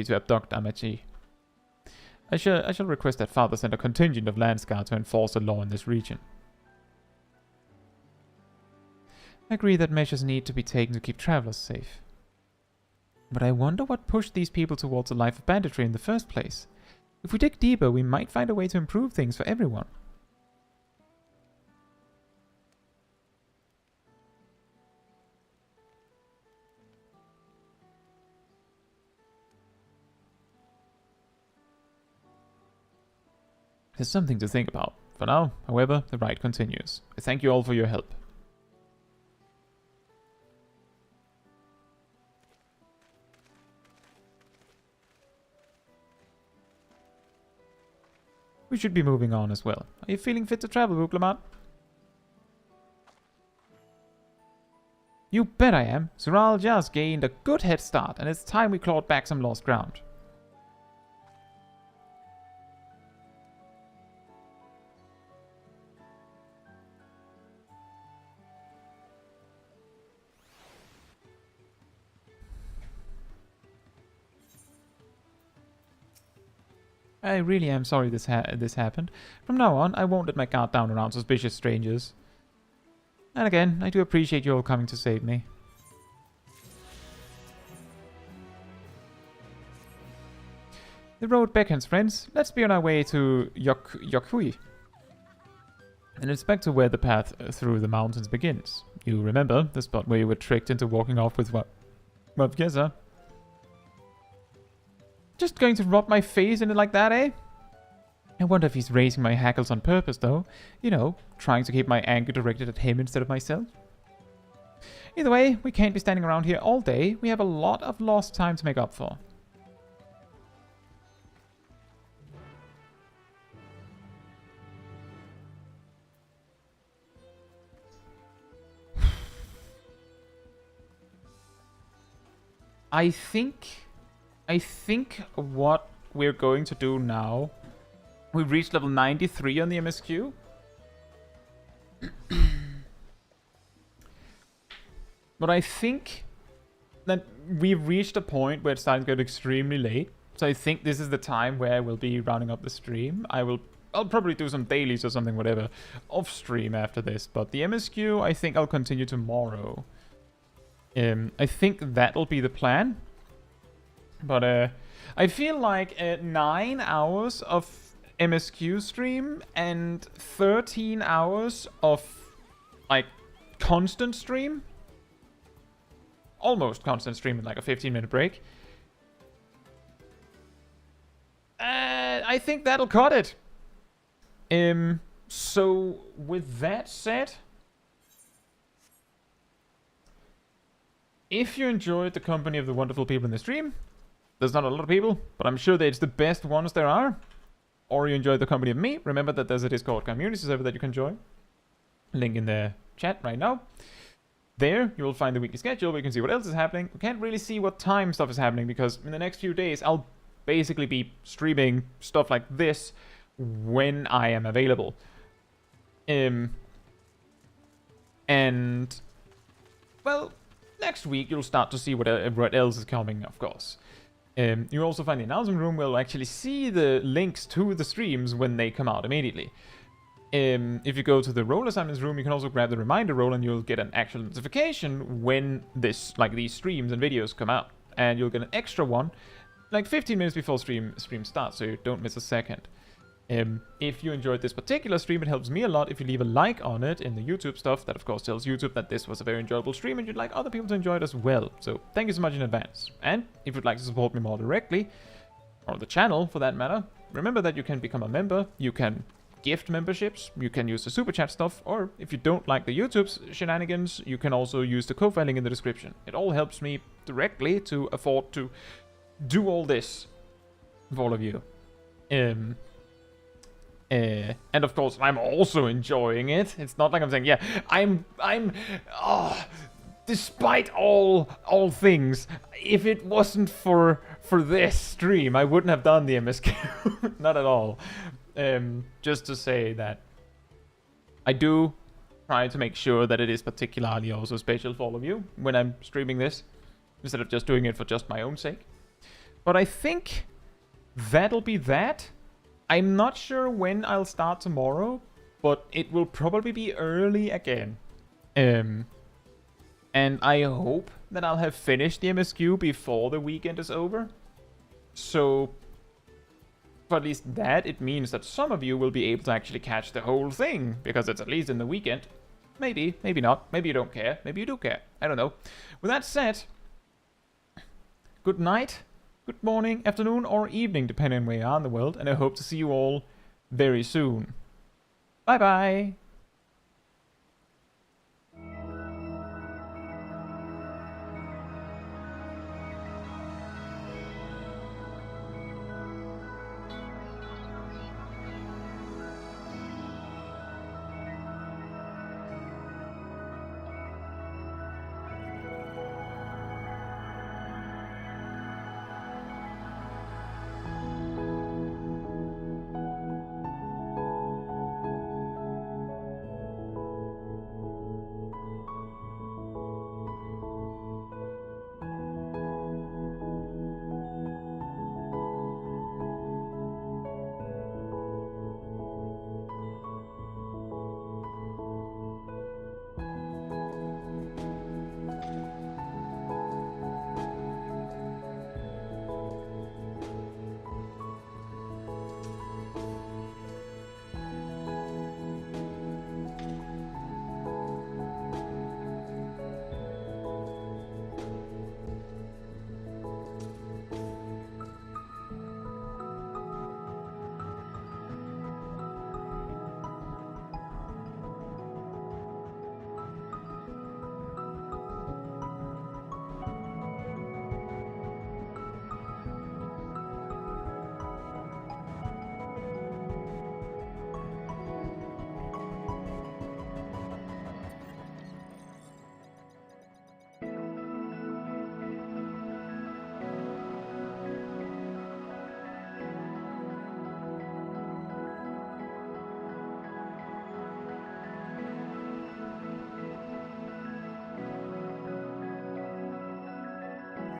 Speaker 1: to abduct Amachi. I shall request that Father send a contingent of Landsguard to enforce the law in this region. I agree that measures need to be taken to keep travelers safe. But I wonder what pushed these people towards a life of banditry in the first place. If we dig deeper, we might find a way to improve things for everyone. There's something to think about. For now, however, the ride continues. I thank you all for your help. We should be moving on as well. Are you feeling fit to travel, Buklamat? You bet I am. Sural just gained a good head start, and it's time we clawed back some lost ground. I really am sorry this happened. From now on, I won't let my guard down around suspicious strangers. And again, I do appreciate you all coming to save me. The road beckons, friends. Let's be on our way to Yokhui and inspect where the path through the mountains begins. You remember the spot where you were tricked into walking off with Wavgeza? Just going to rub my face in it like that, eh? I wonder if he's raising my hackles on purpose, though. You know, trying to keep my anger directed at him instead of myself. Either way, we can't be standing around here all day. We have a lot of lost time to make up for. I think what we're going to do now, we've reached level 93 on the MSQ. But I think that we've reached a point where it's starting to get extremely late. So I think this is the time where we'll be rounding up the stream. I'll probably do some dailies or something, whatever, off stream after this. But the MSQ, I think I'll continue tomorrow. I think that'll be the plan. But I feel like 9 hours of MSQ stream and 13 hours of like constant stream, almost constant stream with like a 15-minute break. I think that'll cut it. So with that said, if you enjoyed the company of the wonderful people in the stream, there's not a lot of people, but I'm sure that it's the best ones there are, or you enjoyed the company of me, remember that there's a Discord community server that you can join. Link in the chat right now. There, you will find the weekly schedule where you can see what else is happening. We can't really see what time stuff is happening because in the next few days, I'll basically be streaming stuff like this when I am available. And, well, next week you'll start to see what else is coming, of course. You also find the announcement room where you'll actually see the links to the streams when they come out immediately. If you go to the role assignments room, you can also grab the reminder role and you'll get an actual notification when these streams and videos come out. And you'll get an extra one, like 15 minutes before stream starts, so you don't miss a second. If you enjoyed this particular stream, it helps me a lot if you leave a like on it in the YouTube stuff. That of course tells YouTube that this was a very enjoyable stream and you'd like other people to enjoy it as well. So thank you so much in advance. And if you'd like to support me more directly, or the channel for that matter, remember that you can become a member, you can gift memberships, you can use the super chat stuff, or if you don't like the YouTube's shenanigans, you can also use the Ko-Fi link in the description. It all helps me directly to afford to do all this for all of you. And of course, I'm also enjoying it. It's not like I'm saying, yeah, despite all things, if it wasn't for this stream, I wouldn't have done the MSQ. Not at all. Just to say that I do try to make sure that it is particularly also special for all of you when I'm streaming this, instead of just doing it for just my own sake. But I think that'll be that. I'm not sure when I'll start tomorrow, but it will probably be early again. And I hope that I'll have finished the MSQ before the weekend is over. So, for at least that, it means that some of you will be able to actually catch the whole thing, because it's at least in the weekend. Maybe, maybe not. Maybe you don't care. Maybe you do care. I don't know. With that said, good night. Good morning, afternoon, or evening, depending on where you are in the world, and I hope to see you all very soon. Bye-bye!